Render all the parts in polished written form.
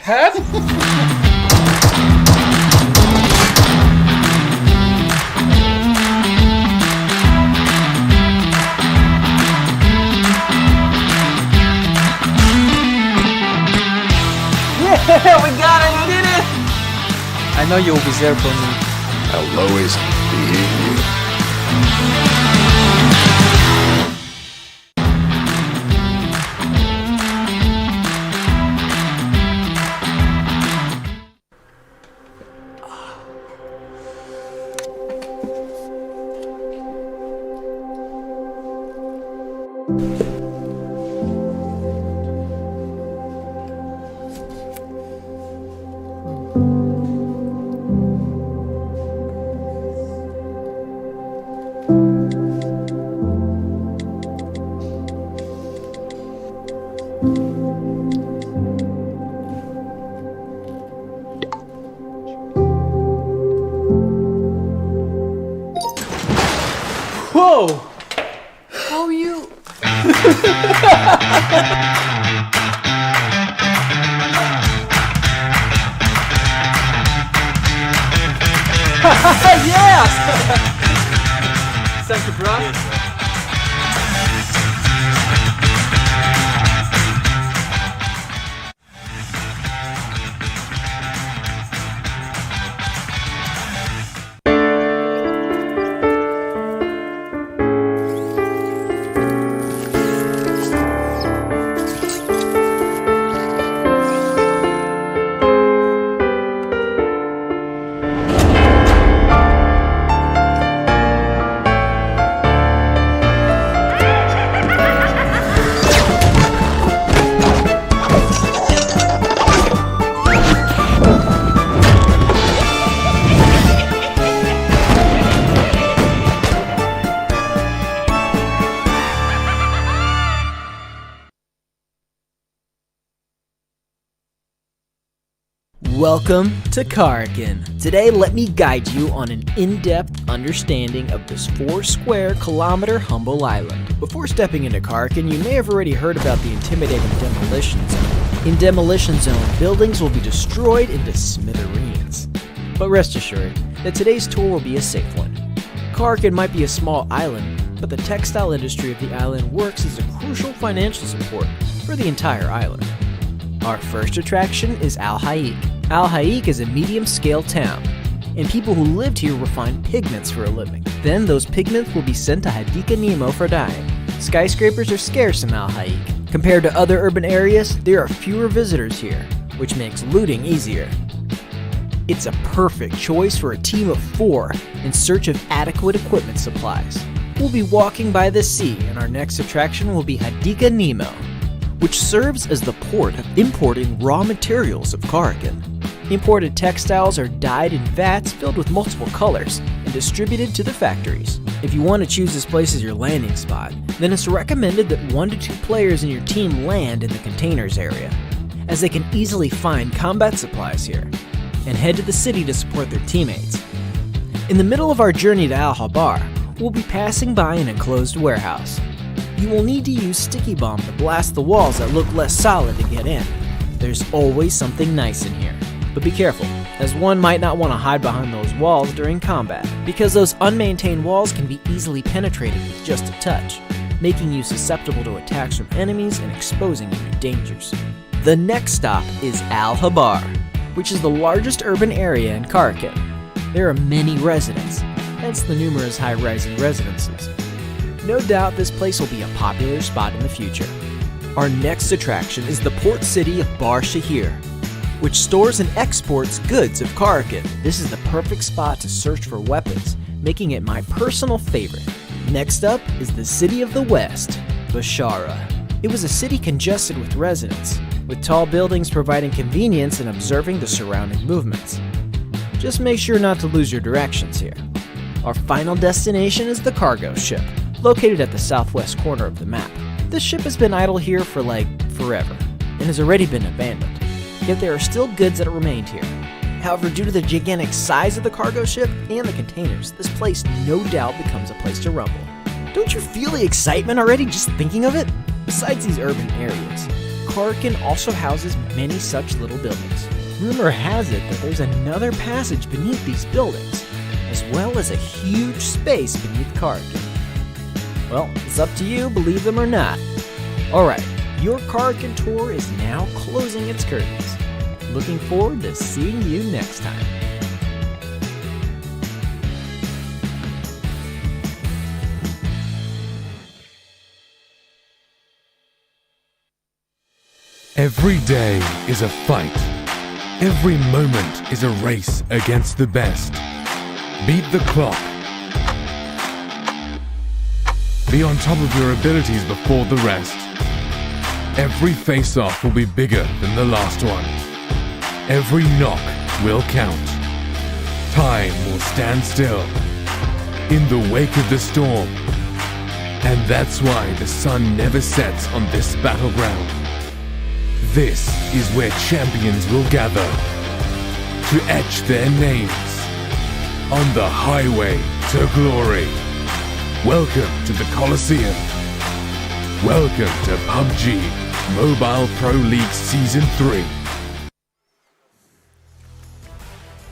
Head? Yeah, we got it, we did it! I know you'll be there for me. I'll always be you. Whoa! How are you? Yes! Thank you, bro. Welcome to Karkin. Today, let me guide you on an in-depth understanding of this 4-square-kilometer humble island. Before stepping into Karkin, you may have already heard about the intimidating Demolition Zone. In Demolition Zone, buildings will be destroyed into smithereens. But rest assured that today's tour will be a safe one. Karkin might be a small island, but the textile industry of the island works as a crucial financial support for the entire island. Our first attraction is Al Haik. Al Haik is a medium-scale town, and people who lived here refined pigments for a living. Then those pigments will be sent to Hadika Nemo for dyeing. Skyscrapers are scarce in Al Haik. Compared to other urban areas, there are fewer visitors here, which makes looting easier. It's a perfect choice for a team of 4 in search of adequate equipment supplies. We'll be walking by the sea, and our next attraction will be Hadika Nemo, which serves as the port of importing raw materials of Karkin. Imported textiles are dyed in vats filled with multiple colors and distributed to the factories. If you want to choose this place as your landing spot, then it's recommended that 1 to 2 players in your team land in the containers area, as they can easily find combat supplies here, and head to the city to support their teammates. In the middle of our journey to Al Habar, we'll be passing by an enclosed warehouse. You will need to use sticky bomb to blast the walls that look less solid to get in. There's always something nice in here. But be careful, as one might not want to hide behind those walls during combat, because those unmaintained walls can be easily penetrated with just a touch, making you susceptible to attacks from enemies and exposing you to dangers. The next stop is Al Habar, which is the largest urban area in Karkin. There are many residents, hence the numerous high-rising residences. No doubt this place will be a popular spot in the future. Our next attraction is the port city of Bar Shahir, which stores and exports goods of Karkin. This is the perfect spot to search for weapons, making it my personal favorite. Next up is the city of the West, Bashara. It was a city congested with residents, with tall buildings providing convenience in observing the surrounding movements. Just make sure not to lose your directions here. Our final destination is the cargo ship, located at the southwest corner of the map. This ship has been idle here for forever, and has already been abandoned. Yet there are still goods that remained here. However, due to the gigantic size of the cargo ship and the containers, this place no doubt becomes a place to rumble. Don't you feel the excitement already just thinking of it? Besides these urban areas, Karkin also houses many such little buildings. Rumor has it that there's another passage beneath these buildings, as well as a huge space beneath Karkin. Well, it's up to you, believe them or not. Alright, your Karkin tour is now closing its curtains. Looking forward to seeing you next time. Every day is a fight. Every moment is a race against the best. Beat the clock. Be on top of your abilities before the rest. Every face-off will be bigger than the last one. Every knock will count. Time will stand still in the wake of the storm. And that's why the sun never sets on this battleground. This is where champions will gather to etch their names on the highway to glory. Welcome to the Coliseum. Welcome to PUBG Mobile Pro League Season 3.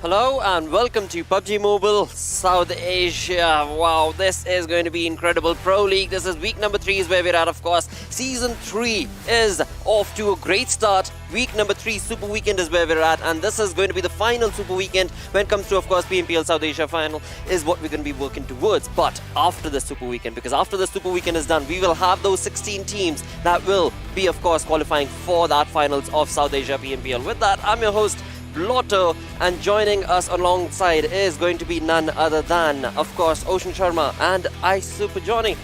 Hello and welcome to PUBG Mobile South Asia. Wow, this is going to be incredible. Pro League, this is week number 3 is where we're at, of course. Season 3 is off to a great start. Week number 3 Super Weekend is where we're at, and this is going to be the final Super Weekend when it comes to, of course, PMPL South Asia final is what we're going to be working towards. But after the Super Weekend, because after the Super Weekend is done, we will have those 16 teams that will be, of course, qualifying for that finals of South Asia PMPL. With that, I'm your host, Lotto, and joining us alongside is going to be none other than, of course, Ocean Sharma and Ice Super Johnny.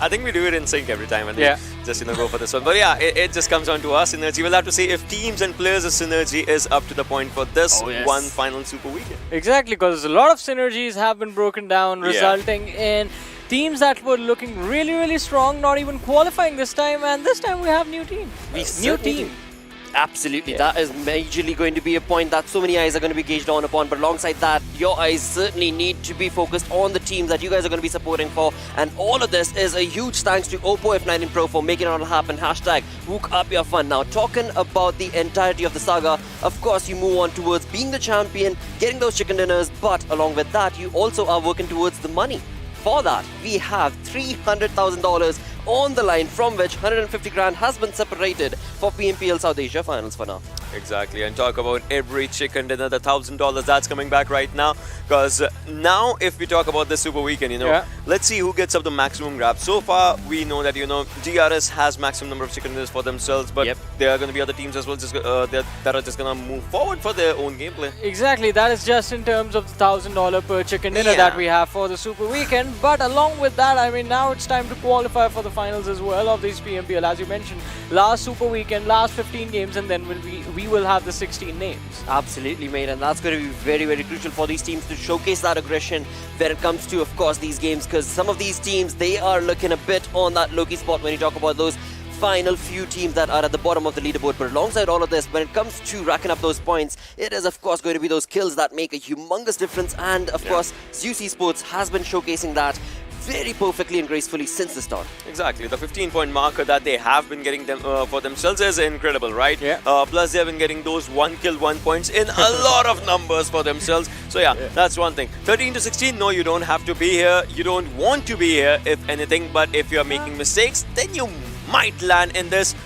I think we do it in sync every time and we just go for this one. But yeah, it just comes down to our synergy. We'll have to see if teams and players' synergy is up to the point for this one final Super Weekend. Exactly, because a lot of synergies have been broken down, resulting in teams that were looking really, really strong, not even qualifying this time, and this time we have new team. New team. Absolutely, that is majorly going to be a point that so many eyes are going to be gauged on upon. But alongside that, your eyes certainly need to be focused on the teams that you guys are going to be supporting for. And all of this is a huge thanks to Oppo F19 Pro for making it all happen. Hashtag Wook Up Your Fun. Now, talking about the entirety of the saga, of course, you move on towards being the champion, getting those chicken dinners. But along with that, you also are working towards the money. For that, we have $300,000 on the line, from which 150 grand has been separated for PMPL South Asia finals for now. Exactly, and talk about every chicken dinner, the $1,000 that's coming back right now. Because now, if we talk about the Super Weekend, let's see who gets up the maximum grab. So far, we know that DRS has maximum number of chicken dinners for themselves, but there are going to be other teams as well that are just going to move forward for their own gameplay. Exactly, that is just in terms of the $1,000 per chicken dinner that we have for the Super Weekend. But along with that, I mean, now it's time to qualify for the finals as well of these PMPL. As you mentioned, last Super Weekend, last 15 games, and then we will have the 16 names. Absolutely, mate, and that's going to be very, very crucial for these teams to showcase that aggression when it comes to, of course, these games, because some of these teams, they are looking a bit on that low-key spot when you talk about those final few teams that are at the bottom of the leaderboard. But alongside all of this, when it comes to racking up those points, it is, of course, going to be those kills that make a humongous difference. And, of course, Z3us Esports has been showcasing that very perfectly and gracefully since the start. Exactly, the 15-point marker that they have been getting them for themselves is incredible, right? Plus they have been getting those 1 kill 1 points in a lot of numbers for themselves. So that's one thing. 13 to 16, no, you don't have to be here. You don't want to be here, if anything. But if you're making mistakes, then you might land in this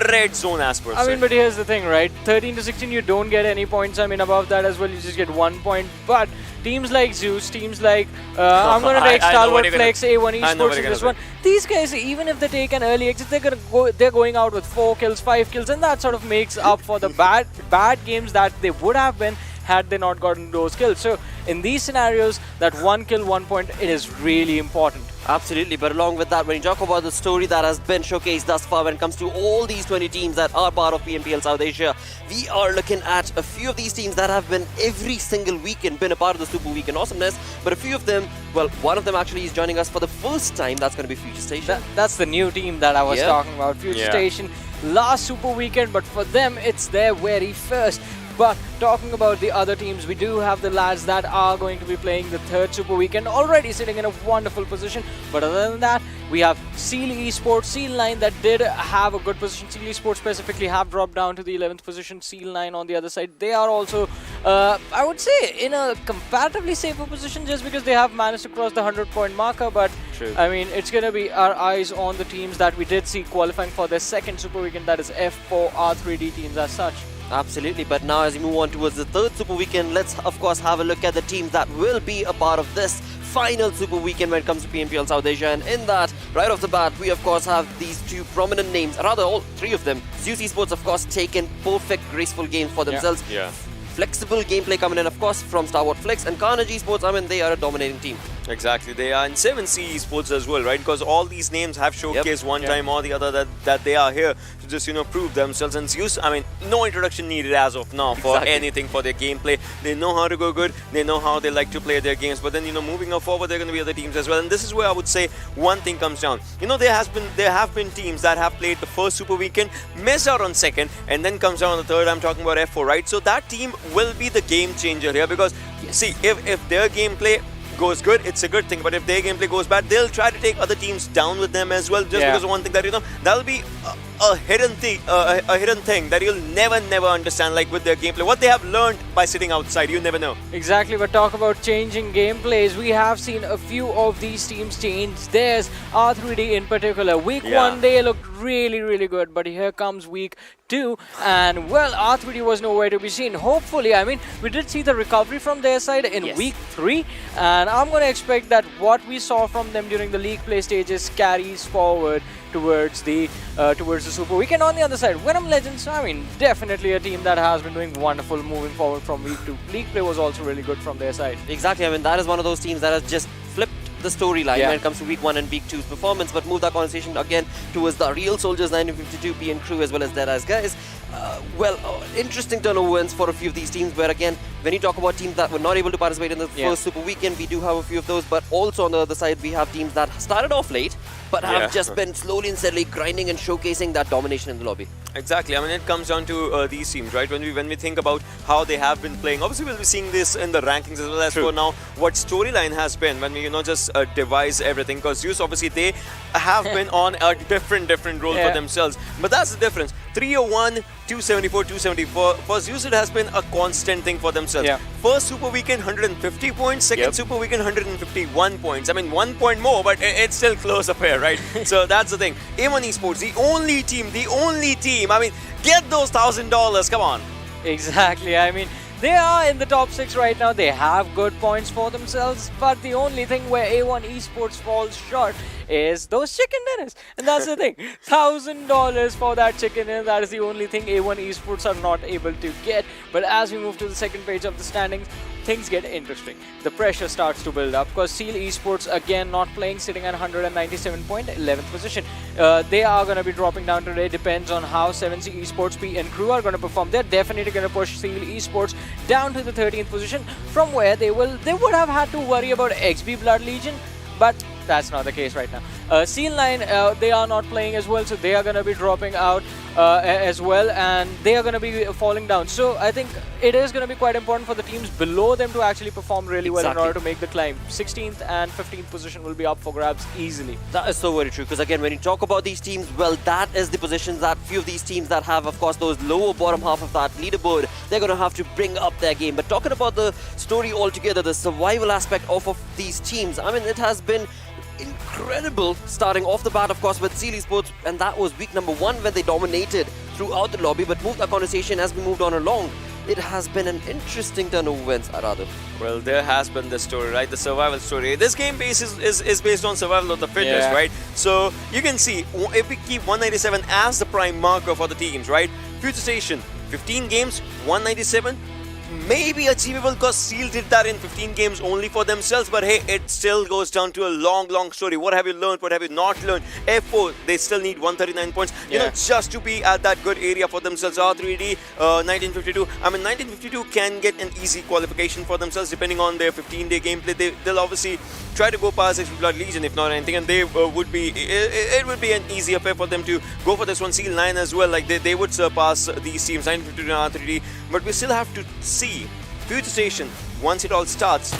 red zone as per se. I mean, but here's the thing, right? 13 to 16, you don't get any points. I mean, above that as well, you just get 1 point. But teams like Zeus, teams like I'm going to take StalwartFlex, A1 Esports in this one. These guys, even if they take an early exit, they're going out with 4 kills, 5 kills, and that sort of makes up for the bad games that they would have been had they not gotten those kills. So in these scenarios, that 1 kill, 1 point, it is really important. Absolutely, but along with that, when you talk about the story that has been showcased thus far when it comes to all these 20 teams that are part of PMPL South Asia, we are looking at a few of these teams that have been every single weekend been a part of the Super Weekend awesomeness, but a few of them, well, one of them actually is joining us for the first time. That's going to be Future Station. That's the new team that I was talking about, Future Station. Last Super Weekend, but for them, it's their very first. But talking about the other teams, we do have the lads that are going to be playing the third Super Weekend, already sitting in a wonderful position. But other than that, we have Seal Esports, Seal 9 that did have a good position. Seal Esports specifically have dropped down to the 11th position. Seal 9 on the other side, they are also, I would say, in a comparatively safer position just because they have managed to cross the 100-point marker. But True. I mean, it's going to be our eyes on the teams that we did see qualifying for their second Super Weekend, that is F4 R3D teams as such. Absolutely, but now as we move on towards the third Super Weekend, let's of course have a look at the teams that will be a part of this final Super Weekend when it comes to PMPL South Asia. And in that, right off the bat, we of course have these two prominent names, rather all three of them. Z3us Esports of course taken perfect, graceful games for themselves. Yeah. Flexible gameplay coming in of course from StalwartFlex, and Carnage Esports, I mean, they are a dominating team. Exactly, they are in 7C Esports as well, right? Because all these names have showcased one time or the other that they are here to just, you know, prove themselves. And Z3us, I mean, no introduction needed as of now for anything for their gameplay. They know how to go good, they know how they like to play their games. But then, you know, moving on forward, there are going to be other teams as well. And this is where I would say one thing comes down. You know, there have been teams that have played the first Super Weekend, missed out on second, and then comes down on the third. I'm talking about F4, right? So that team will be the game changer here because, see, if their gameplay goes good, it's a good thing. But if their gameplay goes bad, they'll try to take other teams down with them as well. Just because of one thing that, you know, that'll be a hidden thing that you'll never understand, like with their gameplay. What they have learned by sitting outside, you never know. Exactly, but talk about changing gameplays. We have seen a few of these teams change theirs. R3D in particular. Week 1, they looked really good. But here comes week 2. And, well, R3D was nowhere to be seen. Hopefully, I mean, we did see the recovery from their side in week 3. And I'm going to expect that what we saw from them during the league play stages carries forward towards the Super Weekend. On the other side, Venom Legends, I mean, definitely a team that has been doing wonderful moving forward from week 2. League play was also really good from their side. Exactly, I mean, that is one of those teams that has just flipped the storyline when it comes to week 1 and week 2's performance, but move that conversation again towards the real Soldiers 1952 PN crew as well as Deadeyes Guys. Interesting turnover wins for a few of these teams, where again, when you talk about teams that were not able to participate in the first Super Weekend, we do have a few of those, but also on the other side, we have teams that started off late, but have just been slowly and steadily grinding and showcasing that domination in the lobby. Exactly. I mean, it comes down to these teams, right? When we think about how they have been playing, obviously we'll be seeing this in the rankings as well as for now what storyline has been when we, you know, just devise everything. Because Z3us, obviously, they have been on a different role for themselves. But that's the difference. 301, 274, 274. For Z3us, it has been a constant thing for themselves. First Super Weekend, 150 points. Second Super Weekend, 151 points. I mean, 1 point more, but it's still close up here, right? So that's the thing. A1 Esports, the only team. I mean, get those $1,000. Come on. Exactly. I mean, they are in the top 6 right now. They have good points for themselves, but the only thing where A1 Esports falls short is those chicken dinners. And that's the thing. $1,000 for that chicken dinner. That is the only thing A1 Esports are not able to get. But as we move to the second page of the standings, things get interesting. The pressure starts to build up because Seal Esports again not playing, sitting at 197 point, 11th position. They are going to be dropping down today. Depends on how 7C Esports P and crew are going to perform. They're definitely going to push Seal Esports down to the 13th position, from where they would have had to worry about XB Blood Legion, but that's not the case right now. Seal 9, they are not playing as well, so they are going to be dropping out as well, and they are going to be falling down. So I think it is going to be quite important for the teams below them to actually perform really well in order to make the climb. 16th and 15th position will be up for grabs easily. That is so very true, because again, when you talk about these teams, well, that is the positions that few of these teams that have, of course, those lower bottom half of that leaderboard, they're going to have to bring up their game. But talking about the story altogether, the survival aspect of these teams, I mean, it has been incredible, starting off the bat, of course, with Seal Esports, and that was week number 1 when they dominated throughout the lobby. But move that conversation as we moved on along, it has been an interesting turn of events, rather. Well, there has been the story, right? The survival story. This game base is based on survival of the fittest, right? So you can see, if we keep 197 as the prime marker for the teams, right? Future Station, 15 games, 197. Maybe achievable because Seal did that in 15 games only for themselves, but hey, it still goes down to a long story. What have you learned? What have you not learned? F4, they still need 139 points, you know, just to be at that good area for themselves. R3D, 1952. I mean, 1952 can get an easy qualification for themselves depending on their 15-day gameplay. They'll obviously try to go past XP Blood Legion if not anything, and they would be it would be an easy affair for them to go for this one. Seal 9 as well, like they would surpass these teams 952 and R3D, but we still have to see Future Station once it all starts.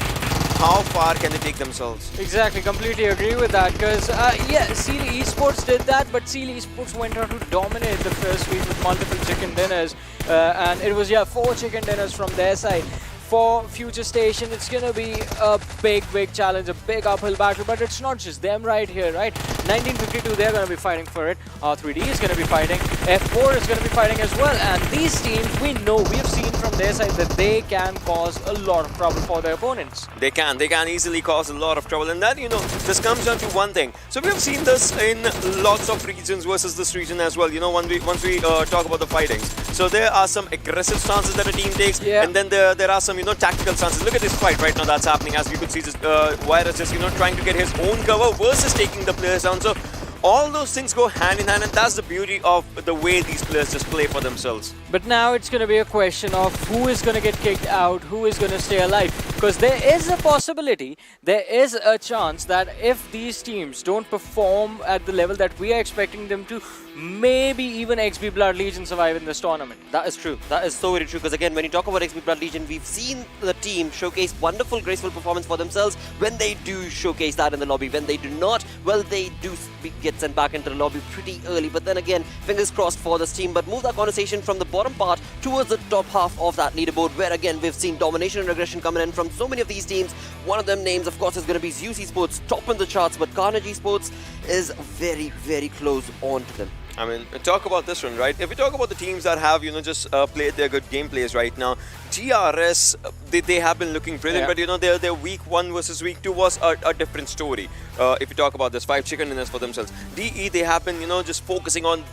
How far can they take themselves? Exactly, completely agree with that because, yeah, Seal Esports did that, but Seal Esports went on to dominate the first week with multiple chicken dinners. And it was, yeah, 4 chicken dinners from their side. For Future Station, it's going to be a big challenge, a big uphill battle, but it's not just them right here, right? 1952, they're going to be fighting for it. R3D is going to be fighting. F4 is going to be fighting as well. And these teams, we have seen from their side that they can cause a lot of trouble for their opponents. They can easily cause a lot of trouble, and that, you know, this comes down to one thing. So we have seen this in lots of regions versus this region as well, you know, once we talk about the fightings. So there are some aggressive stances that a team takes, and then there are some, you know, tactical stances. Look at this fight right now that's happening, as we could see, just Virus just, you know, trying to get his own cover versus taking the players down. So all those things go hand in hand, and that's the beauty of the way these players just play for themselves. But now it's going to be a question of who is going to get kicked out, who is going to stay alive. Because there is a possibility, there is a chance that if these teams don't perform at the level that we are expecting them to, maybe even XP Blood Legion survive in this tournament. That is true. That is so very true. Because again, when you talk about XP Blood Legion, we've seen the team showcase wonderful, graceful performance for themselves when they do showcase that in the lobby. When they do not, well, they do get sent back into the lobby pretty early. But then again, fingers crossed for this team. But move that conversation from the bottom part towards the top half of that leaderboard, where again, we've seen domination and aggression coming in from so many of these teams. One of them names, of course, is going to be Z3us Esports, top in the charts, but Carnage Esports is very close on to them. I mean, talk about this one, right? If we talk about the teams that have, you know, just played their good gameplays right now, DRS, they have been looking brilliant, but you know, their week 1 versus week 2 was a different story. If you talk about this, 5 chicken dinners for themselves. DE, they have been, you know, just focusing on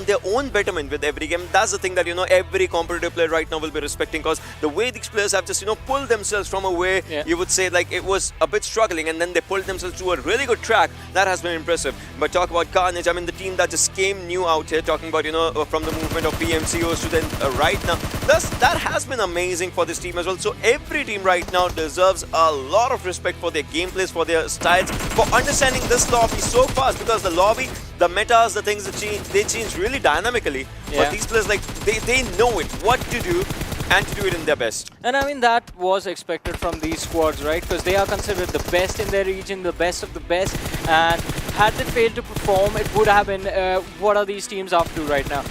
their own betterment with every game. That's the thing that, you know, every competitive player right now will be respecting, because the way these players have just, you know, pulled themselves from a way you would say like it was a bit struggling, and then they pulled themselves to a really good track. That has been impressive. But talk about Carnage, I mean, the team that just came new out here, talking about, you know, from the movement of PMCOs to then right now. That has been amazing for this team as well. So every team right now deserves a lot of respect for their gameplays, for their styles, for understanding this lobby so fast, because the lobby, the metas, the things that change, they change really dynamically. But these players, like, they know it, what to do, and to do it in their best. And I mean, that was expected from these squads, right? Because they are considered the best in their region, the best of the best. And had they failed to perform, it would have been, what are these teams up to right now?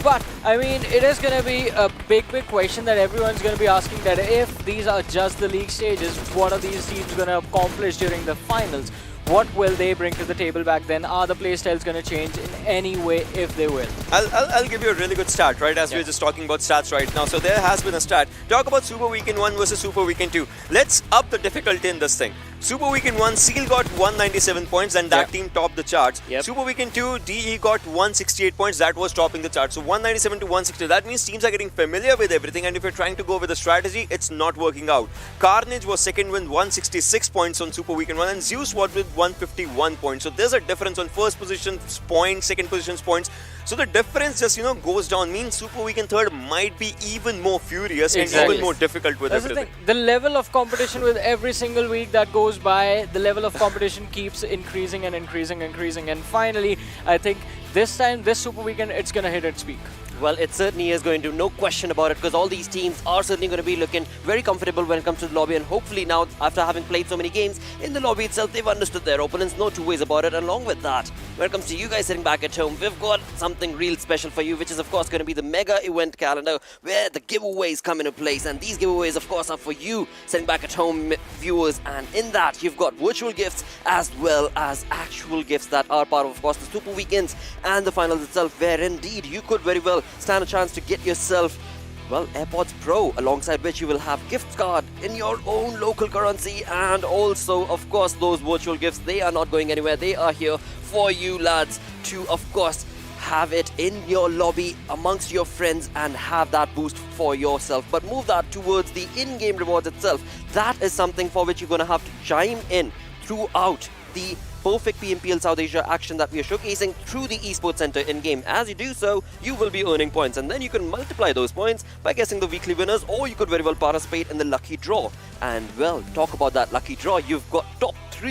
But, I mean, it is going to be a big question that everyone's going to be asking, that if these are just the league stages, what are these teams going to accomplish during the finals? What will they bring to the table back then? Are the playstyles going to change in any way, if they will? I'll give you a really good stat, right? As we're just talking about stats right now. So there has been a stat. Talk about Super Weekend 1 versus Super Weekend 2. Let's up the difficulty in this thing. Super Weekend 1, Seal got 197 points, and that team topped the charts. Super Weekend 2, DE got 168 points, that was topping the charts. So 197 to 160, that means teams are getting familiar with everything, and if you're trying to go with a strategy, it's not working out. Carnage was second with 166 points on Super Weekend 1, and Zeus was with 151 points. So there's a difference on first position's points, second position's points. So the difference just, you know, goes down. Means Super Weekend 3rd might be even more furious and even more difficult with everything. The level of competition with every single week that goes by, the level of competition keeps increasing and increasing. And finally, I think this time, this Super Weekend, it's going to hit its peak. Well, it certainly is going to, no question about it, because all these teams are certainly going to be looking very comfortable when it comes to the lobby, and hopefully now, after having played so many games in the lobby itself, they've understood their opponents, no two ways about it. And along with that, when it comes to you guys sitting back at home, we've got something real special for you, which is of course going to be the mega event calendar, where the giveaways come into place, and these giveaways of course are for you sitting back at home viewers, and in that you've got virtual gifts as well as actual gifts that are part of course the Super Weekends and the finals itself, where indeed you could very well stand a chance to get yourself, well, AirPods Pro, alongside which you will have gift card in your own local currency, and also of course those virtual gifts, they are not going anywhere. They are here for you lads to of course have it in your lobby amongst your friends and have that boost for yourself. But move that towards the in-game rewards itself. That is something for which you're going to have to chime in throughout the perfect PMPL South Asia action that we are showcasing through the Esports Center in-game. As you do so, you will be earning points, and then you can multiply those points by guessing the weekly winners, or you could very well participate in the lucky draw. And well, talk about that lucky draw, you've got top 3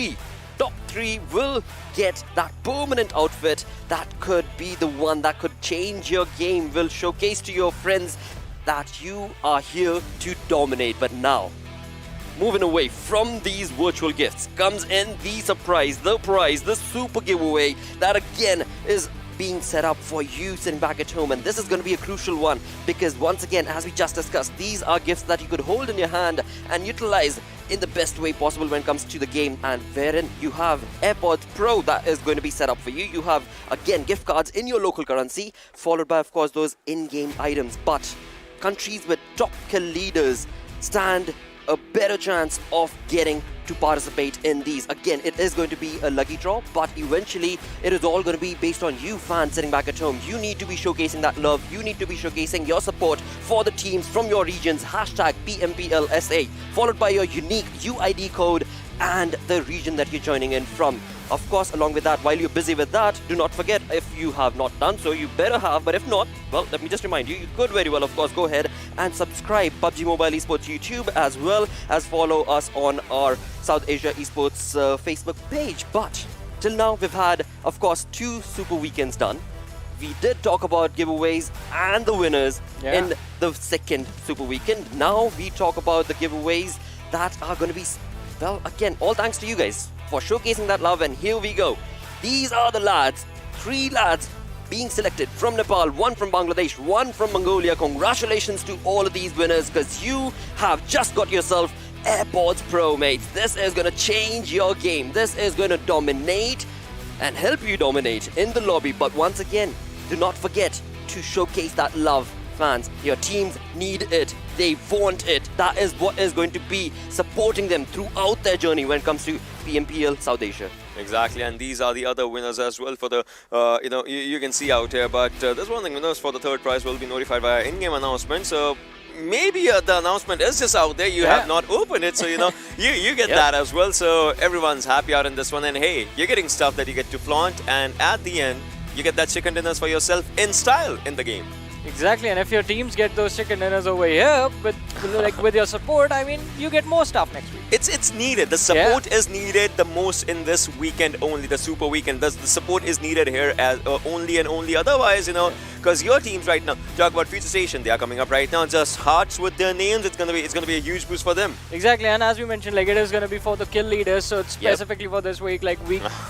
top 3 will get that permanent outfit that could be the one that could change your game, will showcase to your friends that you are here to dominate. But now, moving away from these virtual gifts comes in the surprise, the prize, the super giveaway that again is being set up for you sitting back at home. And this is going to be a crucial one because once again, as we just discussed, these are gifts that you could hold in your hand and utilize in the best way possible when it comes to the game, and wherein you have AirPods Pro that is going to be set up for you. You have again gift cards in your local currency, followed by of course those in-game items. But countries with top kill leaders stand a better chance of getting to participate in these. Again, it is going to be a lucky draw, but eventually it is all going to be based on you fans sitting back at home. You need to be showcasing that love. You need to be showcasing your support for the teams from your regions. Hashtag PMPL SA, followed by your unique UID code and the region that you're joining in from. Of course, along with that, while you're busy with that, do not forget, if you have not done so, you better have. But if not, well, let me just remind you, you could very well, of course, go ahead and subscribe PUBG Mobile Esports YouTube, as well as follow us on our South Asia Esports Facebook page. But till now, we've had, of course, 2 super weekends done. We did talk about giveaways and the winners in the second super weekend. Now we talk about the giveaways that are going to be, well, again, all thanks to you guys for showcasing that love. And here we go. These are the lads, 3 lads being selected from Nepal, 1 from Bangladesh, 1 from Mongolia. Congratulations to all of these winners, because you have just got yourself AirPods Pro, mates. This is going to change your game. This is going to dominate and help you dominate in the lobby. But once again, do not forget to showcase that love. Fans, your teams need it. They want it. That is what is going to be supporting them throughout their journey when it comes to PMPL South Asia. Exactly, and these are the other winners as well for the, you can see out here. But there's one thing, winners for the third prize will be notified via in-game announcement. So maybe the announcement is just out there. You have not opened it, so you get that as well. So everyone's happy out in this one. And hey, you're getting stuff that you get to flaunt, and at the end, you get that chicken dinners for yourself in style in the game. Exactly, and if your teams get those chicken dinners over here with your support, I mean, you get more stuff next week. It's needed. The support is needed the most in this weekend only, the super weekend. The support is needed here as only and only. Otherwise, because your teams right now, talk about Future Station, they are coming up right now. Just hearts with their names. It's gonna be a huge boost for them. Exactly, and as we mentioned, it is gonna be for the kill leaders. So it's specifically for this week,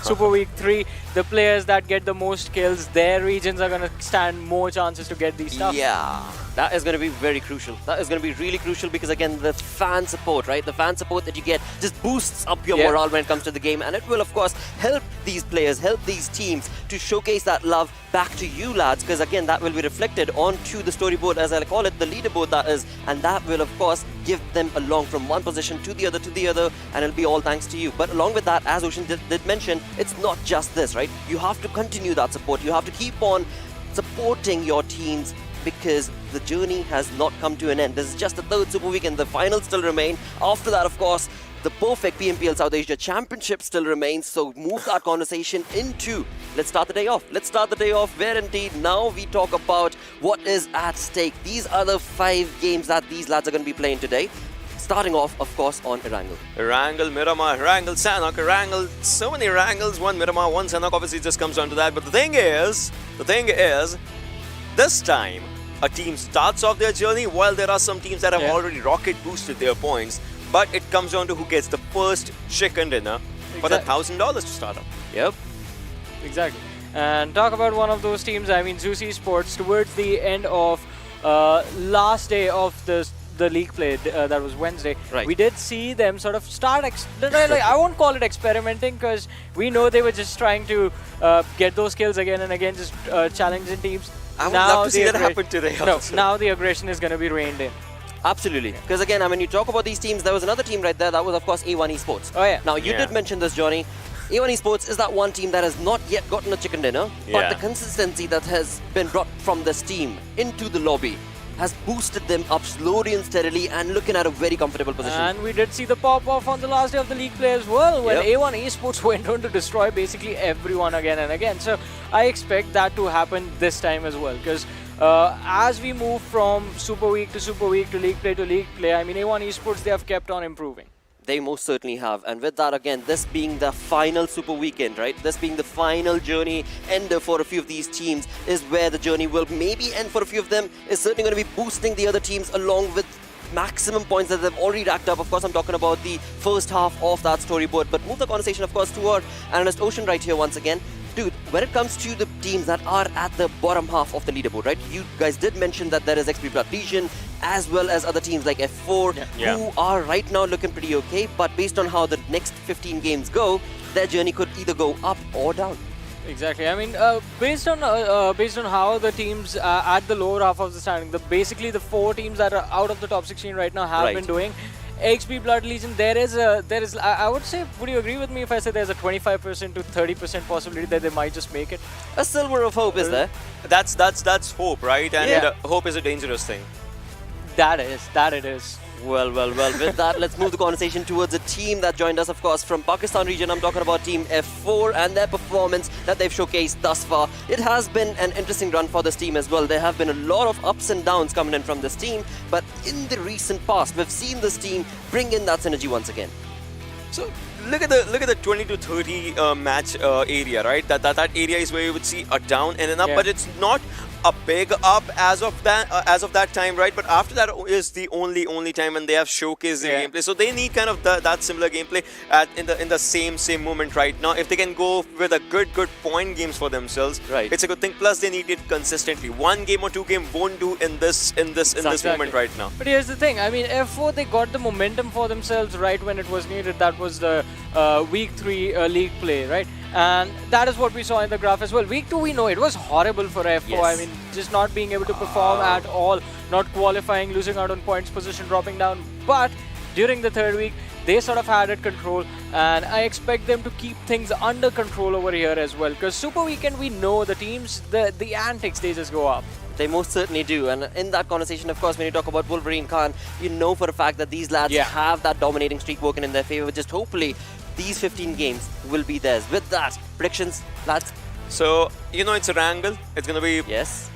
Super Week 3, the players that get the most kills, their regions are gonna stand more chances to get these stuff. Yeah, that is going to be very crucial. That is going to be really crucial because again, the fan support, right? The fan support that you get just boosts up your morale when it comes to the game, and it will of course help these players, help these teams to showcase that love back to you lads, because again, that will be reflected onto the storyboard, as I call it, the leaderboard that is, and that will of course give them along from one position to the other, and it'll be all thanks to you. But along with that, as Ocean did mention, it's not just this, right? You have to continue that support. You have to keep on supporting your teams, because the journey has not come to an end. This is just the third Super Weekend. The finals still remain. After that, of course, the perfect PMPL South Asia Championship still remains. So move that conversation into, let's start the day off. Let's start the day off where indeed now we talk about what is at stake. These are the 5 games that these lads are going to be playing today. Starting off, of course, on Erangel. Erangel, Miramar, Erangel, Sanhok, Erangel. So many Erangels, 1 Miramar, 1 Sanhok. Obviously, it just comes down to that. But the thing is, this time, a team starts off their journey, while there are some teams that have already rocket boosted their points. But it comes down to who gets the first chicken dinner for the $1,000 to start up. Yep. Exactly. And talk about one of those teams, I mean, Z3us Esports, towards the end of last day of the league play, that was Wednesday, we did see them sort of start, I won't call it experimenting, because we know they were just trying to get those kills again and again, just challenging teams. I would love to see that happen today also. Now the aggression is going to be reined in. Absolutely. Because again, I mean, you talk about these teams, there was another team right there, that was of course A1 Esports. Oh yeah. Now you did mention this, Johnny. A1 Esports is that one team that has not yet gotten a chicken dinner, but the consistency that has been brought from this team into the lobby has boosted them up slowly and steadily and looking at a very comfortable position. And we did see the pop-off on the last day of the league play as well, when A1 Esports went on to destroy basically everyone again and again. So I expect that to happen this time as well, because as we move from Super Week to Super Week to League Play, I mean, A1 Esports, they have kept on improving. They most certainly have. And with that, again, this being the final Super Weekend, right? This being the final journey ender for a few of these teams is where the journey will maybe end for a few of them. Is certainly going to be boosting the other teams along with maximum points that they've already racked up. Of course, I'm talking about the first half of that storyboard. But move the conversation, of course, to our analyst Ocean right here once again. Dude, when it comes to the teams that are at the bottom half of the leaderboard, right? You guys did mention that there is XP Blood Legion as well as other teams like F4 who are right now looking pretty okay. But based on how the next 15 games go, their journey could either go up or down. Exactly. I mean, based on how the teams at the lower half of the standing, basically the 4 teams that are out of the top 16 right now have been doing. XP Blood Legion, there is I would say, would you agree with me if I say there's a 25% to 30% possibility that they might just make it? A silver of hope is there. That's hope, right? And hope is a dangerous thing. That it is. Well, with that, let's move the conversation towards a team that joined us, of course, from Pakistan region. I'm talking about Team F4 and their performance that they've showcased thus far. It has been an interesting run for this team as well. There have been a lot of ups and downs coming in from this team, but in the recent past, we've seen this team bring in that synergy once again. So look at the 20 to 30 match area, right? That area is where you would see a down and an up, but it's not a big up as of that time, right? But after that is the only time when they have showcased their gameplay. So they need kind of that similar gameplay in the same moment right now. If they can go with a good point games for themselves, it's a good thing. Plus they need it consistently. 1 game or 2 game won't do in this moment right now. But here's the thing. I mean, F4, they got the momentum for themselves right when it was needed. That was the week 3 league play, right? And that is what we saw in the graph as well. Week 2, we know it was horrible for F4. I mean, just not being able to perform at all, not qualifying, losing out on points, position dropping down. But during the 3rd week, they sort of had it control, and I expect them to keep things under control over here as well. Because Super Weekend, we know the teams, the antics, they just go up. They most certainly do. And in that conversation, of course, when you talk about Wolverine Khan, you know for a fact that these lads have that dominating streak working in their favor. Just hopefully these 15 games will be theirs. With that, predictions, lads? So, you know, it's Erangel. It's going to be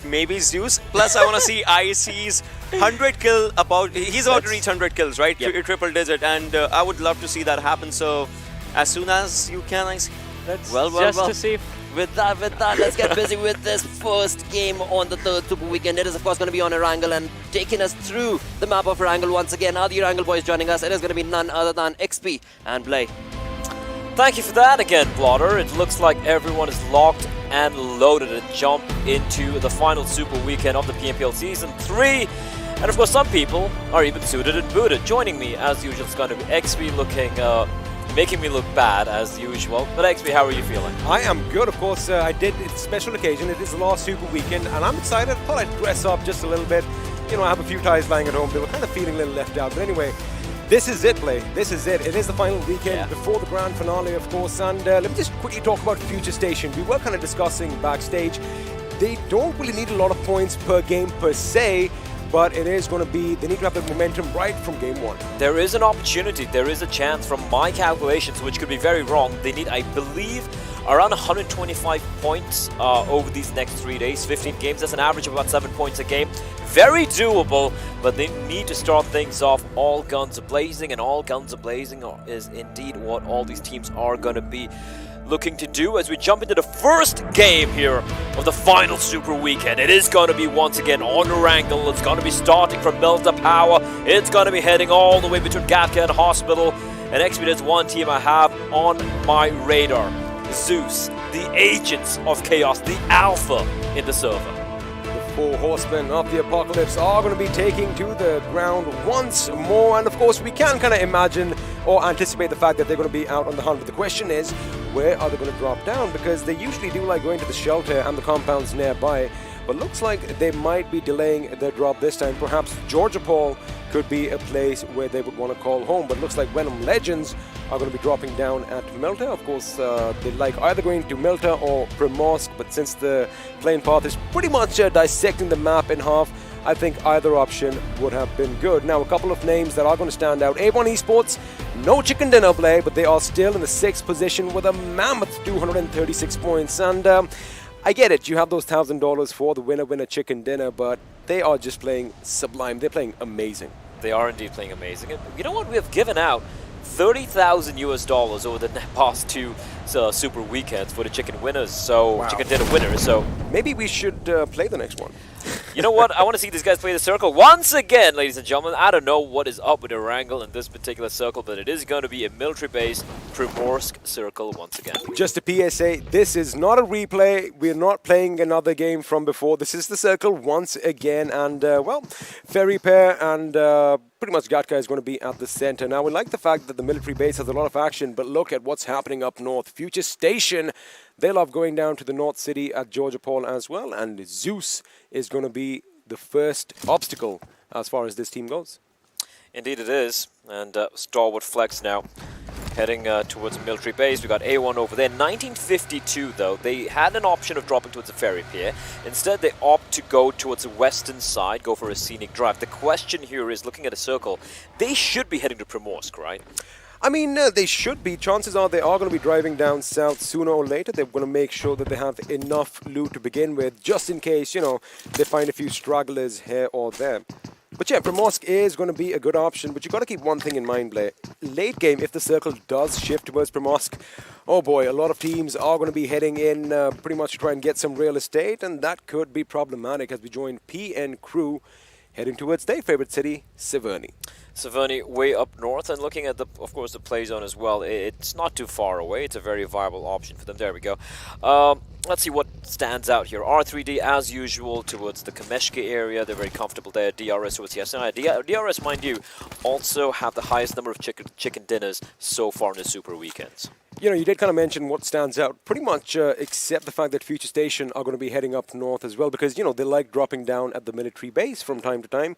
maybe Zeus. Plus, I want to see IC's 100 kill he's about to reach 100 kills, right? Triple digit. And I would love to see that happen. So, as soon as you can, IC. That's just to see. With that, let's get busy with this first game on the 3rd Super Weekend. It is, of course, going to be on Erangel, and taking us through the map of Erangel once again are the Erangel boys joining us. It is going to be none other than XP and Blay. Thank you for that again, Blotter. It looks like everyone is locked and loaded to jump into the final Super Weekend of the PMPL Season 3. And of course, some people are even suited and booted. Joining me, as usual, is going to be XP looking... making me look bad as usual. But XP, how are you feeling? I am good, of course. It's a special occasion. It is the last Super Weekend, and I'm excited. I thought I'd dress up just a little bit. You know, I have a few ties lying at home. They were kind of feeling a little left out. But anyway, this is it, Blay. This is it. It is the final weekend before the grand finale, of course. And let me just quickly talk about Future Station. We were kind of discussing backstage. They don't really need a lot of points per game per se, but it is going to be, they need to have the momentum right from game 1. There is an opportunity, there is a chance from my calculations, which could be very wrong. They need, I believe, around 125 points over these next 3 days, 15 games. That's an average of about 7 points a game. Very doable, but they need to start things off all guns a-blazing, and all guns a-blazing is indeed what all these teams are going to be looking to do as we jump into the first game here of the final Super Weekend. It is going to be once again on Erangel. It's going to be starting from Melta Power. It's going to be heading all the way between Gatka and Hospital. And XP, there's one team I have on my radar. Zeus, the Agents of Chaos, the Alpha in the server. The 4 horsemen of the apocalypse are going to be taking to the ground once more. And of course, we can kind of imagine or anticipate the fact that they're going to be out on the hunt. But the question is, where are they going to drop down? Because they usually do like going to the shelter and the compounds nearby. But looks like they might be delaying their drop this time. Perhaps Georgia Paul could be a place where they would want to call home. But looks like Venom Legends are going to be dropping down at Melta. Of course, they like either going to Melta or Primorsk. But since the plane path is pretty much dissecting the map in half, I think either option would have been good. Now, a couple of names that are going to stand out. A1 Esports, no chicken dinner play, but they are still in the 6th position with a mammoth 236 points. And I get it, you have those $1,000 for the winner chicken dinner, but they are just playing sublime. They're playing amazing. They are indeed playing amazing. And you know what? We have given out $30,000 US over the past two super weekends for the chicken winners. So Wow. chicken dinner winners. So Maybe we should play the next one. you know what? I want to see these guys play the circle once again, ladies and gentlemen. I don't know what is up with Erangel in this particular circle, but it is going to be a military-based Primorsk circle once again. Just a PSA, this is not a replay. We're not playing another game from before. This is the circle once again. And, well, Ferry Pair and pretty much Gatka is going to be at the center. Now, we like the fact that the military base has a lot of action, but look at what's happening up north. Future Station, they love going down to the North City at Georgia Paul as well. And Zeus is going to be the first obstacle as far as this team goes. Indeed it is. And StalwartFlex now heading towards a military base. We got A1 over there. 1952 though, they had an option of dropping towards the ferry pier. Instead they opt to go towards the western side, go for a scenic drive. The question here is, looking at a circle, they should be heading to Primorsk, right? I mean, they should be. Chances are they are going to be driving down south sooner or later. They're going to make sure that they have enough loot to begin with, just in case, you know, they find a few stragglers here or there. But yeah, Primorsk is going to be a good option, but you got to keep one thing in mind, Blair. Late game, if the circle does shift towards Primorsk, oh boy, a lot of teams are going to be heading in pretty much to try and get some real estate, and that could be problematic as we join PN Crew heading towards their favorite city, Severny. Severny way up north, and looking at the, of course, the play zone as well, it's not too far away. It's a very viable option for them. There we go. Let's see what stands out here. R3D, as usual, towards the Kameshka area. They're very comfortable there. DRS towards the SNI. DRS, mind you, also have the highest number of chicken dinners so far in the Super Weekends. You know, you did kind of mention what stands out, pretty much except the fact that Future Station are going to be heading up north as well, because, you know, they like dropping down at the military base from time to time.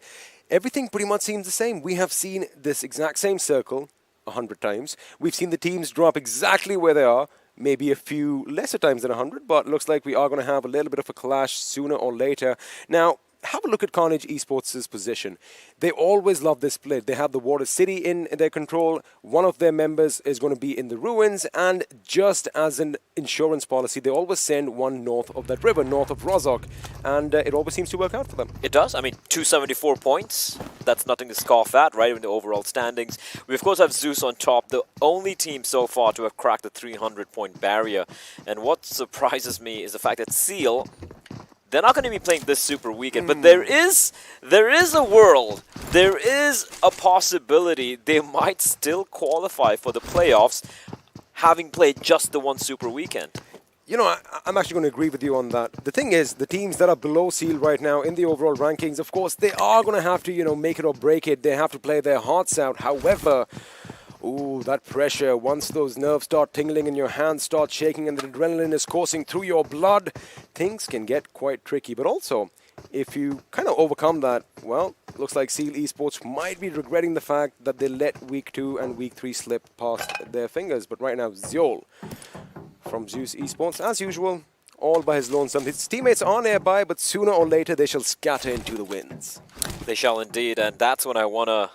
Everything pretty much seems the same. We have seen this exact same circle 100 times. We've seen the teams drop exactly where they are, maybe a few lesser times than 100, but looks like we are going to have a little bit of a clash sooner or later. Now, have a look at Carnage Esports' position. They always love this split. They have the Water City in their control. One of their members is going to be in the ruins, and just as an insurance policy, they always send one north of that river, north of Rozhok, and it always seems to work out for them. It does. I mean, 274 points. That's nothing to scoff at, right, in the overall standings. We, of course, have Zeus on top, the only team so far to have cracked the 300-point barrier. And what surprises me is the fact that Seal, they're not going to be playing this Super Weekend, but there is a world, there is a possibility they might still qualify for the playoffs, having played just the one Super Weekend. You know, I'm actually going to agree with you on that. The thing is, the teams that are below Seal right now in the overall rankings, of course, they are going to have to, you know, make it or break it. They have to play their hearts out. However, ooh, that pressure, once those nerves start tingling and your hands start shaking and the adrenaline is coursing through your blood, things can get quite tricky. But also, if you kind of overcome that, well, looks like Seal Esports might be regretting the fact that they let Week 2 and Week 3 slip past their fingers. But right now, Ziol from Z3us Esports, as usual, all by his lonesome. His teammates are nearby, but sooner or later they shall scatter into the winds. They shall indeed, and that's when I want to,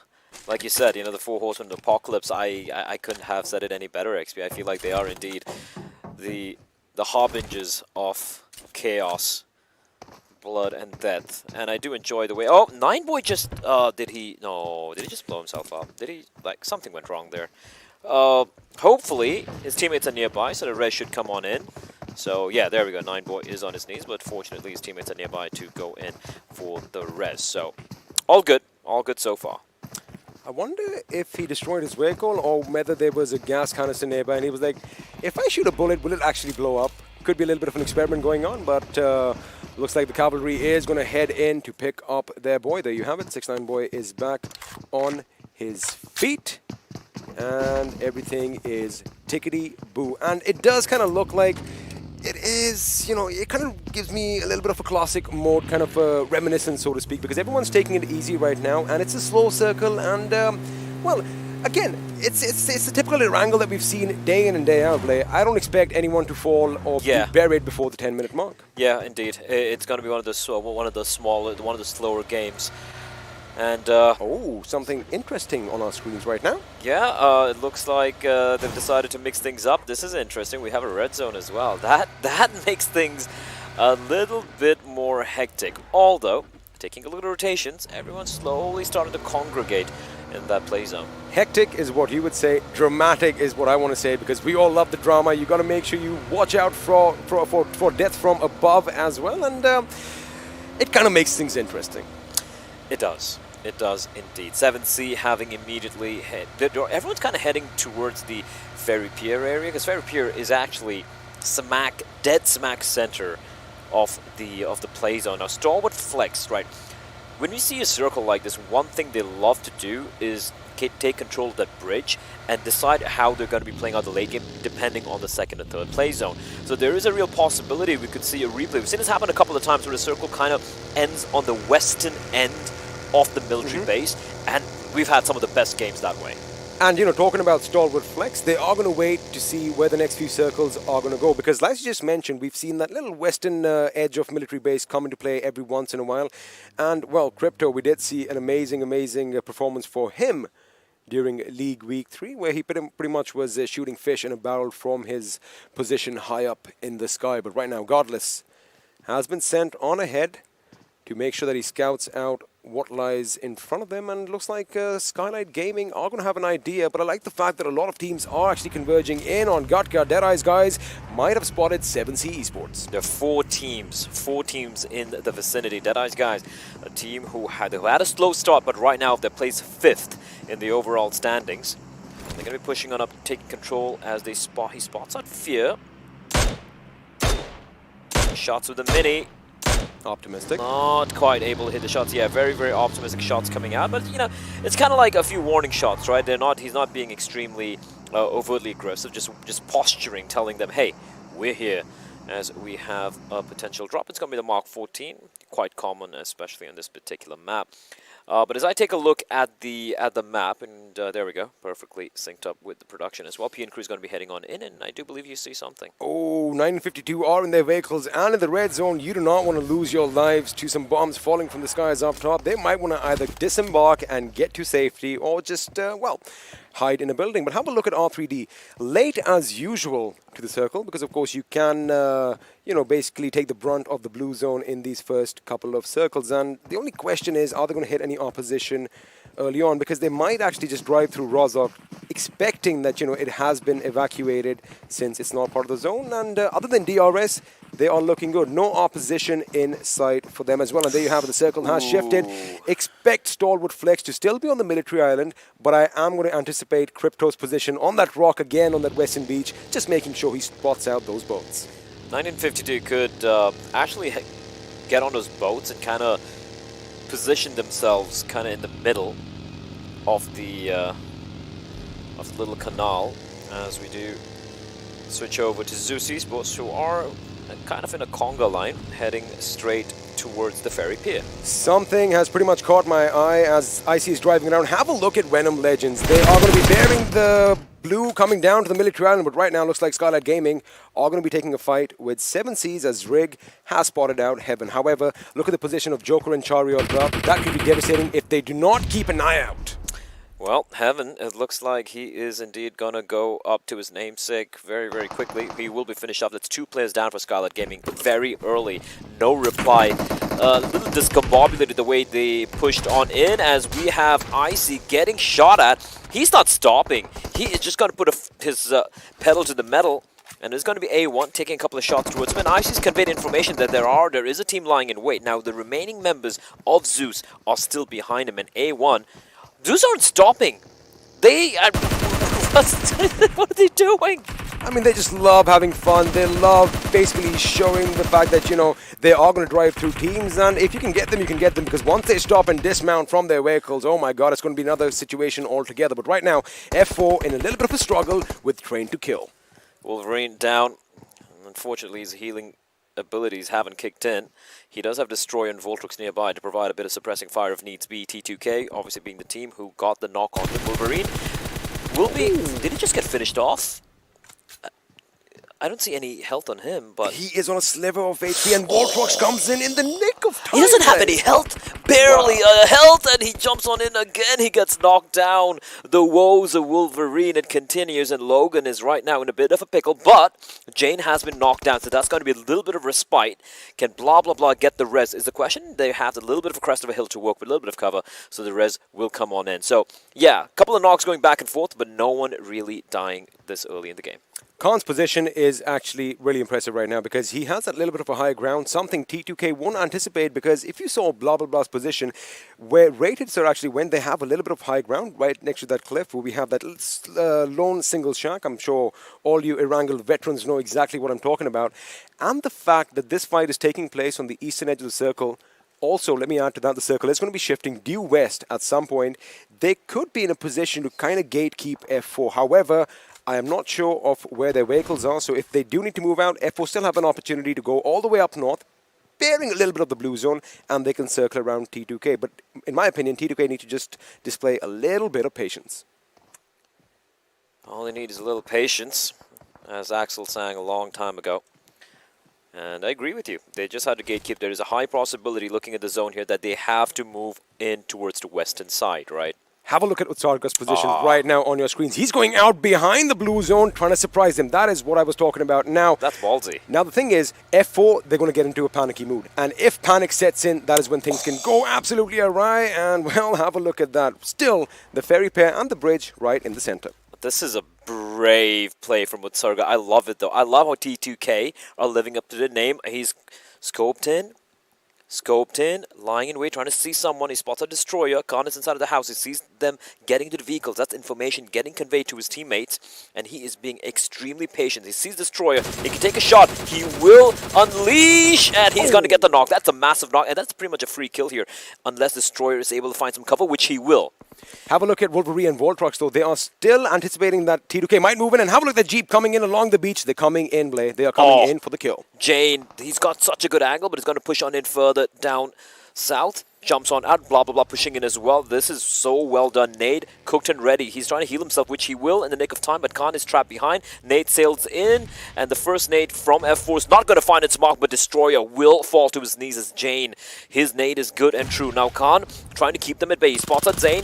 like you said, you know, the Four Horsemen of Apocalypse, I couldn't have said it any better, XP. I feel like they are indeed the harbingers of chaos, blood, and death. And I do enjoy the way... Oh, Nineboy just... did he just blow himself up? Did he... Like, something went wrong there. Hopefully, his teammates are nearby, so the res should come on in. So, yeah, there we go. Nineboy is on his knees, but fortunately his teammates are nearby to go in for the res. So, all good so far. I wonder if he destroyed his vehicle or whether there was a gas canister nearby and he was like, if I shoot a bullet, will it actually blow up? Could be a little bit of an experiment going on, but looks like the cavalry is going to head in to pick up their boy. There you have it. 6ix9ine boy is back on his feet and everything is tickety-boo. And it does kind of look like it is, you know, it kind of gives me a little bit of a classic mode, kind of a reminiscence, so to speak, because everyone's taking it easy right now, and it's a slow circle, and, well, again, it's a typical Erangel that we've seen day in and day out play. I don't expect anyone to fall or be buried before the 10-minute mark. Yeah, indeed. It's going to be one of the slower games. And oh, something interesting on our screens right now. Yeah, it looks like they've decided to mix things up. This is interesting. We have a red zone as well. That makes things a little bit more hectic. Although, taking a look at the rotations, everyone's slowly starting to congregate in that play zone. Hectic is what you would say. Dramatic is what I want to say, because we all love the drama. You got to make sure you watch out for death from above as well, and it kind of makes things interesting. It does. It does indeed. 7C having immediately everyone's kind of heading towards the Ferry Pier area, because Ferry Pier is actually dead smack center of the play zone. Now, StalwartFlex, right? When we see a circle like this, one thing they love to do is take control of that bridge and decide how they're going to be playing out the late game depending on the second and third play zone. So there is a real possibility we could see a replay. We've seen this happen a couple of times where the circle kind of ends on the western end of the military base, and we've had some of the best games that way. And, you know, talking about StalwartFlex, they are going to wait to see where the next few circles are going to go. Because, like you just mentioned, we've seen that little western edge of military base come into play every once in a while. And, well, Crypto, we did see an amazing performance for him during League Week 3, where he pretty much was shooting fish in a barrel from his position high up in the sky. But right now, Godless has been sent on ahead to make sure that he scouts out what lies in front of them, and looks like Skylight Gaming are going to have an idea, but I like the fact that a lot of teams are actually converging in on Gutka. Deadeyes Guys might have spotted 7C Esports. There are four teams in the vicinity. Deadeyes Guys, a team who had a slow start, but right now they're placed 5th in the overall standings. They're going to be pushing on up, taking control as he spots out Fear. Shots with the mini. Optimistic. Not quite able to hit the shots. Yeah, very, very optimistic shots coming out. But, you know, it's kind of like a few warning shots, right? He's not being extremely overtly aggressive, just posturing, telling them, hey, we're here, as we have a potential drop. It's going to be the Mark 14, quite common, especially on this particular map. But as I take a look at the map, and there we go, perfectly synced up with the production as well. PN Crew is going to be heading on in, and I do believe you see something. Oh, 952 are in their vehicles and in the red zone. You do not want to lose your lives to some bombs falling from the skies up top. They might want to either disembark and get to safety, or just, well, hide in a building. But have a look at R3D. Late as usual to the circle, because of course you can, you know, basically take the brunt of the blue zone in these first couple of circles. And the only question is, are they going to hit any opposition early on? Because they might actually just drive through Rozhok, expecting that, you know, it has been evacuated since it's not part of the zone. And other than DRS, they are looking good. No opposition in sight for them as well. And there you have it. The circle has shifted. Expect StalwartFlex to still be on the military island, but I am going to anticipate Crypto's position on that rock again on that western beach, just making sure he spots out those boats. 1952 could actually get on those boats and kind of position themselves kind of in the middle of the little canal, as we do switch over to Z3us Esports, who are kind of in a conga line, heading straight towards the ferry pier. Something has pretty much caught my eye as IC is driving around. Have a look at Venom Legends. They are going to be bearing the blue coming down to the military island, but right now looks like Skylight Gaming are going to be taking a fight with 7Cs as Rig has spotted out Heaven. However, look at the position of Joker and Chariot drop. That could be devastating if they do not keep an eye out. Well, Heaven, it looks like he is indeed going to go up to his namesake very, very quickly. He will be finished off. That's 2 players down for Skylight Gaming very early. No reply. A little discombobulated the way they pushed on in, as we have IC getting shot at. He's not stopping. He is just going to put his pedal to the metal. And there's going to be A1 taking a couple of shots towards him. And IC's conveyed information that there is a team lying in wait. Now, the remaining members of Z3us are still behind him. And A1... Z3us aren't stopping. They are... What are they doing? I mean, they just love having fun. They love basically showing the fact that, you know, they are going to drive through teams. And if you can get them, you can get them. Because once they stop and dismount from their vehicles, oh my God, it's going to be another situation altogether. But right now, F4 in a little bit of a struggle with Train to Kill. Wolverine down. Unfortunately, his healing abilities haven't kicked in. He does have Destroyer and Voltrix nearby to provide a bit of suppressing fire if needs be. T2K, obviously being the team who got the knock on the Wolverine. Did he just get finished off? I don't see any health on him, but... He is on a sliver of HP, and Voltrox comes in the nick of time. He doesn't have any health. Barely health, and he jumps on in again. He gets knocked down. The woes of Wolverine, it continues, and Logan is right now in a bit of a pickle, but Jane has been knocked down, so that's going to be a little bit of respite. Can blah blah blah get the res is the question. They have a little bit of a crest of a hill to work with, a little bit of cover, so the res will come on in. So yeah, a couple of knocks going back and forth, but no one really dying this early in the game. Khan's position is actually really impressive right now because he has that little bit of a high ground, something T2K won't anticipate, because if you saw blah blah blah's position, where rated are actually when they have a little bit of high ground right next to that cliff where we have that lone single shack. I'm sure all you Erangel veterans know exactly what I'm talking about. And the fact that this fight is taking place on the eastern edge of the circle. Also, let me add to that, the circle is going to be shifting due west at some point. They could be in a position to kind of gatekeep F4. However, I am not sure of where their vehicles are, so if they do need to move out, F4 still have an opportunity to go all the way up north, bearing a little bit of the blue zone, and they can circle around T2K. But in my opinion, T2K need to just display a little bit of patience. All they need is a little patience, as Axel sang a long time ago. And I agree with you. They just had to gatekeep. There is a high possibility, looking at the zone here, that they have to move in towards the western side, right? Have a look at Utsarga's position right now on your screens. He's going out behind the blue zone, trying to surprise them. That is what I was talking about. Now, that's ballsy. Now, the thing is, F4, they're going to get into a panicky mood. And if panic sets in, that is when things can go absolutely awry. And, well, have a look at that. Still, the ferry pair and the bridge right in the center. This is a brave play from Utsarga. I love it, though. I love how T2K are living up to the name. He's scoped in, lying in wait, trying to see someone. He spots a destroyer. Khan is inside of the house. He sees them getting to the vehicles. That's information getting conveyed to his teammates, and he is being extremely patient. He sees destroyer. He can take a shot. He will unleash, and he's going to get the knock. That's a massive knock, and that's pretty much a free kill here, unless destroyer is able to find some cover, which he will. Have a look at Wolverine and Voltrox, though. They are still anticipating that T2K might move in. And have a look at the Jeep coming in along the beach. They're coming in, Blay. They are coming in for the kill. Jane, he's got such a good angle, but he's going to push on in further down south. Jumps on out, blah, blah, blah, pushing in as well. This is so well done. Nade cooked and ready. He's trying to heal himself, which he will in the nick of time, but Khan is trapped behind. Nade sails in, and the first nade from F4 is not going to find its mark, but Destroyer will fall to his knees as Jane. His nade is good and true. Now Khan trying to keep them at bay. He spots out Zane.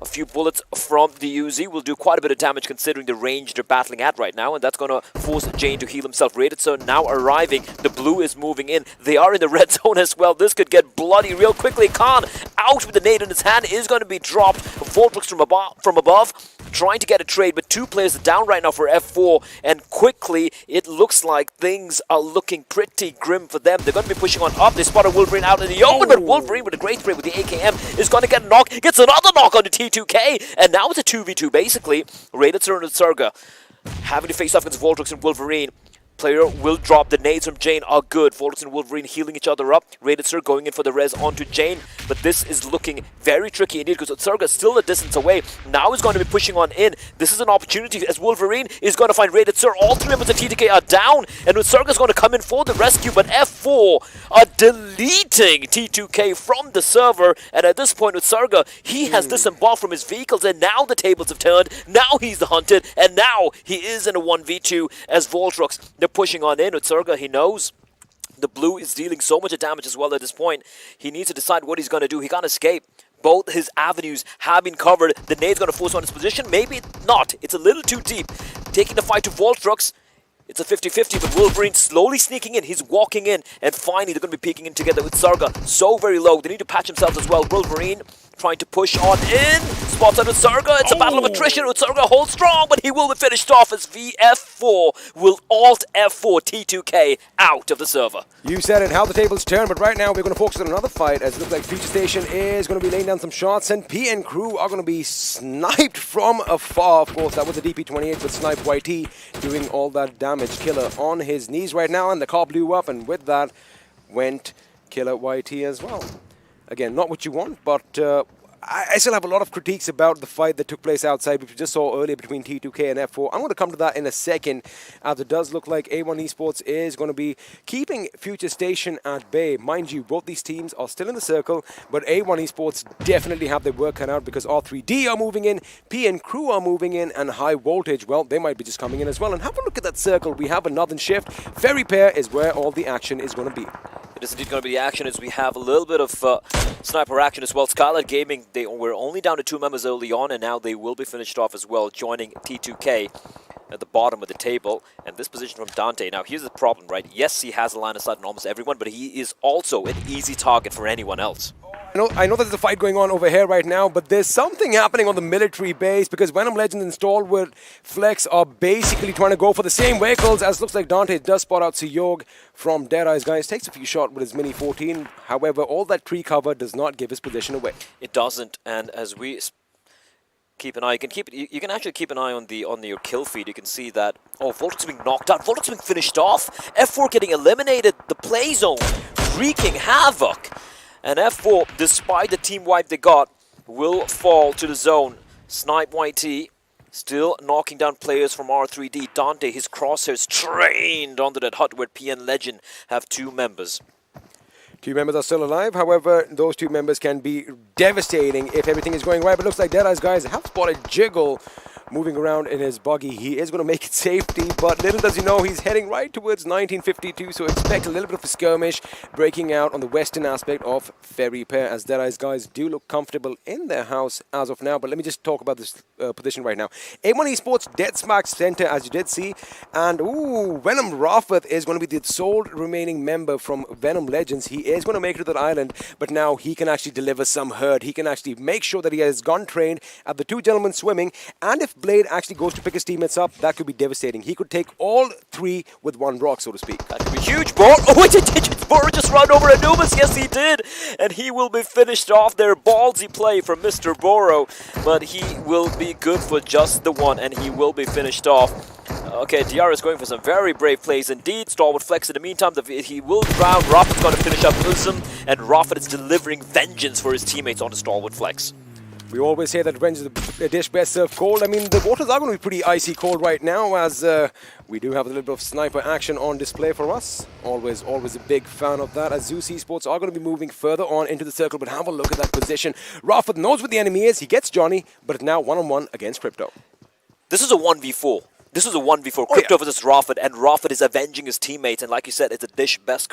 A few bullets from the Uzi will do quite a bit of damage considering the range they're battling at right now, and that's going to force Jane to heal himself. Rated so now arriving. The blue is moving in. They are in the red zone as well. This could get bloody real quickly. Khan out with the nade in his hand is going to be dropped. Voltrix from above, trying to get a trade, but two players are down right now for F4, and quickly it looks like things are looking pretty grim for them. They're going to be pushing on up. They spot a Wolverine out in the open, but Wolverine with a great spray with the AKM is going to get a knock. Gets another knock on the T2K, and now it's a 2v2 basically. Rated and Surga having to face off against Voltrix and Wolverine. Player will drop. The nades from Jane are good. Voltrix and Wolverine healing each other up. Rated Sir going in for the res onto Jane, but this is looking very tricky indeed because Utsarga is still a distance away. Now he's going to be pushing on in. This is an opportunity as Wolverine is going to find Rated Sir. All three members of TTK are down, and Utsarga is going to come in for the rescue, but F4 are deleting T2K from the server, and at this point Utsarga, he has disembarked from his vehicles, and now the tables have turned. Now he's the hunted, and now he is in a 1v2 as Voltrix. They're pushing on in. Utsarga, he knows the blue is dealing so much damage as well at this point. He needs to decide what he's going to do. He can't escape. Both his avenues have been covered. The nade's going to force on his position. Maybe not. It's a little too deep. Taking the fight to Voltrix. It's a 50-50, but Wolverine slowly sneaking in. He's walking in, and finally they're going to be peeking in together with Utsarga. So very low. They need to patch themselves as well. Wolverine trying to push on in. Spots on Utsarga. It's a battle of attrition. Utsarga holds strong, but he will be finished off as VF4 will alt F4 T2K out of the server. You said it, how the tables turn, but right now we're going to focus on another fight as it looks like Future Station is going to be laying down some shots, and PN Crew are going to be sniped from afar. Of course, that was a DP28 with Snipe YT doing all that damage. Killer on his knees right now, and the car blew up, and with that went Killer YT as well. Again, not what you want, but I still have a lot of critiques about the fight that took place outside, which we just saw earlier between T2K and F4. I'm going to come to that in a second, as it does look like A1 Esports is going to be keeping Future Station at bay. Mind you, both these teams are still in the circle, but A1 Esports definitely have their work cut out because R3D are moving in, PN Crew are moving in, and High Voltage, well, they might be just coming in as well. And have a look at that circle. We have a Northern Shift. Ferry Pair is where all the action is going to be. It is indeed going to be the action as we have a little bit of sniper action as well. Skylight Gaming, they were only down to 2 members early on, and now they will be finished off as well, joining T2K. at the bottom of the table, and this position from Dante. Now, here's the problem, right? Yes, he has a line of sight on almost everyone, but he is also an easy target for anyone else. I know there's a fight going on over here right now, but there's something happening on the military base because Venom Legends and StalwartFlex are basically trying to go for the same vehicles, as looks like Dante does spot out Siyog from Deadeyes Guys. Takes a few shots with his Mini 14. However, all that tree cover does not give his position away. It doesn't, and as we keep an eye, you can actually keep an eye on your kill feed. You can see that, oh, Voltix being knocked out, Voltix being finished off, F4 getting eliminated, the play zone wreaking havoc. And F4, despite the team wipe they got, will fall to the zone. Snipe YT still knocking down players from R3D. Dante, his crosshairs trained onto that hut where PN Legend have 2 members. 2 members are still alive. However, those 2 members can be devastating if everything is going right. But it looks like Deadeyes Guys have spotted Jiggle moving around in his buggy. He is going to make it safety, but little does he know he's heading right towards 1952, so expect a little bit of a skirmish breaking out on the western aspect of Ferry Pair, as Deadeyes Guys do look comfortable in their house as of now. But let me just talk about this position right now. A1 Esports dead smack center, as you did see, and Venom Rafath is going to be the sole remaining member from Venom Legends. He is going to make it to that island, but now he can actually deliver some hurt. He can actually make sure that he has gun trained at the 2 gentlemen swimming, and if Blade actually goes to pick his teammates up, that could be devastating. He could take all 3 with 1 rock, so to speak. That could be huge. Boro, oh, did Boro just run over Anubis? Yes, he did. And he will be finished off there. Ballsy play from Mr. Boro, but he will be good for just the 1, and he will be finished off. Okay, DRS going for some very brave plays indeed. StalwartFlex in the meantime, he will drown. Rafa's going to finish up Usm, and Rafa is delivering vengeance for his teammates on the StalwartFlex. We always say that revenge is a dish best served cold. I mean, the waters are going to be pretty icy cold right now, as we do have a little bit of sniper action on display for us. Always a big fan of that, as Z3us Esports are going to be moving further on into the circle. But have a look at that position. Rafa knows what the enemy is. He gets Johnny, but now one-on-one against Crypto. This is a 1v4. This is a 1v4, Crypto versus Rafa, and Rafa is avenging his teammates, and like you said, it's a dish best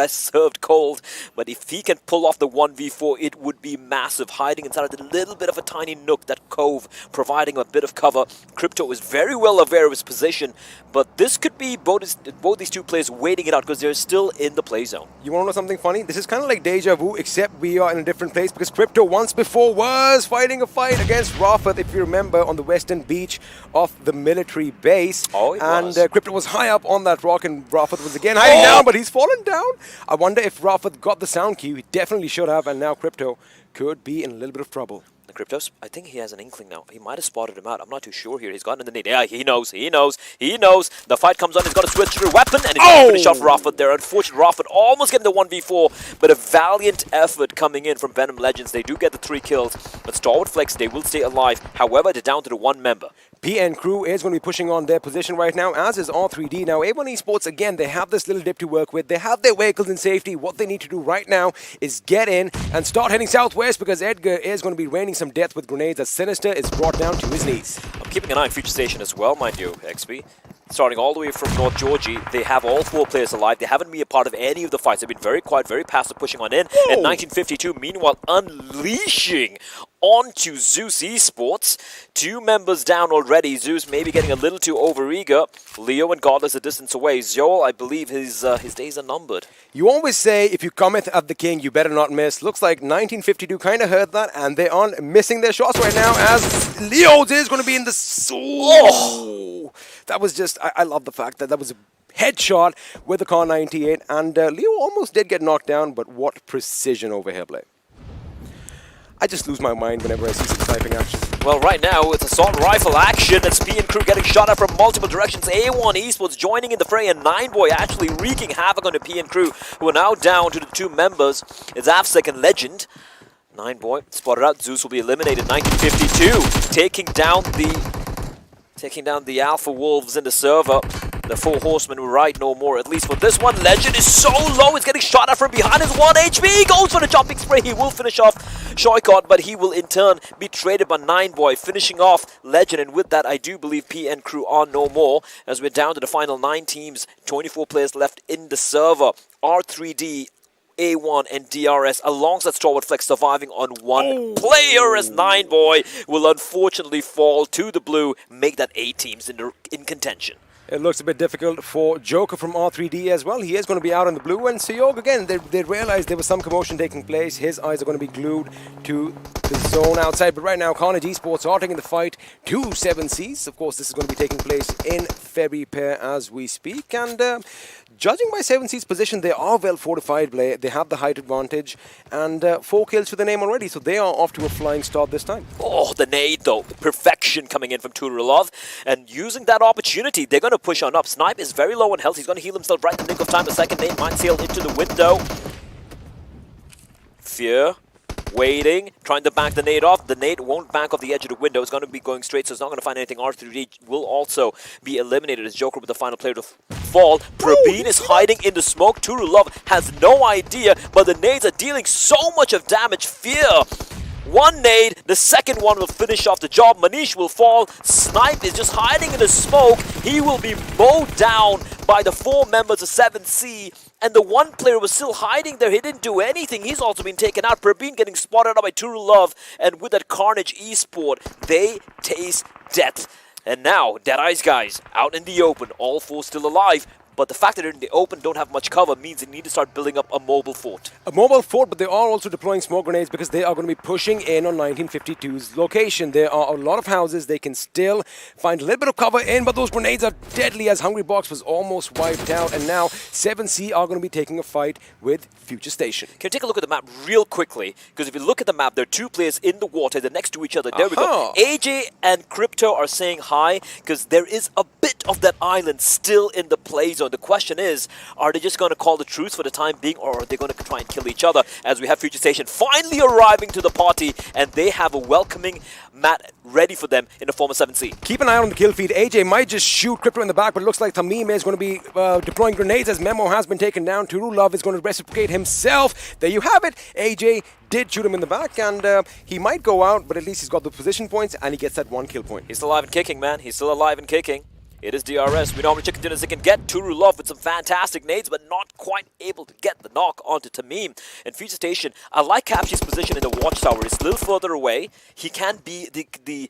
served cold, but if he can pull off the 1v4, it would be massive, hiding inside of a little bit of a tiny nook, that cove, providing a bit of cover. Crypto is very well aware of his position, but this could be both these 2 players waiting it out, because they're still in the play zone. You want to know something funny? This is kind of like deja vu, except we are in a different place, because Crypto once before was fighting a fight against Rafa, if you remember, on the western beach of the military base. Oh, and Crypto was high up on that rock, and Rafath was again hiding down, but he's fallen down. I wonder if Rafath got the sound cue. He definitely should have, and now Crypto could be in a little bit of trouble. The Cryptos, I think he has an inkling now. He might have spotted him out. I'm not too sure here. He's gotten in the nade. Yeah, he knows. The fight comes on. He's got to switch to a weapon, and he's going to finish off Rafath there. Unfortunately, Rafath almost getting the 1v4, but a valiant effort coming in from Venom Legends. They do get the 3 kills, but StalwartFlex, they will stay alive. However, they're down to the 1 member. PN Crew is going to be pushing on their position right now, as is R3D. Now, A1 Esports, again, they have this little dip to work with. They have their vehicles in safety. What they need to do right now is get in and start heading southwest, because Edgar is going to be raining some death with grenades as Sinister is brought down to his knees. I'm keeping an eye on Future Station as well, mind you, XP. Starting all the way from North Georgie, they have all 4 players alive. They haven't been a part of any of the fights. They've been very quiet, very passive, pushing on in. And 1952, meanwhile, unleashing onto Z3us Esports. 2 members down already. Zeus maybe getting a little too overeager. Leo and Godless a distance away. Zol, I believe his days are numbered. You always say, if you cometh at the king, you better not miss. Looks like 1952 kind of heard that, and they are missing their shots right now, as Leo's is going to be in the... That was just... I love the fact that was a headshot with the Car 98, and Leo almost did get knocked down, but what precision over here, Blake. I just lose my mind whenever I see some sniping action. Well, right now, it's assault rifle action. It's PN Crew getting shot at from multiple directions. A1 Esports joining in the fray, and 9boy actually wreaking havoc on the PN Crew, who are now down to the 2 members. It's Afsec and Legend. 9boy spotted out. Zeus will be eliminated. 1952 taking down the Alpha Wolves in the server. The 4 horsemen will ride no more, at least for this one. Legend is so low, he's getting shot at from behind his 1 HP. He goes for the jumping spray. He will finish off Shoykot, but he will in turn be traded by 9boy, finishing off Legend. And with that, I do believe PN Crew are no more, as we're down to the final 9 teams, 24 players left in the server. R3D A1 and DRS alongside StalwartFlex surviving on one player as 9boy will unfortunately fall to the blue, make that 8 teams in contention. It looks a bit difficult for Joker from R3D as well. He is going to be out on the blue. And Sayog, again, they realized there was some commotion taking place. His eyes are going to be glued to the zone outside. But right now, Carnage Esports are taking the fight to 7Cs. Of course, this is going to be taking place in Ferry Pair as we speak. And judging by 7C's position, they are well fortified. They have the height advantage. And 4 kills to the name already. So they are off to a flying start this time. Oh, the nade though. Perfection coming in from Turulov. And using that opportunity, they're going to push on up. Snipe is very low on health. He's going to heal himself right in the nick of time. The second nade might sail into the window. Fear. Waiting, trying to back the nade off. The nade won't back off the edge of the window. It's going to be going straight, so it's not going to find anything. R3D will also be eliminated as Joker with the final player to fall. Prabeen is hiding in the smoke. Turulov has no idea, but the nades are dealing so much of damage. Fear. One nade, the second one will finish off the job. Manish will fall. Snipe is just hiding in the smoke. He will be mowed down by the 4 members of 7C. And the one player was still hiding there. He didn't do anything. He's also been taken out. Prabeen getting spotted out by Turulov. And with that Carnage Esports, they taste death. And now, Deadeyes Guys out in the open. All 4 still alive. But the fact that they're in the open, don't have much cover, means they need to start building up a mobile fort. A mobile fort, but they are also deploying smoke grenades because they are going to be pushing in on 1952's location. There are a lot of houses. They can still find a little bit of cover in, but those grenades are deadly as Hungry Box was almost wiped out. And now 7C are going to be taking a fight with Future Station. Can you take a look at the map real quickly? Because if you look at the map, there are 2 players in the water. They're next to each other. There we go. AJ and Crypto are saying hi because there is a bit of that island still in the play zone. The question is, are they just going to call the truce for the time being, or are they going to try and kill each other? As we have Future Station finally arriving to the party, and they have a welcoming mat ready for them in the form of 7C. Keep an eye on the kill feed. AJ might just shoot Crypto in the back, but it looks like Tamim is going to be deploying grenades as Memo has been taken down. Turulov is going to reciprocate himself. There you have it. AJ did shoot him in the back, and he might go out, but at least he's got the position points, and he gets that 1 kill point. He's still alive and kicking, man. He's still alive and kicking. It is DRS. We know how many chicken dinners they can get. Turulov with some fantastic nades, but not quite able to get the knock onto Tamim. And Future Station, I like Capshi's position in the watchtower. He's a little further away. He can be the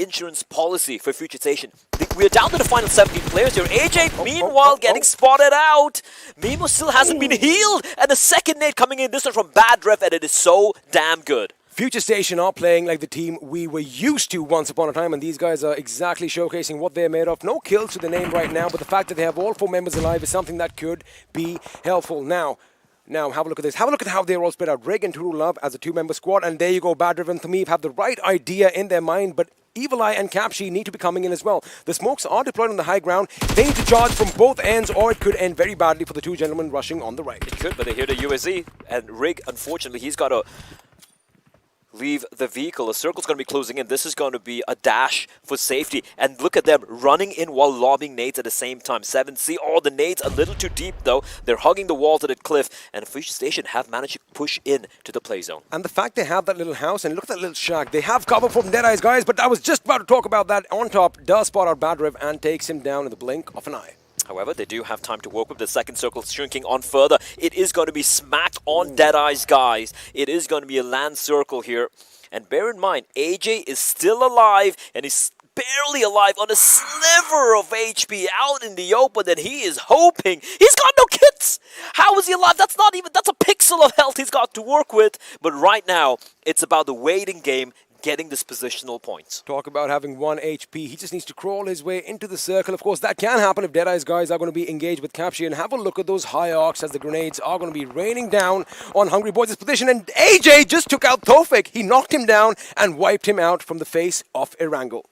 insurance policy for Future Station. We're down to the final 17 players here. AJ, meanwhile, getting spotted out. Mimo still hasn't been healed. And the second nade coming in, this one from Bad Ref, and it is so damn good. Future Station are playing like the team we were used to once upon a time, and these guys are exactly showcasing what they're made of. No kills to the name right now, but the fact that they have all 4 members alive is something that could be helpful. Now, have a look at this. Have a look at how they're all spread out. Rig and Turulov as a 2-member squad, and there you go. Badriv and Tamiv have the right idea in their mind, but Evil Eye and Capshi need to be coming in as well. The smokes are deployed on the high ground. They need to charge from both ends, or it could end very badly for the 2 gentlemen rushing on the right. It could, but they hear the USZ, and Rig, unfortunately, he's got to leave the vehicle. A circle's going to be closing in. This is going to be a dash for safety. And look at them running in while lobbing nades at the same time. 7C, oh, the nades a little too deep though. They're hugging the walls of the cliff. And Future Station have managed to push in to the play zone. And the fact they have that little house, and look at that little shack. They have cover from Deadeyes Guys, but I was just about to talk about that. On top, does spot out Badriv and takes him down in the blink of an eye. However, they do have time to work with the second circle shrinking on further. It is going to be smacked on Deadeyes Guys. It is going to be a land circle here. And bear in mind, AJ is still alive, and he's barely alive on a sliver of HP out in the open, and he is hoping. He's got no kits! How is he alive? That's a pixel of health he's got to work with. But right now, it's about the waiting game, getting this positional points. Talk about having 1 HP. He just needs to crawl his way into the circle. Of course, that can happen if Deadeyes Guys are going to be engaged with Capshi. And have a look at those high arcs as the grenades are going to be raining down on Hungry Boys' position. And AJ just took out Tofik. He knocked him down and wiped him out from the face of Erangel.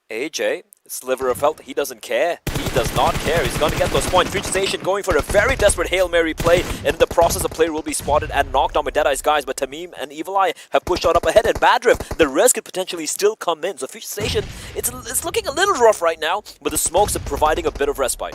AJ, sliver of health, he doesn't care. He does not care. He's going to get those points. Future Station going for a very desperate Hail Mary play. And in the process, a player will be spotted and knocked on by Deadeyes Guys. But Tamim and Evil Eye have pushed on up ahead. And Badriv, the rest could potentially still come in. So Future Station, it's looking a little rough right now. But the smokes are providing a bit of respite.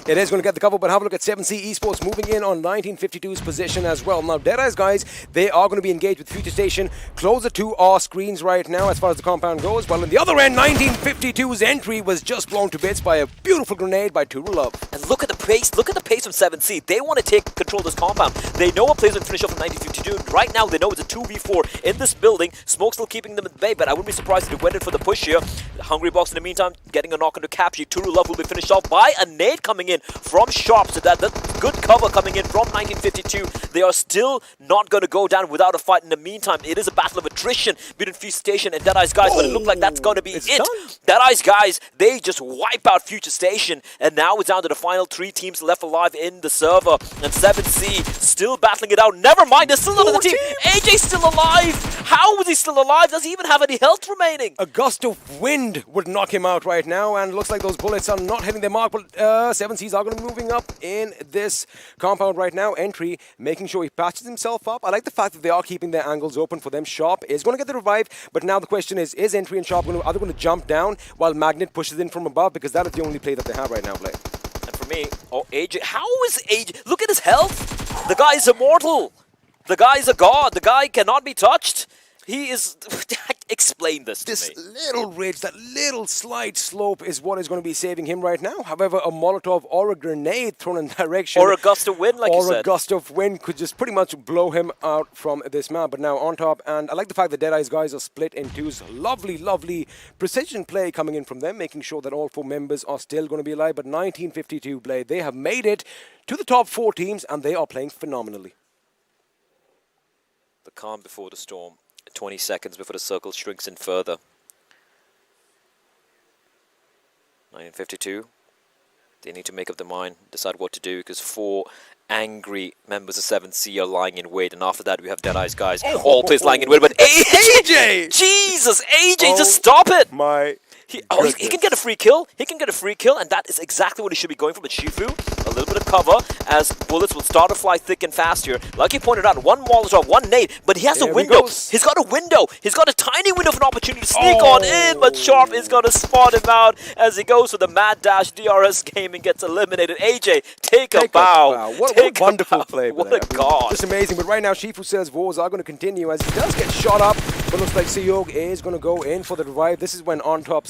It is going to get the cover, but have a look at 7C Esports moving in on 1952's position as well. Now, Deadeyes Guys, they are going to be engaged with Future Station closer to our screens right now as far as the compound goes. While on the other end, 1952's entry was just blown to bits by a beautiful grenade by Turulov. And look at the pace. Look at the pace from 7C. They want to take control of this compound. They know what players will finish off from 1952. Right now, they know it's a 2v4 in this building. Smoke still keeping them at bay, but I wouldn't be surprised if they went in for the push here. The Hungry Box in the meantime getting a knock into Capture. Turulov will be finished off by a nade coming in from Sharp. So that's good cover coming in from 1952. They are still not going to go down without a fight. In the meantime, it is a battle of attrition between Fuse Station and Deadeyes Guys, but it looked like that's going to be it. Deadeyes Guys, they just wipe out Future Station, and now it's down to the final 3 teams left alive in the server. And 7C still battling it out. Never mind, there's still another team. AJ's still alive. How is he still alive? Does he even have any health remaining? A gust of wind would knock him out right now, and looks like those bullets are not hitting their mark. But 7Cs are going to be moving up in this compound right now. Entry making sure he patches himself up. I like the fact that they are keeping their angles open for them. Sharp is going to get the revive, but now the question is Entry and Sharp are they going to jump down while Magnet pushes in from above? Because that is the only play that they have right now, Blake. And for me, AJ, how is AJ? Look at his health. The guy is immortal. The guy is a god. The guy cannot be touched. He is... Explain this to me. Little ridge, that little slight slope is what is going to be saving him right now. However, a Molotov or a grenade thrown in direction... Or a gust of wind, like you said. Or a gust of wind could just pretty much blow him out from this map. But now on top, and I like the fact that Deadeyes Guys are split in twos. Lovely, lovely precision play coming in from them, making sure that all 4 members are still going to be alive. But 1952 Blade, they have made it to the top 4 teams, and they are playing phenomenally. The calm before the storm. 20 seconds before the circle shrinks in further. 1952. They need to make up their mind, decide what to do, because 4 angry members of 7C are lying in wait, and after that we have Deadeyes Guys. All players lying in wait, but AJ! Jesus, AJ, just stop it! He can get a free kill. He can get a free kill, and that is exactly what he should be going for. But Shifu, a little bit of cover as bullets will start to fly thick and fast here. Like he pointed out, 1 Molotov, 1 nade, but he has a window. He's got a window. He's got a tiny window of an opportunity to sneak on in, but Sharp is going to spot him out as he goes for the mad dash. DRS Gaming gets eliminated. AJ, take a bow. What a wonderful play. What a god. Just amazing. But right now, Shifu says wars are going to continue as he does get shot up. But looks like Seyog is going to go in for the revive. This is when On Top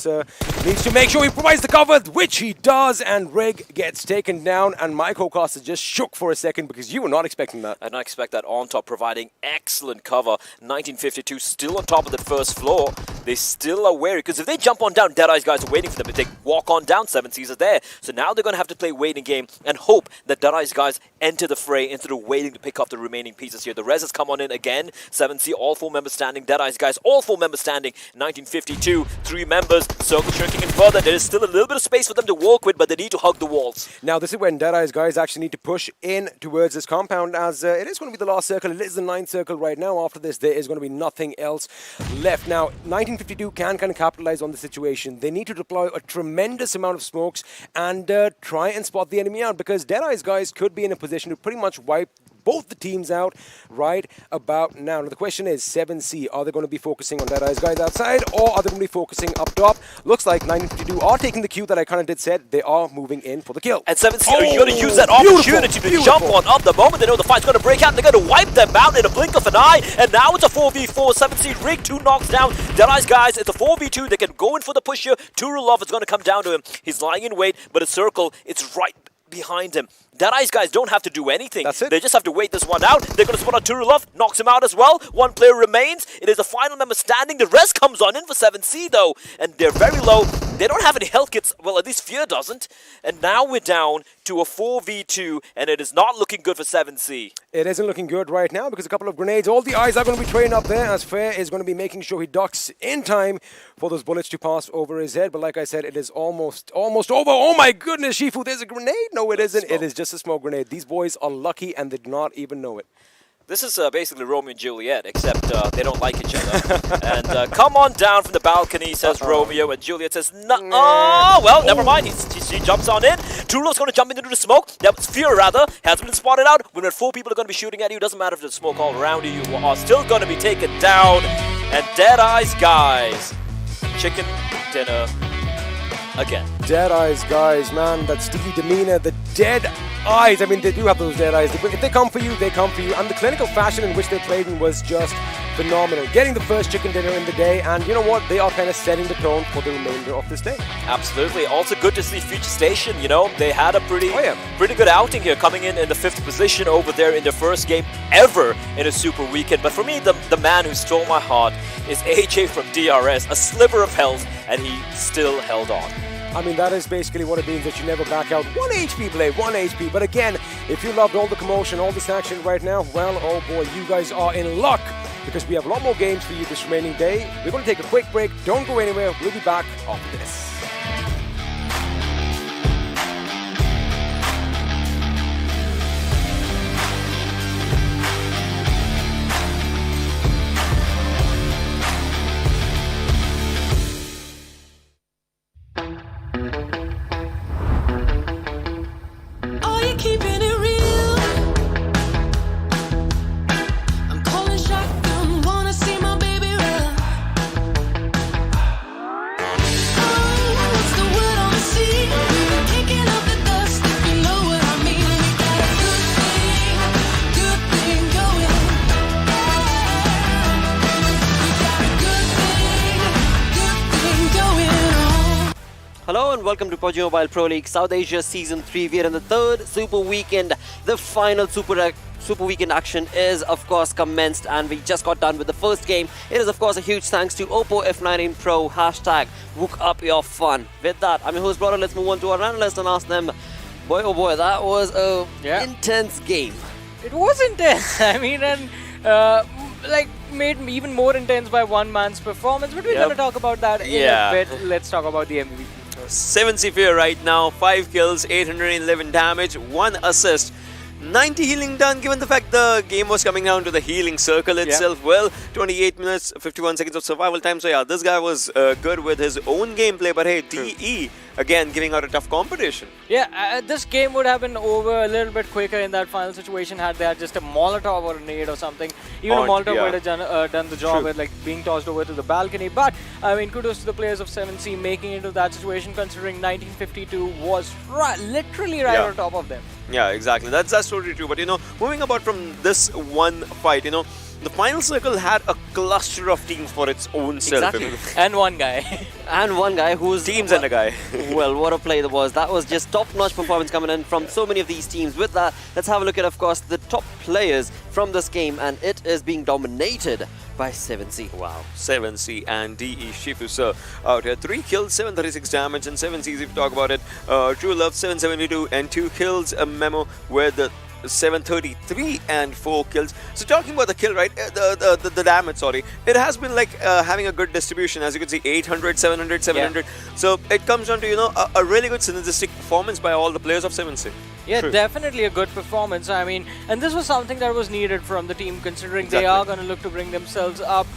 needs to make sure he provides the cover, which he does, and Rig gets taken down, and my co-caster just shook for a second because you were not expecting that. I did not expect that. On Top providing excellent cover. 1952 still on top of the first floor. They still are wary, because if they jump on down, Deadeyes Guys are waiting for them. If they walk on down, 7Cs are there. So now they're going to have to play waiting game and hope that Deadeyes Guys enter the fray instead of waiting to pick up the remaining pieces here. The res has come on in again. 7C, all 4 members standing. Deadeyes Guys, all 4 members standing. 1952, 3 members. Circle shrinking in further. There is still a little bit of space for them to work with, but they need to hug the walls. Now, this is when Deadeyes Guys actually need to push in towards this compound, as it is going to be the last circle. It is the 9th circle right now. After this, there is going to be nothing else left. Now, 1952 can kind of capitalize on the situation. They need to deploy a tremendous amount of smokes and try and spot the enemy out, because Deadeyes Guys could be in a position to pretty much wipe both the teams out right about now. Now the question is, 7C, are they going to be focusing on Deadeyes Guys outside, or are they going to be focusing up top? Looks like 1952 are taking the cue that I kind of did said. They are moving in for the kill. And 7C are going to use that opportunity to jump on up. The moment they know the fight's going to break out, they're going to wipe them out in a blink of an eye. And now it's a 4v4. 7C Rig 2 knocks down Deadeyes Guys. It's a 4v2. They can go in for the push here. Turulov is going to come down to him. He's lying in wait, but a circle, it's right behind him. Deadeyes Guys don't have to do anything. That's it. They just have to wait this one out. They're going to spot on Turulov, knocks him out as well. 1 player remains. It is the final member standing. The rest comes on in for 7C though, and they're very low. They don't have any health kits. Well, at least Fear doesn't. And now we're down to a 4v2, and it is not looking good for 7C. It isn't looking good right now because a couple of grenades. All the eyes are going to be trained up there, as Fair is going to be making sure he ducks in time for those bullets to pass over his head. But like I said, it is almost over. Oh my goodness, Shifu, there's a grenade. No, it isn't. It is just a smoke grenade. These boys are lucky and they do not even know it. This is basically Romeo and Juliet, except they don't like each other. And come on down from the balcony, says Romeo, and Juliet says, no. Oh, well, never mind. She jumps on in. Turulo's going to jump into the smoke. That was Fear, rather. Hasn't been spotted out. When 4 people are going to be shooting at you, doesn't matter if there's smoke all around you, you are still going to be taken down. And Deadeyes Guys, chicken dinner again. Deadeyes Guys, man, that sticky demeanor, the dead eyes. I mean, they do have those dead eyes. If they come for you, they come for you. And the clinical fashion in which they played in was just phenomenal. Getting the first chicken dinner in the day, and you know what? They are kind of setting the tone for the remainder of this day. Absolutely. Also good to see Future Station, you know, they had a pretty good outing here, coming in the 5th position over there in their first game ever in a Super Weekend. But for me, the man who stole my heart is AJ from DRS, a sliver of health, and he still held on. I mean, that is basically what it means, that you never back out. 1 HP, Blade, 1 HP. But again, if you loved all the commotion, all this action right now, well, oh boy, you guys are in luck, because we have a lot more games for you this remaining day. We're going to take a quick break. Don't go anywhere. We'll be back after this. Are you keeping it real? I'm calling shotgun, wanna see my baby run. Oh, what's the word on the sea? Kicking up the dust, if you know what I mean. We got a good thing going. We got a good thing going on. Hello and welcome to PUBG Mobile Pro League South Asia Season 3. We are in the 3rd Super Weekend. The final Super Weekend action is of course commenced, and we just got done with the first game. It is of course a huge thanks to Oppo F19 Pro, hashtag Wook Up Your Fun. With that, I'm your host Brother. Let's move on to our analyst and ask them, boy oh boy, that was a intense game. It was intense. I mean, and like made even more intense by one man's performance. But we're going to talk about that in a bit. Let's talk about the MVP. 7C Fear right now, 5 kills, 811 damage, 1 assist. 90 healing done, given the fact the game was coming down to the healing circle itself. Well, 28 minutes, 51 seconds of survival time. So yeah, this guy was good with his own gameplay. But hey, DE, again, giving out a tough competition. Yeah, this game would have been over a little bit quicker in that final situation had they had just a Molotov or a nade or something. Even a Molotov would have done the job with like being tossed over to the balcony. But, I mean, kudos to the players of 7C making it into that situation, considering 1952 was literally right on top of them. Yeah, exactly. That's totally true. But, you know, moving about from this one fight, you know, the final circle had a cluster of teams for its own self. Exactly. And one guy. And one guy who's... Teams and a guy. Well, what a play that was. That was just top-notch performance coming in from so many of these teams. With that, let's have a look at, of course, the top players from this game. And it is being dominated by 7C. Wow. 7C and DE Shifu, sir, out here. 3 kills, 736 damage, and 7Cs if you talk about it. True Love, 772 and 2 kills. A Memo with the 733 and 4 kills. So talking about the kill, right, the damage, sorry, it has been like having a good distribution. As you can see, 800, 700, 700. So it comes down to, you know, a really good synergistic performance by all the players of 7C. Yeah, definitely a good performance. I mean, and this was something that was needed from the team, considering they are going to look to bring themselves up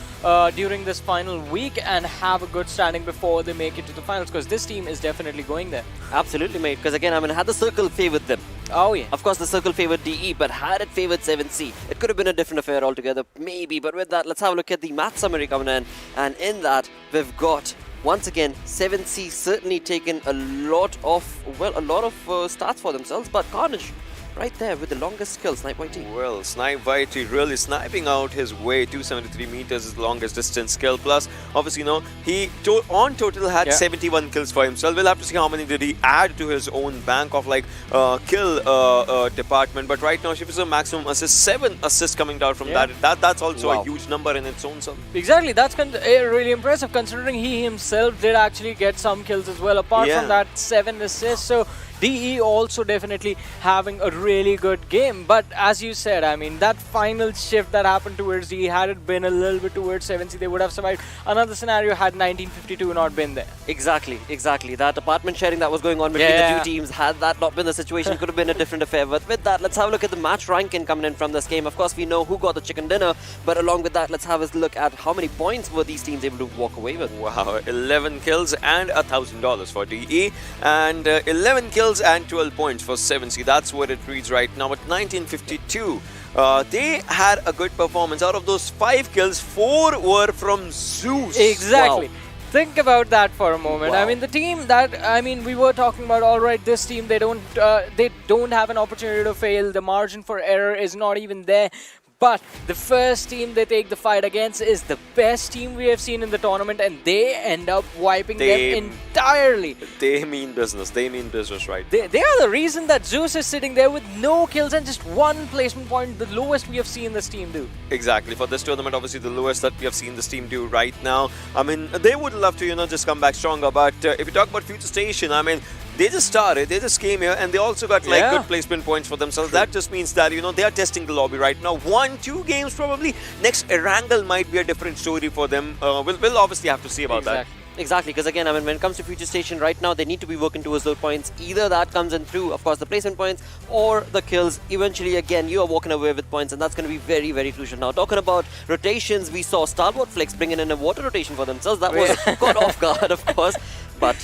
during this final week and have a good standing before they make it to the finals, because this team is definitely going there. Absolutely, mate. Because again, I mean, had the circle favored them. Oh, yeah. Of course, the circle favored DE, but had it favored 7C, it could have been a different affair altogether, maybe. But with that, let's have a look at the match summary coming in. And in that, we've got, once again, 7C certainly taken a lot of stats for themselves. But Carnage, right there with the longest skill, Snipe YT. Well, Snipe YT really sniping out his way. 273 meters is the longest distance skill. Plus, obviously, you know, he on total had 71 kills for himself. We'll have to see how many did he add to his own bank of like kill department. But right now, Shifu's maximum assist, 7 assists coming down from that. That's also a huge number in its own self. Exactly, that's really impressive, considering he himself did actually get some kills as well, apart from that 7 assists. So DE also definitely having a really good game. But as you said, I mean, that final shift that happened towards DE, had it been a little bit towards 7C, they would have survived another scenario had 1952 not been there. Exactly. That apartment sharing that was going on between the two teams, had that not been the situation, it could have been a different affair. But with that, let's have a look at the match ranking coming in from this game. Of course, we know who got the chicken dinner, but along with that, let's have a look at how many points were these teams able to walk away with. Wow, 11 kills and $1,000 for DE, and 11 kills and 12 points for 7C. That's what it reads right now. At 1952, they had a good performance. Out of those 5 kills, 4 were from Zeus. Exactly. Wow. Think about that for a moment. Wow. I mean, the team that, I mean, we were talking about, all right, this team, they don't have an opportunity to fail. The margin for error is not even there. But the first team they take the fight against is the best team we have seen in the tournament, and they end up wiping them entirely. They mean business. They mean business, right? They are the reason that Zeus is sitting there with no kills and just one placement point, the lowest we have seen this team do. Exactly. For this tournament, obviously the lowest that we have seen this team do right now. I mean, they would love to, just come back stronger. But if you talk about Future Station, I mean, they just started, they just came here, and they also got like good placement points for themselves. That just means that, they are testing the lobby right now. 1-2 games probably. Next, Erangel might be a different story for them. We'll obviously have to see about that. Exactly, because again, I mean, when it comes to Future Station right now, they need to be working towards those points. Either that comes in through, of course, the placement points or the kills. Eventually, again, you are walking away with points, and that's going to be very, very crucial. Now, talking about rotations, we saw StalwartFlex bringing in a water rotation for themselves. That was caught off guard, of course, but...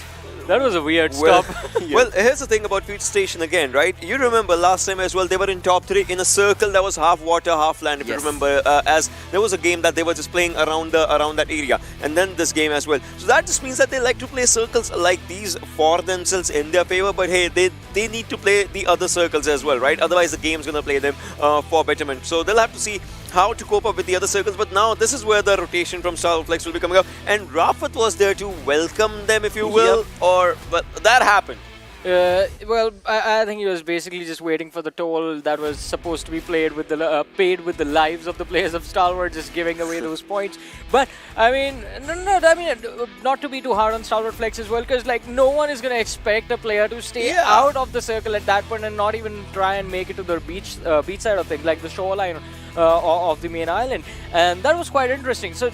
That was a weird stop. Well, here's the thing about Future Station again, right? You remember last time as well, they were in top 3 in a circle that was half water, half land, if you remember, as there was a game that they were just playing around that area, and then this game as well. So that just means that they like to play circles like these for themselves in their favor, but hey, they need to play the other circles as well, right? Otherwise, the game's going to play them for betterment. So they'll have to see how to cope up with the other circles, but now this is where the rotation from StalwartFlex will be coming up, and Rafat was there to welcome them, if you will, but that happened. Well, I think he was basically just waiting for the toll that was supposed to be paid with the lives of the players of Stalwart, just giving away those points. But I mean, not to be too hard on StalwartFlex as well, because like no one is gonna expect a player to stay out of the circle at that point and not even try and make it to the beach side of things, like the shoreline of the main island, and that was quite interesting. So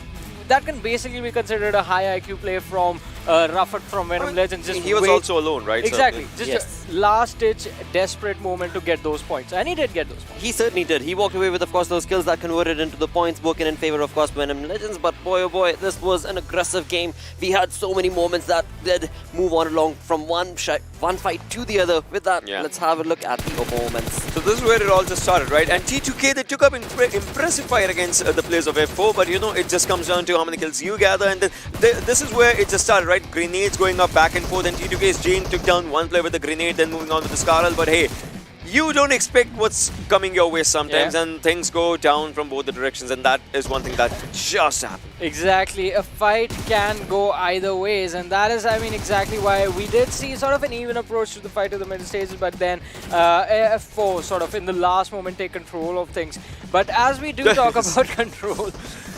that can basically be considered a high IQ play from Rafat from Venom Legends. He was also alone, right? Exactly. So, just a last-ditch, desperate moment to get those points. And he did get those points. He certainly did. He walked away with, of course, those kills that converted into the points, working in favor, of course, Venom Legends. But boy, oh boy, this was an aggressive game. We had so many moments that did move on along from one fight to the other. With that, let's have a look at the opponents. So this is where it all just started, right? And T2K, they took up impressive fight against the players of F4, but it just comes down to how many kills you gather, and then this is where it just started, right? Grenades going up back and forth, and T2K's Jane took down one player with a grenade, then moving on to the Scarl, but hey, you don't expect what's coming your way sometimes, and things go down from both the directions, and that is one thing that just happened. Exactly, a fight can go either ways, and that is, I mean, exactly why we did see sort of an even approach to the fight to the middle stages, but then F4 sort of in the last moment take control of things. But as we do talk about control,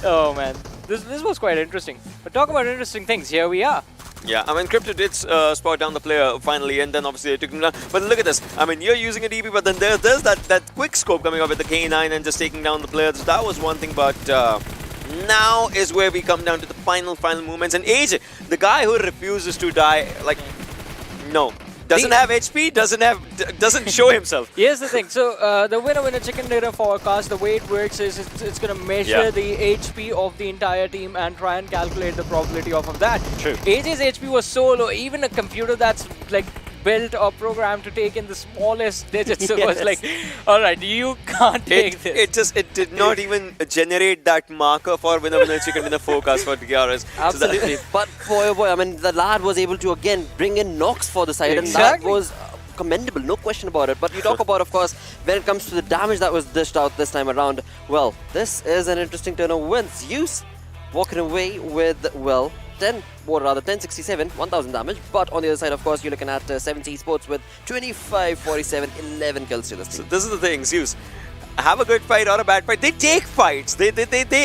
oh man, this was quite interesting. But talk about interesting things, here we are. Yeah, I mean, Crypto did spot down the player finally, and then obviously they took him down. But look at this. I mean, you're using a DP, but then there's that quick scope coming up with the K9 and just taking down the players. That was one thing, but now is where we come down to the final moments. And AJ, the guy who refuses to die, like, no. Doesn't have HP, doesn't show himself. Here's the thing. So the winner chicken dinner forecast, the way it works is it's going to measure the HP of the entire team and try and calculate the probability off of that. True. AJ's HP was so low, even a computer that's like built or programmed to take in the smallest digits. It was like, all right, you can't take this. It did not even generate that marker for winner chicken dinner forecast for DRS. Absolutely. But boy, oh boy, I mean, the lad was able to again bring in knocks for the side, and that was commendable, no question about it. But you talk about, of course, when it comes to the damage that was dished out this time around, well, this is an interesting turn of wins. Zeus walking away with, well, 1067, 1000 damage. But on the other side, of course, you're looking at Z3us Esports with 2547, 11 kills to this team. So this is the thing, Zeus. Have a good fight or a bad fight, they take fights. They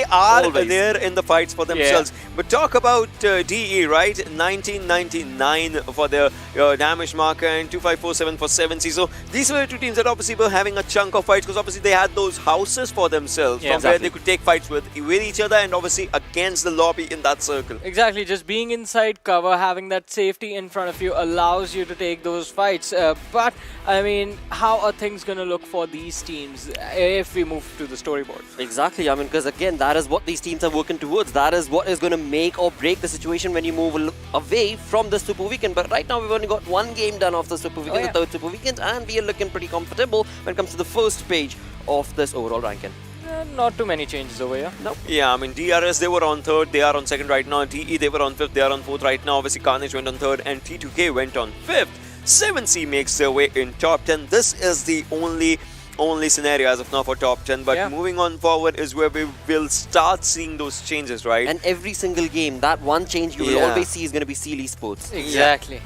are Always there in the fights for themselves. But talk about DE, right? 1999 for their damage marker and 2547 for 7C. So these were two teams that obviously were having a chunk of fights, because obviously they had those houses for themselves from where they could take fights with each other and obviously against the lobby in that circle. Exactly, just being inside cover, having that safety in front of you allows you to take those fights. But I mean, how are things going to look for these teams if we move to the storyboard? Exactly, I mean, because again, that is what these teams are working towards. That is what is going to make or break the situation when you move away from the Super Weekend. But right now, we've only got one game done off the Super Weekend, the third Super Weekend, and we are looking pretty comfortable when it comes to the first page of this overall ranking. Not too many changes over here. Nope. Yeah, I mean, DRS, they were on third, they are on second right now. DE, they were on fifth, they are on fourth right now. Obviously, Carnage went on third, and T2K went on fifth. 7C makes their way in top 10. This is the only only scenario as of now for top 10. But moving on forward is where we will start seeing those changes, right? And every single game, that one change you will always see is going to be Seal Esports. Exactly.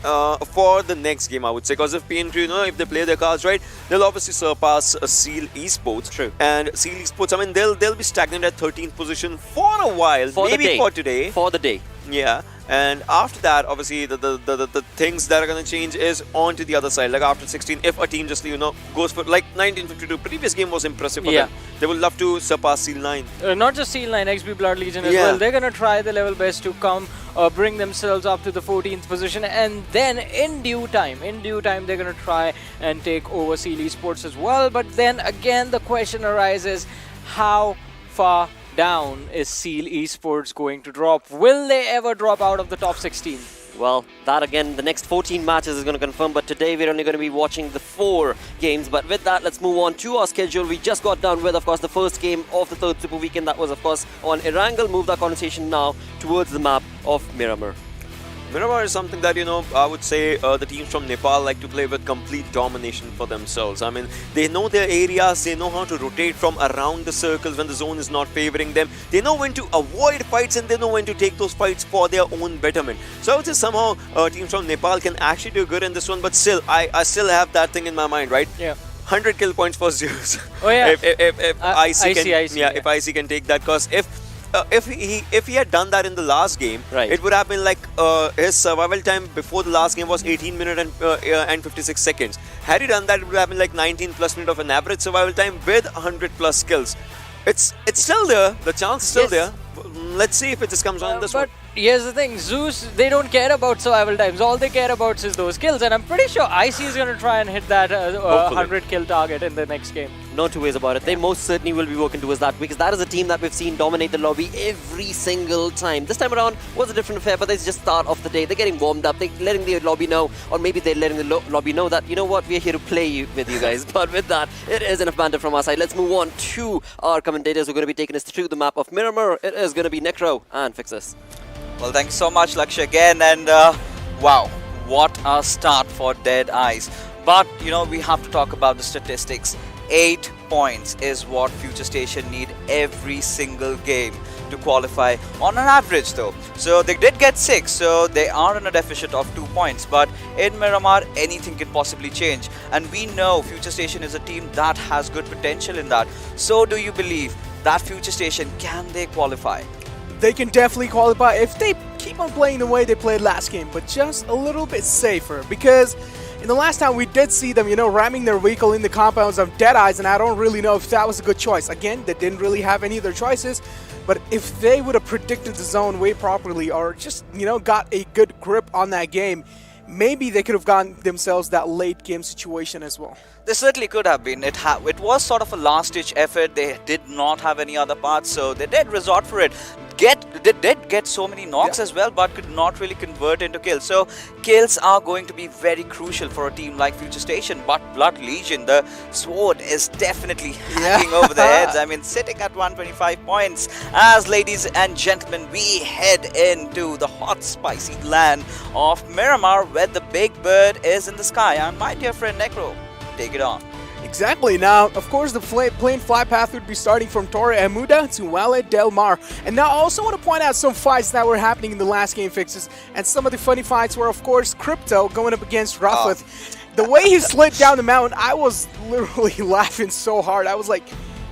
For the next game, I would say, because if PNP, if they play their cards right, they'll obviously surpass Seal Esports. True. And Seal Esports, I mean, they'll be stagnant at 13th position for a while, maybe for today. For the day. Yeah. And after that, obviously, the things that are going to change is on to the other side. Like after 16, if a team just, goes for like 1952, previous game was impressive for them. They would love to surpass Seal 9. Not just Seal 9, XB Blood Legion as well. They're going to try their level best to come, bring themselves up to the 14th position. And then in due time, they're going to try and take over Seal Esports as well. But then again, the question arises, how far down is Seal Esports going to drop? Will they ever drop out of the top 16? Well, that again, the next 14 matches is going to confirm, but today we're only going to be watching the 4 games. But with that, let's move on to our schedule. We just got done with, of course, the first game of the third Super Weekend. That was, of course, on Erangel. Move that conversation now towards the map of Miramar. Miramar is something that, I would say the teams from Nepal like to play with complete domination for themselves. I mean, they know their areas, they know how to rotate from around the circles when the zone is not favoring them. They know when to avoid fights and they know when to take those fights for their own betterment. So I would say somehow teams from Nepal can actually do good in this one, but still, I still have that thing in my mind, right? Yeah. 100 kill points for Zeus. Oh yeah. If IC can take that, because if he had done that in the last game, it would have been like his survival time before the last game was 18 minutes and 56 seconds. Had he done that, it would have been like 19 plus minutes of an average survival time with 100 plus kills. It's still there. The chance is still there. Let's see if it just comes on this one. Here's the thing, Zeus, they don't care about survival times. All they care about is those kills, and I'm pretty sure IC is going to try and hit that 100 kill target in the next game. No two ways about it. They most certainly will be working towards that, because that is a team that we've seen dominate the lobby every single time. This time around was a different affair, but they just start off the day. They're getting warmed up. They're letting the lobby know, or maybe they're letting the lobby know that, you know what, we're here to play with you guys. But with that, it is enough banter from our side. Let's move on to our commentators who are going to be taking us through the map of Miramar. It is going to be Necro and Fixus. Well, thank you so much, Lakshya, again. And wow, what a start for Deadeyes. But, we have to talk about the statistics. 8 points is what Future Station need every single game to qualify on an average, though. So they did get 6, so they are in a deficit of 2 points. But in Miramar, anything can possibly change. And we know Future Station is a team that has good potential in that. So do you believe that Future Station, can they qualify? They can definitely qualify if they keep on playing the way they played last game, but just a little bit safer, because in the last time we did see them, ramming their vehicle in the compounds of Deadeyes, and I don't really know if that was a good choice. Again, they didn't really have any other choices, but if they would have predicted the zone way properly, or just, got a good grip on that game, maybe they could have gotten themselves that late game situation as well. They certainly could have been. It was sort of a last-ditch effort. They did not have any other paths, so they did resort for it. They did get so many knocks as well, but could not really convert into kills. So kills are going to be very crucial for a team like Future Station. But Blood Legion, the sword is definitely hanging over their heads. I mean, sitting at 125 points. As ladies and gentlemen, we head into the hot, spicy land of Miramar, where the big bird is in the sky. And my dear friend Necro, take it on. Exactly. Now, of course, the plane fly path would be starting from Torre Amuda to Valle del Mar. And now I also want to point out some fights that were happening in the last game fixes. And some of the funny fights were, of course, Crypto going up against Rafith. The way he slid down the mountain, I was literally laughing so hard. I was like,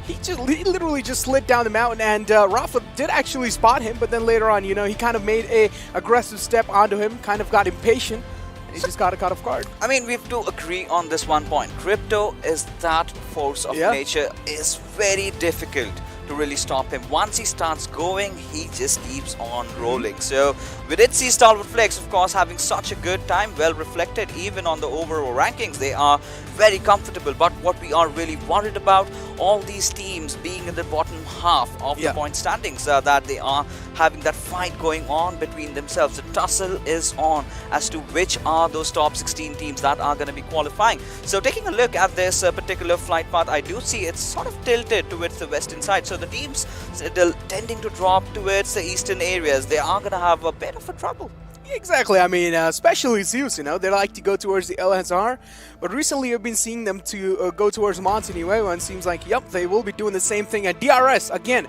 he literally just slid down the mountain, and Rafith did actually spot him, but then later on, he kind of made a aggressive step onto him, kind of got impatient. He just got a cut off guard. I mean, we have to agree on this one point. Crypto is that force of nature. Is very difficult to really stop him. Once he starts going, he just keeps on rolling. So we did see StalwartFlex, of course, having such a good time, well reflected even on the overall rankings. They are very comfortable, but what we are really worried about, all these teams being in the bottom half of the point standings, that they are having that fight going on between themselves. The tussle is on as to which are those top 16 teams that are going to be qualifying. So taking a look at this particular flight path, I do see it's sort of tilted towards the western side. So the teams tending to drop towards the eastern areas, they are going to have a bit of a trouble. Exactly. I mean, especially Zeus, you know, they like to go towards the LSR, but recently I've been seeing them to go towards Montenuevo, and seems like, yep, they will be doing the same thing at DRS. Again,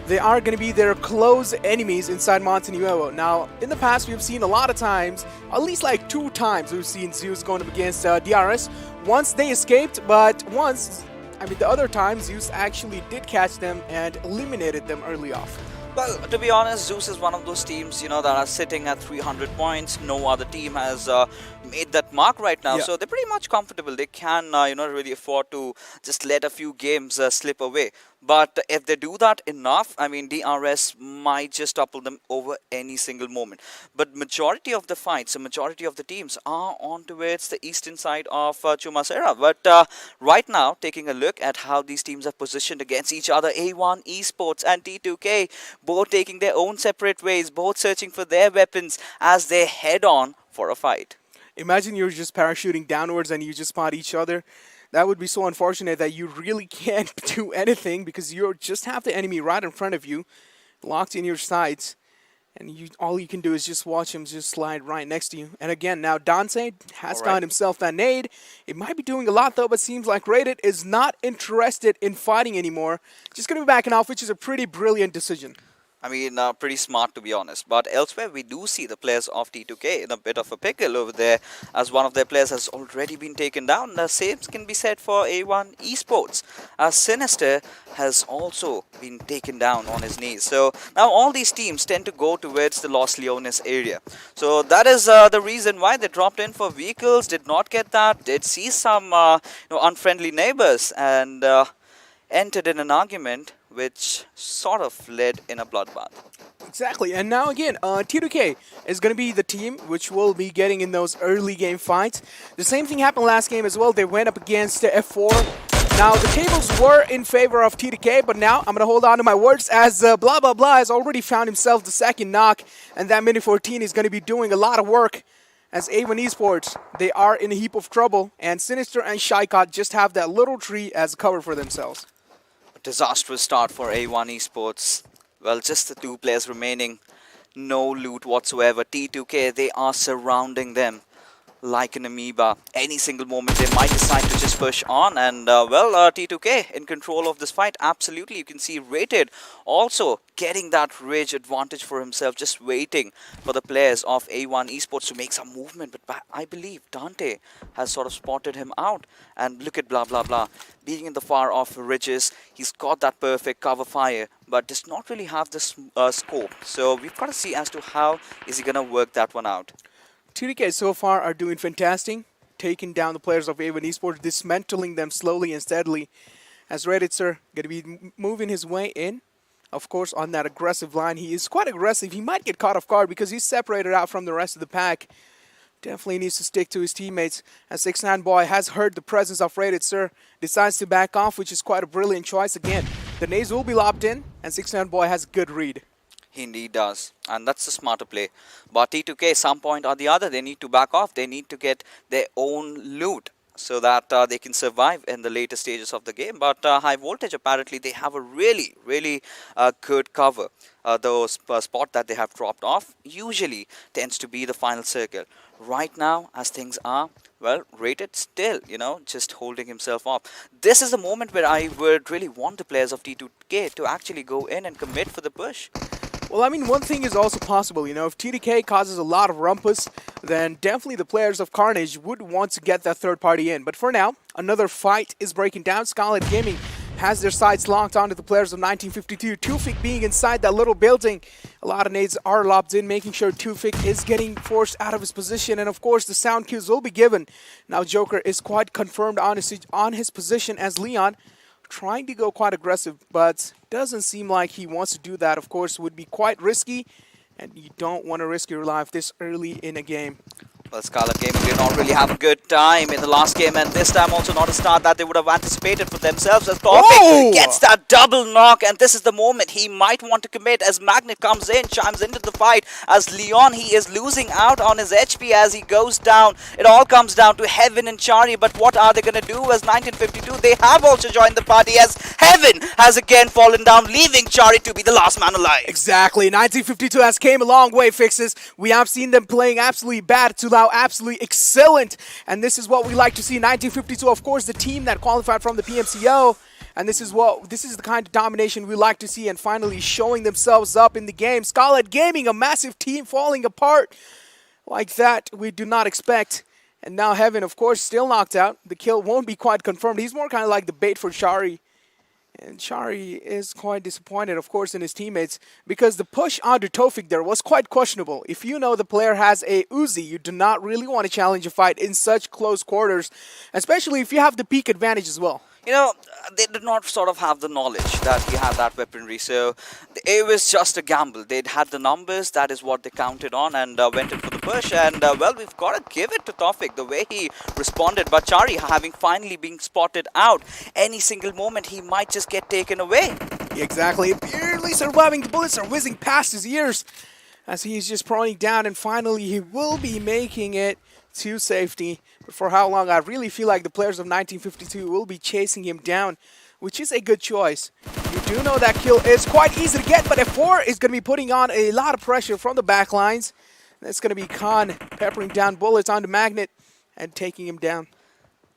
they are going to be their close enemies inside Montenuevo. Now, in the past, we've seen a lot of times, at least like 2 times, we've seen Zeus going up against DRS. Once they escaped, but once, I mean, the other time, Zeus actually did catch them and eliminated them early off. Well, to be honest, Zeus is one of those teams, you know, that are sitting at 300 points. No other team has made that mark right now, so they're pretty much comfortable. They can, you know, really afford to just let a few games slip away. But if they do that enough, I mean, DRS might just topple them over any single moment. But majority of the fights, the majority of the teams are on towards the eastern side of Chumasera. But right now, taking a look at how these teams are positioned against each other, A1 Esports and T2K, both taking their own separate ways, both searching for their weapons as they head on for a fight. Imagine you're just parachuting downwards and you just spot each other. That would be so unfortunate that you really can't do anything because you just have the enemy right in front of you, locked in your sights, and all you can do is just watch him just slide right next to you. And again, now Dante has found himself that nade. It might be doing a lot though, but seems like Rated is not interested in fighting anymore. Just going to be backing off, which is a pretty brilliant decision. I mean, pretty smart to be honest. But elsewhere, we do see the players of T2K in a bit of a pickle over there, as one of their players has already been taken down. The same can be said for A1 Esports, as Sinister has also been taken down on his knees. So now all these teams tend to go towards the Los Leones area. So that is the reason why they dropped in for vehicles, did not get that, did see some unfriendly neighbors, and entered in an argument which sort of led in a bloodbath. Exactly, and now again, T2K is going to be the team which will be getting in those early game fights. The same thing happened last game as well. They went up against F4. Now, the tables were in favor of T2K, but now I'm going to hold on to my words as blah blah blah has already found himself the second knock, and that Mini 14 is going to be doing a lot of work. As A1 Esports, they are in a heap of trouble, and Sinister and Shaikot just have that little tree as cover for themselves. Disastrous start for A1 Esports. Well, just the 2 players remaining. No loot whatsoever. T2K, they are surrounding them like an amoeba. Any single moment they might decide to just push on, and T2K in control of this fight. Absolutely, you can see Rated also getting that rage advantage for himself, just waiting for the players of A1 Esports to make some movement. But I believe Dante has sort of spotted him out, and look at blah blah blah being in the far off ridges. He's got that perfect cover fire, but does not really have this scope. So we've got to see as to how is he gonna work that one out. T2K so far are doing fantastic, taking down the players of A1 Esports, dismantling them slowly and steadily. As Reddit sir going to be moving his way in, of course, on that aggressive line. He is quite aggressive. He might get caught off guard because he's separated out from the rest of the pack. Definitely needs to stick to his teammates. As 6ix9ine Boy has heard the presence of Rated Sir, decides to back off, which is quite a brilliant choice. Again, the nades will be lopped in, and 6ix9ine Boy has a good read. He indeed does, and that's the smarter play. But T2K, some point or the other, they need to back off. They need to get their own loot so that they can survive in the later stages of the game. But High Voltage, apparently, they have a really, really good cover. The spot that they have dropped off usually tends to be the final circle. Right now, as things are, well, Rated still, you know, just holding himself off. This is the moment where I would really want the players of T2K to actually go in and commit for the push. Well, I mean, one thing is also possible, you know, if T2K causes a lot of rumpus, then definitely the players of Carnage would want to get that third party in. But for now, another fight is breaking down. Skylight Gaming has their sights locked onto the players of 1952. Tufik being inside that little building. A lot of nades are lobbed in, making sure Tufik is getting forced out of his position. And of course, the sound cues will be given. Now Joker is quite confirmed on his position as Leon, trying to go quite aggressive, but doesn't seem like he wants to do that. Of course, would be quite risky, and you don't want to risk your life this early in a game. Well, Skylight Gaming did not really have a good time in the last game, and this time also not a start that they would have anticipated for themselves. As Tawfiq gets that double knock, and this is the moment he might want to commit as Magnet comes in, chimes into the fight. As Leon, he is losing out on his HP as he goes down. It all comes down to Heaven and Chari, but what are they going to do as 1952? They have also joined the party as Heaven has again fallen down, leaving Chari to be the last man alive. Exactly. 1952 has came a long way, Fixes. We have seen them playing absolutely bad to now absolutely excellent. And this is what we like to see. 1952, of course, the team that qualified from the PMCO. And this is the kind of domination we like to see, and finally showing themselves up in the game. Skylight Gaming, a massive team falling apart like that, we do not expect. And now Heaven, of course, still knocked out. The kill won't be quite confirmed. He's more kind of like the bait for Chari. And Chari is quite disappointed, of course, in his teammates, because the push onto Tawfiq there was quite questionable. If you know the player has a Uzi, you do not really want to challenge a fight in such close quarters, especially if you have the peak advantage as well. You know, they did not sort of have the knowledge that he had that weaponry, so it was just a gamble. They'd had the numbers, that is what they counted on, and went in for the push. And, well, we've got to give it to Tawfiq, the way he responded. But Chari, having finally been spotted out, any single moment he might just get taken away. Exactly, barely surviving. The bullets are whizzing past his ears as he's just proning down, and finally he will be making it to safety. But for how long? I really feel like the players of 1952 will be chasing him down, which is a good choice. You do know that kill is quite easy to get, but F4 is going to be putting on a lot of pressure from the back lines. That's going to be Khan peppering down bullets onto Magnet and taking him down.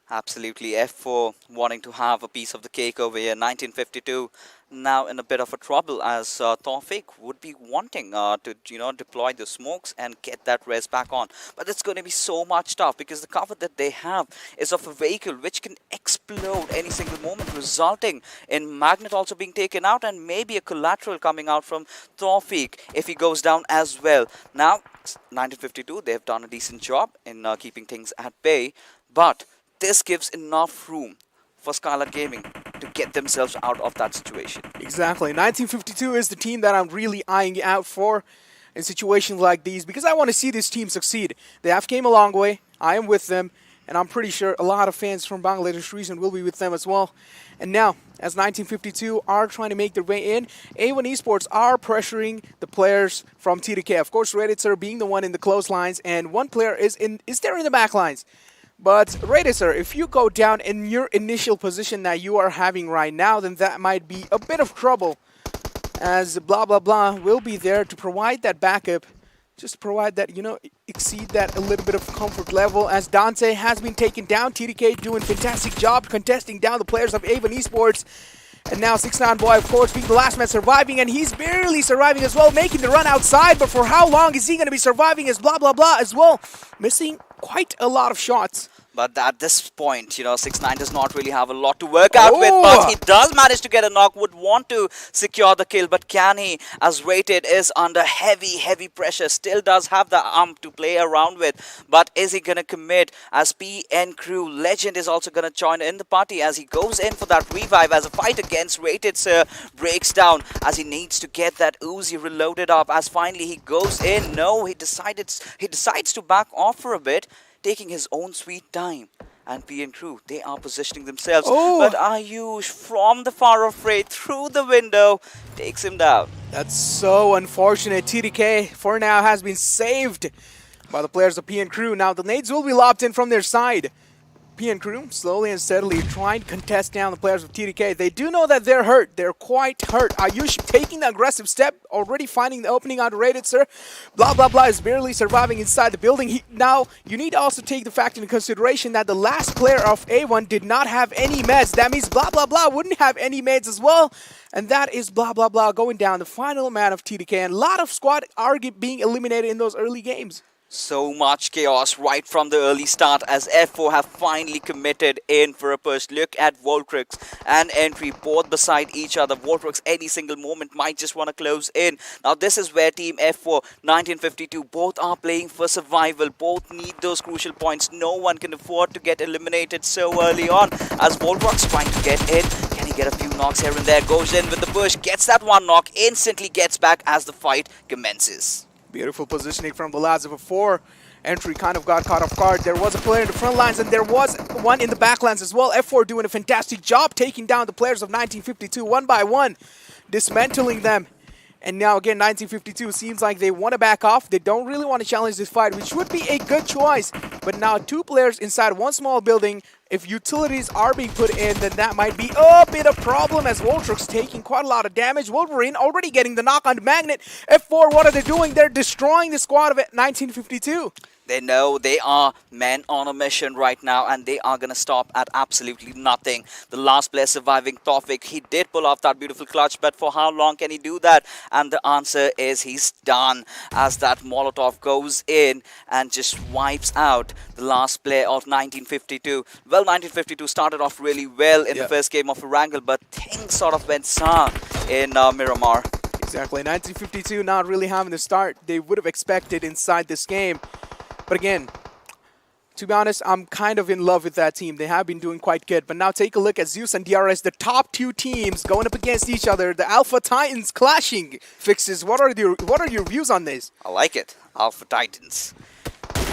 Absolutely, F4 wanting to have a piece of the cake over here. 1952 now in a bit of a trouble, as Tawfiq would be wanting to, deploy the smokes and get that res back on. But it's going to be so much tough because the cover that they have is of a vehicle which can explode any single moment, resulting in Magnet also being taken out and maybe a collateral coming out from Tawfiq if he goes down as well. Now, 1952, they've done a decent job in keeping things at bay, but this gives enough room for Skylight Gaming to get themselves out of that situation. Exactly. 1952 is the team that I'm really eyeing out for in situations like these, because I want to see this team succeed. They have came a long way. I am with them, and I'm pretty sure a lot of fans from Bangladesh region will be with them as well. And now, as 1952 are trying to make their way in, A1 Esports are pressuring the players from TDK. Of course, Redditzer being the one in the close lines, and one player is there in the back lines. But Redditzer, if you go down in your initial position that you are having right now, then that might be a bit of trouble, as blah blah blah will be there to provide that backup, just to provide that, exceed that a little bit of comfort level. As Dante has been taken down, TDK doing a fantastic job contesting down the players of A1 Esports. And now 6ix9ine Boy, of course, being the last man surviving, and he's barely surviving as well, making the run outside. But for how long is he going to be surviving as blah blah blah as well, missing quite a lot of shots. But at this point, 6ix9ine does not really have a lot to work out with, but he does manage to get a knock, would want to secure the kill, but can he, as Rated is under heavy pressure, still does have the arm to play around with, but is he going to commit, as PN Crew Legend is also going to join in the party, as he goes in for that revive, as a fight against Rated Sir breaks down, as he needs to get that Uzi reloaded up, as finally he goes in. No, he decides to back off for a bit, taking his own sweet time. And PN Crew, they are positioning themselves. But Ayush, from the far off Raid, through the window, takes him down. That's so unfortunate. TDK, for now, has been saved by the players of PN Crew. Now, the nades will be lobbed in from their side. PN Crew, slowly and steadily trying to contest down the players of TDK. They do know that they're hurt. They're quite hurt. Ayush taking the aggressive step, already finding the opening on Rated Sir. Blah, blah, blah is barely surviving inside the building. Now, you need to also take the fact into consideration that the last player of A1 did not have any meds. That means blah, blah, blah wouldn't have any meds as well. And that is blah, blah, blah going down. The final man of TDK. And a lot of squad are being eliminated in those early games. So much chaos right from the early start, as F4 have finally committed in for a push. Look at Voltrix and Entry both beside each other. Voltrix any single moment might just want to close in. Now this is where Team F4, 1952, both are playing for survival. Both need those crucial points. No one can afford to get eliminated so early on, as Voltrix trying to get in. Can he get a few knocks here and there? Goes in with the push, gets that one knock, instantly gets back as the fight commences. Beautiful positioning from the lads of a 4. entry kind of got caught off guard. There was a player in the front lines and there was one in the back lines as well. F4 doing a fantastic job taking down the players of 1952 one by one, dismantling them. And now again, 1952 seems like they want to back off. They don't really want to challenge this fight, which would be a good choice. But now 2 players inside one small building. If utilities are being put in, then that might be a bit of problem as Voltruk's taking quite a lot of damage. Wolverine already getting the knock on the Magnet. F4, what are they doing? They're destroying the squad of 1952. They know they are men on a mission right now, and they are going to stop at absolutely nothing. The last player surviving, Tawfiq, he did pull off that beautiful clutch, but for how long can he do that? And the answer is he's done, as that Molotov goes in and just wipes out the last player of 1952. Well, 1952 started off really well in the first game of Erangel, but things sort of went sour in Miramar. Exactly, 1952 not really having the start they would have expected inside this game. But again, to be honest, I'm kind of in love with that team. They have been doing quite good. But now take a look at Z3us and DRS, the top 2 teams going up against each other. The Alpha Titans clashing. Fixes, what are your views on this? I like it. Alpha Titans.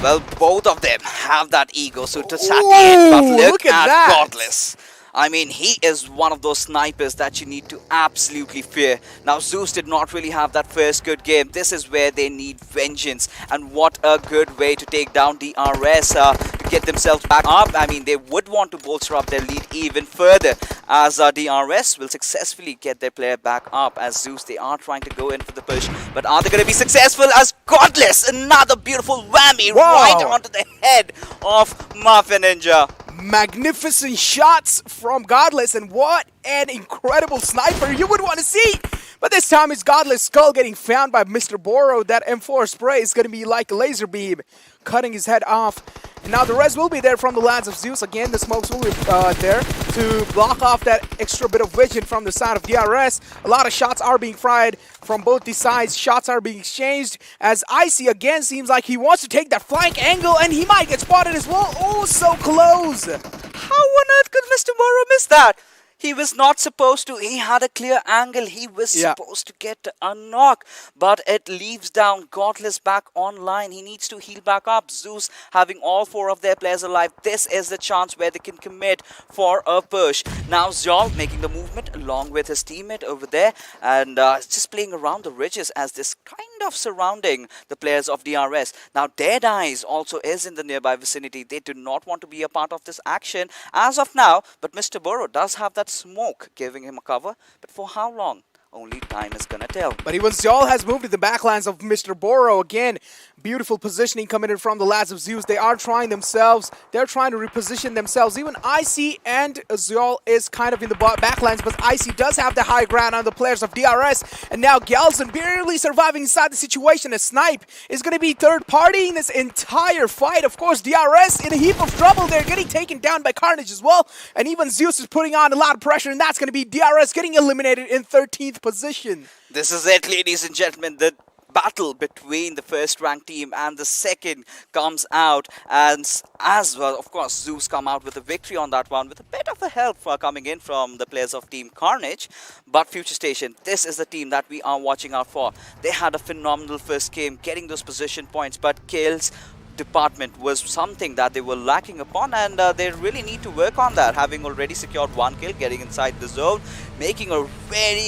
Well, both of them have that ego, so to satiate, but look at that. Godless. I mean, he is one of those snipers that you need to absolutely fear. Now, Z3us did not really have that first good game. This is where they need vengeance. And what a good way to take down DRS to get themselves back up. I mean, they would want to bolster up their lead even further, as DRS will successfully get their player back up. As Z3us, they are trying to go in for the push. But are they going to be successful? As Godless, another beautiful whammy right onto the head of Mafia Ninja. Magnificent shots from Godless, and what an incredible sniper you would want to see. But this time it's Godless skull getting found by Mr. Boro. That M4 spray is going to be like a laser beam, cutting his head off. And now the res will be there from the lads of Z3us. Again, the smokes will be there to block off that extra bit of vision from the side of DRS. A lot of shots are being fired from both these sides. Shots are being exchanged as Icy again seems like he wants to take that flank angle, and he might get spotted as well. Oh, so close. How on earth could Mr. Morrow miss that? He was not supposed to. He had a clear angle. He was supposed to get a knock. But it leaves down Godless back online. He needs to heal back up. Z3us having all 4 of their players alive. This is the chance where they can commit for a push. Now Zol making the movement along with his teammate over there. And just playing around the ridges as this kind of surrounding the players of DRS. Now Deadeyes also is in the nearby vicinity. They do not want to be a part of this action as of now. But Mr. Burrow does have that smoke giving him a cover, but for how long? Only time is gonna tell. But even Zol has moved to the backlines of Mr. Boro again. Beautiful positioning coming in from the lads of Z3us. They are trying themselves. They're trying to reposition themselves. Even Icy and Zol is kind of in the backlines, but Icy does have the high ground on the players of DRS. And now Galson barely surviving inside the situation. A Snipe is going to be third-partying this entire fight. Of course, DRS in a heap of trouble. They're getting taken down by Carnage as well. And even Z3us is putting on a lot of pressure, and that's going to be DRS getting eliminated in 13th position. This is it, ladies and gentlemen. The battle between the first ranked team and the second comes out, and as well, of course, Z3us come out with a victory on that one with a bit of a help for coming in from the players of Team Carnage. But Future Station, this is the team that we are watching out for. They had a phenomenal first game, getting those position points, but kills department was something that they were lacking upon, and they really need to work on that, having already secured 1 kill, getting inside the zone, making a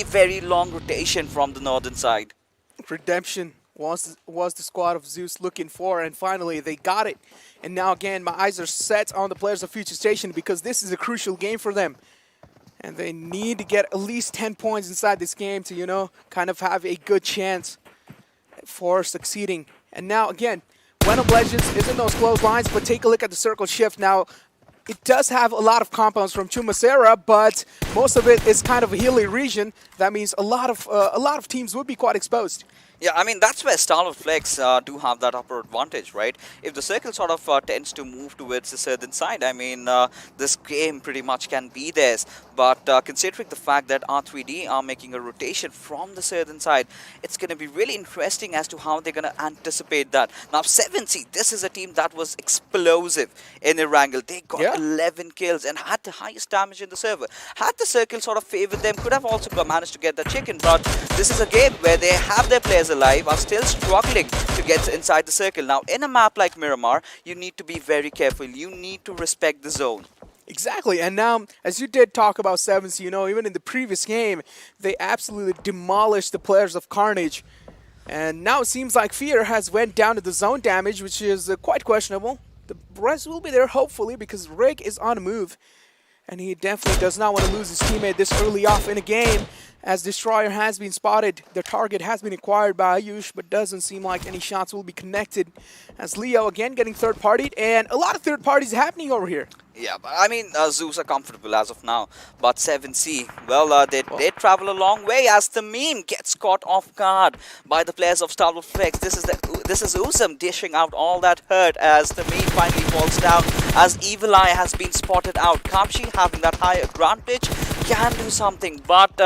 very long rotation from the northern side. Redemption was the squad of Z3us looking for, and finally they got it. And now again, my eyes are set on the players of Future Station because this is a crucial game for them. And they need to get at least 10 points inside this game to, you know, kind of have a good chance for succeeding. And now again, Venom Legends is in those close lines, but take a look at the circle shift. Now, it does have a lot of compounds from Chumasera, but most of it is kind of a hilly region. That means a lot of teams would be quite exposed. Yeah, I mean, that's where StalwartFlex do have that upper advantage, right? If the circle sort of tends to move towards the southern side, I mean, this game pretty much can be theirs. But considering the fact that R3D are making a rotation from the southern side, it's going to be really interesting as to how they're going to anticipate that. Now, 7C, this is a team that was explosive in Erangel. They got 11 kills and had the highest damage in the server. Had the circle sort of favored them, could have also managed to get the chicken. But this is a game where they have their players players alive are still struggling to get inside the circle. Now, in a map like Miramar, you need to be very careful. You need to respect the zone. Exactly, and now, as you did talk about Sevens, you know, even in the previous game, they absolutely demolished the players of Carnage. And now it seems like Fear has went down to the zone damage, which is quite questionable. The rest will be there, hopefully, because Rig is on a move. And he definitely does not want to lose his teammate this early off in a game, as Destroyer has been spotted. The target has been acquired by Ayush, but doesn't seem like any shots will be connected. As Leo again getting third-partied, and a lot of third parties happening over here. Yeah, but I mean, Zeus are comfortable as of now. But 7C, well, they travel a long way as the meme gets caught off guard by the players of StalwartFlex. This is Usam dishing out all that hurt as the meme finally falls down, as Evil Eye has been spotted out. Kapshi having that high advantage can do something, but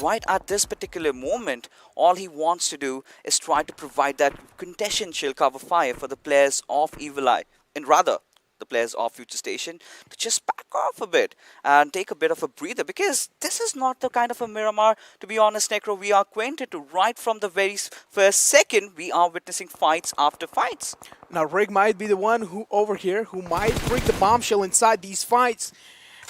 right at this particular moment, all he wants to do is try to provide that quintessential cover fire for the players of Evil Eye, and rather the players of Future Station, to just back off a bit and take a bit of a breather, because this is not the kind of a Miramar, to be honest, Necro, we are acquainted to. Right from the very first second, we are witnessing fights after fights. Now Rig might be the one who over here who might bring the bombshell inside these fights.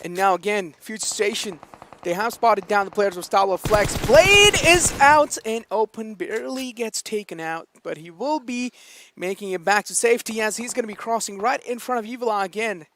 And now again, Future Station, they have spotted down the players of StalwartFlex. Blade is out and Open barely gets taken out, but he will be making it back to safety as he's going to be crossing right in front of Evil Eye again.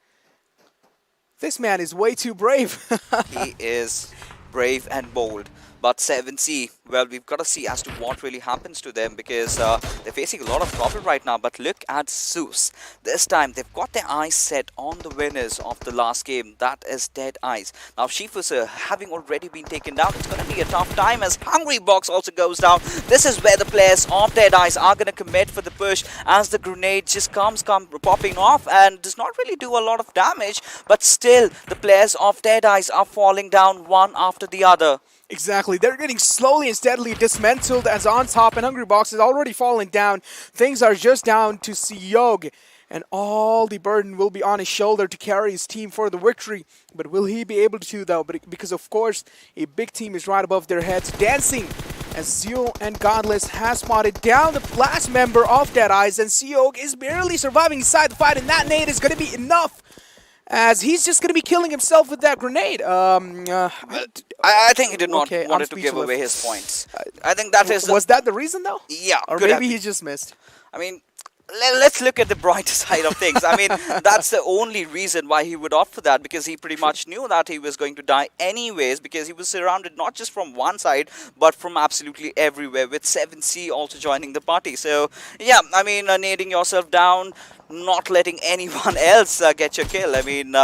This man is way too brave. He is brave and bold. But 7C, well, we've got to see as to what really happens to them, because they're facing a lot of trouble right now. But look at Zeus. This time, they've got their eyes set on the winners of the last game. That is Deadeyes. Now, Shifusa, having already been taken down, it's going to be a tough time as Hungry Box also goes down. This is where the players of Deadeyes are going to commit for the push, as the grenade just comes popping off and does not really do a lot of damage. But still, the players of Deadeyes are falling down one after the other. Exactly. They're getting slowly and steadily dismantled as on top, and Hungry Box is already falling down. Things are just down to Siyog, and all the burden will be on his shoulder to carry his team for the victory. But will he be able to, though? Because, of course, a big team is right above their heads, dancing as Zio and Godless has spotted down the last member of Deadeyes, and Siyog is barely surviving inside the fight, and that nade is going to be enough, as he's just going to be killing himself with that grenade. I think he did not want to give away his points. I think that is... Was that the reason, though? Yeah. Or maybe he just missed. I mean, let's look at the brighter side of things. I mean, that's the only reason why he would opt for that, because he pretty much knew that he was going to die anyways, because he was surrounded not just from one side, but from absolutely everywhere, with 7C also joining the party. So, yeah, I mean, nading yourself down, not letting anyone else get your kill. I mean,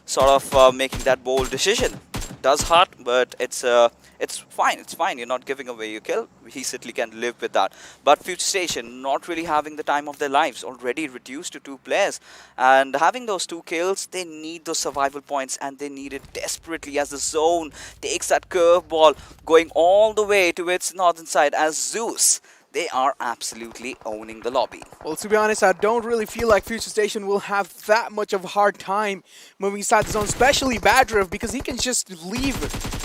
sort of making that bold decision. Does hurt, but it's fine. It's fine. You're not giving away your kill. He certainly can live with that. But Future Station not really having the time of their lives, already reduced to 2 players, and having those 2 kills, they need those survival points, and they need it desperately as the zone takes that curveball going all the way to its northern side, as Zeus, they are absolutely owning the lobby. Well, to be honest, I don't really feel like Future Station will have that much of a hard time moving inside the zone, especially Badriff, because he can just leave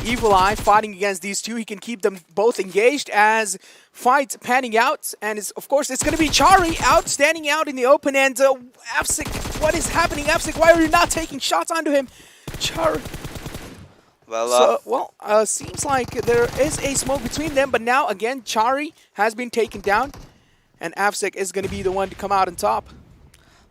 Evil Eye fighting against these two. He can keep them both engaged as fight panning out, and of course it's going to be Chari standing out in the open, and Apsic, what is happening? Apsic, why are you not taking shots onto him? Chari. Well, seems like there is a smoke between them, but now again Chari has been taken down, and Apsic is going to be the one to come out on top.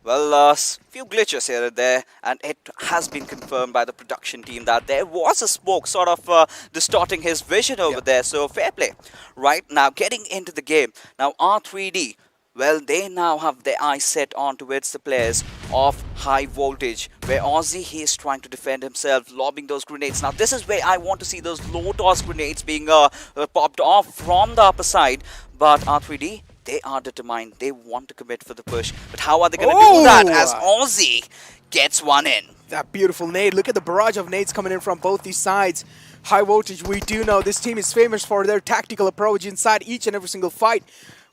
Well, few glitches here and there, and it has been confirmed by the production team that there was a smoke sort of distorting his vision over there, so fair play. Right, now getting into the game. Now R3D, well, they now have their eyes set on towards the players of High Voltage, where Ozzy, he is trying to defend himself, lobbing those grenades. Now, this is where I want to see those low-toss grenades being popped off from the upper side, but R3D, they are determined. They want to commit for the push. But how are they going to do that as Ozzy gets one in? That beautiful nade. Look at the barrage of nades coming in from both these sides. High Voltage, we do know this team is famous for their tactical approach inside each and every single fight.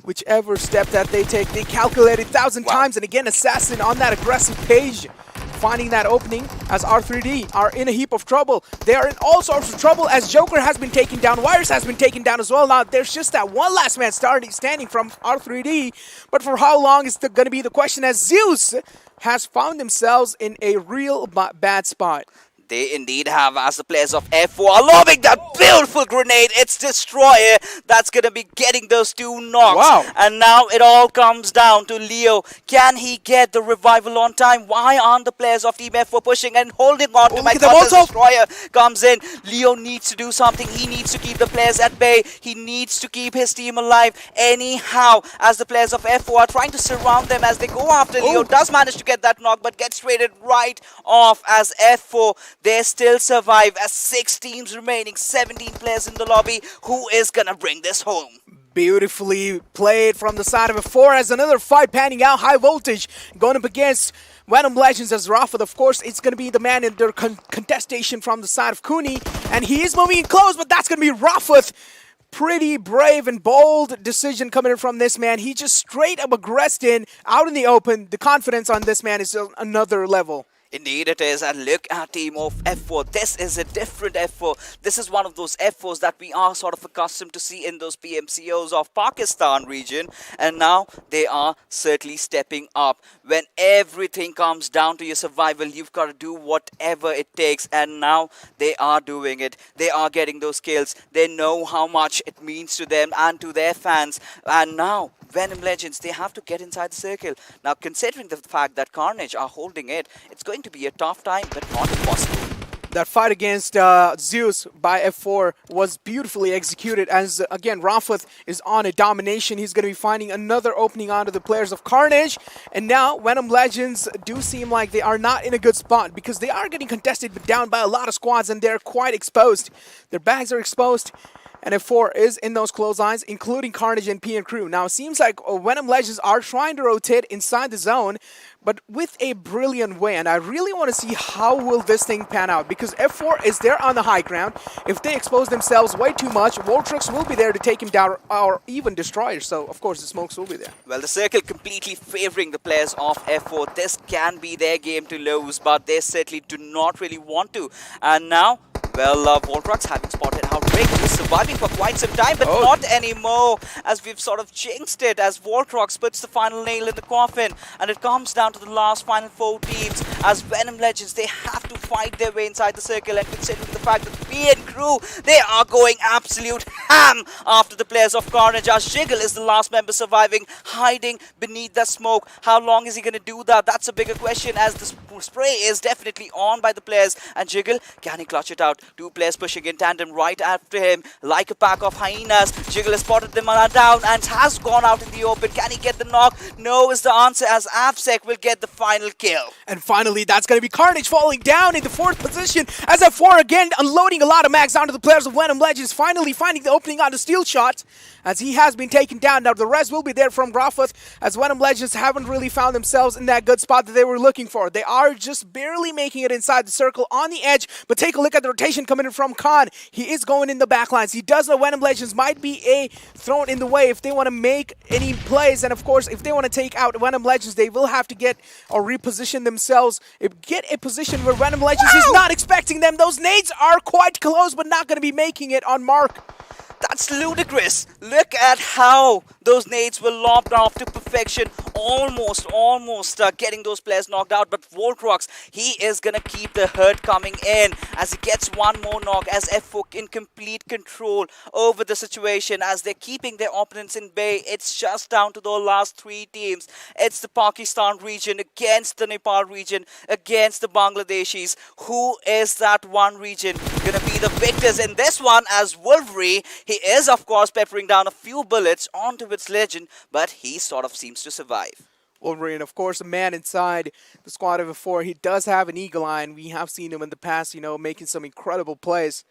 Whichever step that they take, they calculate it 1,000 times. And again, Assassin on that aggressive page. finding that opening as R3D are in a heap of trouble. They are in all sorts of trouble as Joker has been taken down, Wires has been taken down as well. Now there's just that one last man standing from R3D, but for how long is going to be the question as Zeus has found themselves in a real bad spot. They indeed have, as the players of F4 are lobbing that beautiful grenade. It's Destroyer that's going to be getting those 2 knocks. Wow. And now it all comes down to Leo. Can he get the revival on time? Why aren't the players of Team F4 pushing and holding on to my God, Destroyer comes in. Leo needs to do something. He needs to keep the players at bay. He needs to keep his team alive anyhow, as the players of F4 are trying to surround them as they go after Leo. Does manage to get that knock, but gets traded right off as F4. They still survive as 6 teams remaining, 17 players in the lobby. Who is gonna bring this home? Beautifully played from the side of F4 as another fight panning out. High voltage going up against Venom Legends as Rafat. Of course, it's going to be the man in their contestation from the side of Kuni. And he is moving in close, but that's going to be Rafat. Pretty brave and bold decision coming in from this man. He just straight up aggressed in, out in the open. The confidence on this man is on another level. Indeed it is, and look at team of F4. This is a different F4. This is one of those F4s that we are sort of accustomed to see in those PMCOs of Pakistan region, and now they are certainly stepping up. When everything comes down to your survival, you've got to do whatever it takes, and now they are doing it. They are getting those kills. They know how much it means to them and to their fans, and now Venom Legends, they have to get inside the circle. Now, considering the fact that Carnage are holding it, it's going to be a tough time, but not impossible. That fight against Zeus by F4 was beautifully executed as, again, Rafat is on a domination. He's going to be finding another opening onto the players of Carnage. And now Venom Legends do seem like they are not in a good spot because they are getting contested but down by a lot of squads and they're quite exposed. Their bags are exposed. And F4 is in those clotheslines, including Carnage and PM Crew. Now, it seems like Venom Legends are trying to rotate inside the zone, but with a brilliant way. And I really want to see how will this thing pan out, because F4 is there on the high ground. If they expose themselves way too much, Vortrix will be there to take him down or even destroy. So, of course, the smokes will be there. Well, the circle completely favoring the players of F4. This can be their game to lose, but they certainly do not really want to. And now, well, Vortrix having spotted Outbreak was surviving for quite some time, but not anymore, as we've sort of jinxed it, as Vortrix puts the final nail in the coffin, and it comes down to the last final 4 teams, as Venom Legends, they have to fight their way inside the circle, and considering the fact that PM Crew, they are going absolute ham after the players of Carnage, as Jiggle is the last member surviving, hiding beneath the smoke. How long is he going to do that? That's a bigger question, as the spray is definitely on by the players, and Jiggle, can he clutch it out? 2 players pushing in tandem right after him like a pack of hyenas. Jiggle has spotted them down and has gone out in the open. Can he get the knock? No is the answer, as Avsec will get the final kill. And finally, that's going to be Carnage falling down into 4th position as F4 again unloading a lot of mags onto the players of Venom Legends, finally finding the opening on the steel shot as he has been taken down. Now the rest will be there from Rafat, as Venom Legends haven't really found themselves in that good spot that they were looking for. They are just barely making it inside the circle on the edge, but take a look at the rotation coming in from Khan. He is going in the backlines. He does know Venom Legends might be thrown in the way if they want to make any plays, and of course if they want to take out Venom Legends, they will have to get or reposition themselves, get a position where Venom Legends is not expecting them. Those nades are quite close but not going to be making it on mark. That's ludicrous. Look at how those nades were lobbed off to perfection. Almost getting those players knocked out. But Voltrox, he is going to keep the hurt coming in as he gets one more knock, as F4 in complete control over the situation as they're keeping their opponents in bay. It's just down to the last 3 teams. It's the Pakistan region against the Nepal region, against the Bangladeshis. Who is that one region going to be the victors in this one, as Wolverine, he is, of course, peppering down a few bullets onto its legend, but he sort of seems to survive. Wolverine, of course, a man inside the squad of F4. He does have an eagle eye, and we have seen him in the past, you know, making some incredible plays,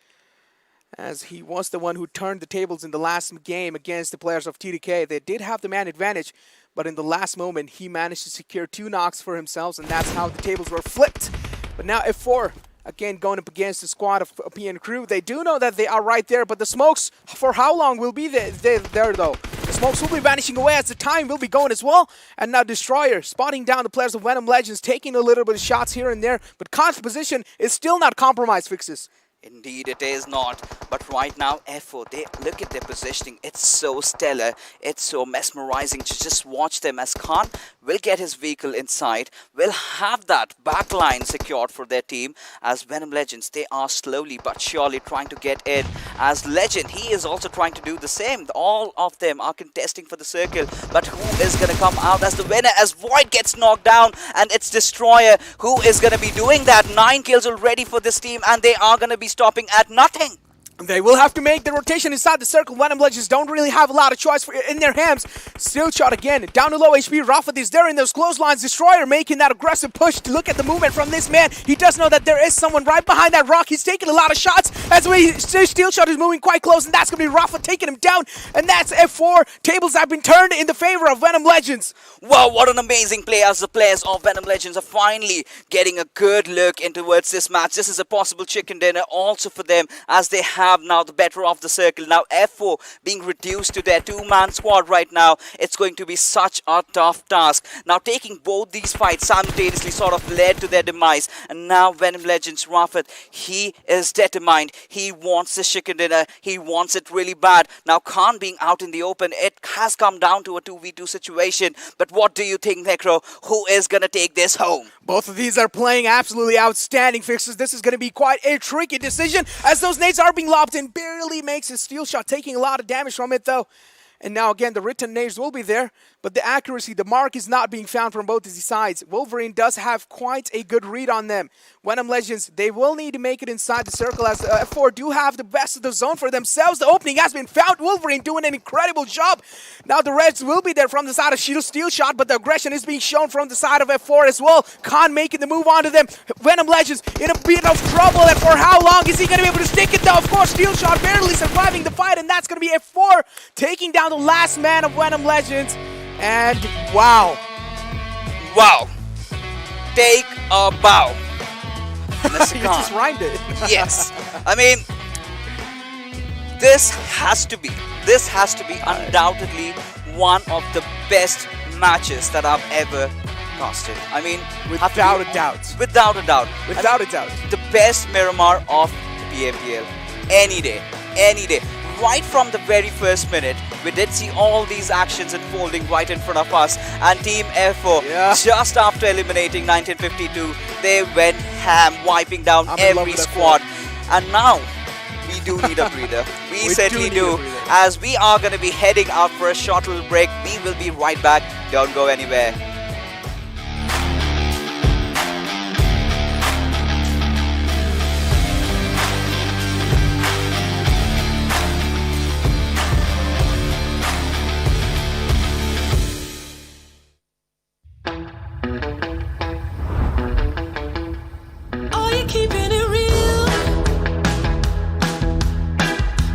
as he was the one who turned the tables in the last game against the players of TDK. They did have the man advantage, but in the last moment, he managed to secure 2 knocks for himself, and that's how the tables were flipped. But now F4 Again, going up against the squad of PN Crew. They do know that they are right there, but the smokes, for how long will be there though? The smokes will be vanishing away as the time will be going as well. And now Destroyer spotting down the players of Venom Legends, taking a little bit of shots here and there, but Khan's position is still not compromised, Fixes. Indeed, it is not. But right now, FO, they look at their positioning. It's so stellar. It's so mesmerizing to just watch them as Khan will get his vehicle inside, will have that backline secured for their team. As Venom Legends, they are slowly but surely trying to get in. As Legend, he is also trying to do the same. All of them are contesting for the circle. But who is going to come out as the winner? As Void gets knocked down, and it's Destroyer who is going to be doing that. 9 kills already for this team, and they are going to be stopping at nothing. They will have to make the rotation inside the circle. Venom Legends don't really have a lot of choice in their hands. Still shot again. Down to low HP. Rafat is there in those close lines. Destroyer making that aggressive push. To look at the movement from this man. He does know that there is someone right behind that rock. He's taking a lot of shots. As we Steel Shot is moving quite close. And that's going to be Rafat taking him down. And that's F4. Tables have been turned in the favor of Venom Legends. Wow, what an amazing play as the players of Venom Legends are finally getting a good look in towards this match. This is a possible chicken dinner also for them, as they have now the better of the circle. Now F4 being reduced to their 2-man squad right now. It's going to be such a tough task. Now taking both these fights simultaneously sort of led to their demise. And now Venom Legends, Rafat, he is determined. He wants this chicken dinner. He wants it really bad. Now Khan being out in the open, it has come down to a 2v2 situation. But what do you think, Necro? Who is going to take this home? Both of these are playing absolutely outstanding, Fixes. This is going to be quite a tricky decision as those nades are being lobbed in. Barely makes his Steel Shot, taking a lot of damage from it though. And now again, the written nades will be there, but the accuracy, the mark is not being found from both of these sides. Wolverine does have quite a good read on them. Venom Legends, they will need to make it inside the circle as F4 do have the best of the zone for themselves. The opening has been found. Wolverine doing an incredible job. Now the Reds will be there from the side of Steel Shot, but the aggression is being shown from the side of F4 as well. Khan making the move onto them. Venom Legends in a bit of trouble, and for how long is he going to be able to stick it though? Of course, Steel Shot barely surviving the fight, and that's going to be F4 taking down the last man of Venom Legends. And wow. Wow. Take a bow. You just rhymed it. Yes. I mean, this has to be undoubtedly one of the best matches that I've ever casted. I mean, without a doubt. Without a doubt. Without a doubt. The best Miramar of the PMPL. Any day. Any day. Right from the very first minute, we did see all these actions unfolding right in front of us. And Team FO, just after eliminating 1952, they went ham, wiping down every squad. And now, we do need a breather. We certainly do. As we are going to be heading out for a short little break, we will be right back. Don't go anywhere. Are you keeping it real?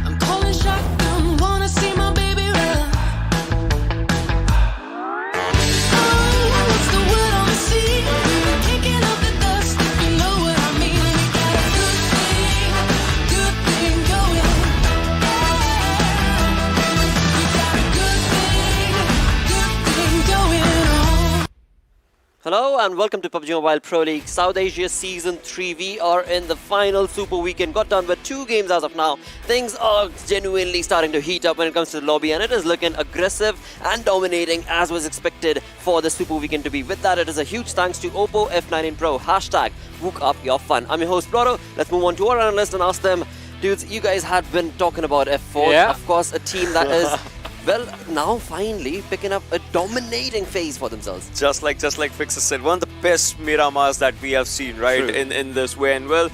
I'm calling shotgun, wanna see my baby run. Oh, what's the word on the sea? Kicking up the dust, if you know what I mean. We got a good thing going. We got a good thing going on. Hello and welcome to PUBG Mobile Pro League South Asia Season 3. We are in the final Super Weekend. Got done with 2 games as of now. Things are genuinely starting to heat up when it comes to the lobby, and it is looking aggressive and dominating as was expected for the Super Weekend to be. With that, it is a huge thanks to Oppo F19 Pro. Hashtag Wook Up Your Fun. I'm your host, Bloro. Let's move on to our analyst and ask them, dudes, you guys had been talking about F4. Yeah. Of course, a team that is... well, now finally picking up a dominating phase for themselves. Just like Fixer said, one of the best Miramars that we have seen, right, in this way. And well,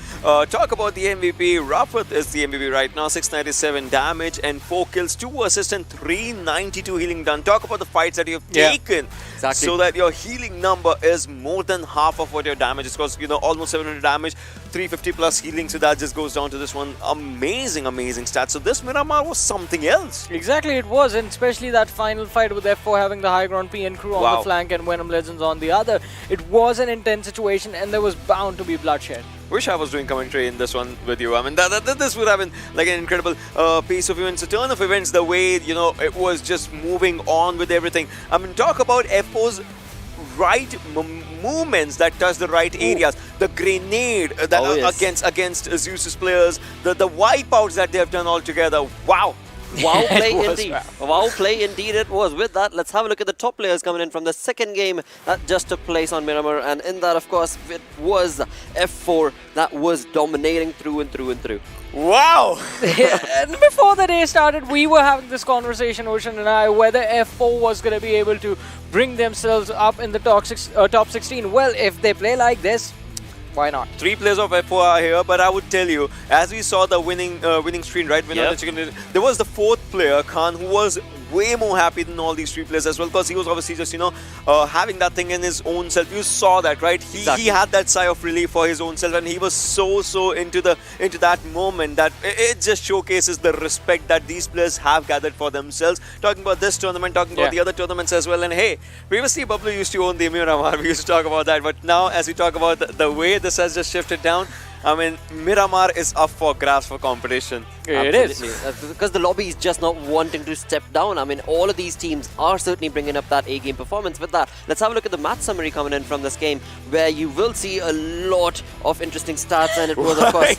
talk about the MVP. Rafat is the MVP right now, 697 damage and 4 kills, 2 assists and 392 healing done. Talk about the fights that you've taken, so that your healing number is more than half of what your damage is, because, you know, almost 700 damage, 350 plus healing, so that just goes down to this one. Amazing stats. So this Miramar was something else. Exactly, it was, and especially that final fight with F4 having the high ground PN crew on the flank and Venom Legends on the other. It was an intense situation, and there was bound to be bloodshed. Wish I was doing commentary in this one with you. I mean, this would have been like an incredible piece of events, a turn of events, the way, you know, it was just moving on with everything. I mean, talk about F4's right movements that touch the right areas. The grenade that against Zeus's players, the wipeouts that they have done altogether. Wow. Wow play indeed. Wow play indeed it was. With that, let's have a look at the top players coming in from the second game that just took place on Miramar. And in that, of course, it was F4 that was dominating through and through and through. Wow! And before the day started, we were having this conversation, Ocean and I, whether F4 was going to be able to bring themselves up in the top 16. Well, if they play like this, why not? 3 players of F4 are here, but I would tell you, as we saw the winning screen, right? There was the 4th player, Khan, who was way more happy than all these 3 players as well, because he was obviously just, you know, having that thing in his own self. You saw that, right? He had that sigh of relief for his own self, and he was so into that moment that it just showcases the respect that these players have gathered for themselves. Talking about this tournament, talking about the other tournaments as well. And hey, previously Bablu used to own the Miramar. We used to talk about that, but now as we talk about the way this has just shifted down, I mean, Miramar is up for grabs for competition. It is. Because the lobby is just not wanting to step down. I mean, all of these teams are certainly bringing up that A-game performance. With that, let's have a look at the match summary coming in from this game, where you will see a lot of interesting stats, and it was, of course...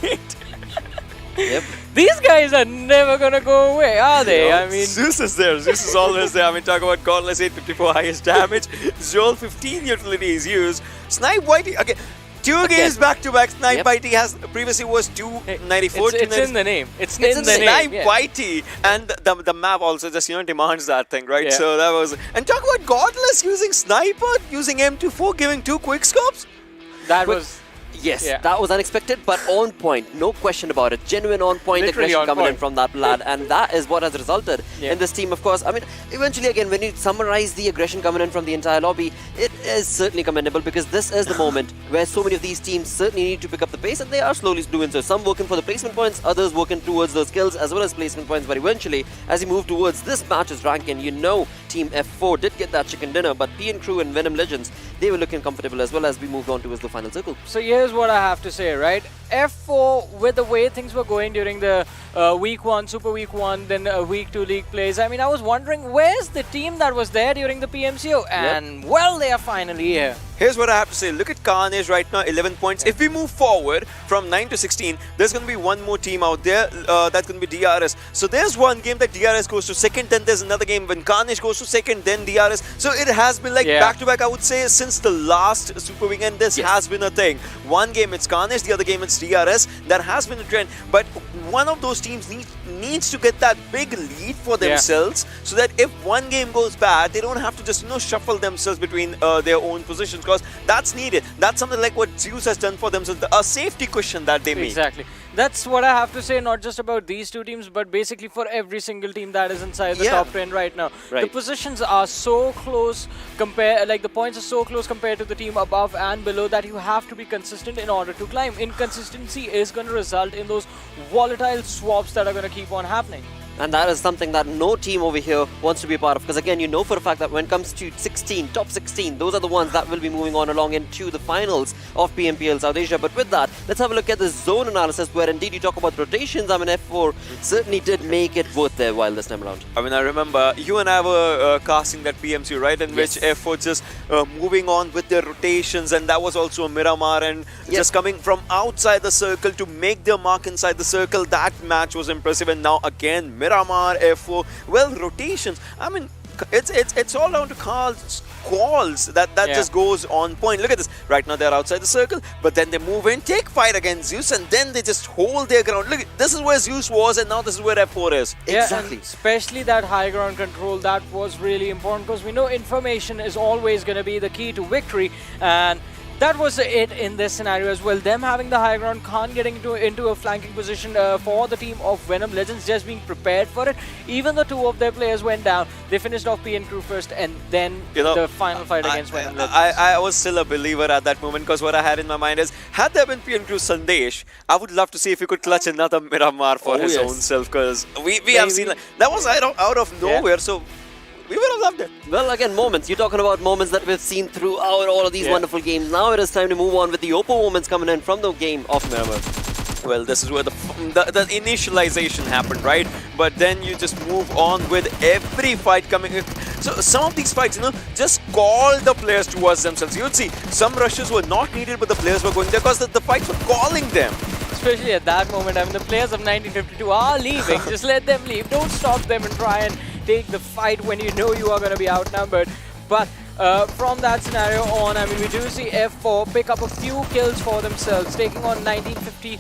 Yep. These guys are never gonna go away, are they? I mean, Zeus is there. Zeus is always there. I mean, talk about Godless 854 highest damage. Joel 15 utility is used. Snipe Whitey again. 2 games back to back. Snipe Whitey has previously was 294. It's in the name. It's in the Snipe name. Whitey, and the map also just, you know, demands that thing, right? So that was, and talk about Godless using sniper, using M24, giving 2 quick scopes. That was. Yes, that was unexpected, but on point. No question about it. Genuine on point aggression coming in from that lad, and that is what has resulted in this team, of course. I mean, eventually, again, when you summarize the aggression coming in from the entire lobby, it is certainly commendable, because this is the moment where so many of these teams certainly need to pick up the pace, and they are slowly doing so. Some working for the placement points, others working towards those kills as well as placement points, but eventually, as you move towards this match's ranking, you know Team F4 did get that chicken dinner, but PN Crew and Venom Legends, they were looking comfortable as well as we moved on towards the final circle. So here's what I have to say, right? F4, with the way things were going during the week 1, Super Week 1, then week 2 league plays, I mean, I was wondering, where's the team that was there during the PMCO? And, well, they are finally here. Here's what I have to say. Look at Carnage right now, 11 points. If we move forward from 9 to 16, there's going to be one more team out there. That's going to be DRS. So there's one game that DRS goes to second, then there's another game when Carnage goes to second, then DRS. So it has been like back-to-back, I would say, since the last Super Weekend. This has been a thing. One game it's Carnage, the other game it's DRS. That has been a trend. But one of those teams needs to get that big lead for themselves, so that if one game goes bad, they don't have to just, you know, shuffle themselves between their own positions, because that's needed. That's something like what Zeus has done for themselves, a safety cushion that they made. Exactly. That's what I have to say, not just about these 2 teams, but basically for every single team that is inside the top 10 right now. The positions are so close, the points are so close compared to the team above and below, that you have to be consistent in order to climb. Inconsistency is going to result in those volatile swaps that are going to keep on happening. And that is something that no team over here wants to be a part of. Because again, you know for a fact that when it comes to 16, top 16, those are the ones that will be moving on along into the finals of PMPL South Asia. But with that, let's have a look at the zone analysis, where indeed you talk about rotations. I mean, F4 certainly did make it worth their while this time around. I mean, I remember you and I were casting that PMC, right? In which F4 just moving on with their rotations, and that was also a Miramar, and just coming from outside the circle to make their mark inside the circle. That match was impressive. And now again, Miramar, F4, well, rotations. I mean, it's all down to calls that just goes on point. Look at this. Right now they're outside the circle, but then they move in, take fight against Zeus, and then they just hold their ground. Look, this is where Zeus was, and now this is where F4 is. Exactly. Especially that high ground control, that was really important, because we know information is always going to be the key to victory, and that was it in this scenario as well. Them having the high ground, Khan getting into a flanking position for the team of Venom Legends, just being prepared for it. Even though 2 of their players went down, they finished off PN Crew first, and then the final fight against Venom Legends. I was still a believer at that moment, because what I had in my mind is, had there been PN Crew Sandesh, I would love to see if he could clutch another Miramar for his own self, because we have seen that was out of nowhere. So we would have loved it. Well, again, moments. You're talking about moments that we've seen throughout all of these wonderful games. Now it is time to move on with the Oppo moments coming in from the game of Miramar. Well, this is where the initialization happened, right? But then you just move on with every fight coming in. So some of these fights, just call the players towards themselves. You'd see some rushes were not needed, but the players were going there because the fights were calling them. Especially at that moment, I mean, the players of 1952 are leaving. Just let them leave. Don't stop them and try and take the fight when you know you are going to be outnumbered. But from that scenario on, I mean, we do see F4 pick up a few kills for themselves, taking on 1950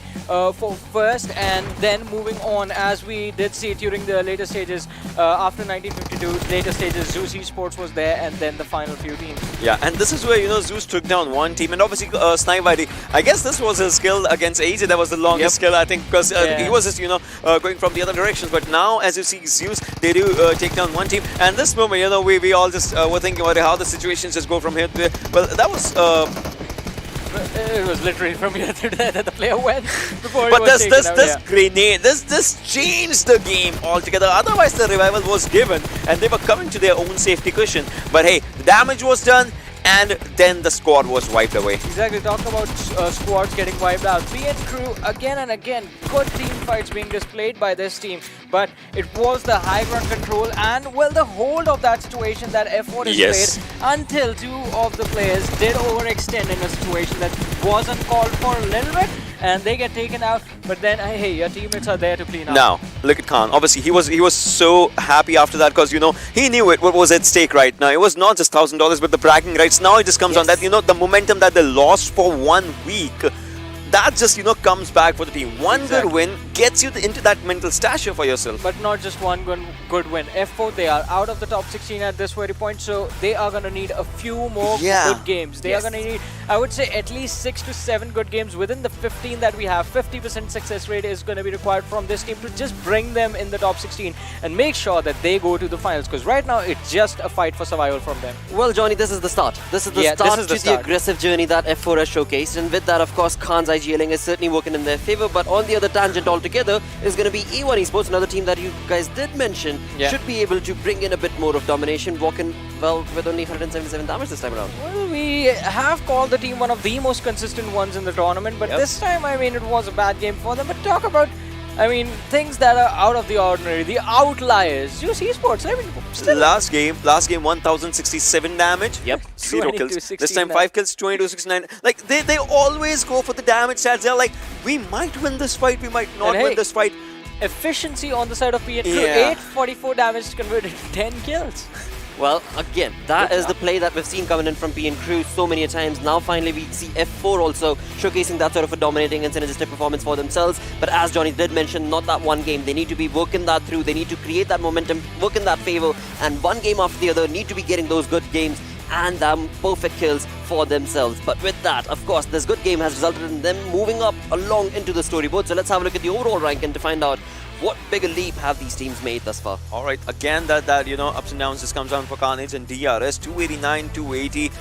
for first, and then moving on, as we did see during the later stages. After 1952, later stages, Z3us Esports was there, and then the final few teams. Yeah, and this is where, Zeus took down one team, and obviously Snipe ID, I guess this was his skill against AJ. That was the longest skill, I think, because he was just, going from the other directions. But now, as you see Zeus, they do take down one team, and this moment, we all just were thinking about how the situations just go from here to there. Well, that was it was literally from here to there that the player went before. But this grenade, this changed the game altogether. Otherwise, the revival was given, and they were coming to their own safety cushion. But hey, the damage was done, and then the squad was wiped away. Exactly, talk about squads getting wiped out. PN Crew, again and again, good team fights being displayed by this team, but it was the high ground control and, well, the hold of that situation that F4 displayed until 2 of the players did overextend in a situation that wasn't called for a little bit, and they get taken out. But then, hey, your teammates are there to clean up. Now, look at Khan. Obviously, he was so happy after that, because he knew what was at stake right now. It was not just $1,000, but the bragging rights. Now it just comes on that the momentum that they lost for 1 week. That just, comes back for the team. One good win gets you into that mental stature for yourself. But not just one good win. F4, they are out of the top 16 at this very point, so they are going to need a few more good games. They are going to need, I would say, at least 6 to 7 good games within the 15 that we have. 50% success rate is going to be required from this team to just bring them in the top 16 and make sure that they go to the finals, because right now it's just a fight for survival from them. Well, Johnny, this is the start. This is the start to the aggressive journey that F4 has showcased, and with that, of course, Khan's IGLing is certainly working in their favor. But on the other tangent altogether is going to be A1 Esports, another team that you guys did mention should be able to bring in a bit more of domination, walking well with only 177 damage this time around. Well, we have called the team one of the most consistent ones in the tournament, but this time, I mean, it was a bad game for them. But talk about, I mean, things that are out of the ordinary, the outliers. Z3us Esports, I mean, still. Last game, 1,067 damage. Yep. 0 kills. This time 5 kills, 2269. Like, they always go for the damage stats. They're like, we might win this fight, we might not win this fight. Efficiency on the side of PN Crew, 844 damage converted to 10 kills. Well, again, that is the play that we've seen coming in from PN Crew so many times. Now, finally, we see F4 also showcasing that sort of a dominating and synergistic performance for themselves. But as Johnny did mention, not that one game. They need to be working that through. They need to create that momentum, work in that favor, and one game after the other need to be getting those good games and perfect kills for themselves. But with that, of course, this good game has resulted in them moving up along into the storyboard. So let's have a look at the overall ranking to find out what bigger leap have these teams made thus far. All right, again, that ups and downs just comes down for Carnage and DRS, 289, 280.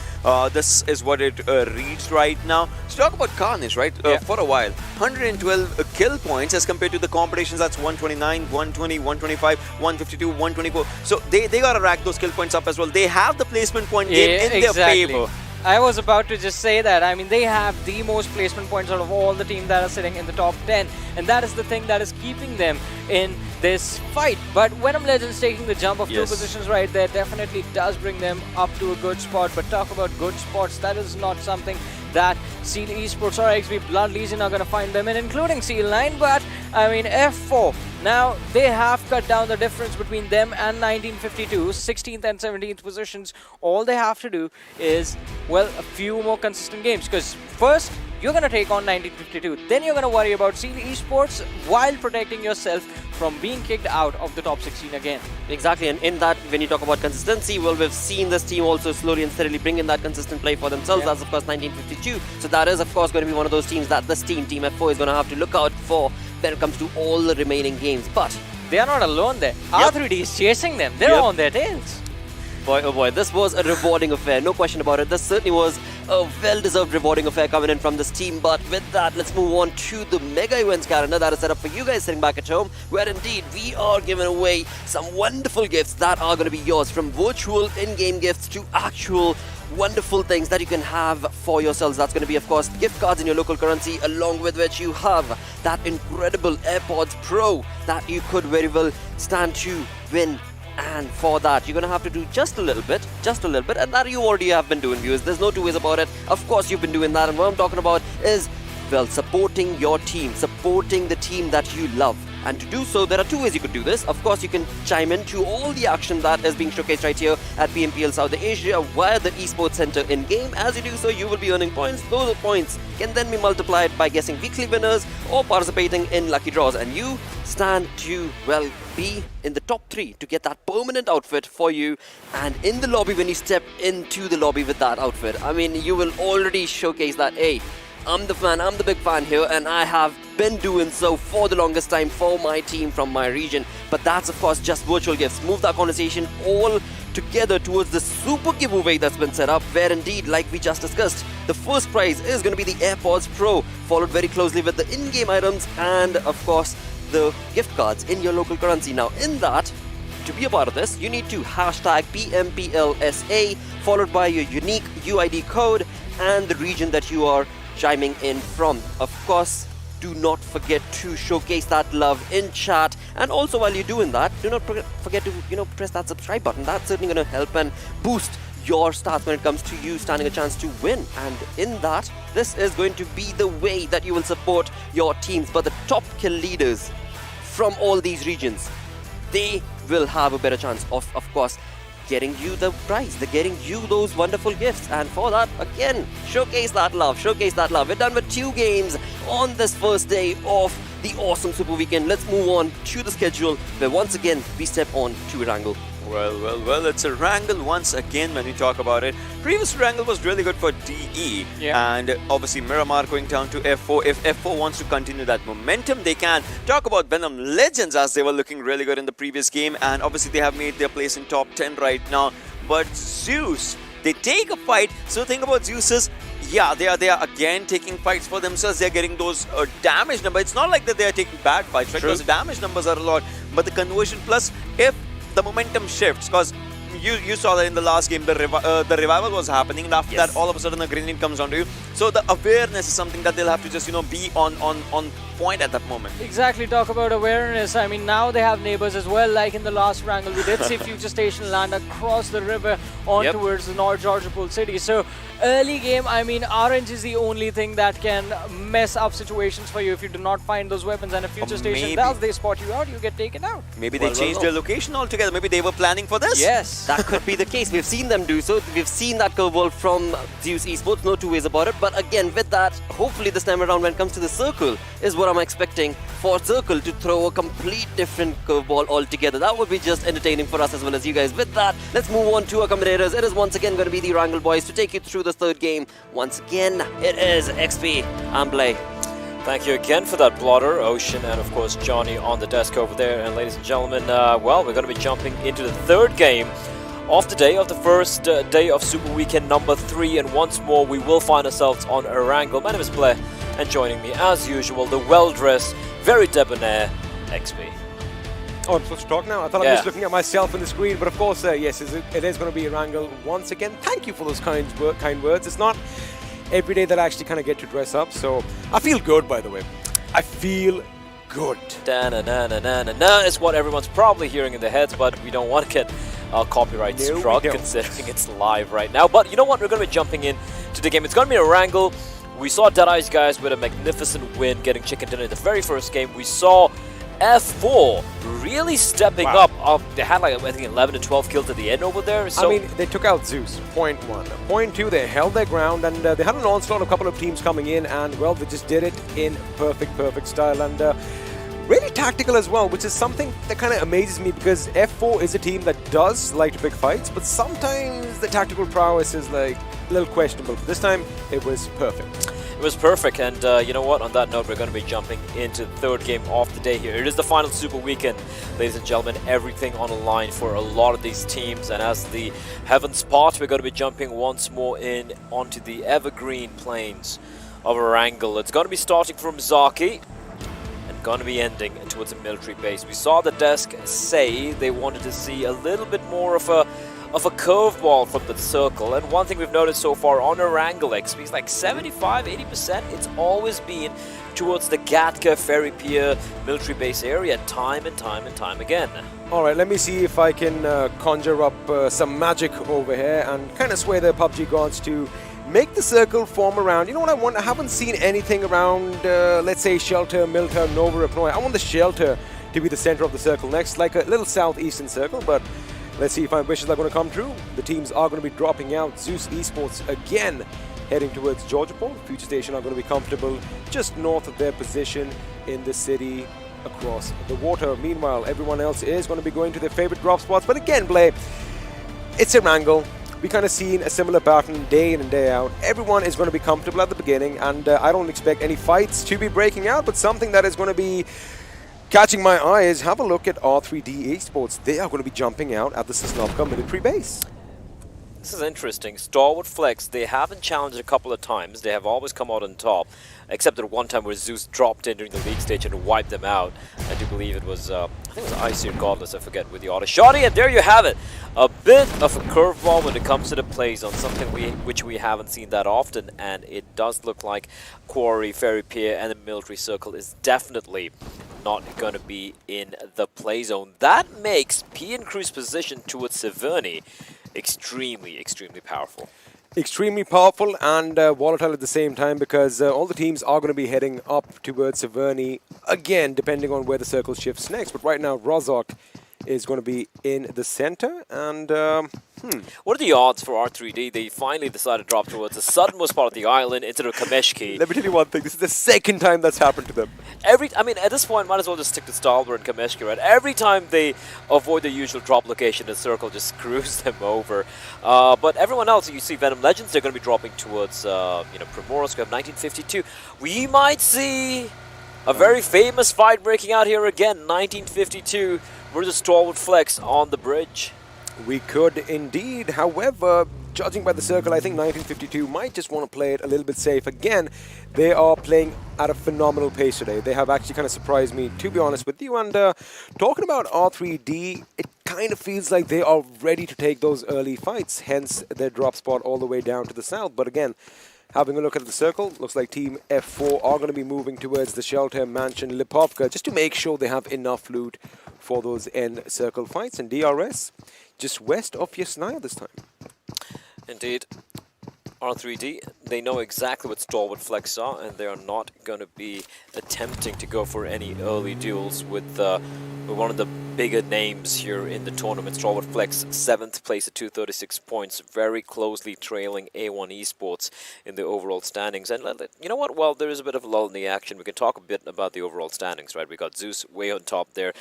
This is what it reached right now. So talk about Carnage, right? For a while, 112 kill points as compared to the competitions. That's 129, 120, 125, 152, 124. So they gotta rack those kill points up as well. They have the placement point game in their favor. I was about to just say that. I mean, they have the most placement points out of all the teams that are sitting in the top 10. And that is the thing that is keeping them in this fight. But Venom Legends taking the jump of 2 positions right there definitely does bring them up to a good spot. But talk about good spots, that is not something that Seal Esports or XB Blood Legion are going to find them in, including Seal9. But, I mean, F4, now they have cut down the difference between them and 1952, 16th and 17th positions. All they have to do is, well, a few more consistent games. Because first, you're going to take on 1952. Then you're going to worry about Seal Esports while protecting yourself from being kicked out of the top 16 again. Exactly, and in that, when you talk about consistency, well, we've seen this team also slowly and steadily bring in that consistent play for themselves. That's, of course, 1952. So that is, of course, going to be one of those teams that this team, Team F4, is going to have to look out for when it comes to all the remaining games. But they are not alone there. R3D is chasing them. They're on their tails. Boy, oh boy, this was a rewarding affair, no question about it. This certainly was a well-deserved rewarding affair coming in from this team. But with that, let's move on to the mega events calendar that is set up for you guys sitting back at home, where indeed we are giving away some wonderful gifts that are going to be yours, from virtual in-game gifts to actual wonderful things that you can have for yourselves. That's going to be, of course, gift cards in your local currency, along with which you have that incredible AirPods Pro that you could very well stand to win. And for that, you're going to have to do just a little bit, and that you already have been doing, viewers. There's no two ways about it. Of course, you've been doing that, and what I'm talking about is, well, supporting your team, supporting the team that you love. And to do so, there are two ways you could do this. Of course, you can chime into all the action that is being showcased right here at PMPL South Asia via the Esports Center in-game. As you do so, you will be earning points. Those points can then be multiplied by guessing weekly winners or participating in lucky draws. And you stand to, well, be in the top 3 to get that permanent outfit for you. And in the lobby, when you step into the lobby with that outfit, I mean, you will already showcase that, hey, I'm the fan, I'm the big fan here, and I have been doing so for the longest time for my team from my region. But that's, of course, just virtual gifts. Move that conversation all together towards the super giveaway that's been set up, where indeed, like we just discussed, the first prize is going to be the AirPods Pro, followed very closely with the in-game items and, of course, the gift cards in your local currency. Now, in that, to be a part of this, you need to hashtag PMPL SA, followed by your unique UID code and the region that you are chiming in from. Of course, do not forget to showcase that love in chat, and also while you're doing that, do not forget to press that subscribe button. That's certainly going to help and boost your stats when it comes to you standing a chance to win. And in that, this is going to be the way that you will support your teams. But the top kill leaders from all these regions, they will have a better chance of course, getting you the prize. They're getting you those wonderful gifts. And for that, again, showcase that love, showcase that love. We're done with 2 games on this first day of the awesome Super Weekend. Let's move on to the schedule, where once again, we step on to Erangel. Well, it's Erangel once again when we talk about it. Previous Erangel was really good for DE, and obviously Miramar going down to F4. If F4 wants to continue that momentum, they can. Talk about Venom Legends, as they were looking really good in the previous game, and obviously they have made their place in top 10 right now. But Zeus, they take a fight. So think about Zeus is, yeah, they are again taking fights for themselves. They're getting those damage numbers. It's not like that they are taking bad fights, right? Because the damage numbers are a lot, but the conversion plus, if the momentum shifts, because you saw that in the last game, the revival was happening, and after that, all of a sudden, the grenade comes onto you. So the awareness is something that they'll have to just be on point at that moment. Exactly, talk about awareness. I mean, now they have neighbors as well. Like in the last Erangel, we did see Future Station land across the river on towards the North Georgia Pool City. So early game, I mean, orange is the only thing that can mess up situations for you if you do not find those weapons. And if Future Station does, they spot you out, you get taken out. Maybe they changed their location altogether. Maybe they were planning for this. Yes. That could be the case. We've seen them do so. We've seen that curveball from Z3us Esports. No two ways about it. But again, with that, hopefully this time around when it comes to the circle is what I'm expecting for Circle to throw a complete different curveball altogether. That would be just entertaining for us as well as you guys. With that, let's move on to our commentators. It is once again going to be the Erangel boys to take you through the third game. Once again, it is XP and Blay. Thank you again for that, Blotter, Ocean, and of course Johnny on the desk over there. And ladies and gentlemen, well, we're going to be jumping into the third game of the day, of the first day of Super Weekend number 3. And once more, we will find ourselves on Erangel. My name is Blay, and joining me, as usual, the well-dressed, very debonair XP. Oh, I'm supposed to talk now? I thought I was just looking at myself on the screen, but of course, yes, it is going to be Erangel once again. Thank you for those kind words. It's not every day that I actually kind of get to dress up, so I feel good, by the way. I feel good. Da-na-na-na-na-na is what everyone's probably hearing in their heads, but we don't want to get copyright struck considering it's live right now. But you know what? We're going to be jumping in to the game. It's going to be Erangel. We saw Deadeyes Guys with a magnificent win, getting chicken dinner in the very first game. We saw F4 really stepping up. They had like, I think, 11 to 12 kills at the end over there. So I mean, they took out Zeus, point 1. Point 2, they held their ground, and they had an onslaught of a couple of teams coming in, and well, they just did it in perfect style. And really tactical as well, which is something that kind of amazes me because F4 is a team that does like to pick fights, but sometimes the tactical prowess is like a little questionable. But this time, it was perfect. It was perfect, and you know what? On that note, we're going to be jumping into the third game of the day here. It is the final Super Weekend, ladies and gentlemen. Everything on the line for a lot of these teams, and as the heaven spot, we're going to be jumping once more in onto the evergreen plains of Erangel. It's going to be starting from Zaki and going to be ending towards a military base. We saw the desk say they wanted to see a little bit more of a curveball from the circle, and one thing we've noticed so far on Erangel XP is like 75-80%, it's always been towards the Gatka Ferry Pier military base area time and time again. Alright, let me see if I can conjure up some magic over here and kind of sway the PUBG gods to make the circle form around. You know what I want? I haven't seen anything around, let's say, Shelter, Milta, Nova, Pnoy. I want the Shelter to be the center of the circle next, like a little southeastern circle, but let's see if my wishes are going to come true. The teams are going to be dropping out. Z3us Esports again heading towards Georgiaport. Future Station are going to be comfortable just north of their position in the city across the water. Meanwhile, everyone else is going to be going to their favorite drop spots. But again, Blay, it's Erangel. We kind of seen a similar pattern day in and day out. Everyone is going to be comfortable at the beginning, and I don't expect any fights to be breaking out, but something that is going to be catching my eye is have a look at R3D Esports. They are going to be jumping out at the Sosnovka military base. This is interesting. StalwartFlex, they haven't challenged a couple of times. They have always come out on top, except at one time where Z3us dropped in during the league stage and wiped them out. I do believe it was, I think it was Icy or Godless, I forget, with the auto shotty, and there you have it. A bit of a curveball when it comes to the play zone, something which we haven't seen that often, and it does look like Quarry, Ferry Pier, and the military circle is definitely not going to be in the play zone. That makes P and Crew's position towards Severny extremely powerful. Extremely powerful and volatile at the same time, because all the teams are going to be heading up towards Severny again, depending on where the circle shifts next. But right now, Rozok is going to be in the center, and what are the odds for R3D? They finally decided to drop towards the southernmost part of the island instead of Kameshki. Let me tell you one thing, this is the second time that's happened to them. I mean, at this point, might as well just stick to Stalwart and Kameshki, right? Every time they avoid the usual drop location, the circle just screws them over. But everyone else, you see Venom Legends, they're going to be dropping towards, Primorsk. We have 1952. We might see a very famous fight breaking out here again, 1952 versus StalwartFlex on the bridge. We could indeed. However, judging by the circle, I think 1952 might just want to play it a little bit safe. Again, they are playing at a phenomenal pace today. They have actually kind of surprised me, to be honest with you. And talking about R3D, it kind of feels like they are ready to take those early fights, hence their drop spot all the way down to the south. But again, having a look at the circle, looks like Team F4 are going to be moving towards the Shelter Mansion Lipovka just to make sure they have enough loot for those end circle fights. And DRS just west of Yasnaya this time. Indeed. R3D, they know exactly what StalwartFlex are, and they are not going to be attempting to go for any early duels with one of the bigger names here in the tournament. StalwartFlex, 7th place at 236 points, very closely trailing A1 Esports in the overall standings. And you know what? Well, there is a bit of a lull in the action. We can talk a bit about the overall standings, right? We got Z3us way on top there.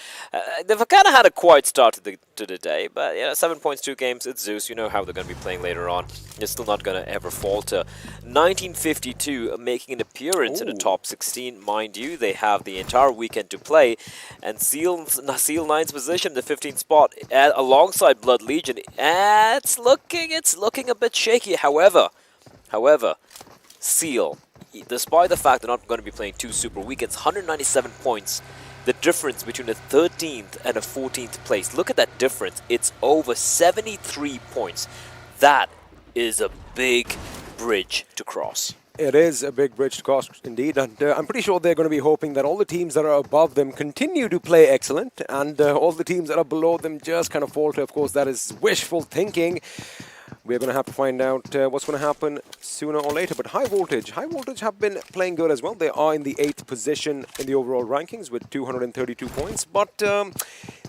They've kind of had a quiet start to the day, but yeah, 7 points, 2 games. It's Z3us. You know how they're going to be playing later on. They're still not going to ever falter. 1952 making an appearance in the top 16, mind you. They have the entire weekend to play, and Seal 9's position, the 15th spot, alongside Blood Legion. It's looking a bit shaky. However, Seal, despite the fact they're not going to be playing 2 super weekends, 197 points. The difference between the 13th and the 14th place. Look at that difference. It's over 73 points. That is a big bridge to cross. It is a big bridge to cross indeed, and I'm pretty sure they're going to be hoping that all the teams that are above them continue to play excellent, and all the teams that are below them just kind of falter. Of course, that is wishful thinking. We're going to have to find out what's going to happen sooner or later. But High Voltage have been playing good as well. They are in the 8th position in the overall rankings with 232 points. But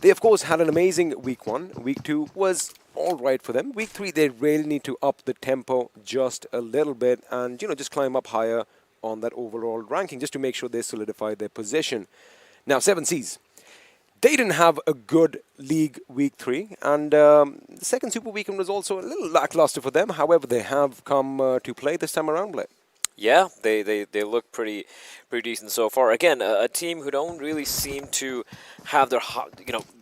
they, of course, had an amazing week 1. Week 2 was all right for them. Week 3, they really need to up the tempo just a little bit and, just climb up higher on that overall ranking just to make sure they solidify their position. Now, 7Cs. They didn't have a good league week 3, and the second Super Weekend was also a little lackluster for them. However, they have come to play this time around, Blake. Yeah, they look pretty decent so far. Again, a team who don't really seem to have their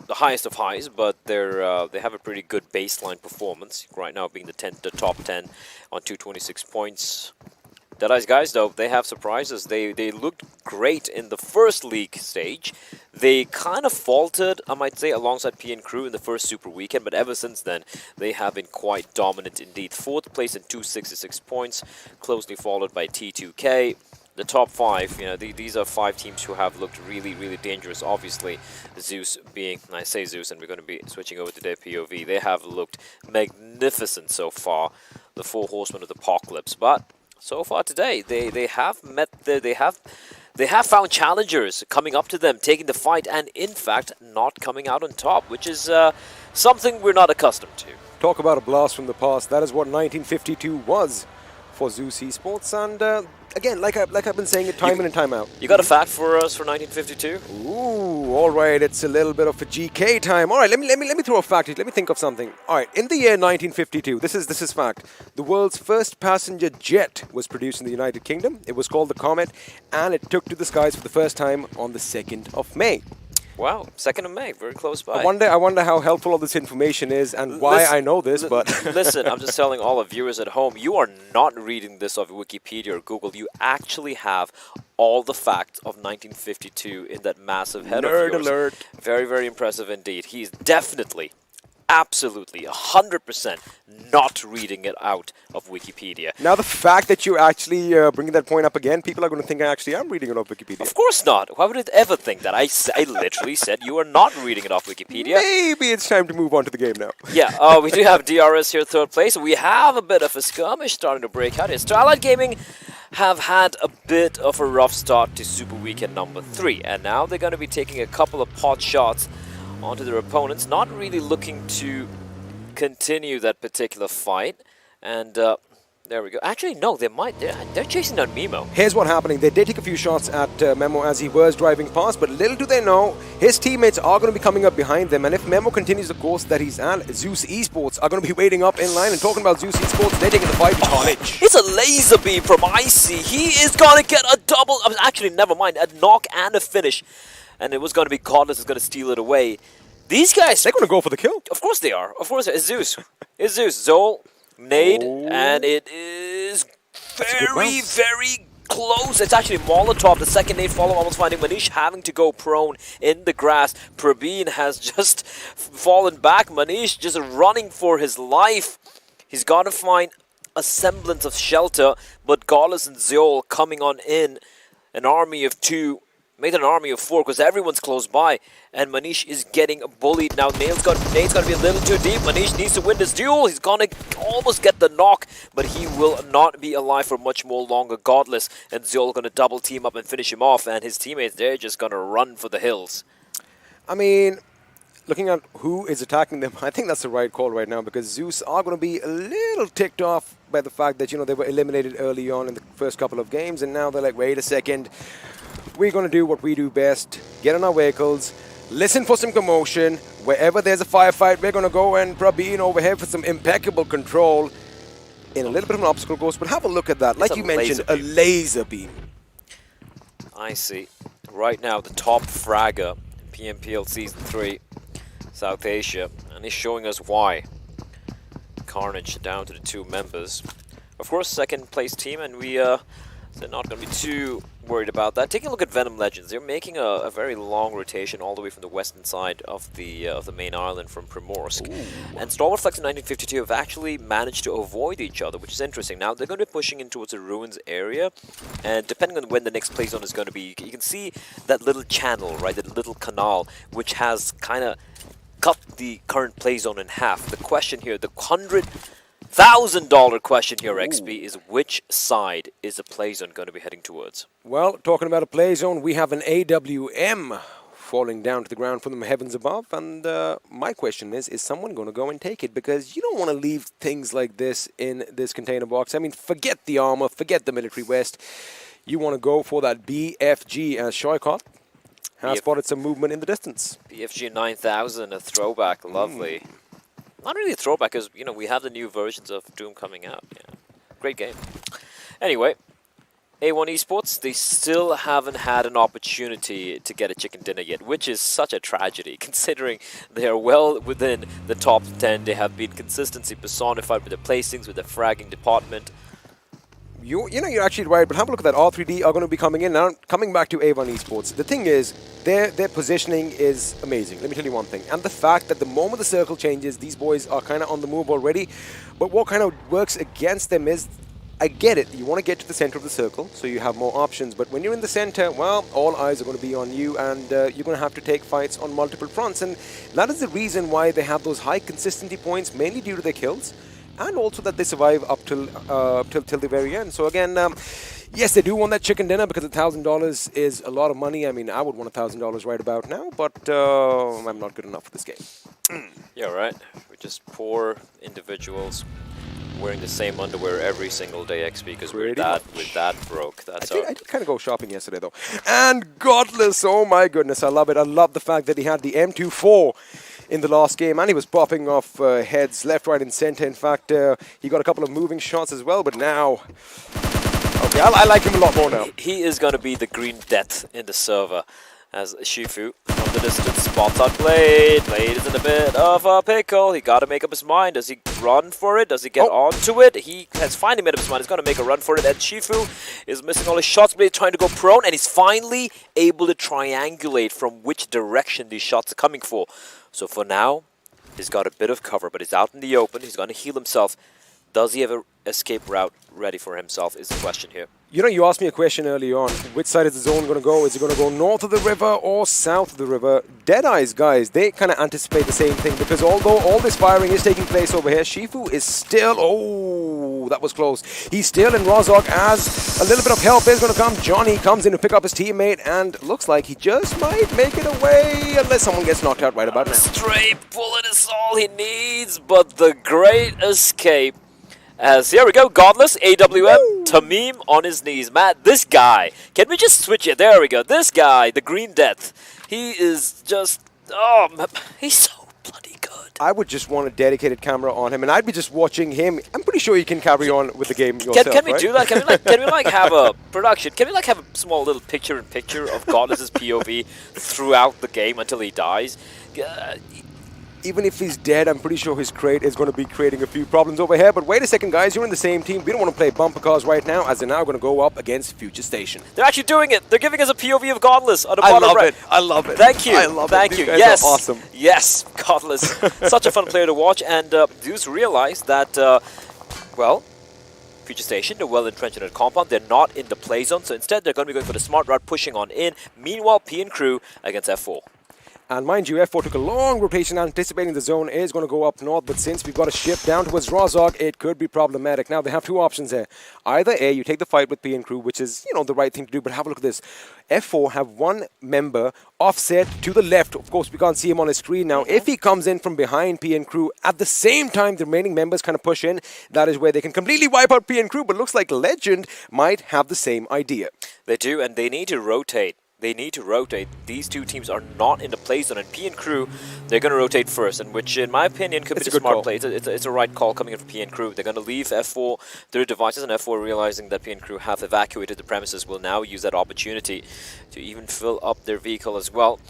the highest of highs, but they have a pretty good baseline performance right now, being the top 10 on 226 points. Deadeyes Guys, though, they have surprises. They looked great in the first league stage. They kind of faltered, I might say, alongside PN Crew in the first Super Weekend, but ever since then, they have been quite dominant indeed. 4th place in 266 points, closely followed by T2K. The top 5, these are 5 teams who have looked really, really dangerous. Obviously, Zeus being, I say Zeus, and we're going to be switching over to their POV. They have looked magnificent so far, the 4 horsemen of the apocalypse, but so far today, they have found challengers coming up to them, taking the fight, and in fact, not coming out on top, which is something we're not accustomed to. Talk about a blast from the past. That is what 1952 was for Z3us Esports, and again, like I've been saying it time in and time out. You got a fact for us for 1952? Ooh, all right. It's a little bit of a GK time. All right, let me throw a fact. Let me think of something. All right, in the year 1952, this is fact. The world's first passenger jet was produced in the United Kingdom. It was called the Comet, and it took to the skies for the first time on the 2nd of May. Wow, 2nd of May, very close by. I wonder how helpful all this information is and why I know this, but... Listen, I'm just telling all the viewers at home, you are not reading this off Wikipedia or Google. You actually have all the facts of 1952 in that massive head of yours. Nerd alert. Very, very impressive indeed. He's definitely, absolutely, 100% not reading it out of Wikipedia. Now the fact that you're actually bringing that point up again, people are going to think I actually am reading it off Wikipedia. Of course not. Why would it ever think that? I literally said you are not reading it off Wikipedia. Maybe it's time to move on to the game now. Yeah, we do have DRS here 3rd place. We have a bit of a skirmish starting to break out here. Skylight Gaming have had a bit of a rough start to Super Weekend number 3, and now they're going to be taking a couple of pot shots onto their opponents, not really looking to continue that particular fight, and there we go. Actually, no, they're chasing down Memo. Here's what's happening. They did take a few shots at Memo as he was driving past, but little do they know, his teammates are going to be coming up behind them, and if Memo continues the course that he's at, Z3us Esports are going to be waiting up in line. And talking about Z3us Esports, they're taking the fight to Carnage. It's a laser beam from Icy. He is going to get a double, actually, never mind, a knock and a finish. And it was going to be Godless is going to steal it away. These guys... They're going to go for the kill. Of course they are. Of course. It's Zeus. It's Zeus. Zol, nade, and it is very, very close. It's actually Molotov. The second nade follow almost finding Manish having to go prone in the grass. Prabeen has just fallen back. Manish just running for his life. He's got to find a semblance of shelter, but Godless and Zol coming on in. An army of 2. Made an army of 4 because everyone's close by, and Manish is getting bullied now. Nade's got to be a little too deep. Manish needs to win this duel. He's gonna almost get the knock, but he will not be alive for much more longer. Godless and Zol gonna double team up and finish him off, and his teammates, they're just gonna run for the hills. I mean, looking at who is attacking them, I think that's the right call right now, because Zeus are going to be a little ticked off by the fact that, they were eliminated early on in the first couple of games, and now they're like, wait a second. We're going to do what we do best, get in our vehicles, listen for some commotion. Wherever there's a firefight, we're going to go and Prabeen over here for some impeccable control in a little bit of an obstacle course. But have a look at that. Like you mentioned, a laser beam. I see. Right now, the top fragger in PMPL Season 3, South Asia, and he's showing us why. Carnage down to the 2 members. Of course, 2nd place team, and they're not going to be too worried about that. Taking a look at Venom Legends, they're making a very long rotation all the way from the western side of the main island from Primorsk. Ooh. And StalwartFlex and 1952 have actually managed to avoid each other, which is interesting. Now, they're going to be pushing in towards the ruins area, and depending on when the next play zone is going to be, you can see that little channel, right, that little canal, which has kind of cut the current play zone in half. The question here, the $100,000 question here, XP, is which side is the play zone going to be heading towards? Well, talking about a play zone, we have an AWM falling down to the ground from the heavens above, and my question is someone going to go and take it? Because you don't want to leave things like this in this container box. I mean, forget the armor, forget the military vest. You want to go for that BFG, as Shoykot has spotted some movement in the distance. PFG 9000, a throwback, lovely. Not really a throwback, because you know we have the new versions of Doom coming out. Yeah. Great game. Anyway, A1 Esports, they still haven't had an opportunity to get a chicken dinner yet, which is such a tragedy, considering they are well within the top 10. They have been consistency personified with the placings, with the fragging department. You know, you're actually right, but have a look at that. R3D are going to be coming in. Now, coming back to A1 Esports, the thing is, their positioning is amazing. Let me tell you one thing. And the fact that the moment the circle changes, these boys are kind of on the move already. But what kind of works against them is, I get it, you want to get to the center of the circle, so you have more options. But when you're in the center, well, all eyes are going to be on you, and you're going to have to take fights on multiple fronts. And that is the reason why they have those high consistency points, mainly due to their kills. And also that they survive up till the very end. So again, yes, they do want that chicken dinner because $1,000 is a lot of money. I mean, I would want $1,000 right about now, but I'm not good enough for this game. Yeah, right. We're just poor individuals wearing the same underwear every single day, XP, because we're that broke. That's I did kind of go shopping yesterday, though. And Godless, oh my goodness, I love it. I love the fact that he had the M24 in the last game, and he was popping off heads left, right, and center. In fact, he got a couple of moving shots as well, but now... Okay, I like him a lot more now. He is going to be the green death in the server, as Shifu from the distance spots out Blade. Blade is in a bit of a pickle. He got to make up his mind. Does he run for it? Does he get onto it? He has finally made up his mind. He's going to make a run for it. And Shifu is missing all his shots. Blade trying to go prone, and he's finally able to triangulate from which direction these shots are coming for. So for now, he's got a bit of cover, but he's out in the open. He's going to heal himself. Does he have an escape route ready for himself is the question here. You know, you asked me a question early on. Which side is the zone going to go? Is it going to go north of the river or south of the river? Deadeyes Guys, they kind of anticipate the same thing, because although all this firing is taking place over here, Shifu is still... Oh, that was close. He's still in Rozok as a little bit of help is going to come. Johnny comes in to pick up his teammate, and looks like he just might make it away unless someone gets knocked out right about now. Stray bullet is all he needs, but the great escape. As here we go, Godless, AWM, Tamim on his knees. Matt, this guy, can we just switch it? There we go. This guy, the Green Death, he is just, oh, he's so bloody good. I would just want a dedicated camera on him, and I'd be just watching him. I'm pretty sure you can carry on with the game yourself, Can we right? do that? Can we like have a production? Can we like have a small little picture-in-picture of Godless's POV throughout the game until he dies? Even if he's dead, I'm pretty sure his crate is going to be creating a few problems over here. But wait a second, guys. You're in the same team. We don't want to play bumper cars right now, as they're now going to go up against Future Station. They're actually doing it. They're giving us a POV of Godless on the bottom right. I love it. Thank you. I love it. Thank you. These guys Yes. are awesome. Yes, Godless. Such a fun player to watch. And Zeus realized that, well, Future Station, they're well entrenched in a compound. They're not in the play zone. So instead, they're going to be going for the smart route, pushing on in. Meanwhile, P and crew against F4. And mind you, F4 took a long rotation, anticipating the zone is going to go up north, but since we've got a shift down towards Rozok, it could be problematic. Now, they have two options here. Either A, you take the fight with P and crew, which is, you know, the right thing to do, but have a look at this. F4 have one member offset to the left. Of course, we can't see him on his screen now. If he comes in from behind P and crew, at the same time the remaining members kind of push in, that is where they can completely wipe out P and crew, but looks like Legend might have the same idea. They do, and they need to rotate. They need to rotate. These two teams are not in the play zone, and P and crew, they're going to rotate first, and which, in my opinion, could be the smart play. It's a right call coming in from P and crew. They're going to leave F4 their devices, and F4, realizing that P and crew have evacuated the premises, will now use that opportunity to even fill up their vehicle as well.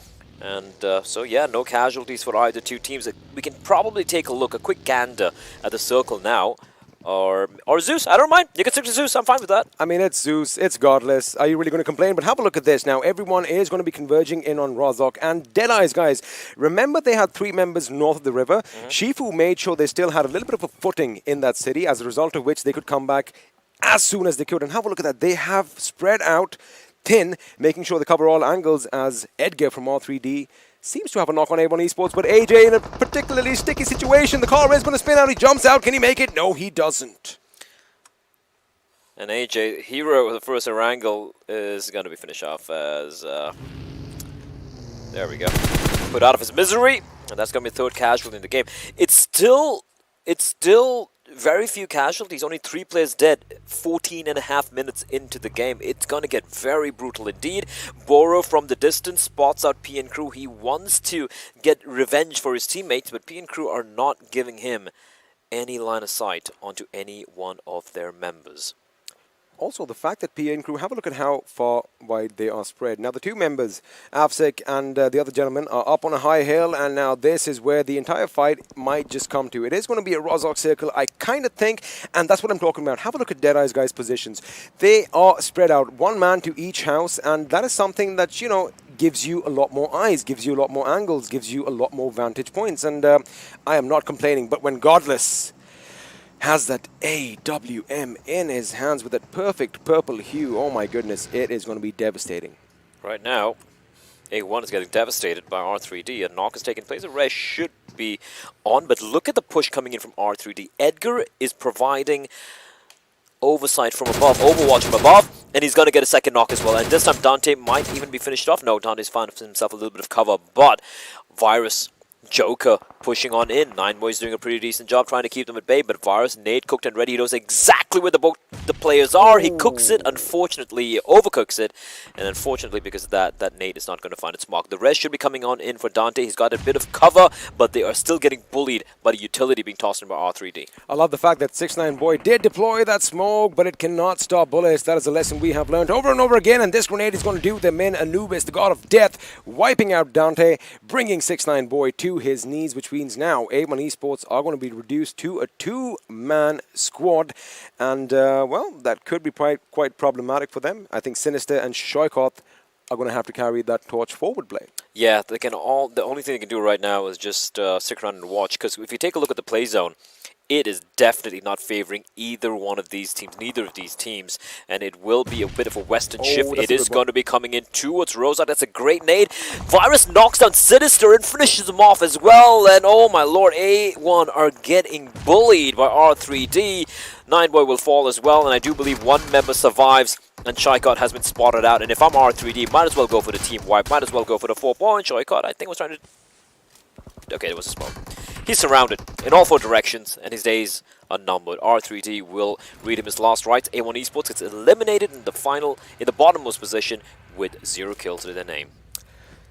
And so, yeah, no casualties for either two teams. We can probably take a look, a quick gander at the circle now. Or Zeus, I don't mind. You can stick to Zeus, I'm fine with that. I mean, it's Zeus, it's Godless. Are you really going to complain? But have a look at this now. Everyone is going to be converging in on Rozok. And Deadeyes, guys, remember they had 3 members north of the river? Shifu made sure they still had a little bit of a footing in that city, as a result of which they could come back as soon as they could. And have a look at that. They have spread out thin, making sure they cover all angles, as Edgar from R3D seems to have a knock on A1 Esports, but AJ in a particularly sticky situation. The car is going to spin out. He jumps out. Can he make it? No, he doesn't. And AJ, hero of the first Erangel, is going to be finished off as... there we go. Put out of his misery, and that's going to be the 3rd casualty in the game. It's still very few casualties, only 3 players dead, 14.5 minutes into the game. It's going to get very brutal indeed. Boro from the distance spots out PN Crew. He wants to get revenge for his teammates, but PN Crew are not giving him any line of sight onto any one of their members. Also, the fact that PN Crew, have a look at how far wide they are spread. Now, the two members, Avsek and the other gentleman, are up on a high hill, and now this is where the entire fight might just come to. It is going to be a Rozhok circle, I kind of think, and that's what I'm talking about. Have a look at Deadeyes Guys' positions. They are spread out, one man to each house, and that is something that, you know, gives you a lot more eyes, gives you a lot more angles, gives you a lot more vantage points, and I am not complaining, but when Godless has that AWM in his hands with that perfect purple hue, oh my goodness, it is going to be devastating. Right now, A1 is getting devastated by R3D. A knock is taking place. A res should be on, but look at the push coming in from R3D. Edgar is providing oversight from above, overwatch from above, and he's going to get a second knock as well. And this time Dante might even be finished off. No, Dante's found himself a little bit of cover, but Virus, Joker pushing on in. Nine Boys doing a pretty decent job trying to keep them at bay, but Virus, nade cooked and ready. He knows exactly where both the players are. He cooks it, unfortunately, he overcooks it, and unfortunately because of that, that nade is not going to find its mark. The rest should be coming on in for Dante. He's got a bit of cover, but they are still getting bullied by the utility being tossed in by R3D. I love the fact that 6ix9ine Boy did deploy that smoke, but it cannot stop bullets. That is a lesson we have learned over and over again, and this grenade is going to do them in. Anubis, the god of death, wiping out Dante, bringing 6ix9ine Boy to his knees, which means now A1 Esports are going to be reduced to a 2-man squad, and well, that could be quite problematic for them. I think Sinister and Shoikoth are going to have to carry that torch forward play. Yeah, they can all. The only thing they can do right now is just stick around and watch, because if you take a look at the play zone, it is definitely not favoring either one of these teams, neither of these teams, and it will be a bit of a western shift. It is going to be coming in towards Rozhok. That's a great nade. Virus knocks down Sinister and finishes him off as well, and oh my lord, A1 are getting bullied by R3D. 9boy will fall as well, and I do believe one member survives, and Shoikot has been spotted out, and if I'm R3D, might as well go for the team wipe, might as well go for the 4-point. Shoikot, I think, was trying to... Okay, it was a smoke. He's surrounded in all 4 directions, and his days are numbered. R3D will read him his last rites. A1 Esports gets eliminated in the bottommost position with 0 kills to their name.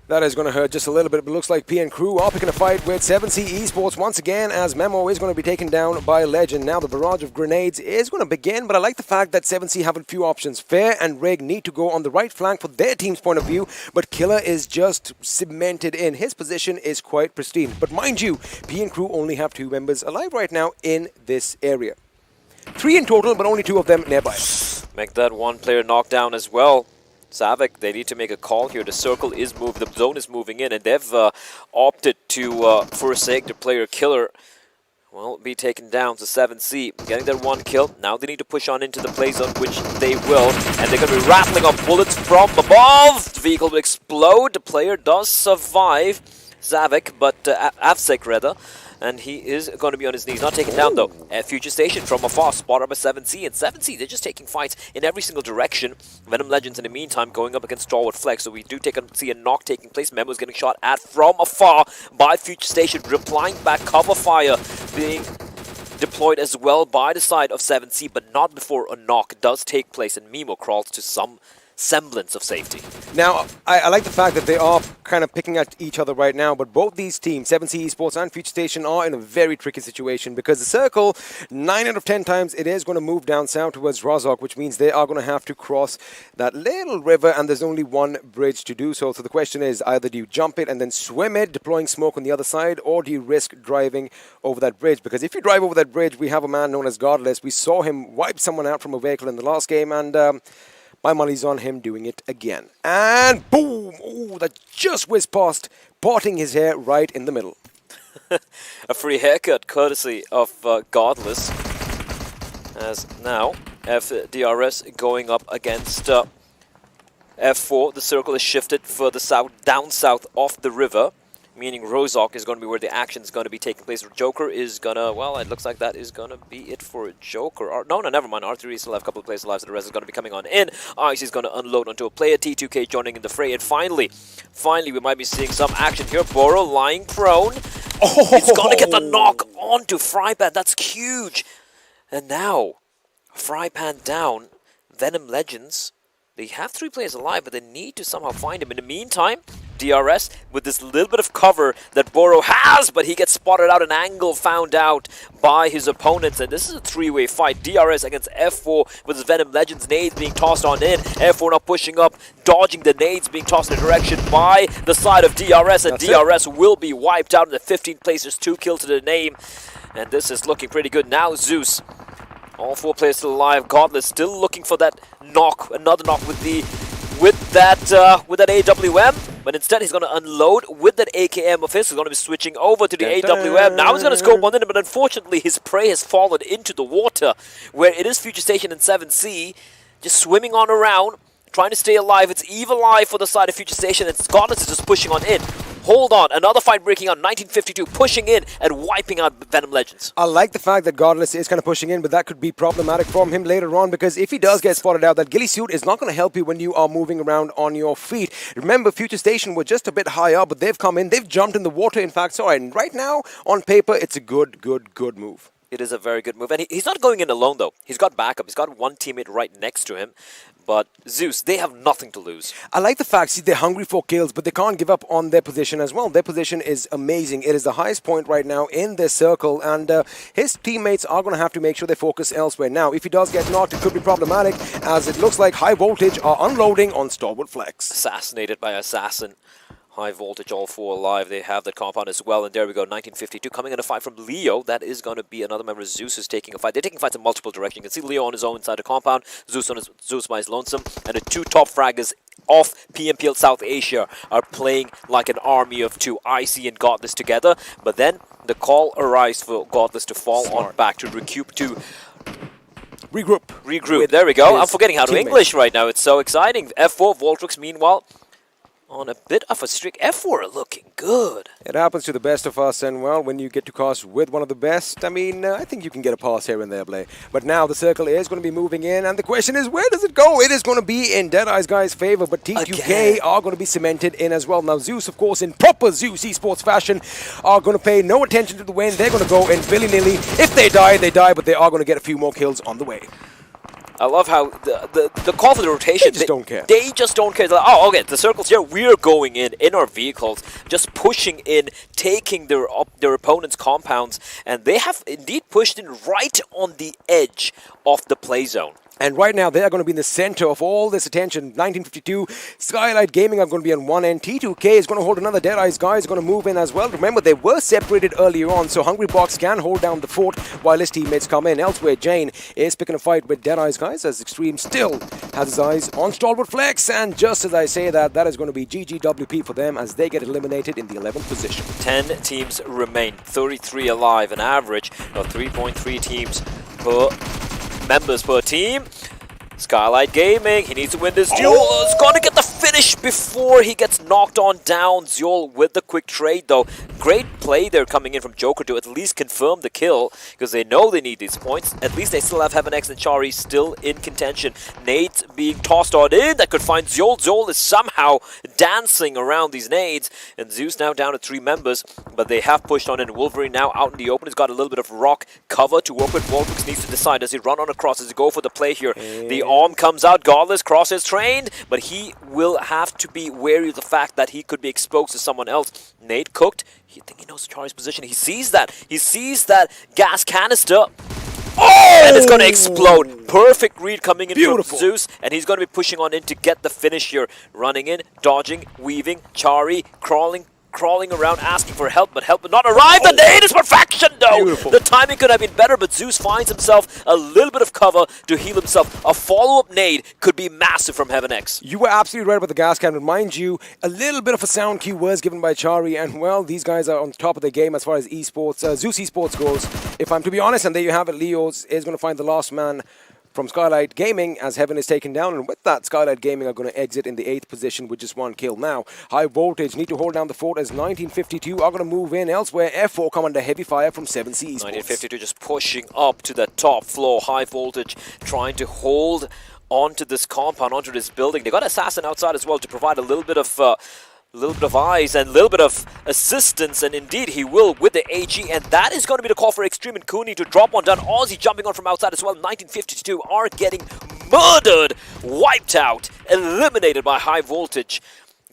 That is going to hurt just a little bit, but it looks like PN Crew are picking a fight with 7C Esports once again, as Memo is going to be taken down by Legend. Now the barrage of grenades is going to begin, but I like the fact that 7C have a few options. Fair and Rig need to go on the right flank for their team's point of view, but Killer is just cemented in. His position is quite pristine. But mind you, PN Crew only have 2 members alive right now in this area. 3 in total, but only 2 of them nearby. Make that one player knocked down as well. Savik, they need to make a call here. The circle is moving, the zone is moving in, and they've opted to forsake their player Killer. Well, be taken down to 7C, getting their 1 kill. Now they need to push on into the play zone, which they will, and they're going to be rattling off bullets from above. The vehicle will explode. The player does survive, Savik, but Avsek rather. And he is going to be on his knees. Not taken down, though. At Future Station from afar, spotted by 7C. And 7C, they're just taking fights in every single direction. Venom Legends, in the meantime, going up against StalwartFlex. So we do see a knock taking place. Memo's getting shot at from afar by Future Station. Replying back, cover fire being deployed as well by the side of 7C. But not before a knock does take place. And Mimo crawls to some semblance of safety. Now, I like the fact that they are kind of picking at each other right now, but both these teams, 7C Esports and Future Station, are in a very tricky situation because the circle, 9 out of 10 times, it is going to move down south towards Rozhok, which means they are going to have to cross that little river, and there's only one bridge to do so. So the question is, either do you jump it and then swim it, deploying smoke on the other side, or do you risk driving over that bridge? Because if you drive over that bridge, we have a man known as Godless. We saw him wipe someone out from a vehicle in the last game, and my money's on him doing it again. And boom! Ooh, that just whizzed past, parting his hair right in the middle. A free haircut courtesy of Godless. As now, FDRS going up against F4. The circle is shifted further south, down south off the river, meaning Rozhok is going to be where the action is going to be taking place. Joker is going to, well, it looks like that is going to be it for Joker. No, never mind. R3D still have a couple of players alive, so the rest is going to be coming on in. Ice is going to unload onto a player. T2K joining in the fray, and finally, we might be seeing some action here. Boro lying prone. It's going to get the knock onto Frypad. That's huge. And now, fry pan down, Venom Legends. They have 3 players alive, but they need to somehow find him. In the meantime, DRS with this little bit of cover that Boro has, but he gets spotted out, an angle found out by his opponents, and this is a 3-way fight. DRS against F4 with his Venom Legends nades being tossed on in. F4 now pushing up, dodging the nades being tossed in the direction by the side of DRS, and DRS will be wiped out in the 15th place. There's 2 kills to the name, and this is looking pretty good. Now Zeus. All 4 players still alive. Godless still looking for that knock, another knock with that AWM, but instead he's going to unload with that AKM of his. He's going to be switching over to the AWM. Now he's going to scope on in, but unfortunately his prey has fallen into the water, where it is Future Station and 7C just swimming on around, trying to stay alive. It's Eve alive for the side of Future Station, and Godless is just pushing on in. Hold on, another fight breaking out, 1952, pushing in and wiping out Venom Legends. I like the fact that Godless is kind of pushing in, but that could be problematic from him later on, because if he does get spotted out, that ghillie suit is not going to help you when you are moving around on your feet. Remember, Future Station were just a bit high up, but they've come in, they've jumped in the water, in fact, so and right now, on paper, it's a good move. It is a very good move, and he's not going in alone, though. He's got backup. He's got one teammate right next to him. But Zeus, they have nothing to lose. I like the fact, see, they're hungry for kills, but they can't give up on their position as well. Their position is amazing. It is the highest point right now in their circle, and his teammates are going to have to make sure they focus elsewhere. Now, if he does get knocked, it could be problematic, as it looks like High Voltage are unloading on StalwartFlex. Assassinated by Assassin. High Voltage, all 4 alive. They have that compound as well. And there we go, 1952 coming in a fight from Leo. That is going to be another member of Zeus is taking a fight. They're taking fights in multiple directions. You can see Leo on his own inside the compound, Zeus by his lonesome, and the 2 top fraggers of PMPL South Asia are playing like an army of 2, Icy and Godless together. But then the call arrives for Godless to fall on back, to recoup, to regroup. There we go. I'm forgetting how to English right now. It's so exciting. F4, Voltrix, meanwhile, on a bit of a streak. F4 are looking good. It happens to the best of us, and well, when you get to cast with one of the best, I mean, I think you can get a pass here and there, Blay. But now the circle is going to be moving in, and the question is, where does it go? It is going to be in Deadeyes Guys' favor, but T2K are going to be cemented in as well. Now, Zeus, of course, in proper Z3us Esports fashion, are going to pay no attention to the win. They're going to go in willy-nilly. If they die, they die, but they are going to get a few more kills on the way. I love how the call for the rotation, they just don't care. They just don't care. They're like, oh, okay, the circle's here. We're going in our vehicles, just pushing in, taking their opponent's compounds, and they have indeed pushed in right on the edge of the play zone. And right now, they are going to be in the center of all this attention. 1952, Skylight Gaming are going to be on one end. T2K is going to hold another. Deadeyes Guys is going to move in as well. Remember, they were separated earlier on, so Hungry Box can hold down the fort while his teammates come in. Elsewhere, Jane is picking a fight with Deadeyes Guys, as Extreme still has his eyes on StalwartFlex. And just as I say that, that is going to be GGWP for them as they get eliminated in the 11th position. 10 teams remain, 33 alive, an average of 3.3 teams per members per team. Skylight Gaming, he needs to win this duel. He's going to get the finish before he gets knocked on down. Zul with the quick trade though. Great play there coming in from Joker to at least confirm the kill, because they know they need these points. At least they still have Heaven X and Chari still in contention. Nades being tossed on in, that could find Zul. Zul is somehow dancing around these nades, and Zeus now down to 3 members, but they have pushed on in. Wolverine now out in the open. He's got a little bit of rock cover to work with. Voltrix needs to decide, does he run on across? Does he go for the play here? The arm comes out, Godless, cross is trained, but he will have to be wary of the fact that he could be exposed to someone else. Nade cooked. I think he knows Chari's position. He sees that. He sees that gas canister. And it's going to explode. Perfect read coming in from Zeus, and he's going to be pushing on in to get the finish here. Running in, dodging, weaving, Chari, crawling around, asking for help, but help would not arrive. The nade is perfection, though. Beautiful. The timing could have been better, but Zeus finds himself a little bit of cover to heal himself. A follow-up nade could be massive from Heaven X. You were absolutely right about the gas cannon. Mind you, a little bit of a sound cue was given by Chari, and well, these guys are on top of their game as far as esports, Z3us Esports goes. If I'm to be honest, and there you have it, Leo's is going to find the last man from Skylight Gaming as Heaven is taken down, and with that, Skylight Gaming are going to exit in the 8th position with just 1 kill. Now, High Voltage need to hold down the fort as 1952 are going to move in. Elsewhere, F4 come under heavy fire from 7C Esports. 1952 just pushing up to the top floor. High Voltage trying to hold onto this compound, onto this building. They got Assassin outside as well to provide a little bit of A little bit of eyes and a little bit of assistance, and indeed he will with the AG, and that is going to be the call for Extreme and Cooney to drop one down. Aussie jumping on from outside as well. 1952 are getting murdered, wiped out, eliminated by High Voltage.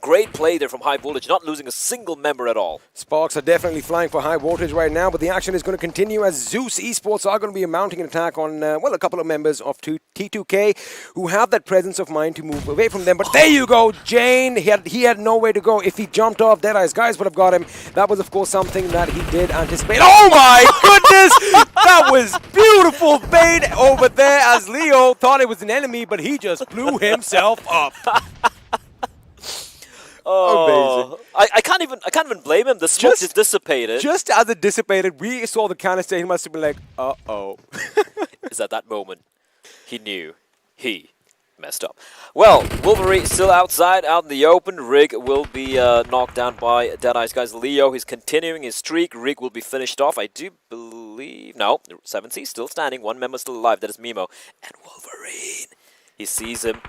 Great play there from High Voltage, not losing a single member at all. Sparks are definitely flying for High Voltage right now, but the action is going to continue as Z3us Esports are going to be mounting an attack on, well, a couple of members of T2K who have that presence of mind to move away from them. But there you go, Jane. He had nowhere to go. If he jumped off, Deadeyes Guys would have got him. That was, of course, something that he did anticipate. Oh my goodness! That was beautiful bait over there as Leo thought it was an enemy, but he just blew himself up. Oh, I can't even blame him. The smoke just dissipated. Just as it dissipated, we saw the canister. He must have been like, uh-oh. Is at that moment he knew he messed up. Well, Wolverine still outside, out in the open. Rig will be knocked down by Deadeyes Guys. Leo is continuing his streak. Rig will be finished off, I do believe. No, 7C still standing. One member still alive. That is Mimo. And Wolverine. He sees him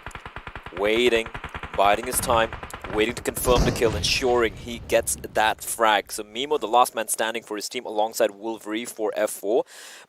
waiting, biding his time, waiting to confirm the kill, ensuring he gets that frag. So Mimo, the last man standing for his team alongside Wolverine for F4.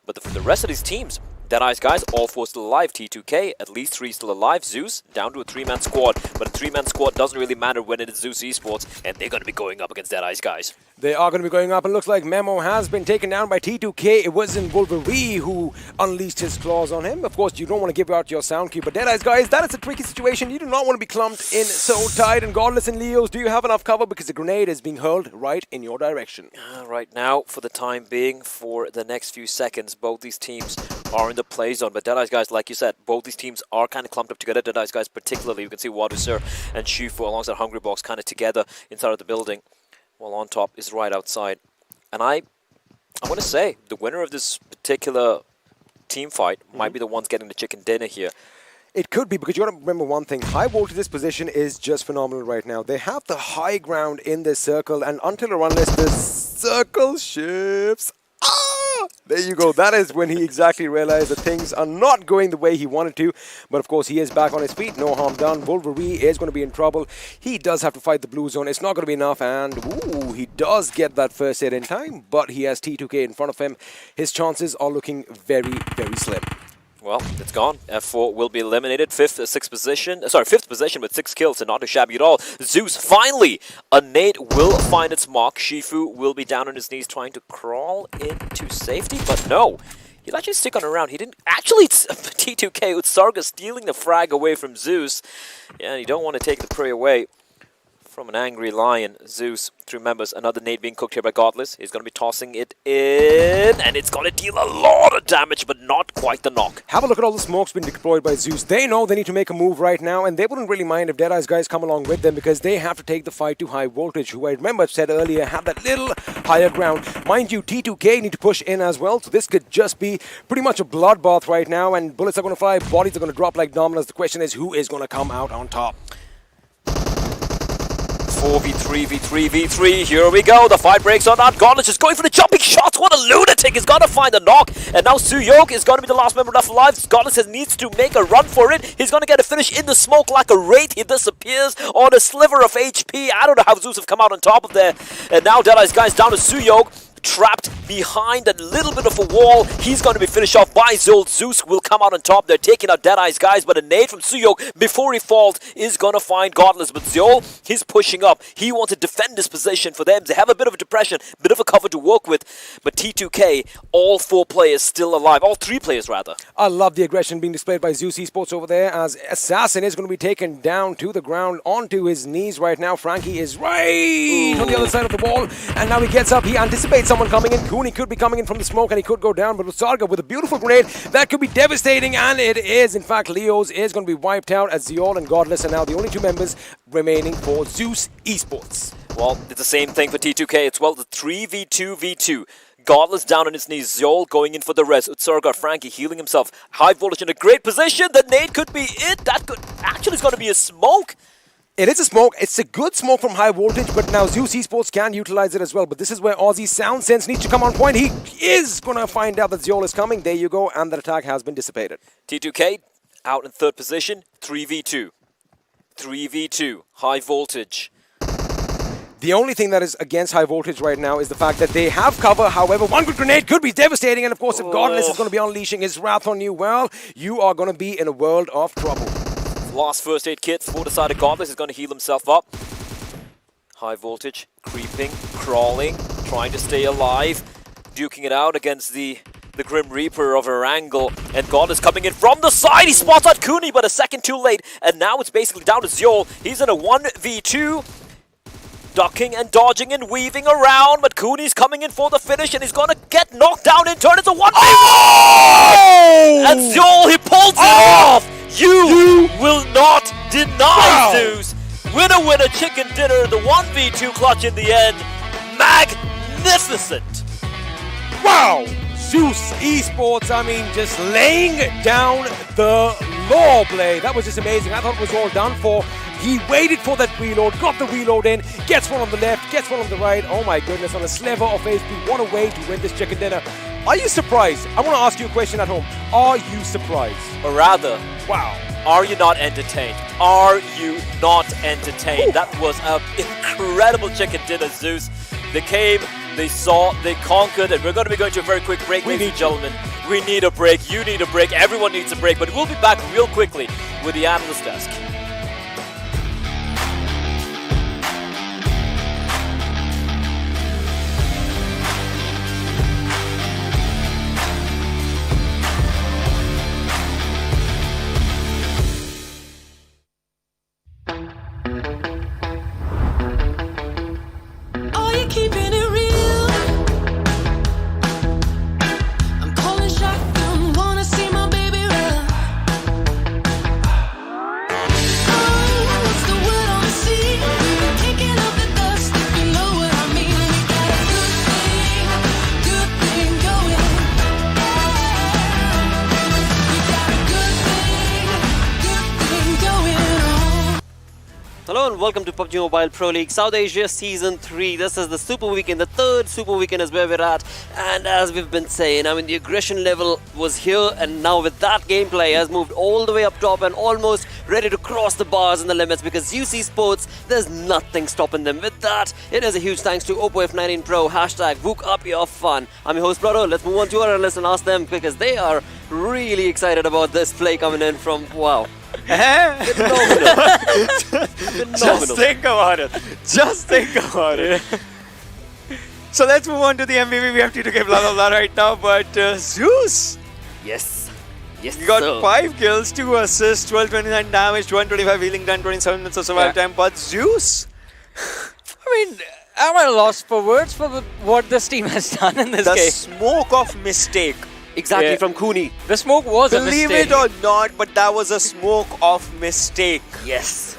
But for the rest of these teams, Deadeyes Guys, all 4 still alive. T2K, at least 3 still alive. Z3us, down to a 3-man squad. But a 3-man squad doesn't really matter when it is Z3us Esports, and they're going to be going up against Deadeyes Guys. They are going to be going up, and looks like Memo has been taken down by T2K. It wasn't Wolverine who unleashed his claws on him. Of course, you don't want to give out your sound cue, but Deadeyes Guys, that is a tricky situation. You do not want to be clumped in so tight. And Godless and Leos, do you have enough cover? Because the grenade is being hurled right in your direction. Right now, for the time being, for the next few seconds, both these teams are in the play zone. But Deadeyes Guys, like you said, both these teams are kind of clumped up together. Deadeyes Guys particularly, you can see Wadusir and Shifu alongside Hungry Box kind of together inside of the building, while on top is right outside. And I'm going to say, the winner of this particular team fight might be the ones getting the chicken dinner here. It could be, because you got to remember one thing. High Voltage's position is just phenomenal right now. They have the high ground in this circle, and until or unless the circle shifts, there you go. That is when he exactly realized that things are not going the way he wanted to. But of course, he is back on his feet. No harm done. Wolverine is going to be in trouble. He does have to fight the blue zone. It's not going to be enough. And ooh, he does get that first hit in time. But he has T2K in front of him. His chances are looking very, very slim. Well, it's gone. F4 will be eliminated. Fifth position with 6 kills, and not too shabby at all. Z3us, finally! A nade will find its mark. Shifu will be down on his knees trying to crawl into safety, but no. He'll actually stick on around. He didn't... Actually, it's T2K with Sarga stealing the frag away from Z3us. Yeah, you don't want to take the prey away from an angry lion. Z3us, through members, another nade being cooked here by Godless. He's going to be tossing it in, and it's going to deal a lot of damage, but not quite the knock. Have a look at all the smokes being deployed by Z3us. They know they need to make a move right now, and they wouldn't really mind if Deadeyes Guys come along with them, because they have to take the fight to High Voltage, who I remember said earlier had that little higher ground. Mind you, T2K need to push in as well, so this could just be pretty much a bloodbath right now, and bullets are going to fly, bodies are going to drop like dominoes. The question is, who is going to come out on top? 4v3, v3, v3, here we go, the fight breaks on out. Godless is going for the jumping shots. What a lunatic! He's gonna find the knock, and now Suyok is gonna be the last member left alive. Godless needs to make a run for it. He's gonna get a finish in the smoke like a wraith. He disappears on a sliver of HP. I don't know how Z3us have come out on top of there. And now Deadeyes Guys down to Suyok, trapped behind a little bit of a wall. He's going to be finished off by Zol. Z3us will come out on top. They're taking out Deadeyes Guys, but a nade from Suyok before he falls is going to find Godless. But Zol, he's pushing up. He wants to defend his position for them. They have a bit of a depression, bit of a cover to work with. But T2K, all 4 players still alive. All 3 players, rather. I love the aggression being displayed by Z3us Esports over there, as Assassin is going to be taken down to the ground onto his knees right now. Frankie is right on the other side of the wall, and now he gets up. He anticipates someone coming in. Cooney could be coming in from the smoke, and he could go down, but Sarga with a beautiful grenade that could be devastating, and it is. In fact, Leo's is going to be wiped out as Zeol and Godless are now the only 2 members remaining for Z3us Esports. Well, it's the same thing for T2K. It's, well, the 3v2v2. Godless down on his knees. Zol going in for the rest. Utsarga, Frankie healing himself. High Voltage in a great position. The nade could be it. That could actually is going to be a smoke. It is a smoke. It's a good smoke from High Voltage, but now Z3us Esports can utilize it as well. But this is where Aussie's sound sense needs to come on point. He is going to find out that Zeol is coming. There you go, and that attack has been dissipated. T2K out in 3rd position. 3v2. 3v2. High Voltage. The only thing that is against High Voltage right now is the fact that they have cover. However, one good grenade could be devastating. And of course, if Godless is going to be unleashing his wrath on you, well, you are going to be in a world of trouble. Last first aid kit for the side of Godless is going to heal himself up. High Voltage, creeping, crawling, trying to stay alive, duking it out against the Grim Reaper of Erangel, and Godless coming in from the side. He spots out Cooney, but a second too late, and now it's basically down to Zol. He's in a 1v2, ducking and dodging and weaving around, but Cooney's coming in for the finish, and he's gonna get knocked down in turn. It's a 1v1! Oh! And Zol, he pulls it off! You will not deny Zeus! Winner, winner, chicken dinner, the 1v2 clutch in the end. Magnificent! Wow! Z3us Esports, I mean, just laying down the law play. That was just amazing. I thought it was all done for. He waited for that reload, got the reload in, gets one on the left, gets one on the right. Oh my goodness, on a sliver of HP. What a way to win this chicken dinner. Are you surprised? I want to ask you a question at home. Are you surprised? Or rather, wow. Are you not entertained? Are you not entertained? Ooh. That was an incredible chicken dinner, Zeus. They came, they saw, they conquered, and we're going to be going to a very quick break, ladies and gentlemen. We need a break, you need a break, everyone needs a break, but we'll be back real quickly with the analyst desk. Keeping it real. I'm calling shotgun, wanna see my baby run. Oh, what's the word on the sea? Kicking up the dust, if you know what I mean. We got a good thing going. We got a good thing going on. Hello and welcome to PUBG Mobile Pro League South Asia Season 3. This is the Super Weekend, the third Super Weekend is where we're at. And as we've been saying, I mean, the aggression level was here, and now with that gameplay has moved all the way up top and almost ready to cross the bars and the limits, because Z3us Esports, there's nothing stopping them. With that, it is a huge thanks to Oppo F19 Pro, hashtag Book Up Your Fun. I'm your host, Brother. Let's move on to our analysts and ask them, because they are really excited about this play coming in from, wow. Phenomenal. Just think about it. Just think about it. So let's move on to the MVP. We have to give blah blah blah right now, but Zeus. Yes. Yes, you got 5 kills, 2 assists, 1229 damage, 125 healing done, 27 minutes of survival time. But Zeus, I mean, am I lost for words for what this team has done in this game? The smoke of mistake. Exactly, from Cooney. The smoke was a mistake. Believe it or not, but that was a smoke of mistake. Yes.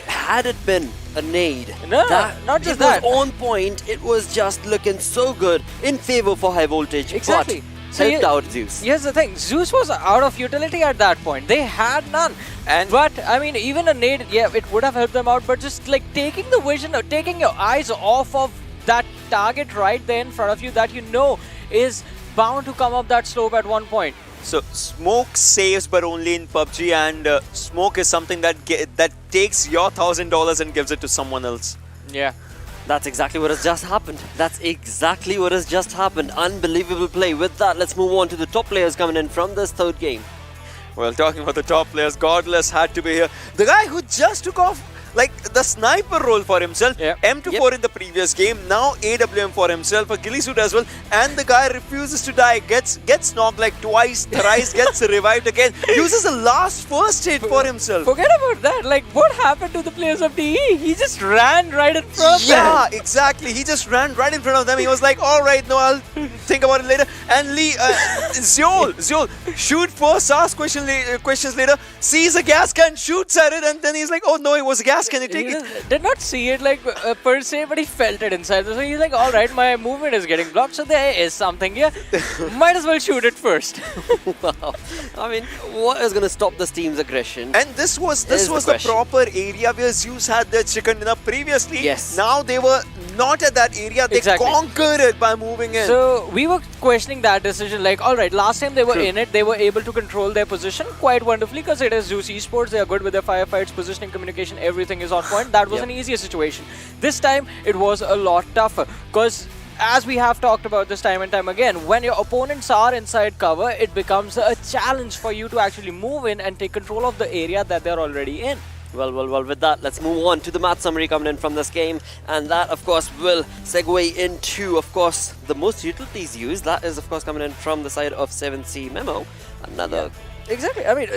Had it been a nade, no, not just that. It was on point. It was just looking so good in favor for High Voltage. Exactly. But helped out Zeus. Here's the thing. Zeus was out of utility at that point. They had none. But, I mean, even a nade, yeah, it would have helped them out. But just like taking the vision, or taking your eyes off of that target right there in front of you that you know is bound to come up that slope at one point. So smoke saves, but only in PUBG, and smoke is something that takes your $1,000 and gives it to someone else. Yeah. That's exactly what has just happened. That's exactly what has just happened. Unbelievable play. With that, let's move on to the top players coming in from this third game. Well, talking about the top players, Godless had to be here. The guy who just took off like the sniper role for himself, M24 in the previous game, now AWM for himself, a ghillie suit as well, and the guy refuses to die, gets knocked like twice, thrice, gets revived again, uses a last first aid for himself. Forget about that, like what happened to the players of DE? He just ran right in front of them. Yeah, exactly, he just ran right in front of them. He was like, alright, no, I'll think about it later. And Zeol, shoot first, ask questions later, sees a gas can, shoots at it, and then he's like, oh no, it was a gas. Can you take it? Did not see it like per se, but he felt it inside. So he's like, all right, my movement is getting blocked, so there is something here. Might as well shoot it first. Wow. I mean, what is going to stop this team's aggression? And this was the proper area where Zeus had their chicken dinner previously. Yes. Now they were not at that area. They conquered it by moving in. So we were questioning that decision. Like, all right, last time they were in it, they were able to control their position quite wonderfully because it is Z3us Esports. They are good with their firefights, positioning, communication, everything. everything is on point, that was an easier situation. This time, it was a lot tougher. Because as we have talked about this time and time again, when your opponents are inside cover, it becomes a challenge for you to actually move in and take control of the area that they're already in. Well, with that, let's move on to the match summary coming in from this game. And that, of course, will segue into, of course, the most utilities used. That is, of course, coming in from the side of 7C Memo. Another... Exactly. I mean,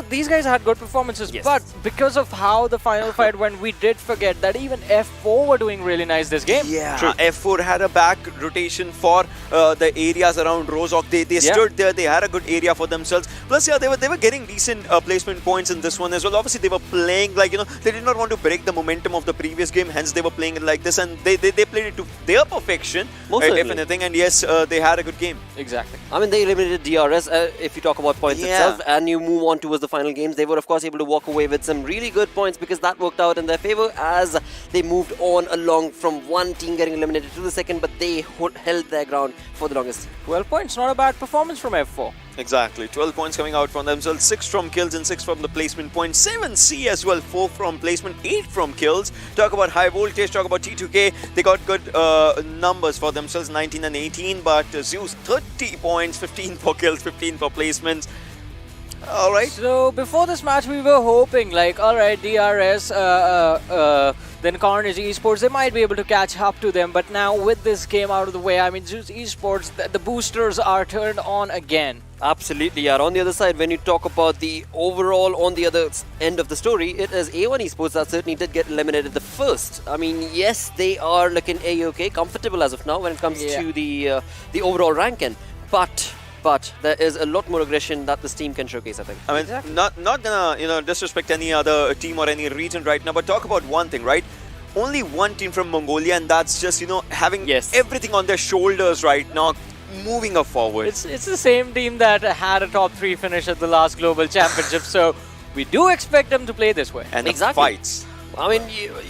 these guys had good performances, but because of how the final fight went, we did forget that even F4 were doing really nice this game. Yeah, F4 had a back rotation for the areas around Rozhok. They stood there, they had a good area for themselves. Plus, yeah, they were getting decent placement points in this one as well. Obviously, they were playing like, you know, they did not want to break the momentum of the previous game, hence they were playing it like this, and they played it to their perfection, if anything, and yes, they had a good game. Exactly. I mean, they eliminated DRS, if you talk about points itself, and you move on towards the final games. They were, of course, able to walk away with some really good points because that worked out in their favor as they moved on along from one team getting eliminated to the second, but they held their ground for the longest. 12 points, not a bad performance from F4. Exactly, 12 points coming out from themselves, 6 from kills and 6 from the placement points. 7C as well, 4 from placement, 8 from kills. Talk about high voltage, talk about T2K. They got good numbers for themselves, 19 and 18, but Zeus 30 points, 15 for kills, 15 for placements. Alright. So before this match we were hoping like, alright, DRS, then Carnage Esports, they might be able to catch up to them, but now with this game out of the way, I mean, Z3us Esports, the boosters are turned on again. Absolutely, yeah. On the other side, when you talk about the overall, on the other end of the story, it is A1 Esports that certainly did get eliminated the first. I mean, yes, they are looking A-OK, comfortable as of now when it comes to the overall ranking, but there is a lot more aggression that this team can showcase, I think. I mean, not gonna disrespect any other team or any region right now, but talk about one thing, right? Only one team from Mongolia, and that's just having everything on their shoulders right now, moving up forward. It's the same team that had a top 3 finish at the last global championship, so we do expect them to play this way. And the fights. I mean,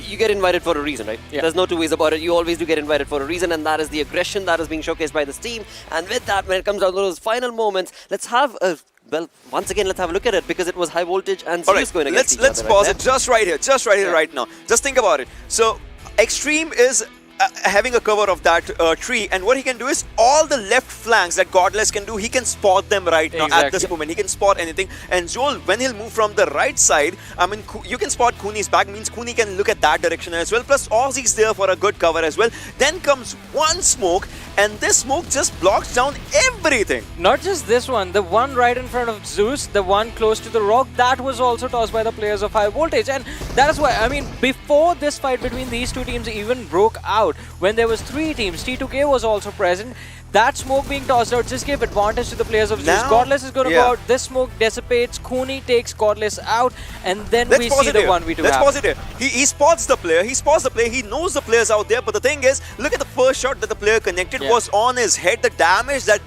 you get invited for a reason, right? Yeah. There's no two ways about it. You always do get invited for a reason, and that is the aggression that is being showcased by this team. And with that, when it comes down to those final moments, let's have a... Well, once again, let's have a look at it because it was high voltage and Zeus going against each other. Let's pause it just right here, right now. Just think about it. So, Extreme is having a cover of that tree, and what he can do is all the left flanks that Godless can do, he can spot them right now at this moment. He can spot anything. And Joel, when he'll move from the right side, I mean, you can spot Kuni's back, means Kuni can look at that direction as well. Plus, Ozzy's there for a good cover as well. Then comes one smoke, and this smoke just blocks down everything. Not just this one, the one right in front of Zeus, the one close to the rock, that was also tossed by the players of high voltage. And that is why, I mean, before this fight between these two teams even broke out, when there was 3 teams, T2K was also present, that smoke being tossed out just gave advantage to the players of Zeus. Godless is going to go out, this smoke dissipates, Kuni takes Godless out, and then we see the 1v2 Let's pause it here. He spots the player, he knows the player's out there, but the thing is, look at the first shot that the player connected was on his head. The damage that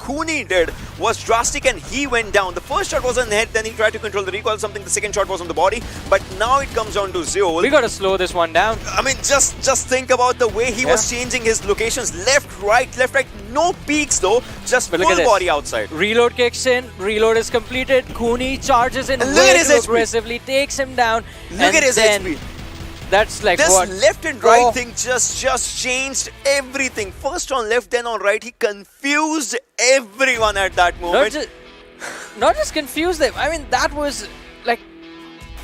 Kuni did was drastic and he went down. The first shot was on the head, then he tried to control the recoil, something. The second shot was on the body, but now it comes down to Zeol. We gotta slow this one down. I mean, just think about the way he was changing his locations, left, right, no peaks though, just full body outside. Reload kicks in, reload is completed, Kuni charges in way too aggressively, takes him down. Look at his HP. That's like this what? left and right thing just changed everything. First on left, then on right. He confused everyone at that moment. Not just confused them. I mean, that was like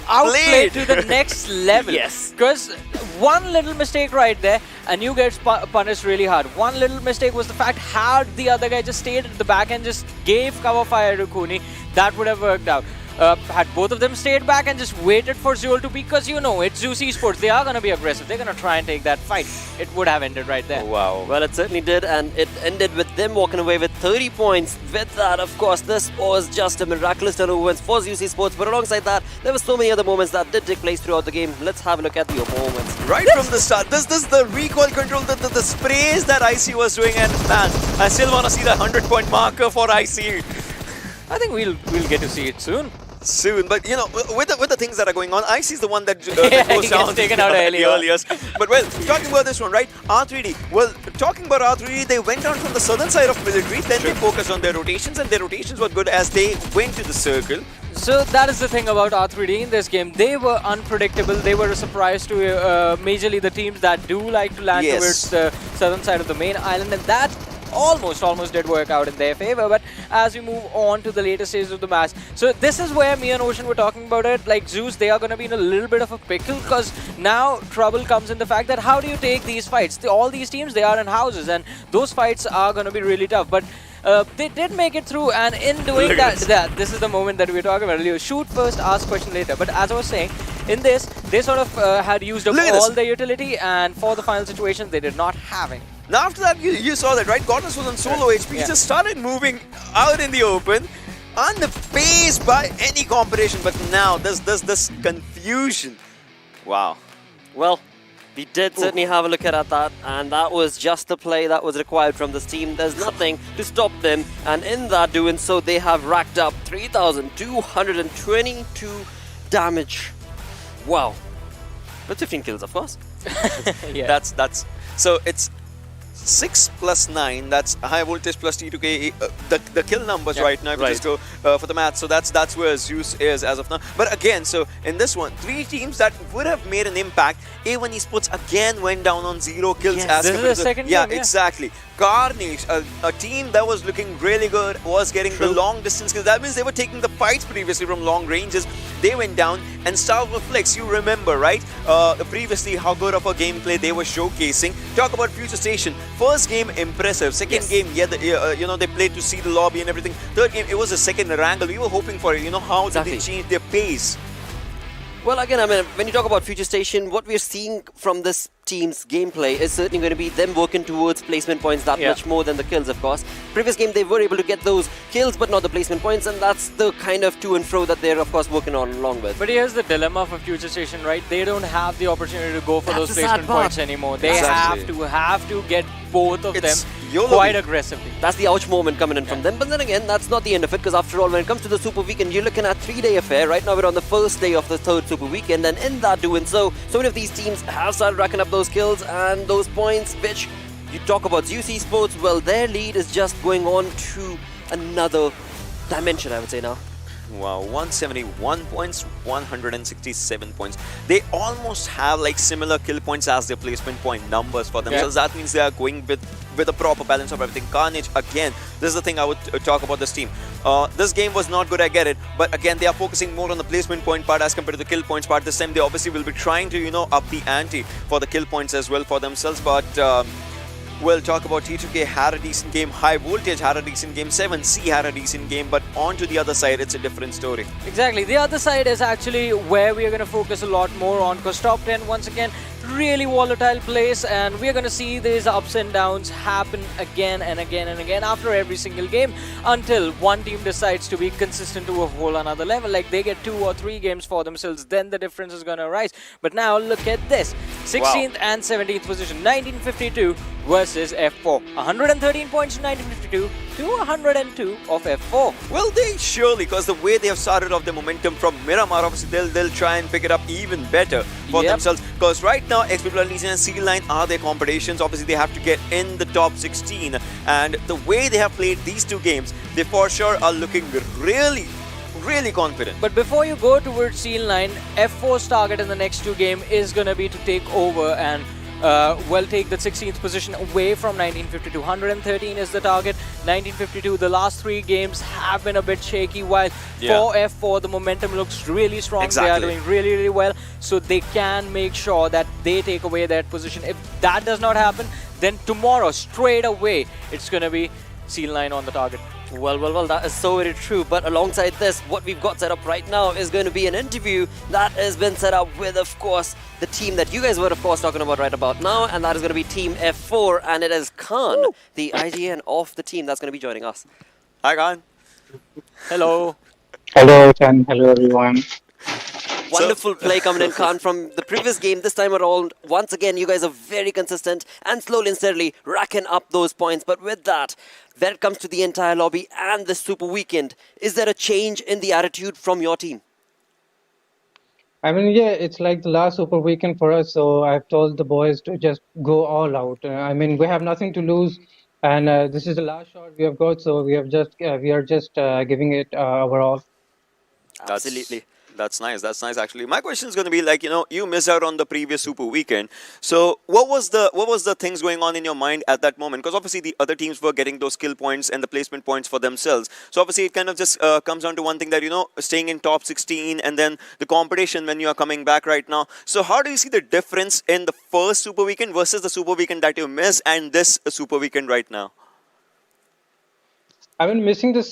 outplayed to the next level. Yes. Because one little mistake right there and you get punished really hard. One little mistake was the fact had the other guy just stayed at the back and just gave cover fire to Kuni, that would have worked out. Had both of them stayed back and just waited for Zeol to peak, because it's Z3us Esports, they are going to be aggressive, they're going to try and take that fight. It would have ended right there. Wow. Well, it certainly did, and it ended with them walking away with 30 points. With that, of course, this was just a miraculous turnover for Z3us Esports, but alongside that, there were so many other moments that did take place throughout the game. Let's have a look at the moments. Right from the start, this is the recoil control, the sprays that IC was doing, and man, I still want to see the 100-point marker for IC. I think we'll get to see it soon. But with the things that are going on, IC is the one that goes down taken out the earliest. But well, talking about this one, right? R3D. Well, talking about R3D, they went down from the southern side of military, then they focused on their rotations, and their rotations were good as they went to the circle. So that is the thing about R3D in this game. They were unpredictable. They were a surprise to majorly the teams that do like to land towards the southern side of the main island, and that almost did work out in their favor. But as we move on to the later stages of the match, so this is where me and Ocean were talking about it. Like Zeus, they are going to be in a little bit of a pickle because now trouble comes in the fact that how do you take these fights? All these teams, they are in houses, and those fights are going to be really tough. But they did make it through, and in doing that, this is the moment that we were talking about earlier. Shoot first, ask question later. But as I was saying, in this, they sort of had used up all their utility, and for the final situation, they did not have it. Now after that, you saw that, right? Godness was on solo HP, just started moving out in the open, unfazed by any competition. But now, there's this confusion. Wow. Well, we did certainly have a look at that, and that was just the play that was required from this team. There's nothing to stop them, and in that doing so, they have racked up 3,222 damage. Wow. With 15 kills, of course. That's so it's 6 plus 9, that's high voltage plus T2K, the kill numbers right now, if you just go for the math. So that's where Zeus is as of now. But again, so in this one, 3 teams that would have made an impact. A1 Esports again went down on 0 kills. As this is the second game, exactly. Carnage, a team that was looking really good, was getting the long distance kills. That means they were taking the fights previously from long ranges. They went down, and StalwartFlex, you remember, right? Previously, how good of a gameplay they were showcasing. Talk about Future Station. First game, impressive. Second game, they played to see the lobby and everything. Third game, it was a second Erangel. We were hoping for it. How did they change their pace? Well, again, I mean, when you talk about Future Station, what we're seeing from this team's gameplay is certainly going to be them working towards placement points that much more than the kills, of course. Previous game, they were able to get those kills, but not the placement points, and that's the kind of to and fro that they're, of course, working on along with. But here's the dilemma for Future Station, right? They don't have the opportunity to go for those placement points anymore. They have to get both of them quite aggressively. That's the ouch moment coming in from them. But then again, that's not the end of it, because after all, when it comes to the Super Weekend, you're looking at 3-day affair. Right now, we're on the first day of the third Super Weekend, and in that doing so, so many of these teams have started racking up those kills and those points, which you talk about Z3us Esports, well, their lead is just going on to another dimension, I would say now. Wow, 171 points, 167 points. They almost have like similar kill points as their placement point numbers for themselves. That means they are going with a proper balance of everything. Carnage, again, this is the thing I would talk about this team. This game was not good, I get it, but again, they are focusing more on the placement point part as compared to the kill points part. This time, they obviously will be trying to, up the ante for the kill points as well for themselves, but we'll talk about T2K had a decent game, High Voltage had a decent game, 7C had a decent game, but on to the other side, it's a different story. Exactly. The other side is actually where we are going to focus a lot more on, because top 10, once again, really volatile place, and we're going to see these ups and downs happen again and again and again after every single game until one team decides to be consistent to a whole another level. Like they get 2 or 3 games for themselves, then the difference is going to arise. But now look at this, 16th and 17th position, 1952 versus F4. 113 points in 1952 to 102 of F4. Well, they surely, because the way they have started off the momentum from Miramar, obviously they'll try and pick it up even better for themselves. Because right now, XPW Legion and C-Line are their competitions. Obviously, they have to get in the top 16. And the way they have played these 2 games, they for sure are looking really confident. But before you go towards C-Line, F4's target in the next 2 games is going to be to take over and take the 16th position away from 1952. 113 is the target. 1952, the last 3 games have been a bit shaky, while for F4, the momentum looks really strong. They are doing really well, so they can make sure that they take away that position. If that does not happen, then tomorrow, straight away, it's going to be C-Line on the target. Well, that is so very true. But alongside this, what we've got set up right now is going to be an interview that has been set up with, of course, the team that you guys were, of course, talking about right about now, and that is going to be Team F4, and it is Khan, the IGN of the team, that's going to be joining us. Hi, Khan. Hello. Hello, Chan. Hello, everyone. Wonderful play coming in, Khan, from the previous game. This time around, once again, you guys are very consistent and slowly and steadily racking up those points. But with that, when it comes to the entire lobby and the Super Weekend, is there a change in the attitude from your team? I mean, yeah, it's like the last Super Weekend for us, so I've told the boys to just go all out. I mean, we have nothing to lose, and this is the last shot we have got, so we are just giving it our all. Absolutely. That's nice. That's nice, actually. My question is going to be like, you missed out on the previous Super Weekend. So what was the things going on in your mind at that moment? Because obviously the other teams were getting those skill points and the placement points for themselves. So obviously it kind of just comes down to one thing that, staying in top 16 and then the competition when you are coming back right now. So how do you see the difference in the first Super Weekend versus the Super Weekend that you missed and this Super Weekend right now? I mean, missing the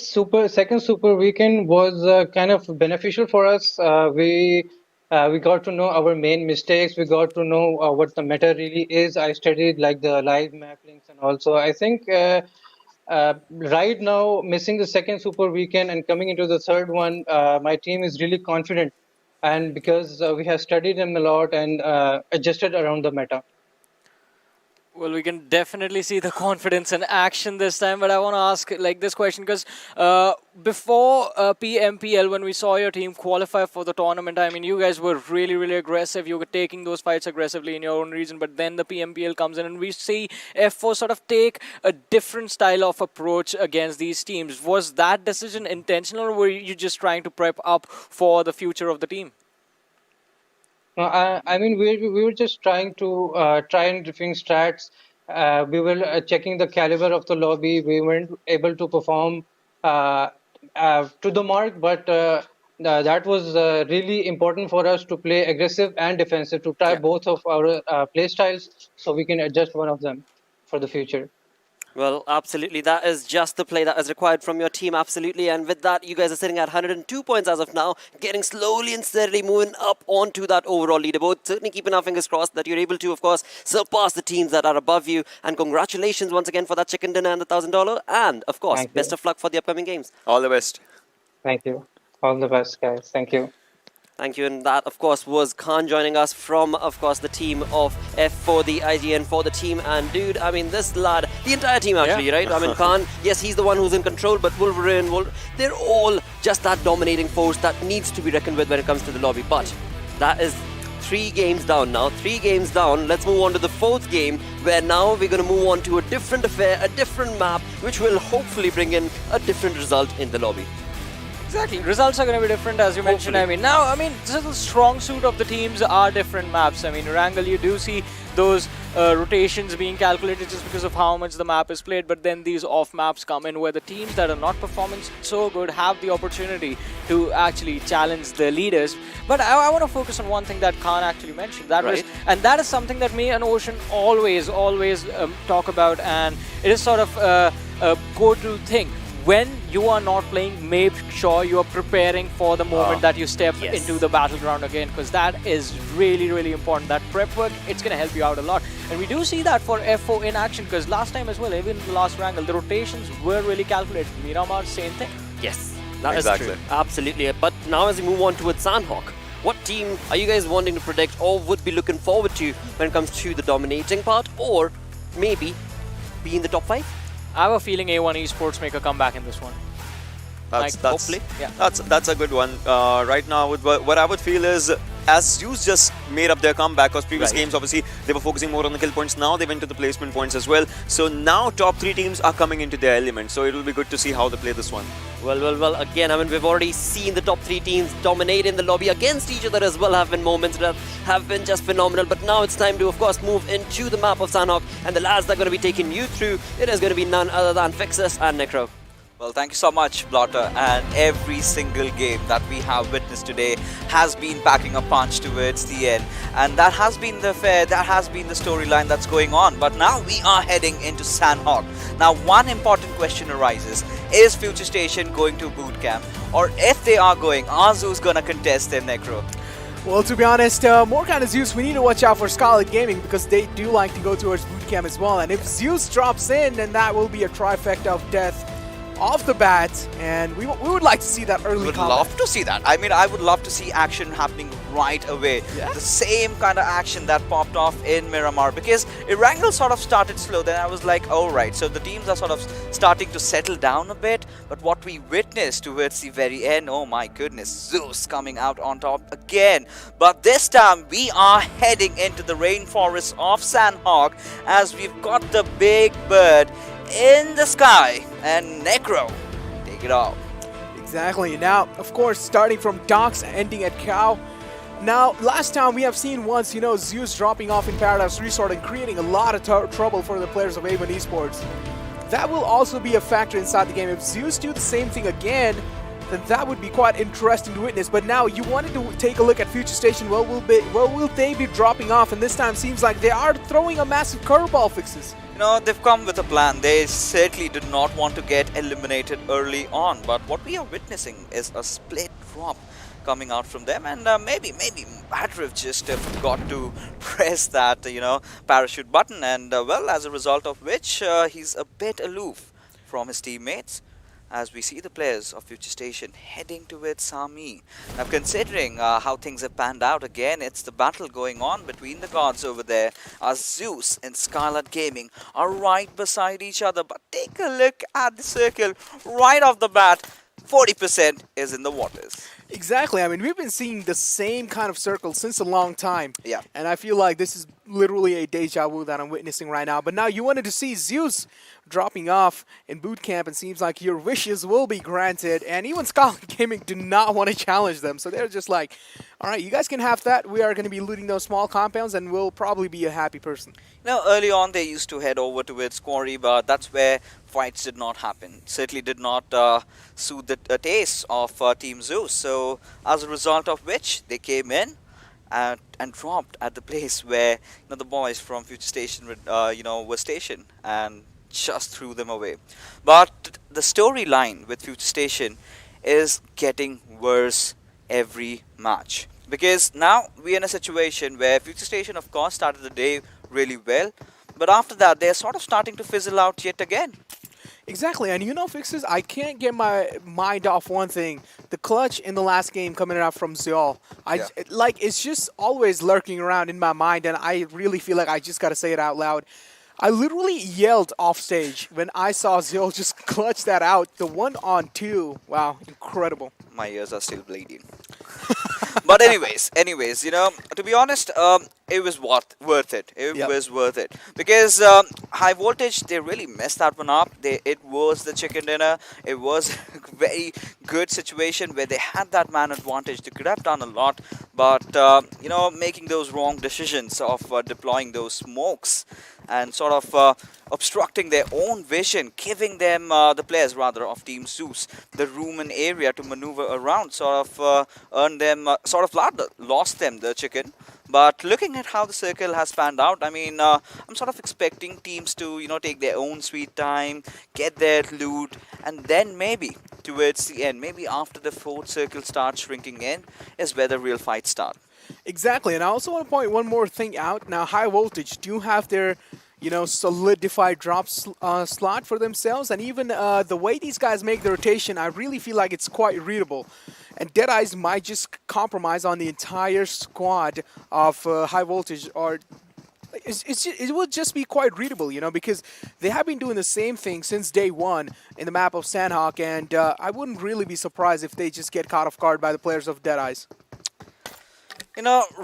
second super weekend was kind of beneficial for us. We got to know our main mistakes. We got to know what the meta really is. I studied like the live map links, and also I think right now missing the second super weekend and coming into the third one, my team is really confident, and because we have studied them a lot and adjusted around the meta. Well, we can definitely see the confidence in action this time, but I want to ask like this question because before PMPL, when we saw your team qualify for the tournament, I mean, you guys were really, really aggressive. You were taking those fights aggressively in your own region, but then the PMPL comes in and we see F4 sort of take a different style of approach against these teams. Was that decision intentional, or were you just trying to prep up for the future of the team? No, I mean, we were just trying to try and different strats. We were checking the caliber of the lobby. We weren't able to perform to the mark, but that was really important for us to play aggressive and defensive, to try both of our play styles so we can adjust one of them for the future. Well, absolutely. That is just the play that is required from your team, absolutely. And with that, you guys are sitting at 102 points as of now, getting slowly and steadily moving up onto that overall leaderboard. Certainly keeping our fingers crossed that you're able to, of course, surpass the teams that are above you. And congratulations once again for that chicken dinner and the $1,000. And, of course, best of luck for the upcoming games. All the best. Thank you. All the best, guys. Thank you. Thank you, and that, of course, was Khan joining us from, of course, the team of F4, the IGN for the team. And, dude, I mean, this lad, the entire team, actually, right? I mean, Khan, yes, he's the one who's in control, but Wolverine, they're all just that dominating force that needs to be reckoned with when it comes to the lobby. But that is 3 games down now. 3 games down. Let's move on to the 4th game, where now we're going to move on to a different affair, a different map, which will hopefully bring in a different result in the lobby. Exactly. Results are going to be different, as you mentioned. I mean, the strong suit of the teams are different maps. I mean, Erangel, you do see those rotations being calculated just because of how much the map is played, but then these off maps come in where the teams that are not performing so good have the opportunity to actually challenge the leaders. But I want to focus on one thing that Khan actually mentioned. That that is something that me and Ocean always talk about, and it is sort of a go-to thing. When you are not playing, make sure you are preparing for the moment that you step into the battleground again, because that is really, really important. That prep work, it's going to help you out a lot. And we do see that for F4 in action, because last time as well, even in the last Erangel, the rotations were really calculated. Miramar, same thing. Yes, that is true. Absolutely. But now as we move on towards Sanhok, what team are you guys wanting to predict or would be looking forward to when it comes to the dominating part, or maybe be in the top 5? I have a feeling A1 Esports make a comeback in this one. That's a good one. Right now, what I would feel is, as Zeus just made up their comeback, because previous games, obviously, they were focusing more on the kill points. Now they went to the placement points as well. So now top 3 teams are coming into their element. So it will be good to see how they play this one. Well, again, I mean, we've already seen the top 3 teams dominate in the lobby against each other as well. Have been moments that have been just phenomenal. But now it's time to, of course, move into the map of Sanhok. And the lads that are going to be taking you through, it is going to be none other than Fixus and Necro. Well, thank you so much, Blotter. And every single game that we have witnessed today has been packing a punch towards the end. And that has been the affair, that has been the storyline that's going on. But now we are heading into Sanhok. Now, one important question arises. Is Future Station going to boot camp? Or if they are going, are Zeus going to contest them, Necro? Well, to be honest, more kind of Zeus, we need to watch out for Skylight Gaming, because they do like to go towards boot camp as well. And if Zeus drops in, then that will be a trifecta of death off the bat, and we would like to see that early. We would love to see that. I mean, I would love to see action happening right away. The same kind of action that popped off in Miramar, because Erangel sort of started slow. Then I was like, oh right, so the teams are sort of starting to settle down a bit. But what we witnessed towards the very end, oh my goodness, Zeus coming out on top again. But this time we are heading into the rainforest of Sanhok, as we've got the big bird in the sky, and Necro, take it off. Exactly. Now, of course, starting from Docks, ending at Cow. Now, last time we have seen once, Zeus dropping off in Paradise Resort and creating a lot of trouble for the players of A1 Esports. That will also be a factor inside the game. If Zeus do the same thing again, then that would be quite interesting to witness. But now you wanted to take a look at Future Station. Where will they be dropping off? And this time seems like they are throwing a massive curveball, Fixes. They've come with a plan. They certainly did not want to get eliminated early on. But what we are witnessing is a split drop coming out from them, and maybe Badriv just forgot to press that parachute button, and well, as a result of which he's a bit aloof from his teammates, as we see the players of Future Station heading towards Sami. Now, considering how things have panned out, again, it's the battle going on between the gods over there, as Zeus and Skylight Gaming are right beside each other. But take a look at the circle right off the bat. 40% is in the waters. Exactly. I mean, we've been seeing the same kind of circle since a long time. Yeah. And I feel like this is literally a deja vu that I'm witnessing right now. But now you wanted to see Zeus dropping off in boot camp, and seems like your wishes will be granted. And even Skylight Gaming do not want to challenge them. So they're just like, all right, you guys can have that. We are going to be looting those small compounds, and we'll probably be a happy person. Early on they used to head over towards Quarry, but that's where fights did not happen. Certainly did not suit the taste of Team Zeus. So as a result of which, they came in and dropped at the place where the boys from Future Station were stationed, and just threw them away. But the storyline with Future Station is getting worse every match, because now we're in a situation where Future Station, of course, started the day really well, but after that they're sort of starting to fizzle out yet again. Exactly, and Fixes, I can't get my mind off one thing. The clutch in the last game coming out from Zeol. It's just always lurking around in my mind, and I really feel like I just gotta say it out loud. I literally yelled off stage when I saw Zeol just clutch that out. The 1-on-2. Wow, incredible. My ears are still bleeding. But anyways, to be honest, it was worth it. It was worth it, because high voltage, they really messed that one up. It was the chicken dinner. It was a very good situation where they had that man advantage. They could have done a lot, but making those wrong decisions of deploying those smokes and sort of obstructing their own vision, giving them, the players rather of Team Zeus, the room and area to maneuver around, sort of earned them, lost them the chicken. But looking at how the circle has panned out, I mean, I'm sort of expecting teams to, take their own sweet time, get their loot, and then maybe towards the end, maybe after the fourth circle starts shrinking in, is where the real fights start. Exactly, and I also want to point one more thing out. Now, high voltage do have their, solidified drop slot for themselves, and even the way these guys make the rotation, I really feel like it's quite readable. And Deadeyes might just compromise on the entire squad of high voltage, or it would just be quite readable, because they have been doing the same thing since day one in the map of Sanhok, and I wouldn't really be surprised if they just get caught off guard by the players of Deadeyes.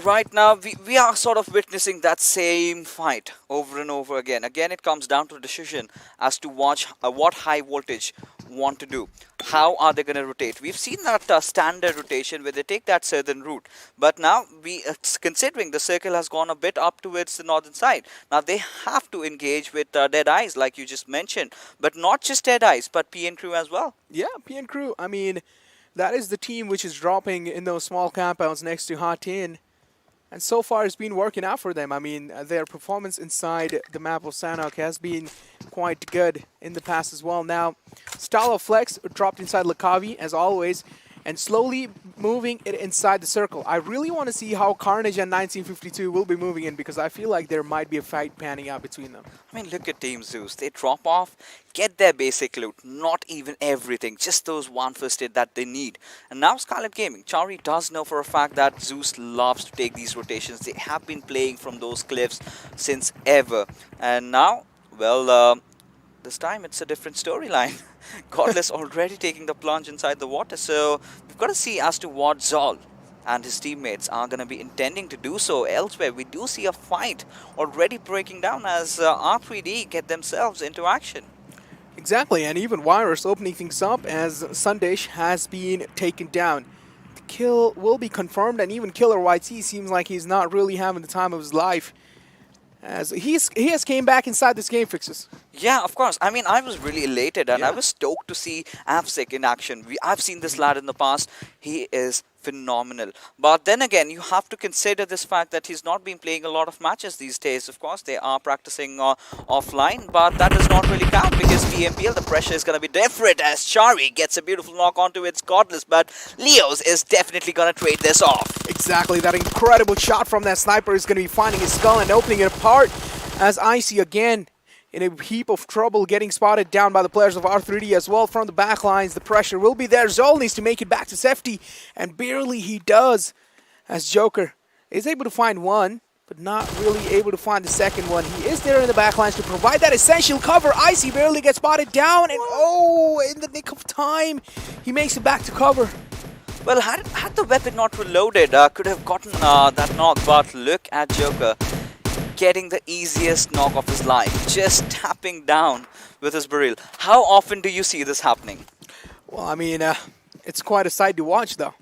Right now we are sort of witnessing that same fight over and over again. Again, it comes down to a decision as to what high voltage want to do. How are they going to rotate? We've seen that standard rotation where they take that southern route, but now considering the circle has gone a bit up towards the northern side, now they have to engage with Deadeyes, like you just mentioned, but not just Deadeyes, but PN Crew as well. Yeah, PN Crew. I mean, that is the team which is dropping in those small compounds next to Hot Tin. And so far it's been working out for them. I mean, their performance inside the map of Sanhok has been quite good in the past as well. Now, StalwartFlex dropped inside Lakavi as always, and slowly moving it inside the circle. I really want to see how Carnage and 1952 will be moving in, because I feel like there might be a fight panning out between them. I mean, look at Team Zeus. They drop off, get their basic loot, not even everything, just those one first aid that they need. And now Skylight Gaming, Chari does know for a fact that Zeus loves to take these rotations. They have been playing from those cliffs since ever. And now, well, this time it's a different storyline. Godless already taking the plunge inside the water, so we've got to see as to what Zol and his teammates are going to be intending to do so elsewhere. We do see a fight already breaking down as R3D get themselves into action. Exactly, and even Virus opening things up as Sundish has been taken down. The kill will be confirmed, and even Killer YT seems like he's not really having the time of his life, as he has came back inside this game, Fixes. Yeah, of course. I mean, I was really elated and I was stoked to see Avsik in action. I've seen this lad in the past. He is phenomenal. But then again, you have to consider this fact that he's not been playing a lot of matches these days. Of course, they are practicing offline, but that does not really count because PMPL, the pressure is going to be different as Chari gets a beautiful knock onto its Godless, but Leos is definitely going to trade this off. Exactly, that incredible shot from that sniper is going to be finding his skull and opening it apart as Icy again in a heap of trouble, getting spotted down by the players of R3D as well from the back lines. The pressure will be there. Zol needs to make it back to safety, and barely he does, as Joker is able to find one, but not really able to find the second one. He is there in the back lines to provide that essential cover. Icy barely gets spotted down, and oh, in the nick of time, he makes it back to cover. Well, had the weapon not reloaded, could have gotten that knock, but look at Joker getting the easiest knock of his life, just tapping down with his barrel. How often do you see this happening? Well, I mean, it's quite a sight to watch, though.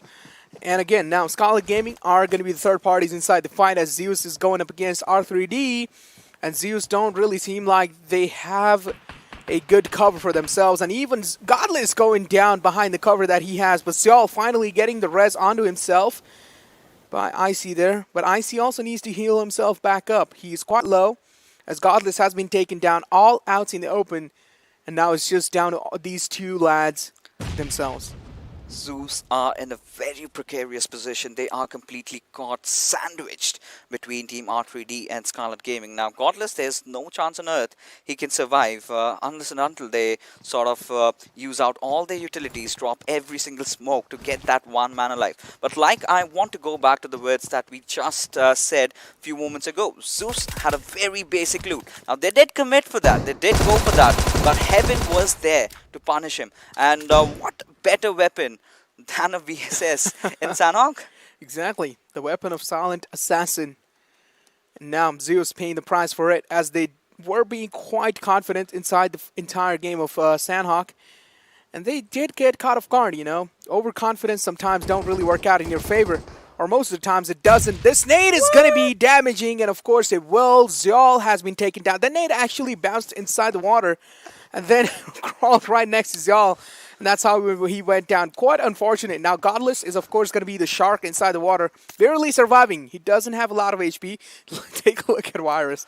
And again, now Skylight Gaming are going to be the third parties inside the fight as Z3us is going up against R3D, and Z3us don't really seem like they have a good cover for themselves, and even Godless going down behind the cover that he has, but Xiao finally getting the res onto himself by Icy there, but Icy also needs to heal himself back up. He's quite low, as Godless has been taken down all out in the open, and now it's just down to these two lads themselves. Zeus are in a very precarious position. They are completely caught sandwiched between Team R3D and Skylight Gaming. Now, Godless, there's no chance on earth he can survive unless and until they sort of use out all their utilities, drop every single smoke to get that one man alive. But like I want to go back to the words that we just said a few moments ago. Zeus had a very basic loot. Now, they did commit for that. They did go for that. But Heaven was there to punish him. And what better weapon than a VSS in Sanhok? Exactly, the weapon of silent assassin. And now Z3us paying the price for it, as they were being quite confident inside the entire game of Sanhok. And they did get caught off guard, you know. Overconfidence sometimes don't really work out in your favor, or most of the times it doesn't. This nade is going to be damaging, and of course it will. Xial has been taken down. The nade actually bounced inside the water and then crawled right next to Xial. And that's how he went down. Quite unfortunate. Now, Godless is, of course, going to be the shark inside the water. Barely surviving. He doesn't have a lot of HP. Take a look at Virus.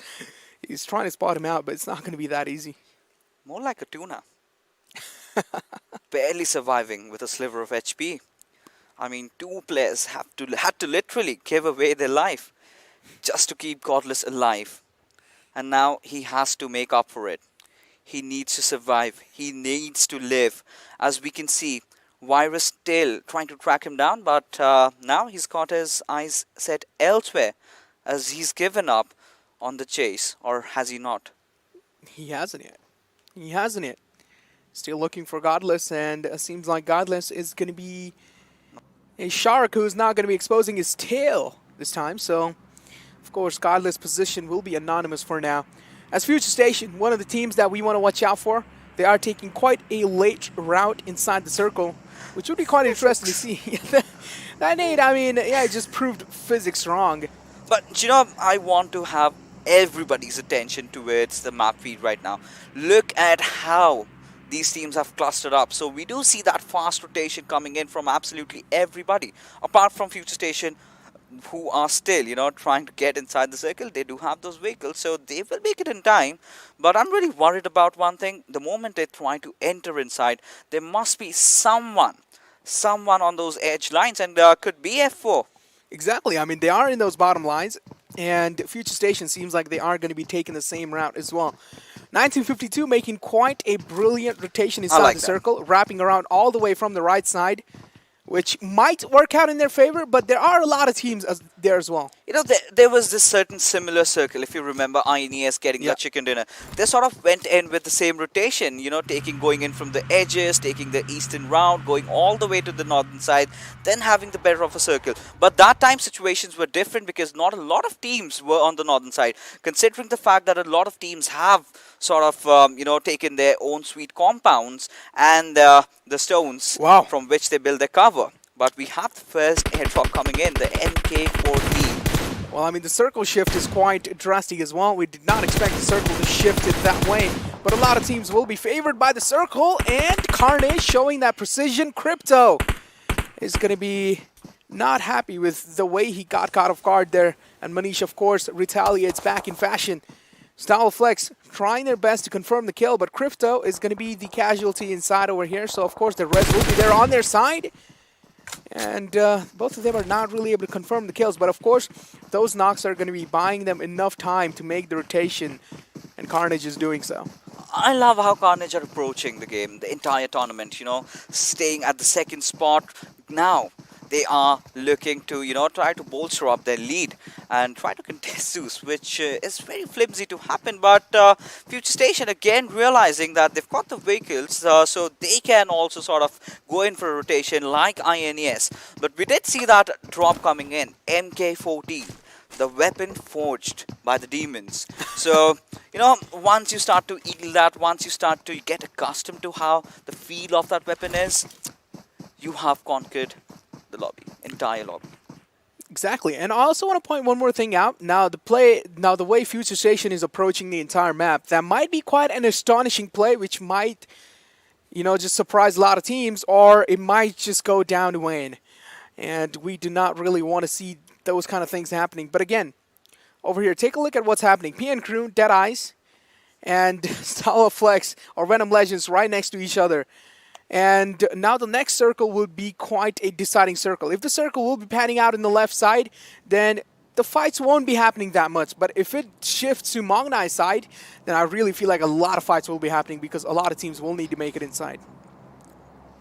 He's trying to spot him out, but it's not going to be that easy. More like a tuna. Barely surviving with a sliver of HP. I mean, two players had to literally give away their life just to keep Godless alive. And now he has to make up for it. He needs to survive. He needs to live. As we can see, Virus still trying to track him down, but now he's got his eyes set elsewhere as he's given up on the chase. Or has he not? He hasn't yet. He hasn't yet. Still looking for Godless, and it seems like Godless is going to be a shark who's not going to be exposing his tail this time. So, of course, Godless' position will be anonymous for now. As Future Station, one of the teams that we want to watch out for, they are taking quite a late route inside the circle, which would be quite interesting to see. That nade, I mean, yeah, it just proved physics wrong. But, you know, I want to have everybody's attention towards the map feed right now. Look at how these teams have clustered up. So we do see that fast rotation coming in from absolutely everybody, apart from Future Station, who are still, you know, trying to get inside the circle. They do have those vehicles, so they will make it in time. But I'm really worried about one thing. The moment they try to enter inside, there must be someone on those edge lines, and could be F4. Exactly. I mean, they are in those bottom lines, and Future Station seems like they are going to be taking the same route as well. 1952 making quite a brilliant rotation inside the circle, wrapping around all the way from the right side, which might work out in their favor, but there are a lot of teams there as well. You know, there was this certain similar circle, if you remember INES getting that chicken dinner. They sort of went in with the same rotation, you know, going in from the edges, taking the eastern route, going all the way to the northern side, then having the better of a circle. But that time situations were different because not a lot of teams were on the northern side, considering the fact that a lot of teams have sort of, you know, taken their own sweet compounds and the stones from which they build their cover. But we have the first airdrop coming in, the MK14. Well, I mean, the circle shift is quite drastic as well. We did not expect the circle to shift it that way, but a lot of teams will be favored by the circle, and Carnage showing that precision. Crypto is going to be not happy with the way he got caught off guard there, and Manish, of course, retaliates back in fashion. StalwartFlex trying their best to confirm the kill, but Crypto is going to be the casualty inside over here, so of course the res will be there on their side. And both of them are not really able to confirm the kills, but of course those knocks are going to be buying them enough time to make the rotation, and Carnage is doing so. I love how Carnage are approaching the game, the entire tournament, you know, staying at the second spot. Now they are looking to, you know, try to bolster up their lead and try to contest Zeus, which is very flimsy to happen. But Future Station again realizing that they've got the vehicles, so they can also sort of go in for a rotation like INES. But we did see that drop coming in, MK14. The weapon forged by the demons. So, you know, once you start to eat that, once you start to get accustomed to how the feel of that weapon is, you have conquered the lobby, entire lobby. Exactly, and I also want to point one more thing out. Now the way Future Station is approaching the entire map, that might be quite an astonishing play, which might, you know, just surprise a lot of teams, or it might just go down to win. And we do not really want to see those kind of things happening. But again, over here, take a look at what's happening. PN Crew, Deadeyes, and StalwartFlex or Venom Legends right next to each other. And now the next circle will be quite a deciding circle. If the circle will be panning out in the left side, then the fights won't be happening that much. But if it shifts to Magnai's side, then I really feel like a lot of fights will be happening because a lot of teams will need to make it inside.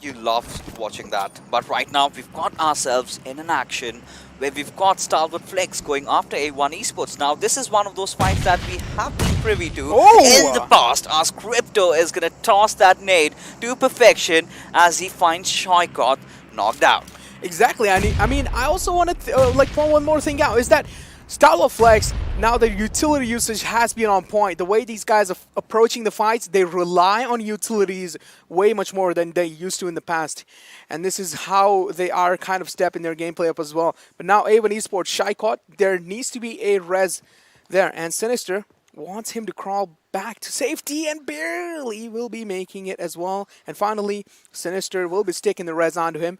You love watching that. But right now we've got ourselves in an action where we've got StalwartFlex going after A1 Esports. Now this is one of those fights that we have been privy to in the past, as Crypto is going to toss that nade to perfection as he finds Shoykot knocked out. Exactly. I mean, I also want to like point one more thing out, is that StalwartFlex, now the utility usage has been on point. The way these guys are approaching the fights, they rely on utilities way much more than they used to in the past. And this is how they are kind of stepping their gameplay up as well. But now A1 Esports, Shoykot, there needs to be a res there. And Sinister wants him to crawl back to safety and barely will be making it as well. And finally, Sinister will be sticking the res onto him.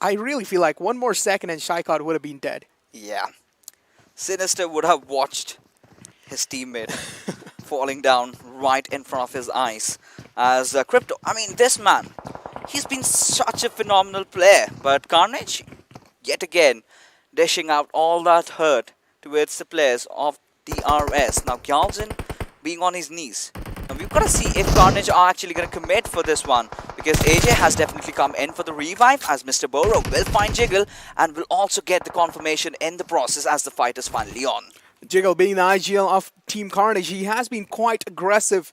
I really feel like one more second and Shoykot would have been dead. Yeah. Sinister would have watched his teammate falling down right in front of his eyes. As Crypto, I mean, this man, he's been such a phenomenal player. But Carnage, yet again, dishing out all that hurt towards the players of DRS. Now, Gyalzin being on his knees. Now, we've got to see if Carnage are actually going to commit for this one. Because AJ has definitely come in for the revive, as Mr. Burrow will find Jiggle and will also get the confirmation in the process as the fight is finally on. Jiggle being the IGL of Team Carnage, he has been quite aggressive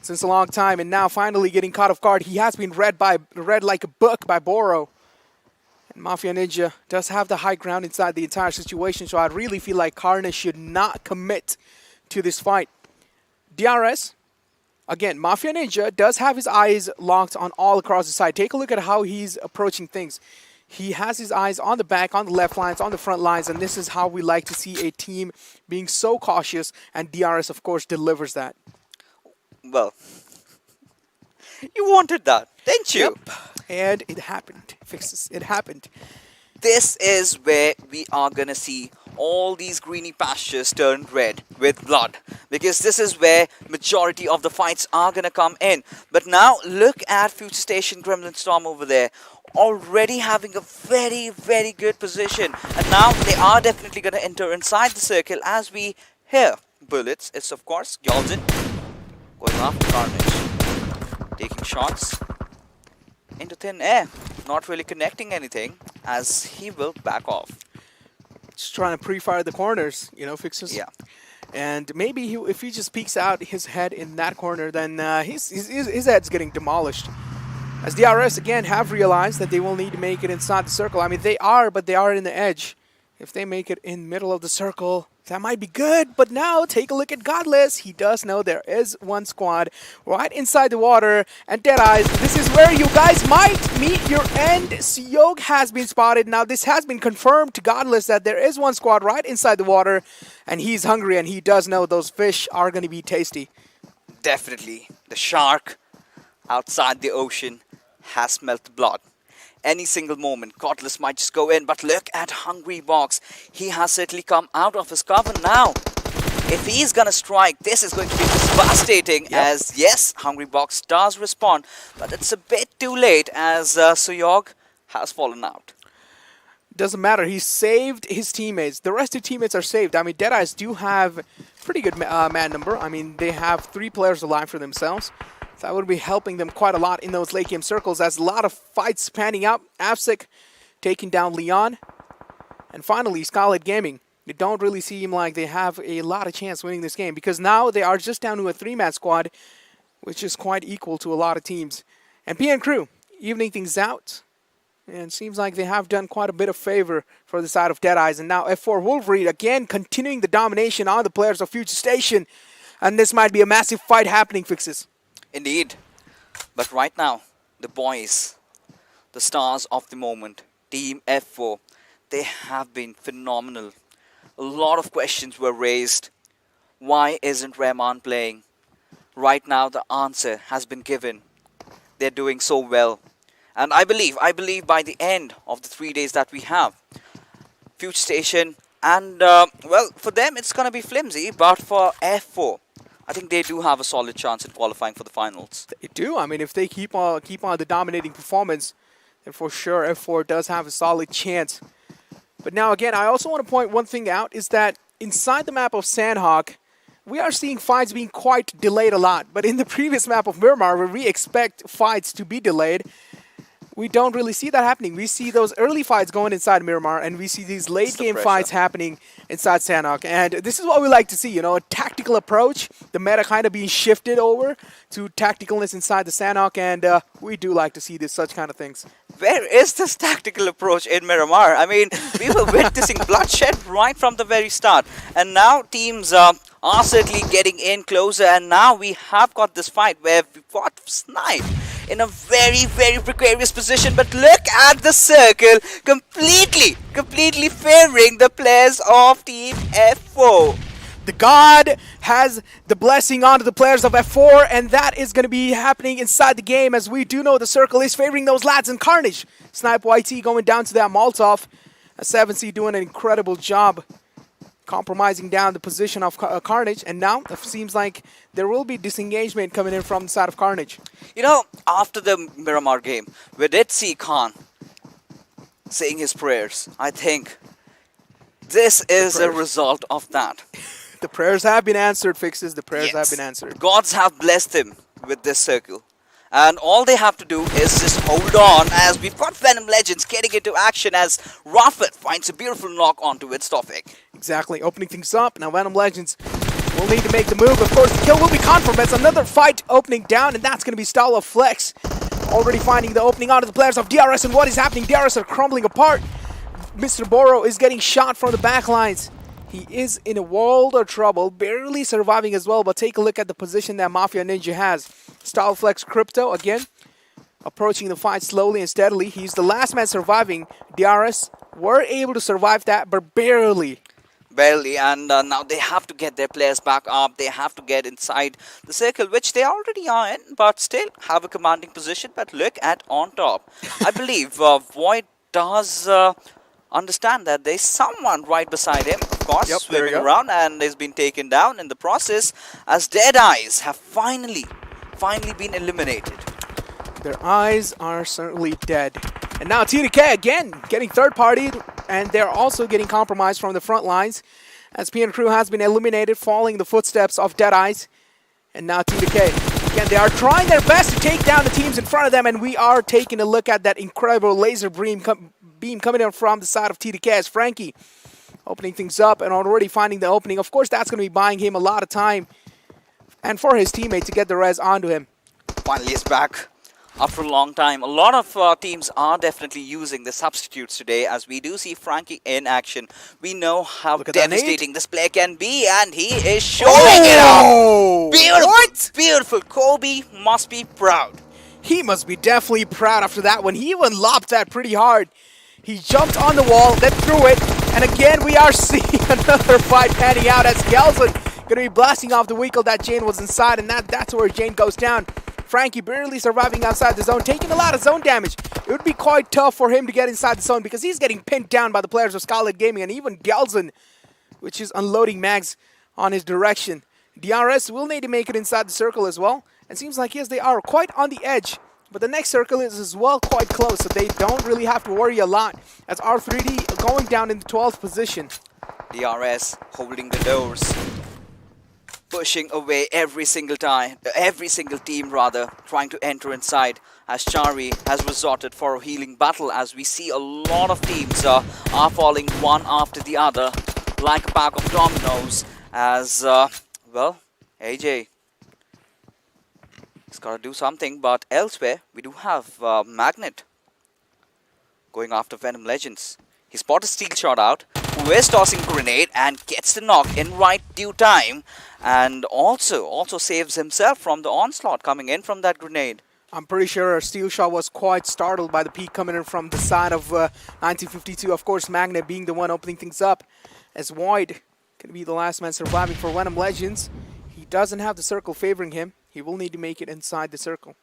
since a long time, and now finally getting caught off guard. He has been read like a book by Boro. And Mafia Ninja does have the high ground inside the entire situation, so I really feel like Carnage should not commit to this fight. DRS, again, Mafia Ninja does have his eyes locked on all across the side. Take a look at how he's approaching things. He has his eyes on the back, on the left lines, on the front lines, and this is how we like to see a team being so cautious, and DRS, of course, delivers that. Well, you wanted that, didn't you? Yep. And it happened. Fixes. It happened. This is where we are going to see all these greeny pastures turn red with blood, because this is where majority of the fights are going to come in. But now look at Future Station Gremlin Storm over there, already having a very, very good position. And now they are definitely going to enter inside the circle as we hear bullets. It's of course Gyalzin going after Carnage, taking shots into thin air, not really connecting anything, as he will back off. Just trying to pre-fire the corners, you know, fixes. Yeah. And maybe if he just peeks out his head in that corner, then his head's getting demolished. As DRS again have realized that they will need to make it inside the circle. I mean, they are, but they are in the edge. If they make it in middle of the circle, that might be good. But now, take a look at Godless. He does know there is one squad right inside the water. And Deadeyes, this is where you guys might meet your end. Sanhok has been spotted. Now, this has been confirmed to Godless that there is one squad right inside the water. And he's hungry, and he does know those fish are going to be tasty. Definitely. The shark outside the ocean has smelt the blood. Any single moment, Godless might just go in, but look at Hungry Box. He has certainly come out of his cover now. If he's gonna strike, this is going to be devastating, as yes, Hungry Box does respond, but it's a bit too late as Sanhok has fallen out. Doesn't matter, he saved his teammates. The rest of the teammates are saved. I mean, Deadeyes do have pretty good man number. I mean, they have 3 players alive for themselves. So that would be helping them quite a lot in those late game circles, as a lot of fights panning out. Avsik taking down Leon. And finally, Skylight Gaming. They don't really seem like they have a lot of chance winning this game, because now they are just down to a 3-man squad, which is quite equal to a lot of teams. And PN Crew evening things out. And seems like they have done quite a bit of favor for the side of Deadeyes. And now F4 Wolverine again continuing the domination on the players of Future Station. And this might be a massive fight happening, Fixes. Indeed. But right now, the boys, the stars of the moment, Team F4, they have been phenomenal. A lot of questions were raised. Why isn't Rahman playing? Right now, the answer has been given. They're doing so well. And I believe by the end of the 3 days that we have, Future Station, and well, for them it's going to be flimsy, but for F4, I think they do have a solid chance in qualifying for the finals. They do. I mean, if they keep on the dominating performance, then for sure F4 does have a solid chance. But now again, I also want to point one thing out, is that inside the map of Sanhok, we are seeing fights being quite delayed a lot. But in the previous map of Miramar, where we expect fights to be delayed, we don't really see that happening. We see those early fights going inside Miramar, and we see these late game fights happening inside Sanhok. And this is what we like to see, you know, a tactical approach, the meta kind of being shifted over to tacticalness inside the Sanhok, and we do like to see such kind of things. Where is this tactical approach in Miramar? I mean, we were witnessing bloodshed right from the very start, and now teams are certainly getting in closer, and now we have got this fight where we've got Snipe in a very, very precarious position. But look at the circle, completely favoring the players of Team F4. The God has the blessing onto the players of F4, and that is going to be happening inside the game, as we do know the circle is favoring those lads in Carnage. Snipe YT going down to that Molotov. 7C doing an incredible job compromising down the position of Carnage, and now it seems like there will be disengagement coming in from the side of Carnage. You know, after the Miramar game, we did see Khan saying his prayers. I think this is a result of that. The prayers have been answered, Fixes. The prayers have been answered. Gods have blessed him with this circle. And all they have to do is just hold on, as we've got Venom Legends getting into action as Raffet finds a beautiful knock onto its Tofik. Exactly, opening things up. Now Venom Legends will need to make the move. Of course, the kill will be confirmed as another fight opening down, and that's going to be StalwartFlex. Already finding the opening onto the players of DRS, and what is happening? DRS are crumbling apart. Mr. Boro is getting shot from the back lines. He is in a world of trouble, barely surviving as well, but take a look at the position that Mafia Ninja has. StalwartFlex Crypto, again, approaching the fight slowly and steadily. He's the last man surviving. DRS were able to survive that, but barely. Barely, and now they have to get their players back up. They have to get inside the circle, which they already are in, but still have a commanding position. But look at on top. I believe Void does understand that there's someone right beside him, of course, swimming around, and has been taken down in the process, as Deadeyes have finally been eliminated. Their eyes are certainly dead. And now TDK again getting third-partied, and they're also getting compromised from the front lines, as PN Crew has been eliminated, following the footsteps of Deadeyes. And now TDK Again, they are trying their best to take down the teams in front of them, and we are taking a look at that incredible laser beam coming in from the side of TDK as Frankie opening things up and already finding the opening. Of course, that's going to be buying him a lot of time and for his teammate to get the res onto him. Finally, it's back after a long time. A lot of teams are definitely using the substitutes today, as we do see Frankie in action. We know how devastating this player can be, and he is showing it off. Beautiful, what? Beautiful. Kobe must be proud. He must be definitely proud after that one. He even lobbed that pretty hard. He jumped on the wall, then threw it, and again we are seeing another fight panning out as Gelson going to be blasting off the vehicle that Jane was inside, and that's where Jane goes down. Frankie barely surviving outside the zone, taking a lot of zone damage. It would be quite tough for him to get inside the zone because he's getting pinned down by the players of Skylight Gaming and even Gelson, which is unloading mags on his direction. DRS will need to make it inside the circle as well. It seems like, yes, they are quite on the edge, but the next circle is as well quite close, so they don't really have to worry a lot as R3D going down in the 12th position. DRS holding the doors, pushing away every single team rather, trying to enter inside, as Chari has resorted for a healing battle, as we see a lot of teams are falling one after the other like a pack of dominoes, as well, AJ he's got to do something, but elsewhere we do have Magnet going after Venom Legends. He spotted Steel Shot out, who is tossing grenade and gets the knock in right due time, and also saves himself from the onslaught coming in from that grenade. I'm pretty sure Steel Shot was quite startled by the peek coming in from the side of 1952. Of course, Magnet being the one opening things up, as Void going to be the last man surviving for Venom Legends. He doesn't have the circle favoring him. He will need to make it inside the circle.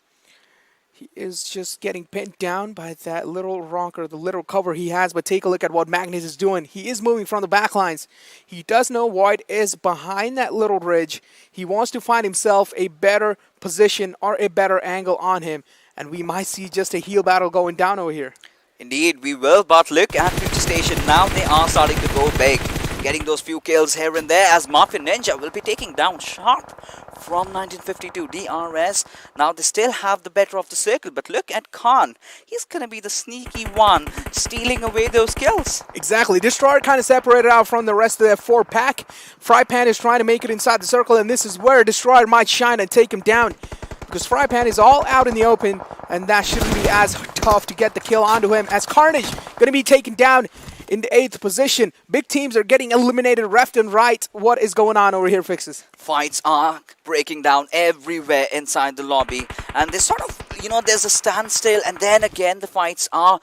He is just getting pinned down by that little rocker, the little cover he has, but take a look at what Magnet is doing. He is moving from the backlines. He does know Void is behind that little ridge. He wants to find himself a better position or a better angle on him, and we might see just a heal battle going down over here. Indeed, we will, but look at Future Station. Now they are starting to go big, getting those few kills here and there, as Muffin Ninja will be taking down Sharp from 1952. DRS, now they still have the better of the circle, but look at Khan. He's going to be the sneaky one, stealing away those kills. Exactly. Destroyer kind of separated out from the rest of their 4-pack. Frypan is trying to make it inside the circle, and this is where Destroyer might shine and take him down, because Frypan is all out in the open, and that shouldn't be as tough to get the kill onto him, as Carnage going to be taken down in the 8th position. Big teams are getting eliminated left and right. What is going on over here, Fixes? Fights are breaking down everywhere inside the lobby, and there's sort of, there's a standstill, and then again the fights are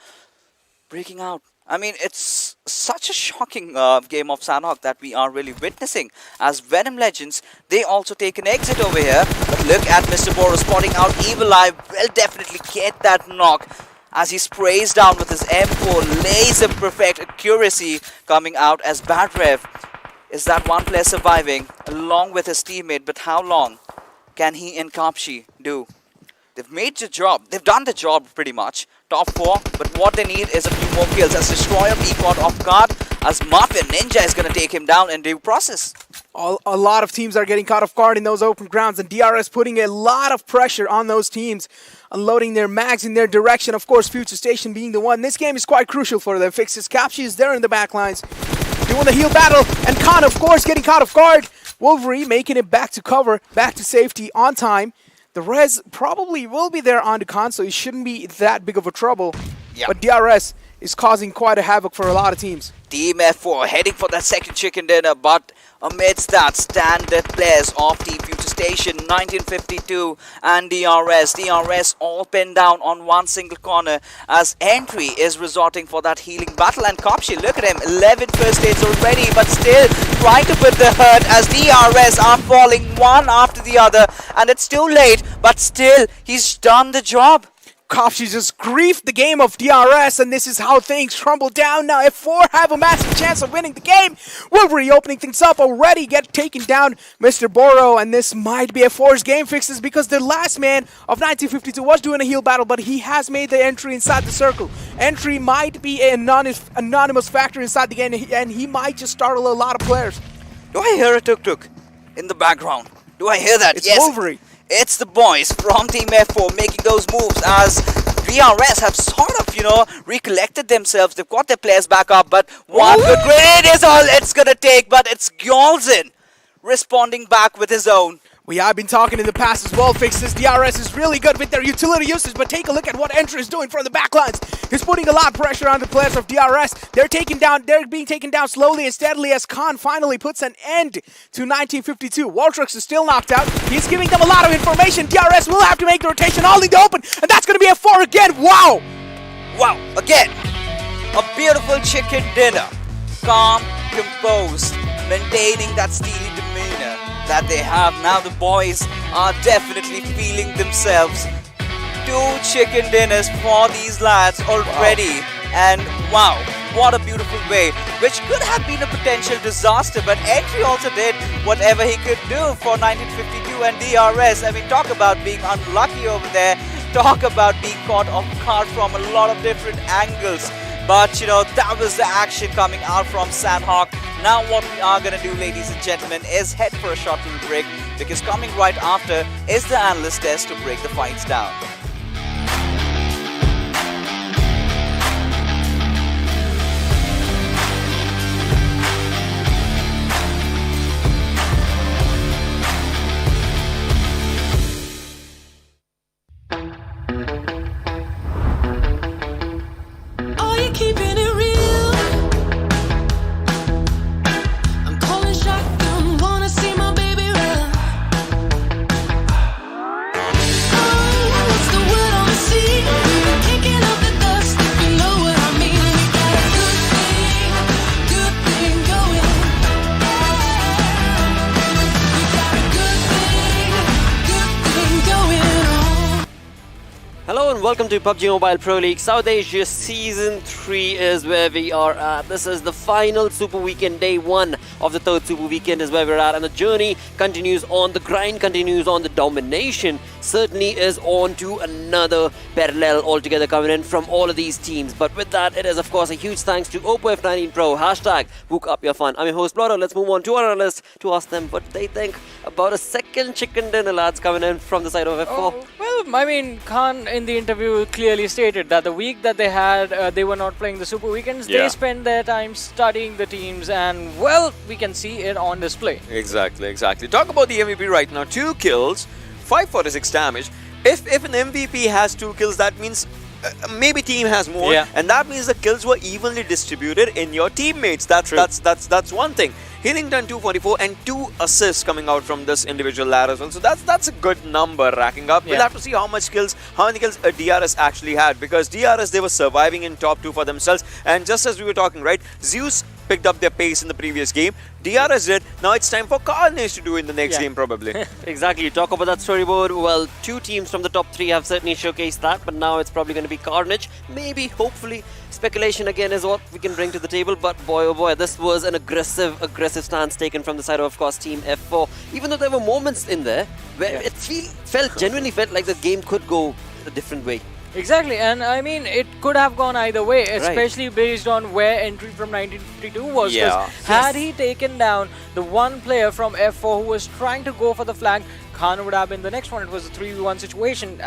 breaking out. I mean, it's such a shocking game of Sanhok that we are really witnessing, as Venom Legends, they also take an exit over here. But look at Mr. Boro spotting out Evil Eye, will definitely get that knock as he sprays down with his M4, laser perfect accuracy coming out, as Batrev is that one player surviving along with his teammate. But how long can he and Kapshi do? They've made the job. They've done the job pretty much. Top 4, but what they need is a few more kills, as Destroyer be caught off guard, as Muffin Ninja is going to take him down in due process. A lot of teams are getting caught off guard in those open grounds, and DRS putting a lot of pressure on those teams, unloading their mags in their direction. Of course, Future Station being the one. This game is quite crucial for them. Fixes Kapshi is there in the backlines, doing the heal battle, and Khan, of course, getting caught off guard. Wolverine making it back to cover, back to safety on time. The res probably will be there on the Khan, so it shouldn't be that big of a trouble. Yep. But DRS is causing quite a havoc for a lot of teams. Team F4 heading for that second chicken dinner, but amidst that, standard players of Team Future Station, 1952 and DRS all pinned down on one single corner, as Entry is resorting for that healing battle. And Kopshi, look at him, 11 first aids already, but still trying to put the hurt, as DRS are falling one after the other, and it's too late, but still he's done the job. Kopshi just griefed the game of DRS, and this is how things crumble down. Now F4 have a massive chance of winning the game. Wolverine opening things up, already get taken down Mr. Boro, and this might be F4's game. Fixes, because the last man of 1952 was doing a heal battle, but he has made the entry inside the circle. Entry might be an anonymous factor inside the game, and he might just startle a lot of players. Do I hear a tuk-tuk in the background? Do I hear that? It's yes. Wolverine. It's the boys from Team F4 making those moves as DRS have sort of, recollected themselves. They've got their players back up, but one good grenade is all it's gonna take, but it's Gyolzin responding back with his own. We have been talking in the past as well, Fixes. DRS is really good with their utility usage, but take a look at what Entry is doing from the backlines. He's putting a lot of pressure on the players of DRS. They're being taken down slowly and steadily as Khan finally puts an end to 1952. Waltrux is still knocked out. He's giving them a lot of information. DRS will have to make the rotation all in the open, and that's going to be a 4 again. Wow! Wow, again, a beautiful chicken dinner. Calm, composed, maintaining that steely demeanor that they have. Now the boys are definitely feeling themselves. 2 chicken dinners for these lads already. And wow, what a beautiful way, which could have been a potential disaster, but Entry also did whatever he could do for 1952 and DRS. I mean, talk about being unlucky over there. Talk about being caught off guard from a lot of different angles. But that was the action coming out from Sanhok. Now what we are going to do, ladies and gentlemen, is head for a short little break, because coming right after is the analyst test to break the fights down. Are you keeping it real? I'm calling shotgun, wanna see my baby run. Oh, what's the word on the sea? Kicking up the dust, if you know what I mean. We got a good thing going. We got a good thing going on. Hello and welcome to PUBG Mobile Pro League South Asia Season 3 is where we are at. This is the final Super Weekend, day 1 of the 3rd Super Weekend is where we're at, and the journey continues on, the grind continues on, the domination certainly is on to another parallel altogether coming in from all of these teams. But with that, it is of course a huge thanks to Oppo F19 Pro, hashtag book up your fun. I'm your host Blotto. Let's move on to our analysts to ask them what they think about a second chicken dinner, lads, coming in from the side of F4. Oh, well, I mean, Khan in the interview clearly stated that the week that they had, they were not playing the Super Weekends. Yeah. They spent their time studying the teams, and well, we can see it on display. Exactly. Talk about the MVP right now. 2 kills, 546 damage. If an MVP has 2 kills, that means maybe team has more, and that means the kills were evenly distributed in your teammates. That's one thing. Healing done 244 and 2 assists coming out from this individual lad as well. So that's a good number racking up. We'll have to see how many kills DRS actually had, because DRS, they were surviving in top 2 for themselves. And just as we were talking, right, Zeus picked up their pace in the previous game. DRS did. Now it's time for Carnage to do in the next game probably. Exactly. Talk about that storyboard. Well, 2 teams from the top 3 have certainly showcased that, but now it's probably going to be Carnage. Maybe, hopefully. Speculation again is what we can bring to the table, but boy oh boy, this was an aggressive stance taken from the side of course Team F4. Even though there were moments in there where it genuinely felt like the game could go a different way. Exactly, and I mean, it could have gone either way, especially based on where Entry from 1952 was. Had he taken down the one player from F4 who was trying to go for the flank, Khan would have been the next one. It was a 3v1 situation.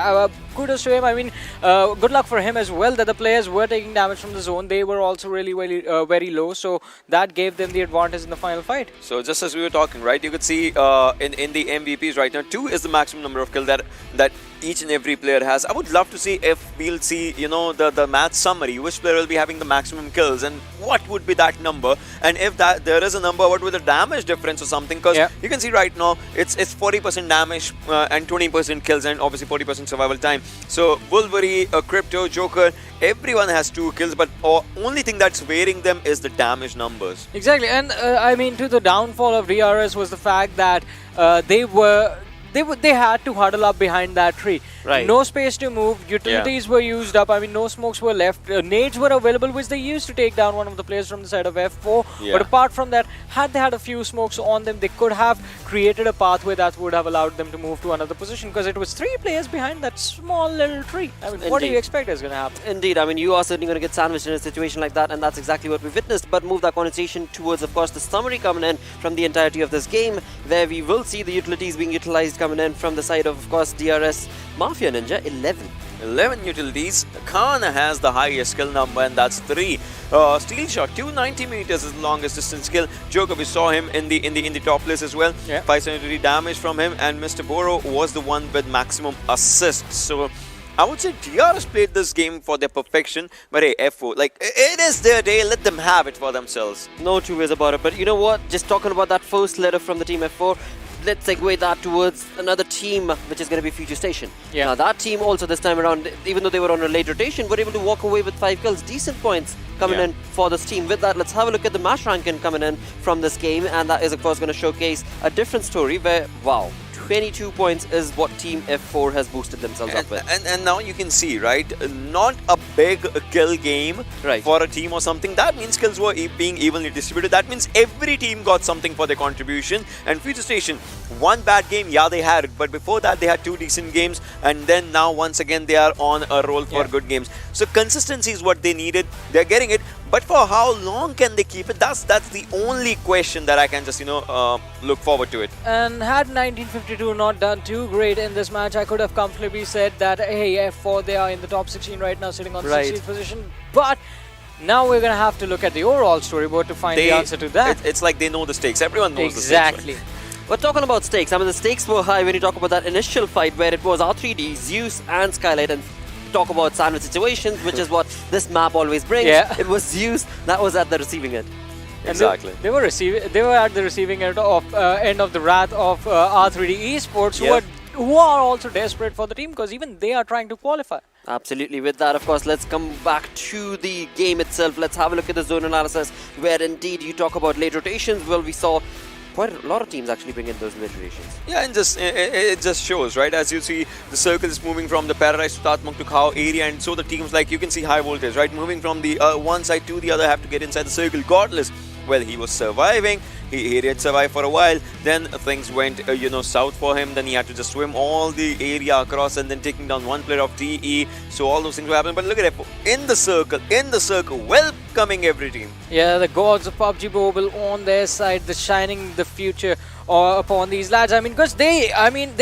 Kudos to him. I mean, good luck for him as well that the players were taking damage from the zone. They were also really very low, so that gave them the advantage in the final fight. So just as we were talking, right, you could see in the MVPs right now, 2 is the maximum number of kills that each and every player has. I would love to see if we'll see, the match summary, which player will be having the maximum kills and what would be that number, and if there is a number, what would the damage difference or something, because you can see right now it's 40% damage and 20% kills and obviously 40% survival time. So Wolverine, Crypto, Joker, everyone has 2 kills, but only thing that's varying them is the damage numbers. Exactly, and I mean, to the downfall of DRS was the fact that they had to huddle up behind that tree. Right. No space to move. Utilities were used up. I mean, no smokes were left. Nades were available, which they used to take down one of the players from the side of F4. But apart from that, had they had a few smokes on them, they could have created a pathway that would have allowed them to move to another position, because it was 3 players behind that small little tree. I mean, what do you expect is going to happen? Indeed, I mean, you are certainly going to get sandwiched in a situation like that, and that's exactly what we witnessed. But move that conversation towards, of course, the summary coming in from the entirety of this game, where we will see the utilities being utilized coming in from the side of course, DRS Mafia Ninja. 11 utilities. Khan has the highest skill number, and that's 3. Steel shot, 290 meters is the longest distance skill. Joker, we saw him in the top list as well. 573 damage from him, and Mr. Boro was the one with maximum assists. So I would say DRS played this game for their perfection, but hey, F4, like, it is their day, let them have it for themselves. No two ways about it, but you know what? Just talking about that first letter from the team F4, let's segue that towards another team, which is going to be Future Station. Now that team also this time around, even though they were on a late rotation, were able to walk away with 5 kills. Decent points coming in for this team. With that, let's have a look at the match ranking coming in from this game, and that is of course going to showcase a different story where, wow, 22 points is what Team F4 has boosted themselves up with. And now you can see, right, not a big kill game for a team or something. That means kills were being evenly distributed. That means every team got something for their contribution. And Future Station, one bad game, yeah, they had it. But before that, they had 2 decent games. And then now, once again, they are on a roll for good games. So consistency is what they needed. They're getting it. But for how long can they keep it? That's the only question that I can just, look forward to it. And had 1952 not done too great in this match, I could have comfortably said that, hey, F4, they are in the top 16 right now, sitting on the 16th position. But now we're going to have to look at the overall storyboard to find the answer to that. It's like they know the stakes. Everyone knows the stakes. Exactly. We're talking about stakes. I mean, the stakes were high when you talk about that initial fight where it was R3D, Zeus, and Skylight, and talk about sandwich situations, which is what this map always brings. It was Zeus that was at the receiving end. Exactly. They were at the receiving end of the wrath of R3D Esports, who are also desperate for the team, because even they are trying to qualify. Absolutely. With that, of course, let's come back to the game itself. Let's have a look at the zone analysis, where indeed you talk about late rotations. Well, we saw quite a lot of teams actually bring in those late rotations. Yeah, and it just shows, right? As you see, the circle is moving from the Paradise to Tatmuk to Khao area, and so the teams, like, you can see high voltage, right? Moving from the one side to the other, have to get inside the circle. Godless, well, he was surviving. He did survive for a while. Then things went, south for him. Then he had to just swim all the area across and then taking down one player of TE. So all those things were happening. But look at it, in the circle, welcoming every team. Yeah, the gods of PUBG Mobile on their side, the shining the future upon these lads. I mean, because they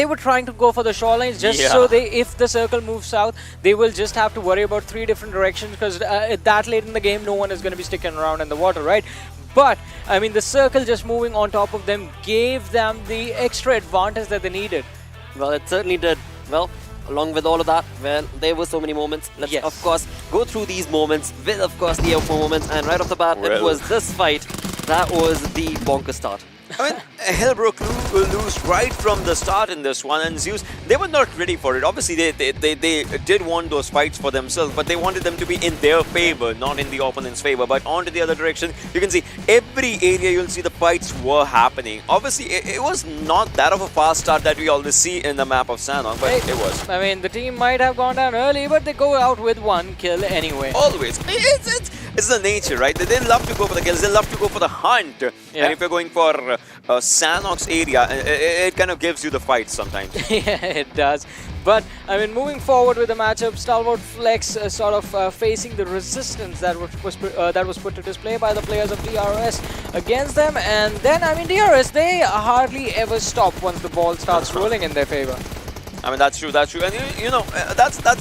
were trying to go for the shorelines just so if the circle moves south, they will just have to worry about 3 different directions, because that late in the game, no one is going to be sticking around in the water, right? But, I mean, the circle just moving on top of them gave them the extra advantage that they needed. Well, it certainly did. Well, along with all of that, well, there were so many moments. Let's, of course, go through these moments with, of course, the F4 moments. And right off the bat, it was this fight. That was the bonker start. I mean, Hellbrook lose right from the start in this one, and Zeus, they were not ready for it. Obviously, they did want those fights for themselves, but they wanted them to be in their favor, not in the opponent's favor. But on to the other direction, you can see every area you'll see the fights were happening. Obviously, it was not that of a fast start that we always see in the map of Sanhok, but it was. I mean, the team might have gone down early, but they go out with 1 kill anyway. Always. It's the nature, right? They love to go for the kills, they love to go for the hunt. And if you're going for Sanhok's area, it kind of gives you the fight sometimes. Yeah, it does. But, I mean, moving forward with the matchup, StalwartFlex sort of facing the resistance that was put to display by the players of DRS against them. And then, I mean, DRS, they hardly ever stop once the ball starts rolling in their favor. I mean, that's true. And that's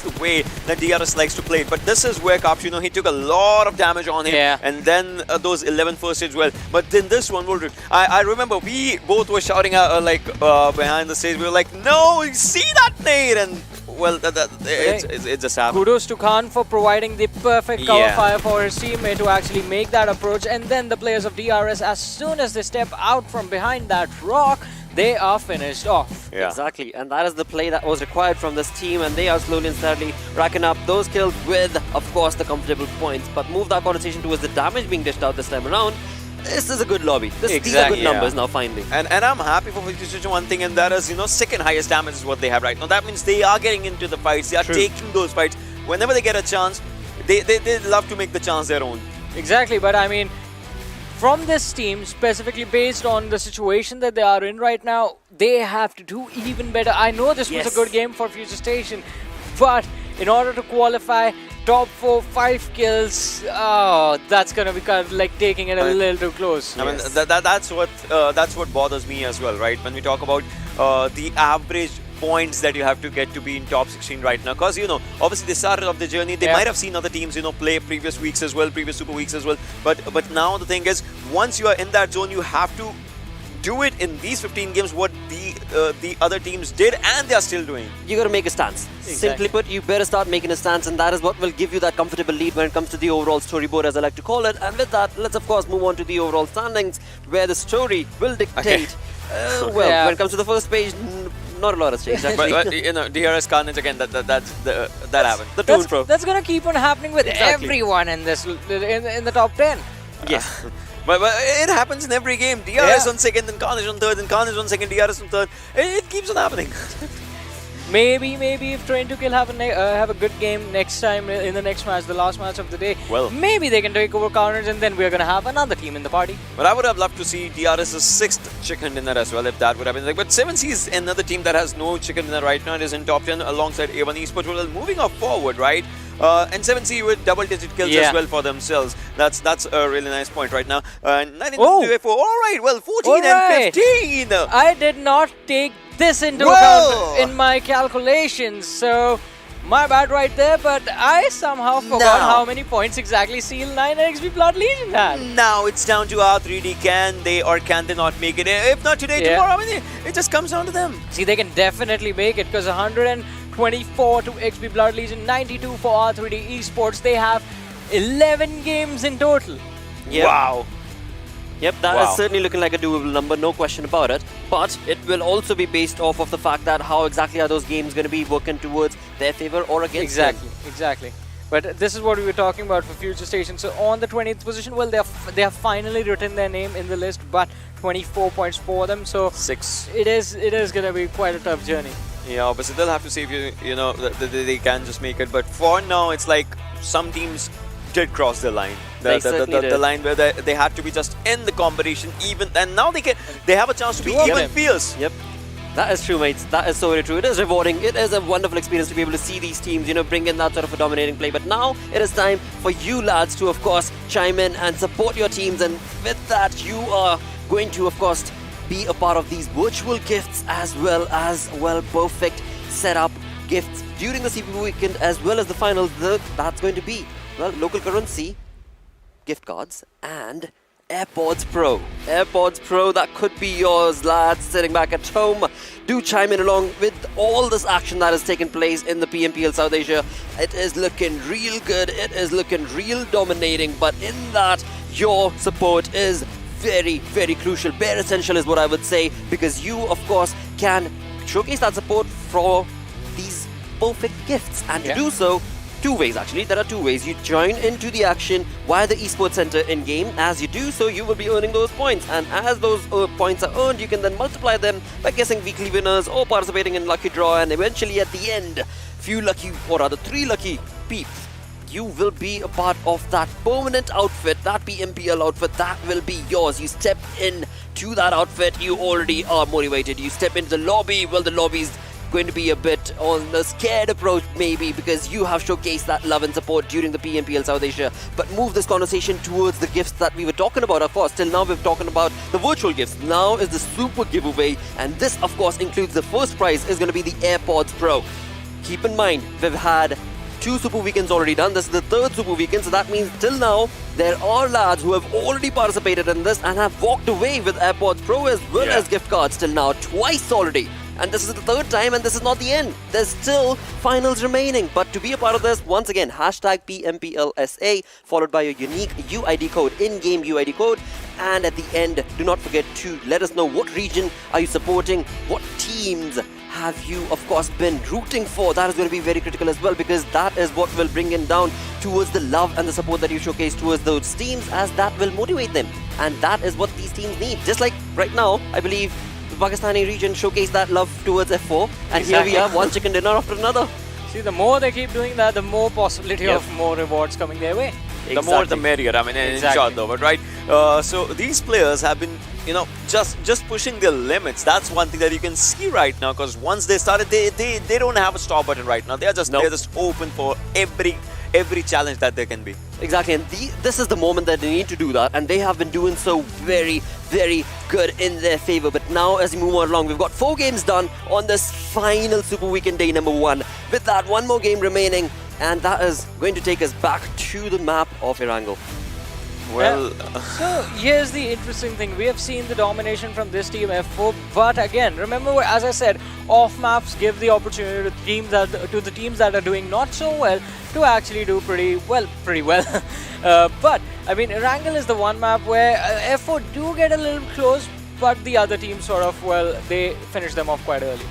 the way that DRS likes to play it. But this is where Kaps, he took a lot of damage on him. And then those 11 first hits, well. But then this one, I remember we both were shouting behind the stage. We were like, no, you see that nade? And well, it just happened. Kudos to Khan for providing the perfect cover fire for his teammate to actually make that approach. And then the players of DRS, as soon as they step out from behind that rock, they are finished off. Exactly, and that is the play that was required from this team, and they are slowly and steadily racking up those kills with, of course, the comfortable points. But move that conversation towards the damage being dished out this time around. this is a good lobby. These are Exactly, good numbers now, finally. And I'm happy for Future one thing, and that is, second highest damage is what they have right now. That means they are getting into the fights. They are taking those fights. Whenever they get a chance, they love to make the chance their own. Exactly, but I mean, from this team, specifically based on the situation that they are in right now, they have to do even better. I know this was a good game for Future Station, but in order to qualify top 4, 5 kills, that's gonna be kind of like taking it a little too close. I mean, that's what bothers me as well, right? When we talk about the average points that you have to get to be in top 16 right now, because obviously they started off the journey. They might have seen other teams play previous weeks as well, previous super weeks as well. But now the thing is, once you are in that zone, you have to do it in these 15 games what the other teams did, and they are still doing. You got to make a stance. Simply put, you better start making a stance, and that is what will give you that comfortable lead when it comes to the overall storyboard, as I like to call it. And with that, let's of course move on to the overall standings, where the story will dictate. When it comes to the first page, not a lot has changed. But DRS Carnage again. That happened. The to and fro. That's gonna keep on happening with everyone in this in the top 10. Yes. But it happens in every game. DRS on second, then Carnage on third, then Carnage on second, DRS on third. It keeps on happening. Maybe if Train to Kill have a good game next time in the next match, the last match of the day, maybe they can take over Carnage, and then we're gonna have another team in the party. But I would have loved to see DRS's 6th chicken dinner as well, if that would have been like. But 7C is another team that has no chicken dinner right now. It is in top 10 alongside A1 Esports. Well, moving up forward, right? And 7C with double-digit kills as well for themselves. That's a really nice point right now. 19 to 4. All right, well, 14 and 15. I did not take this into account in my calculations, so my bad right there, but I somehow forgot how many points exactly Seal 9 and XP Blood Legion had. Now it's down to R3D. Can they or can they not make it? If not today, tomorrow, I mean, it just comes down to them. See, they can definitely make it, because 124 to XP Blood Legion, 92 for R3D Esports. They have 11 games in total. Yep. Wow. Yep, that is certainly looking like a doable number, no question about it. But it will also be based off of the fact that how exactly are those games going to be working towards their favor or against them. Exactly. But this is what we were talking about for Future Station. So on the 20th position, well, they have finally written their name in the list, but 24 points for them. So 6. It is going to be quite a tough journey. Yeah, obviously they'll have to see if they can just make it. But for now, it's like some teams did cross the line. The line where they had to be just in the competition even, and now they have a chance to be even fierce. Yep. That is true, mates. That is so very true. It is rewarding. It is a wonderful experience to be able to see these teams, bring in that sort of a dominating play. But now it is time for you lads to, of course, chime in and support your teams. And with that, you are going to, of course, be a part of these virtual gifts as well as, perfect setup gifts during the CPB weekend as well as the finals. That's going to be, local currency, gift cards, and AirPods Pro. AirPods Pro, that could be yours, lads, sitting back at home. Do chime in along with all this action that has taken place in the PMPL South Asia. It is looking real good. It is looking real dominating. But in that, your support is very, very crucial. Bare essential is what I would say, because you, of course, can showcase that support for these perfect gifts. And to do so, 2 ways actually. There are 2 ways. You join into the action via the Esports Center in-game. As you do so, you will be earning those points. And as those points are earned, you can then multiply them by guessing weekly winners or participating in lucky draw. And eventually at the end, 3 lucky peeps, you will be a part of that permanent outfit, that PMPL outfit, that will be yours. You step in to that outfit, you already are motivated. You step into the lobby, the lobby's going to be a bit on the scared approach maybe, because you have showcased that love and support during the PMPL South Asia. But move this conversation towards the gifts that we were talking about. Of course, till now we've talking about the virtual gifts. Now is the super giveaway, and this of course includes the first prize is going to be the AirPods Pro. Keep in mind, we've had 2 super weekends already done. This is the 3rd super weekend, so that means till now there are lads who have already participated in this and have walked away with AirPods Pro as well as gift cards till now, twice already. And this is the 3rd time, and this is not the end. There's still finals remaining. But to be a part of this, once again, hashtag PMPL SA, followed by your unique UID code, in-game UID code. And at the end, do not forget to let us know what region are you supporting, what teams have you, of course, been rooting for? That is going to be very critical as well, because that is what will bring it down towards the love and the support that you showcase towards those teams, as that will motivate them. And that is what these teams need. Just like right now, I believe the Pakistani region showcased that love towards F4, and here we have one chicken dinner after another. See, the more they keep doing that, the more possibility of more rewards coming their way. The more the merrier. I mean, in short though, but right. So these players have been, just pushing their limits. That's one thing that you can see right now. Because once they started, they don't have a stop button right now. They're just open for every challenge that there can be. Exactly, and this is the moment that they need to do that, and they have been doing so very, very good in their favor. But now, as we move on along, we've got 4 games done on this final Super Weekend day number 1. With that, 1 more game remaining, and that is going to take us back to the map of Erangel. Well, so here's the interesting thing. We have seen the domination from this team F4, but again, remember, as I said, off maps give the opportunity to the teams that are doing not so well to actually do pretty well. But I mean, Erangel is the one map where F4 do get a little close, but the other teams sort of, they finish them off quite early.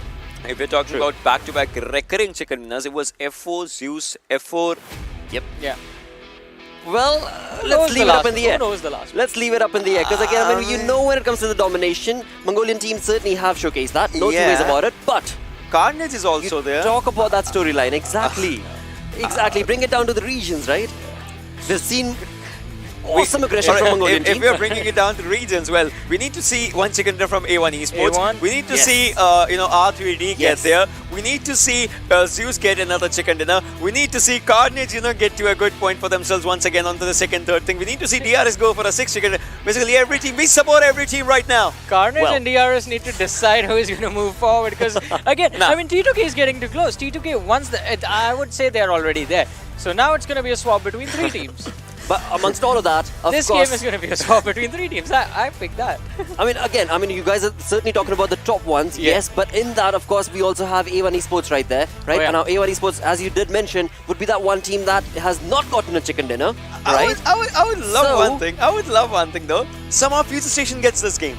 If we're talking about back-to-back recurring chicken dinners, it was F4, Zeus, F4. Yep. Yeah. Well, let's leave it up in the air. Who knows the last one? Let's leave it up in the air, because again, I mean, you know, when it comes to the domination, Mongolian teams certainly have showcased that. No two ways about it. But Carnage is also there. Talk about that storyline. Exactly. Exactly. Bring it down to the regions, right? We've seen awesome aggression from Mongolian teams. If we're bringing it down to regions, well, we need to see one chicken dinner from A1 Esports. A1? We need to see, R3D get there. We need to see Zeus get another chicken dinner. We need to see Carnage, get to a good point for themselves once again onto the second, third thing. We need to see DRS go for a 6th chicken dinner. Basically, every team, we support every team right now. Carnage and DRS need to decide who is going to move forward, because again, I mean, T2K is getting too close. T2K, I would say they're already there. So now it's going to be a swap between 3 teams. But amongst all of that, of this course, game is going to be a swap between 3 teams. I picked that. I mean, you guys are certainly talking about the top ones, yes. But in that, of course, we also have A1 Esports right there, right? And now A1 Esports, as you did mention, would be that one team that has not gotten a chicken dinner, right? I would love one thing. I would love one thing though. Somehow Future Station gets this game.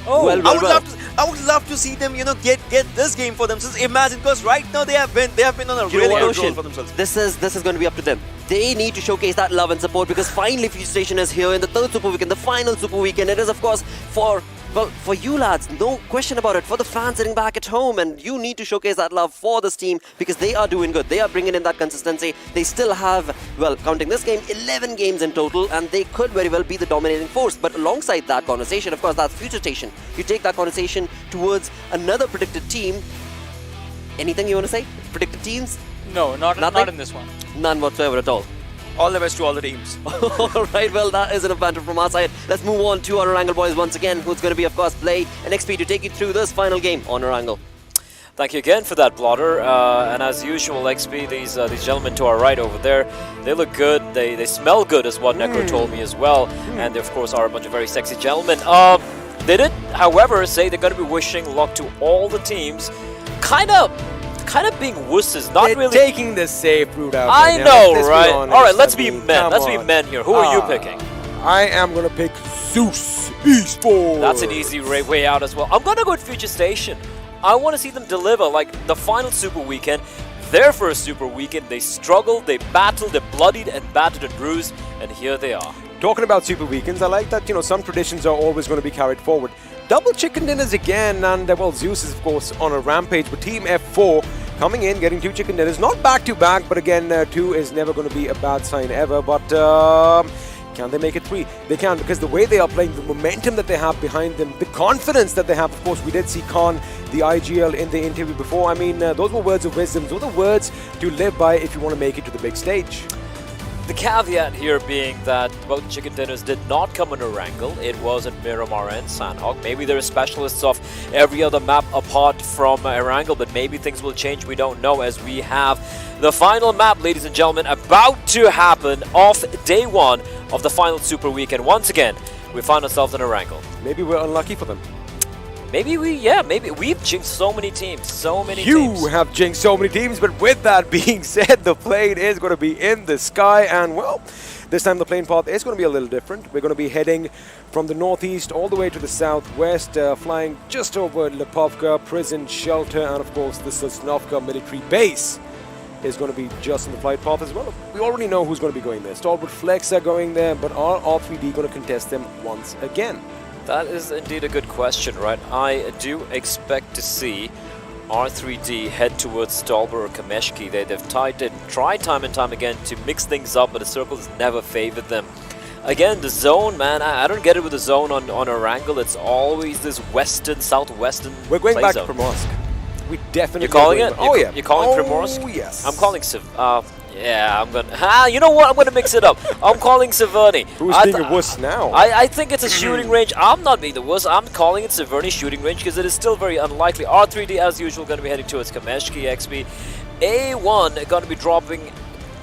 Oh, I would love to see them, get this game for themselves. Imagine, because right now they have been on a really good roll for themselves. This is going to be up to them. They need to showcase that love and support, because finally Future Station is here in the 3rd Super Weekend, the final Super Weekend. It is, of course, for you lads, no question about it, for the fans sitting back at home, and you need to showcase that love for this team, because they are doing good. They are bringing in that consistency. They still have, counting this game, 11 games in total, and they could very well be the dominating force. But alongside that conversation, of course, that's Future Station. You take that conversation towards another predicted team. Anything you want to say? Predicted teams? No, not in this one. None whatsoever at all. All the best to all the teams. Alright, well, that is enough banter from our side. Let's move on to our Erangel boys once again, who's going to be, of course, Play and XP to take you through this final game on Erangel. Thank you again for that, Blotter. And as usual, XP, these gentlemen to our right over there, they look good. They smell good, is what Necro told me as well. And they, of course, are a bunch of very sexy gentlemen. They did, however, say they're going to be wishing luck to all the teams. Kind of being wusses, not really taking the safe route out. I know, right? All right, let's be men. Let's be men here. Who are you picking? I am gonna pick Z3us Esports. That's an easy way out as well. I'm gonna go with Future Station. I want to see them deliver, like the final Super Weekend. Their first Super Weekend, they struggled, they battled, they bloodied and battered and bruised, and here they are. Talking about Super Weekends, I like that, some traditions are always going to be carried forward. Double chicken dinners again, and Zeus is, of course, on a rampage with Team F4 coming in, getting 2 chicken dinners. Not back-to-back, but again, 2 is never going to be a bad sign ever. But can they make it 3? They can, because the way they are playing, the momentum that they have behind them, the confidence that they have. Of course, we did see Khan, the IGL, in the interview before. I mean, those were words of wisdom. Those are words to live by if you want to make it to the big stage. The caveat here being that, chicken dinners did not come in Erangel. It was in Miramar and Sanhok. Maybe they're specialists of every other map apart from Erangel, but maybe things will change. We don't know, as we have the final map, ladies and gentlemen, about to happen off day 1 of the final Super Weekend. Once again, we find ourselves in Erangel. Maybe we're unlucky for them. Maybe we've jinxed so many teams, You have jinxed so many teams, but with that being said, the plane is going to be in the sky, and well, this time the plane path is going to be a little different. We're going to be heading from the northeast all the way to the southwest, flying just over Lipovka Prison Shelter, and of course the Sosnovka military base is going to be just in the flight path as well. We already know who's going to be going there. StalwartFlex are going there, but are R3D going to contest them once again? That is indeed a good question, right? I do expect to see R3D head towards Stalbor or Kameshki. They've tried time and time again to mix things up, but the circle has never favored them. Again, the zone, man, I don't get it with the zone on Erangel. It's always this western, southwestern We're going back zone. to Primorsk. We definitely. You're calling it? Oh yeah. You're calling Primorsk? Oh yes. I'm calling yeah, I'm gonna. You know what? I'm gonna mix it up. I'm calling Severny. Who's being a wuss now? I think it's a shooting range. I'm not being the wuss. I'm calling it Severny shooting range because it is still very unlikely. R3D, as usual, going to be heading towards Kameshki XP. A1 going to be dropping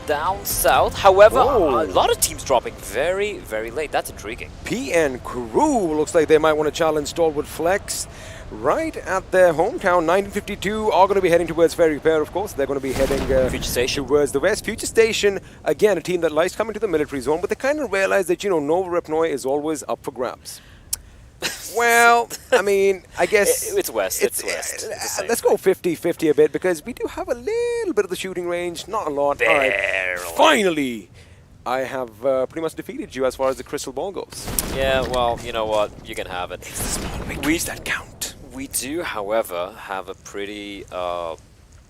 down south. However, a lot of teams dropping very, very late. That's intriguing. PN Crew looks like they might want to challenge StalwartFlex right at their hometown. 1952 are going to be heading towards Ferry Pair, of course. They're going to be heading Future Station towards the west. Future Station, again, a team that likes coming to the military zone, but they kind of realize that, you know, Nova Repnoy is always up for grabs. Well, I mean, I guess... It's west. It's west. Let's go 50-50 a bit, because we do have a little bit of the shooting range. Not a lot. All right. Finally, I have pretty much defeated you as far as the crystal ball goes. Yeah, well, you know what? You can have it. It's the small victories that count. We do, however, have a pretty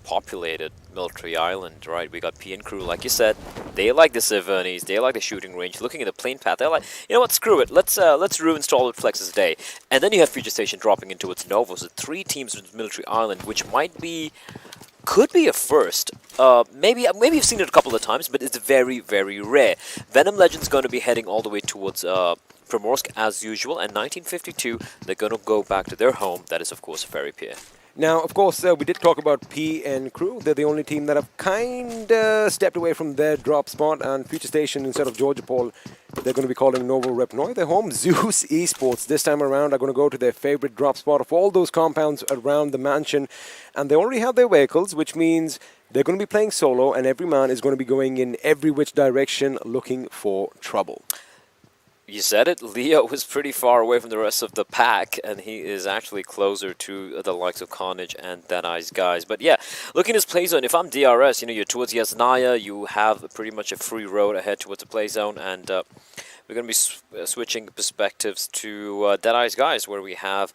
populated military island, right? We got PN Crew, like you said. They like the Severnies, they like the shooting range. Looking at the plane path, they're like, you know what? Screw it. Let's ruin StalwartFlex's day. And then you have Future Station dropping into its Nova. So 3 teams with military island, which could be a first. Maybe you've seen it a couple of times, but it's very, very rare. Venom Legends going to be heading all the way towards Primorsk as usual, and 1952 they're going to go back to their home. That is, of course, Ferry Pier. Now, of course, we did talk about PN Crew. They're the only team that have kind of stepped away from their drop spot, and Future Station, instead of Georgia Paul, they're going to be calling Novo Repnoy their home. Z3us Esports this time around are going to go to their favorite drop spot of all those compounds around the mansion, and they already have their vehicles, which means they're going to be playing solo, and every man is going to be going in every which direction looking for trouble. You said it, Leo is pretty far away from the rest of the pack, and he is actually closer to the likes of Carnage and Deadeyes Guys. But yeah, looking at his play zone, if I'm DRS, you know, you're towards Yasnaya, you have pretty much a free road ahead towards the play zone, and we're going to be switching perspectives to Deadeyes Guys, where we have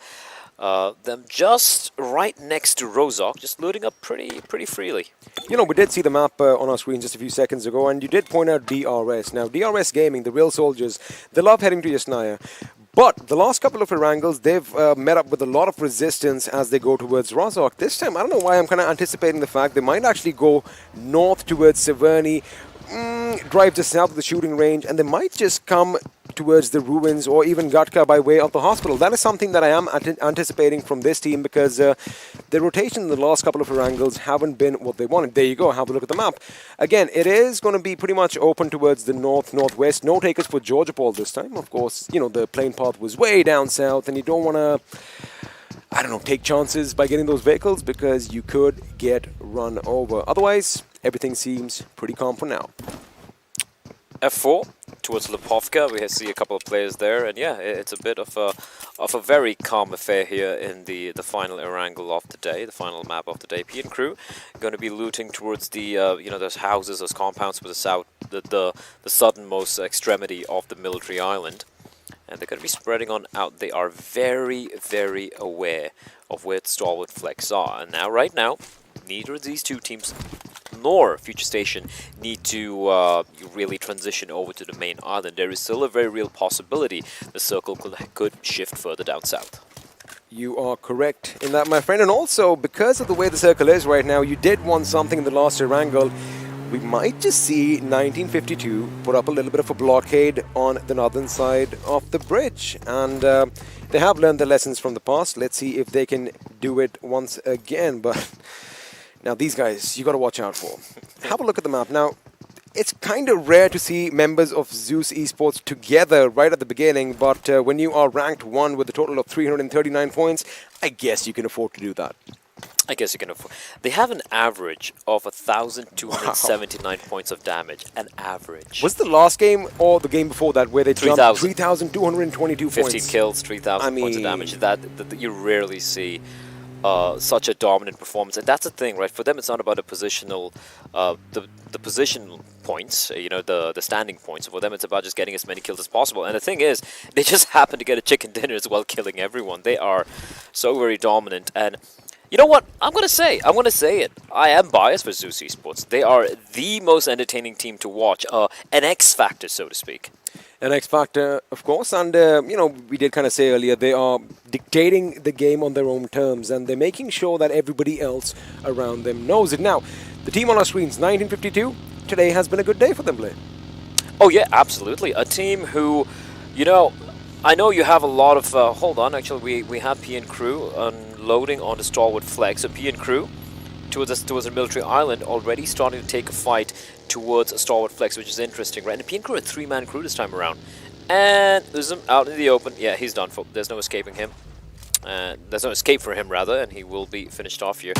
them just right next to Rozok, just loading up pretty freely. You know, we did see the map on our screen just a few seconds ago, and you did point out DRS. Now, DRS Gaming, the real soldiers, they love heading to Yasnaya. But the last couple of Erangels, they've met up with a lot of resistance as they go towards Rozok. This time, I don't know why, I'm kind of anticipating the fact they might actually go north towards Severny, drive just south of the shooting range, and they might just come towards the ruins or even Gatka by way of the hospital. That is something that I am anticipating from this team, because the rotation in the last couple of Erangels haven't been what they wanted. There you go, have a look at the map. Again, it is going to be pretty much open towards the north-northwest. No takers for Georgia Paul this time. Of course, you know, the plane path was way down south, and you don't want to, I don't know, take chances by getting those vehicles, because you could get run over. Otherwise, everything seems pretty calm for now. F4 towards Lipovka, we see a couple of players there, and yeah, it's a bit of a very calm affair here in the final Erangel of the day, the final map of the day. PN Crew going to be looting towards the you know, those houses, those compounds to the south, the southernmost extremity of the military island, and they're going to be spreading on out. They are very, very aware of where StalwartFlex are, and now, right now, neither of these two teams nor Future Station need to really transition over to the main island. There is still a very real possibility the circle could shift further down south. You are correct in that, my friend. And also, because of the way the circle is right now, you did want something in the last Erangel. We might just see 1952 put up a little bit of a blockade on the northern side of the bridge. And they have learned their lessons from the past. Let's see if they can do it once again. But now these guys, you got to watch out for. Have a look at the map. Now, it's kind of rare to see members of Z3us Esports together right at the beginning, but when you are ranked 1 with a total of 339 points, I guess you can afford to do that. I guess you can afford. They have an average of 1,279 points of damage. An average. Was the last game or the game before that where they jumped 3,222 points? 15 kills, 3,000 points of damage. That you rarely see such a dominant performance, and that's the thing, right? For them, it's not about a positional, the position points, you know, the standing points. For them, it's about just getting as many kills as possible. And the thing is, they just happen to get a chicken dinner as well, killing everyone. They are so very dominant. And you know what? I'm going to say it. I am biased for Z3us Esports. They are the most entertaining team to watch. An X factor, so to speak. An X factor, of course. And, you know, we did kind of say earlier, they are dictating the game on their own terms. And they're making sure that everybody else around them knows it. Now, the team on our screens, 1952. Today has been a good day for them, Blair. Oh, yeah, absolutely. A team who, you know, I know you have a lot of... hold on, actually, we have PN Crew unloading on the StalwartFlex. So PN Crew towards a military island already starting to take a fight towards StalwartFlex, which is interesting, right? And PN Crew a 3-man crew this time around. And Uzum out in the open. Yeah, he's done for. There's no escaping him. There's no escape for him, rather, and he will be finished off here.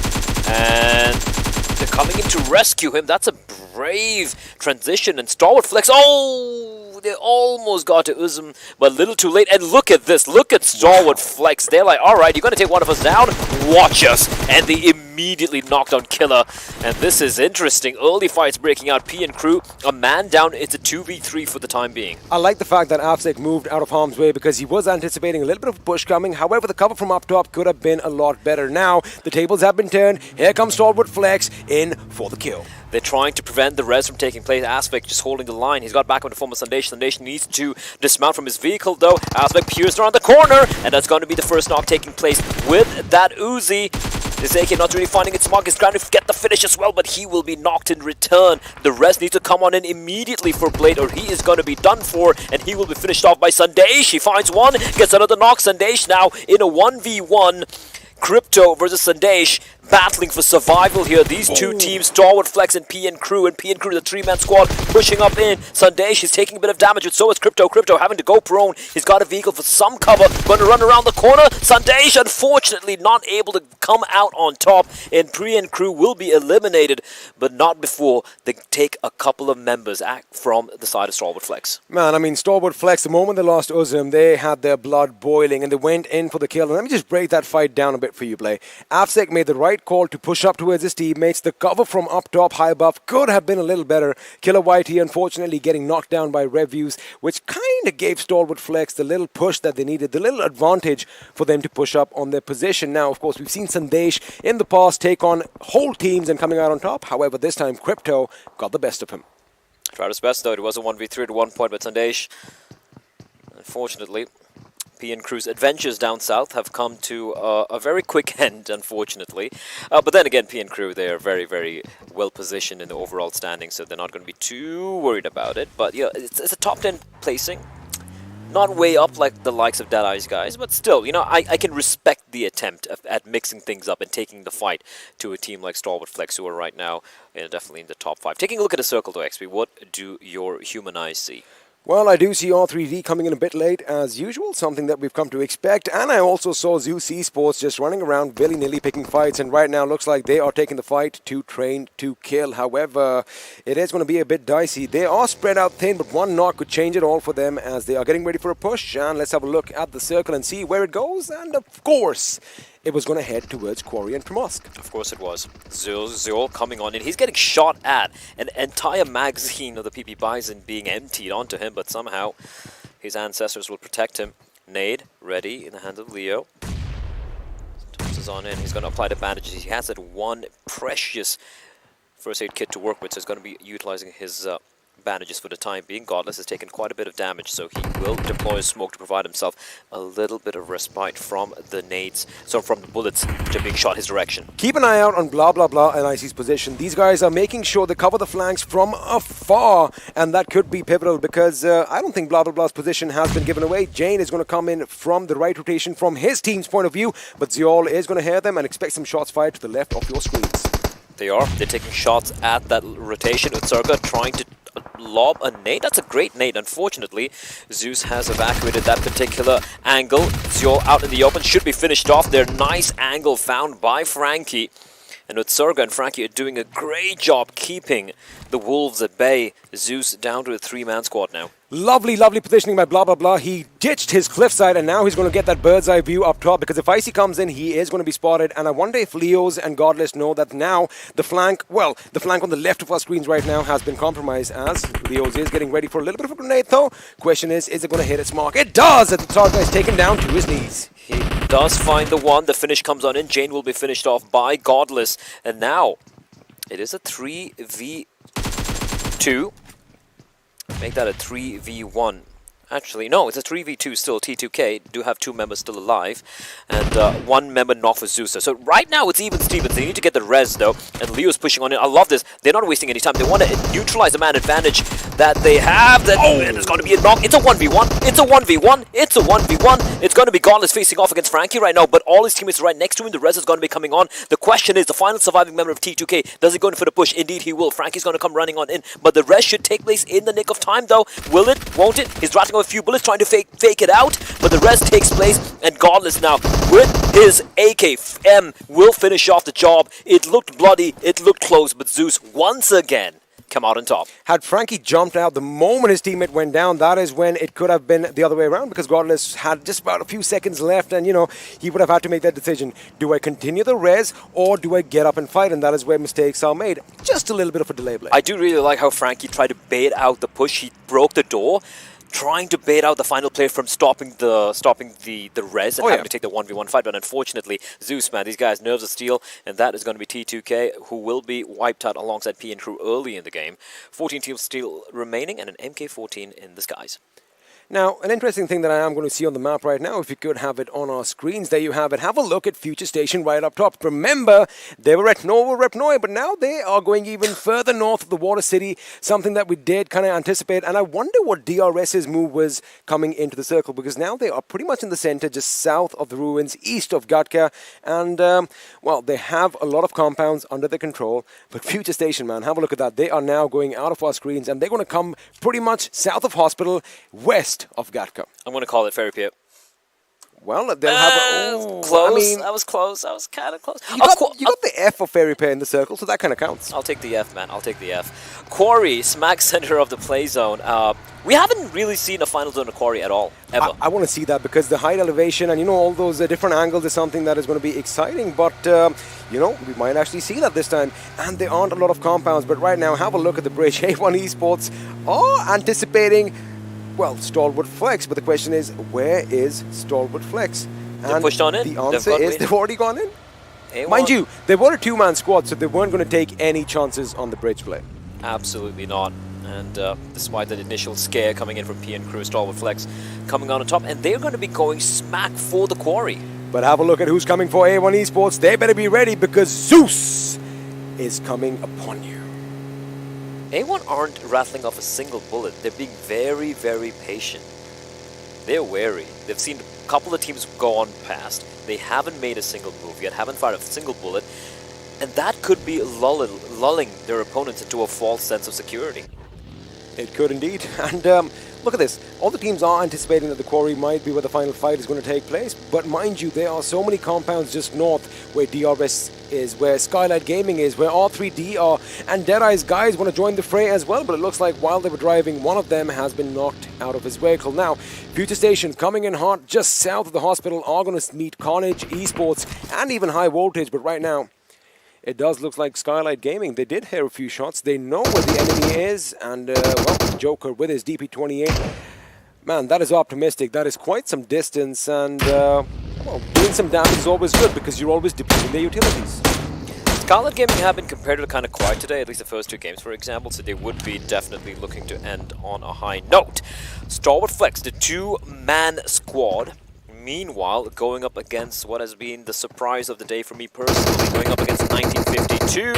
And they're coming in to rescue him. That's a brave transition. And StalwartFlex, oh, they almost got to Uzum, but a little too late. And look at this. Look at StalwartFlex. They're like, all right, you're going to take one of us down? Watch us. And they immediately knocked on Killer. And this is interesting. Early fights breaking out. PN Crew, a man down. It's a 2v3 for the time being. I like the fact that Afsek moved out of harm's way because he was anticipating a little bit of a push coming. However, the cover from up top could have been a lot better. Now, the tables have been turned. Here comes StalwartFlex in for the kill. They're trying to prevent the res from taking place. Aspect just holding the line. He's got back on the former Sundation. Sundation needs to dismount from his vehicle, though. Aspect peers around the corner, and that's going to be the first knock taking place with that Uzi. This AK not really finding its mark. He's trying to get the finish as well, but he will be knocked in return. The rest needs to come on in immediately for Blade, or he is going to be done for, and he will be finished off by Sandesh. He finds one, gets another knock. Sandesh now in a 1v1. Crypto versus Sandesh battling for survival here. These two teams, StalwartFlex and PN Crew. And PN Crew, the 3-man squad, pushing up in. Sandesh is taking a bit of damage, but so is Crypto. Crypto having to go prone. He's got a vehicle for some cover. Going to run around the corner. Sandesh, unfortunately, not able to come out on top. And PN Crew will be eliminated, but not before they take a couple of members from the side of StalwartFlex. Man, I mean, StalwartFlex, the moment they lost Uzum, they had their blood boiling, and they went in for the kill. And let me just break that fight down a bit for you, Blay. Afsek made the right call to push up towards his teammates. The cover from up top, high above, could have been a little better. Killer White here, unfortunately, getting knocked down by reviews, which kind of gave StalwartFlex the little push that they needed, the little advantage for them to push up on their position. Now, of course, we've seen Sandesh in the past take on whole teams and coming out on top. However, this time, Crypto got the best of him. Tried his best, though. It was a 1v3 at one point, but Sandesh, unfortunately, PN Crew's adventures down south have come to a very quick end, unfortunately. But then again, PN Crew, they are very, very well positioned in the overall standing, so they're not going to be too worried about it. But yeah, it's a top 10 placing. Not way up like the likes of Deadeyes Guys, but still, you know, I can respect the attempt at mixing things up and taking the fight to a team like StalwartFlex, who are right now definitely in the top 5. Taking a look at the circle, though, XP, what do your human eyes see? Well, I do see R3D coming in a bit late, as usual, something that we've come to expect. And I also saw Z3us Esports just running around willy-nilly picking fights. And right now, looks like they are taking the fight to train to kill. However, it is going to be a bit dicey. They are spread out thin, but one knock could change it all for them as they are getting ready for a push. And let's have a look at the circle and see where it goes. And of course, it was going to head towards Quarry and Promosk. Of course it was. Zul coming on in. He's getting shot at. An entire magazine of the PP Bison being emptied onto him, but somehow his ancestors will protect him. Nade ready in the hands of Leo. Tosses on in. He's going to apply the bandages. He has that one precious first aid kit to work with, so he's going to be utilizing his bandages for the time being. Godless has taken quite a bit of damage, so he will deploy a smoke to provide himself a little bit of respite from the nades, so from the bullets which are being shot his direction. Keep an eye out on Blah Blah Blah and IC's position. These guys are making sure they cover the flanks from afar, and that could be pivotal because I don't think Blah Blah Blah's position has been given away. Jane is going to come in from the right rotation from his team's point of view, but Ziol is going to hear them and expect some shots fired to the left of your screens. They are. They're taking shots at that rotation with Circa, trying to lob a nade. That's a great nade. Unfortunately, Zeus has evacuated that particular angle. Zio out in the open, should be finished off there. Nice angle found by Frankie. And with Surga and Frankie are doing a great job keeping the Wolves at bay. Zeus down to a 3-man squad now. Lovely, lovely positioning by blah, blah, blah. He ditched his cliffside, and now he's going to get that bird's eye view up top, because if Icy comes in, he is going to be spotted. And I wonder if Leos and Godless know that now the flank, well, the flank on the left of our screens right now has been compromised, as Leos is getting ready for a little bit of a grenade, though. Question is it going to hit its mark? It does! And the Sarga is taken down to his knees. He does find the one. The finish comes on in. Jane will be finished off by Godless. And now it is a 3v2. Make that a 3v1. Actually, no, it's a 3v2 still. T2K do have 2 members still alive, and 1 member knocked for Zeus. So right now it's even Stevens. They need to get the res though, and Leo's pushing on it. I love this. They're not wasting any time. They want to neutralize the man advantage that they have. That and it's going to be a knock. It's a 1v1. It's a 1v1. It's a 1v1. It's going to be Godless facing off against Frankie right now, but all his teammates are right next to him. The res is going to be coming on. The question is, the final surviving member of T2K, does he go in for the push? Indeed he will. Frankie's going to come running on in, but the res should take place in the nick of time though. Will it? Won't it? He's rattling a few bullets trying to fake it out, but the rest takes place, and Godless now with his AK will finish off the job. It looked bloody, it looked close, but Zeus once again come out on top. Had Frankie jumped out the moment his teammate went down, that is when it could have been the other way around, because Godless had just about a few seconds left, and you know, he would have had to make that decision. Do I continue the res, or do I get up and fight? And that is where mistakes are made. Just a little bit of a delay blade. I do really like how Frankie tried to bait out the push. He broke the door, trying to bait out the final player from stopping the res and having to take the 1v1 fight, but unfortunately, Zeus, man, these guys, nerves of steel, and that is going to be T2K, who will be wiped out alongside P and Crew early in the game. 14 teams still remaining, and an MK14 in the skies. Now, an interesting thing that I am going to see on the map right now, if you could have it on our screens, there you have it. Have a look at Future Station right up top. Remember, they were at Novo Repnoi, but now they are going even further north of the Water City, something that we did kind of anticipate. And I wonder what DRS's move was coming into the circle, because now they are pretty much in the center, just south of the ruins, east of Gatka. And, well, they have a lot of compounds under their control. But Future Station, man, have a look at that. They are now going out of our screens, and they're going to come pretty much south of Hospital, west of Gatka. I'm going to call it Fairy Pit. Well, they'll have close. I mean, I was close. I was kind of close. You got the F of Fairy Pit in the circle, so that kind of counts. I'll take the F, man. I'll take the F. Quarry, smack center of the play zone. We haven't really seen a final zone of Quarry at all, ever. I want to see that, because the height elevation and, you know, all those different angles is something that is going to be exciting. But, you know, we might actually see that this time. And there aren't a lot of compounds. But right now, have a look at the bridge. A1 Esports are anticipating, well, StalwartFlex, but the question is, where is StalwartFlex? They pushed on in. The answer is they've already gone in. A1. Mind you, they were a 2-man squad, so they weren't going to take any chances on the bridge play. Absolutely not. And despite that initial scare coming in from P and Crew, StalwartFlex coming on top, and they're going to be going smack for the Quarry. But have a look at who's coming for A1 Esports. They better be ready, because Zeus is coming upon you. A1 aren't rattling off a single bullet. They're being very, very patient. They're wary. They've seen a couple of teams go on past. They haven't made a single move yet, haven't fired a single bullet. And that could be lulling their opponents into a false sense of security. It could indeed. And look at this. All the teams are anticipating that the Quarry might be where the final fight is going to take place. But mind you, there are so many compounds just north where DRS is, where Skylight Gaming is, where R3D are, and Deadeyes Guys want to join the fray as well. But it looks like while they were driving, one of them has been knocked out of his vehicle. Now, Future Station coming in hot just south of the hospital are going to meet Carnage Esports and even High Voltage. But right now, it does look like Skylight Gaming. They did hear a few shots. They know where the enemy is. And, well, Joker with his DP28. Man, that is optimistic. That is quite some distance. And, well, doing some damage is always good, because you're always depleting their utilities. Skylight Gaming have been comparatively kind of quiet today, at least the first 2 games, for example, so they would be definitely looking to end on a high note. StalwartFlex, the 2-man squad, meanwhile, going up against what has been the surprise of the day for me personally, going up against 1952.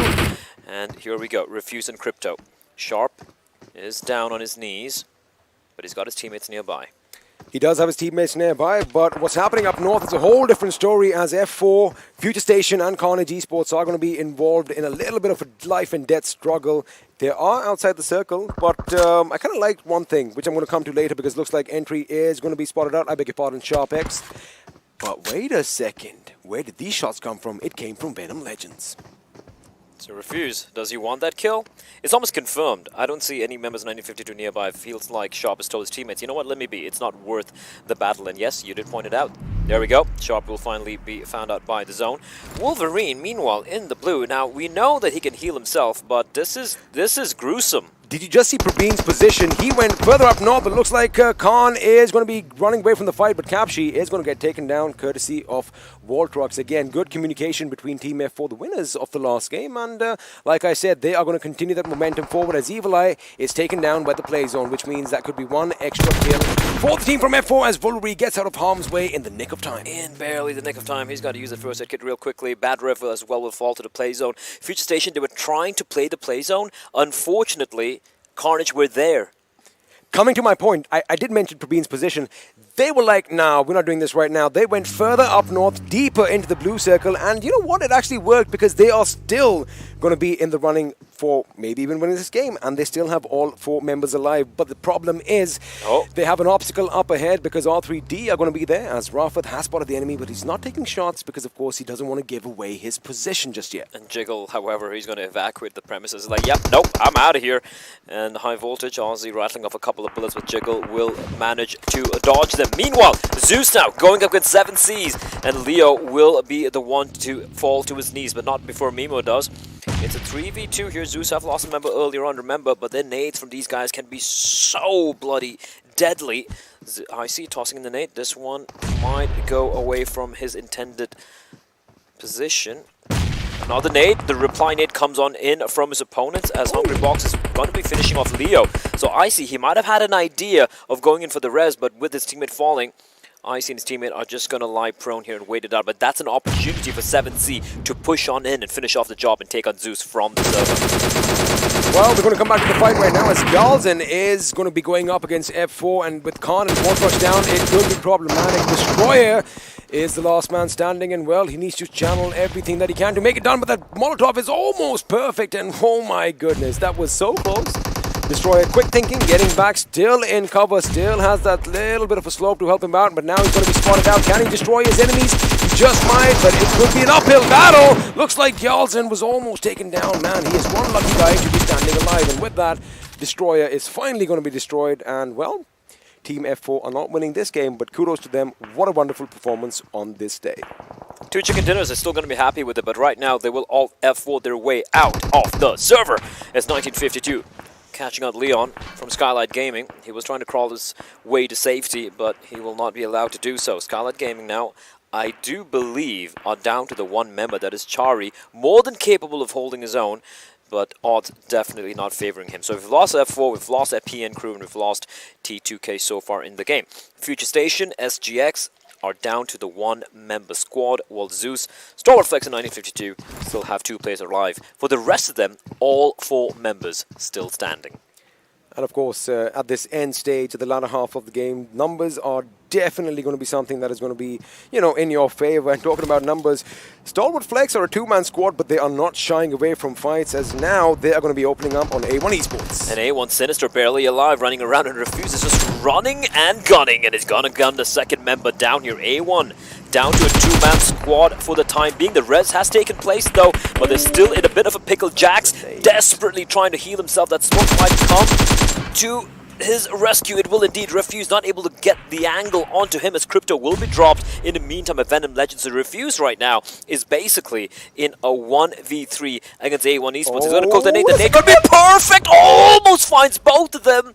And here we go, Refuse and Crypto. Sharp is down on his knees, but he's got his teammates nearby. He does have his teammates nearby, but what's happening up north is a whole different story as F4, Future Station and Carnage Esports are going to be involved in a little bit of a life and death struggle. They are outside the circle, but I kind of like one thing, which I'm going to come to later because it looks like entry is going to be spotted out. I beg your pardon, Sharp X. But wait a second. Where did these shots come from? It came from Venom Legends. So Refuse, does he want that kill? It's almost confirmed. I don't see any members of 1952 nearby. Feels like Sharp has told his teammates, you know what, let me be. It's not worth the battle. And yes, you did point it out. There we go. Sharp will finally be found out by the zone. Wolverine, meanwhile, in the blue. Now, we know that he can heal himself, but this is gruesome. Did you just see Praveen's position? He went further up north, but it looks like Khan is going to be running away from the fight, but Capshi is going to get taken down courtesy of Wall Trucks. Again, good communication between Team F4, the winners of the last game, and like I said, they are going to continue that momentum forward as Evil Eye is taken down by the play zone, which means that could be one extra kill for the team from F4 as Wolverine gets out of harm's way in the nick of time. In barely the nick of time. He's got to use the first aid kit real quickly. Bad Rev as well will fall to the play zone. Future Station, they were trying to play the play zone. Unfortunately, Carnage were there. Coming to my point, I did mention Praveen's position. They were like, nah, we're not doing this right now. They went further up north, deeper into the blue circle, and you know what? It actually worked because they are still going to be in the running for maybe even winning this game, and they still have all 4 members alive. But the problem is they have an obstacle up ahead because R3D are going to be there as Rafat has spotted the enemy, but he's not taking shots because, of course, he doesn't want to give away his position just yet. And Jiggle, however, he's going to evacuate the premises. He's like, yep, nope, I'm out of here. And high voltage, Ozzy rattling off a couple of bullets, but Jiggle will manage to dodge them. Meanwhile, Zeus now going up with 7 Cs, and Leo will be the one to fall to his knees, but not before Mimo does. It's a 3v2 here. Zeus have lost a member earlier on, remember, but the nades from these guys can be so bloody deadly. I see tossing in the nade. This one might go away from his intended position. Another nade. The reply nade comes on in from his opponents as Hungry Box is going to be finishing off Leo. So I see he might have had an idea of going in for the res, but with his teammate falling, Icy and his teammate are just going to lie prone here and wait it out. But that's an opportunity for 7C to push on in and finish off the job and take on Zeus from the server. Well, we're going to come back to the fight right now as Galzen is going to be going up against F4, and with Khan and Wall Rush down, it could be problematic. Destroyer is the last man standing, and well, he needs to channel everything that he can to make it done, but that Molotov is almost perfect, and oh my goodness, that was so close. Destroyer quick thinking, getting back, still in cover, still has that little bit of a slope to help him out, but now he's going to be spotted out. Can he destroy his enemies? He just might, but it could be an uphill battle. Looks like Gyalzen was almost taken down. Man, he is one lucky guy to be standing alive, and with that, Destroyer is finally going to be destroyed, and well, Team F4 are not winning this game, but kudos to them. What a wonderful performance on this day. 2 chicken dinners are still going to be happy with it, but right now they will all F4 their way out of the server as 1952. Catching out Leon from Skylight Gaming. He was trying to crawl his way to safety, but he will not be allowed to do so. Skylight Gaming now, I do believe, are down to the 1 member, that is Chari, more than capable of holding his own, but odds definitely not favoring him. So we've lost F4, we've lost FPN crew, and we've lost T2K so far in the game. Future Station, SGX, are down to the 1 member squad, while Zeus, StalwartFlex and 1952 still have 2 players alive. For the rest of them, all 4 members still standing. And of course, at this end stage, at the latter half of the game, numbers are definitely going to be something that is going to be, you know, in your favor. And talking about numbers, StalwartFlex are a 2-man squad, but they are not shying away from fights, as now they are going to be opening up on A1 Esports. And A1 Sinister barely alive, running around and refuses, just running and gunning, and is going to gun the 2nd member down here. A1 down to a 2-man squad for the time being. The res has taken place though, but they're still in a bit of a pickle. Jax desperately trying to heal himself. That smoke might come to his rescue. It will indeed. Refuse not able to get the angle onto him as Crypto will be dropped. In the meantime, a Venom Legends to Refuse right now is basically in a 1v3 against A1 Esports. He's going to cook the nade. The nade could be perfect. Almost finds both of them.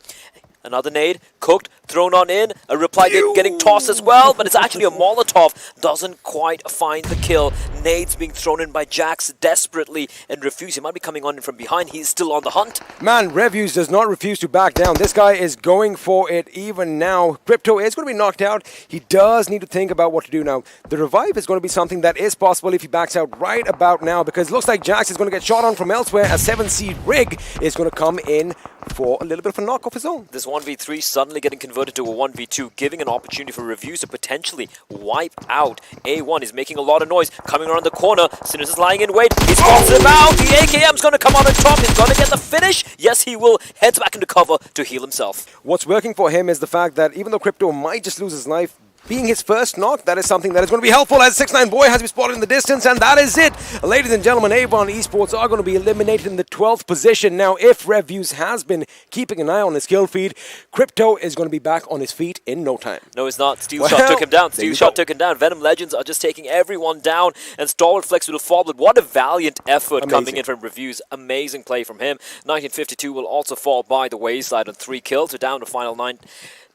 Another nade, cooked, thrown on in, a reply nade getting tossed as well, but it's actually a Molotov, doesn't quite find the kill. Nades being thrown in by Jax desperately, and Refuse, he might be coming on in from behind, he's still on the hunt. Man, Refuse does not refuse to back down. This guy is going for it even now. Crypto is going to be knocked out. He does need to think about what to do now. The revive is going to be something that is possible if he backs out right about now, because it looks like Jax is going to get shot on from elsewhere. A 7 seed Rig is going to come in for a little bit of a knock of his own. This 1v3 suddenly getting converted converted to a 1v2, giving an opportunity for Reviews to potentially wipe out A1. He's making a lot of noise, coming around the corner. Sinus is lying in wait. He spots him out. The AKM's going to come out on top. He's going to get the finish. Yes, he will. Heads back into cover to heal himself. What's working for him is the fact that even though Crypto might just lose his life, being his first knock, that is something that is going to be helpful as 6ix9ine Boy has been spotted in the distance, and that is it. Ladies and gentlemen, R3D Esports are going to be eliminated in the 12th position. Now, if Reviews has been keeping an eye on his kill feed, Crypto is going to be back on his feet in no time. No, he's not. Steel Shot took him down. Steel Shot took him down. Venom Legends are just taking everyone down, and StalwartFlex will fall. But what a valiant effort coming in from Reviews. Amazing play from him. 1952 will also fall by the wayside on 3 kills. So down to final 9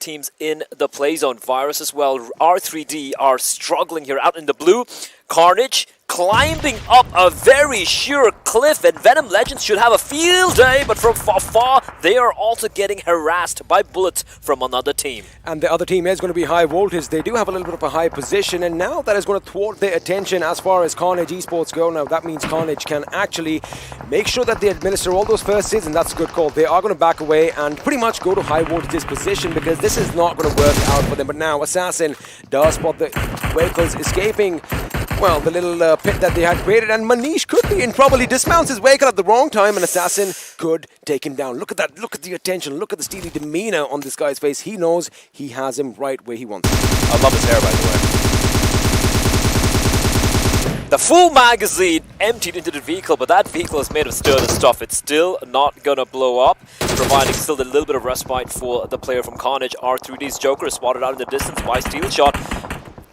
teams in the play zone. Virus as well. R3D are struggling here out in the blue. Carnage climbing up a very sheer cliff, and Venom Legends should have a field day, but from far, they are also getting harassed by bullets from another team. And the other team is going to be high voltage. They do have a little bit of a high position, and now that is going to thwart their attention as far as Carnage Esports go. Now that means Carnage can actually make sure that they administer all those first hits, and that's a good call. They are going to back away and pretty much go to high voltage's position because this is not going to work out for them. But now Assassin does spot the vehicles escaping, well, the little pit that they had created, and Manish could be in trouble. He dismounts his vehicle at the wrong time, and Assassin could take him down. Look at that. Look at the attention. Look at the steely demeanor on this guy's face. He knows he has him right where he wants him. I love his hair, by the way. The full magazine emptied into the vehicle, but that vehicle is made of sturdy stuff. It's still not gonna blow up, providing still a little bit of respite for the player from Carnage. R3D's Joker is spotted out in the distance by Steel Shot.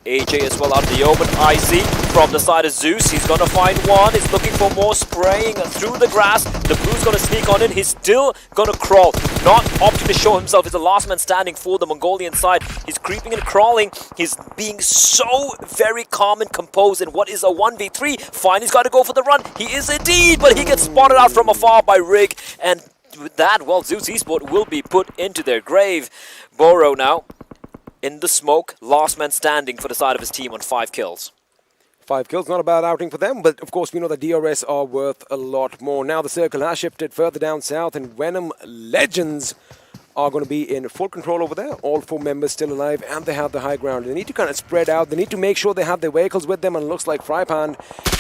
AJ as well out of the open. Icy from the side of Zeus. He's gonna find one. He's looking for more, spraying through the grass. The blue's gonna sneak on in. He's still gonna crawl. Not opting to show himself. He's the last man standing for the Mongolian side. He's creeping and crawling. He's being so very calm and composed in what is a 1v3. Fine, he's got to go for the run. He is indeed, but he gets spotted out from afar by Rig. And with that, well, Z3us Esports will be put into their grave. Boro now in the smoke, last man standing for the side of his team on 5 kills. 5 kills, not a bad outing for them, but of course we know that DRS are worth a lot more. Now the circle has shifted further down south, and Venom Legends are going to be in full control over there. All 4 members still alive, and they have the high ground. They need to kind of spread out. They need to make sure they have their vehicles with them, and it looks like Frypan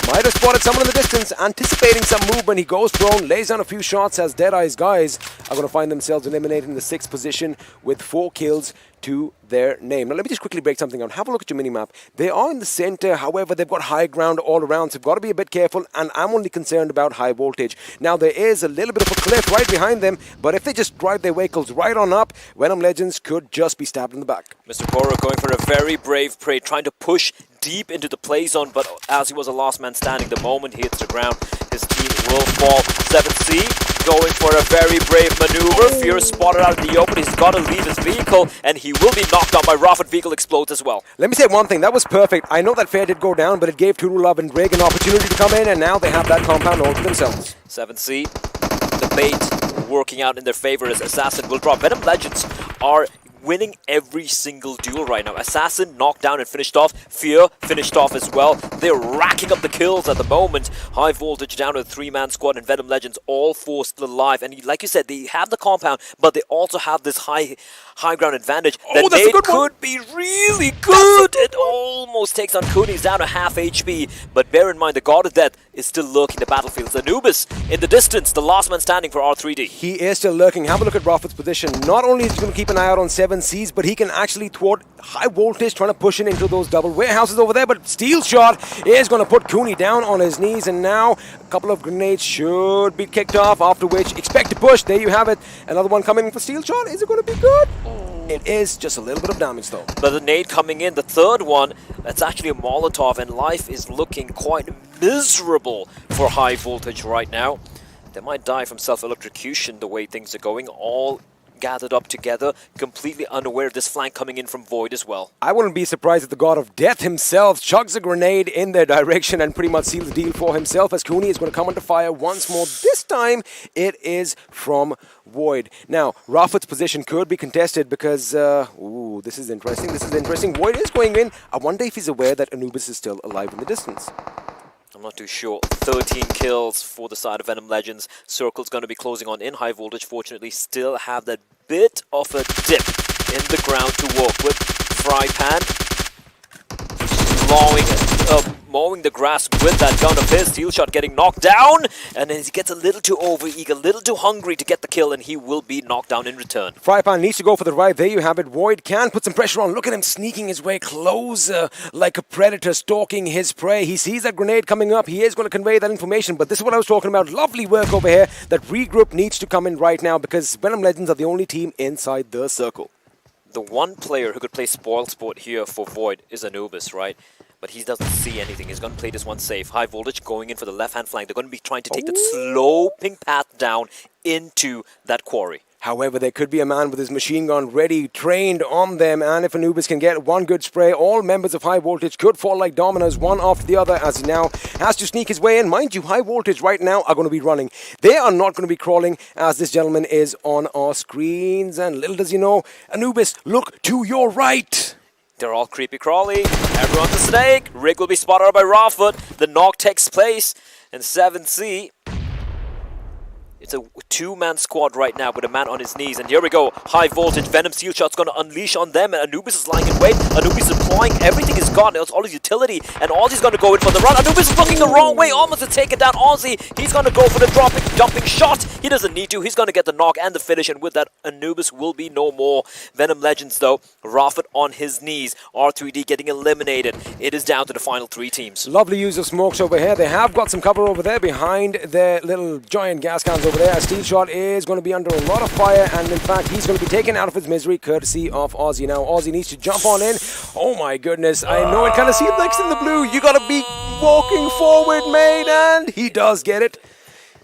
might have spotted someone in the distance, anticipating some movement. He goes prone, lays down a few shots as Deadeyes Guys are going to find themselves eliminated in the 6th position with 4 kills to their name. Now let me just quickly break something out. Have a look at your minimap. They are in the center, however, they've got high ground all around, so you've got to be a bit careful, and I'm only concerned about high voltage. Now there is a little bit of a cliff right behind them, but if they just drive their vehicles right on up, Venom Legends could just be stabbed in the back. Mr. Boro going for a very brave play, trying to push deep into the play zone, but as he was a last man standing, the moment he hits the ground, his team will fall. 7C going for a very brave maneuver. Fear is spotted out in the open. He's got to leave his vehicle, and he will be knocked out by Rafat. Vehicle explodes as well. Let me say one thing. That was perfect. I know that Fair did go down, but it gave Turu Love and Greg an opportunity to come in, and now they have that compound all to themselves. 7C, the bait working out in their favor as Assassin will drop. Venom Legends are winning every single duel right now. Assassin knocked down and finished off. Fear finished off as well. They're racking up the kills at the moment. High voltage down to a 3-man squad, and Venom Legends all 4 still alive. And like you said, they have the compound, but they also have this high ground advantage. That they could be really good. It almost takes on Cooney. He's down to half HP. But bear in mind, the God of Death is still lurking the battlefields. Anubis in the distance, the last man standing for R3D. He is still lurking. Have a look at Rafat's position. Not only is he going to keep an eye out on 7Cs, but he can actually thwart high voltage trying to push in into those double warehouses over there. But Steel Shot is going to put Cooney down on his knees, and now a couple of grenades should be kicked off, after which expect to push. There you have it. Another one coming for Steel Shot. Is it going to be good? It is just a little bit of damage though. But the nade coming in, the third one, that's actually a Molotov, and life is looking quite miserable for high voltage right now. They might die from self-electrocution the way things are going, all gathered up together, completely unaware of this flank coming in from Void as well. I wouldn't be surprised if the God of Death himself chugs a grenade in their direction and pretty much seals the deal for himself, as Cooney is going to come under fire once more. This time it is from Void. Now, Rafat's position could be contested because, ooh, this is interesting. This is interesting. Void is going in. I wonder if he's aware that Anubis is still alive in the distance. I'm not too sure. 13 kills for the side of Venom Legends. Circle's going to be closing on in high voltage. Fortunately, still have that bit of a dip in the ground to work with. Frypan mowing the grass with that gun of his. Steel shot getting knocked down, and then he gets a little too over-eager, a little too hungry to get the kill, and he will be knocked down in return. Frypan needs to go for the right. There you have it. Void can put some pressure on. Look at him sneaking his way closer like a predator stalking his prey. He sees that grenade coming up. He is going to convey that information, but this is what I was talking about. Lovely work over here. That regroup needs to come in right now because Venom Legends are the only team inside the circle. The one player who could play spoil sport here for Void is Anubis, right? But he doesn't see anything. He's going to play this one safe. High voltage going in for the left-hand flank. They're going to be trying to take that sloping path down into that quarry. However, there could be a man with his machine gun ready, trained on them, and if Anubis can get one good spray, all members of High Voltage could fall like dominoes, one after the other, as he now has to sneak his way in. Mind you, High Voltage right now are going to be running. They are not going to be crawling, as this gentleman is on our screens. And little does he know, Anubis, look to your right. They're all creepy crawly. Everyone's a snake. Rig will be spotted out by Rawfoot. The knock takes place. And 7C. It's a two-man squad right now with a man on his knees. And here we go. High voltage. Venom Steel Shot's going to unleash on them. And Anubis is lying in wait. Anubis is deploying. Everything is gone. It's all his utility. And Aussie's going to go in for the run. Anubis is looking the wrong way. Almost to take it down Aussie. He's going to go for the jumping shot. He doesn't need to. He's going to get the knock and the finish. And with that, Anubis will be no more. Venom Legends, though. Rawfoot on his knees. R3D getting eliminated. It is down to the final three teams. Lovely use of smokes over here. They have got some cover over there behind their little giant gas cans over there. Steel Shot is going to be under a lot of fire, and in fact, he's going to be taken out of his misery courtesy of Aussie. Now, Aussie needs to jump on in. Oh my goodness, I know it kind of seems like it's in the blue. You got to be walking forward, mate, and he does get it.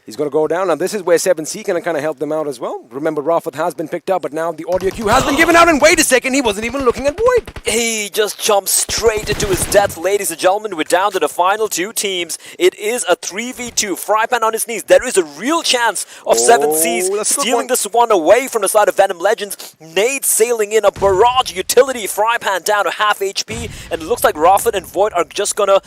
He's going to go down. Now, this is where 7C can kind of help them out as well. Remember, Rawfoot has been picked up, but now the audio cue has been given out. And wait a second, he wasn't even looking at Void. He just jumped straight into his death, ladies and gentlemen. We're down to the final two teams. It is a 3v2. Frypan on his knees. There is a real chance of 7Cs stealing this one away from the side of Venom Legends. Nade sailing in, a barrage utility. Frypan down to half HP. And it looks like Rawfoot and Void are just gonna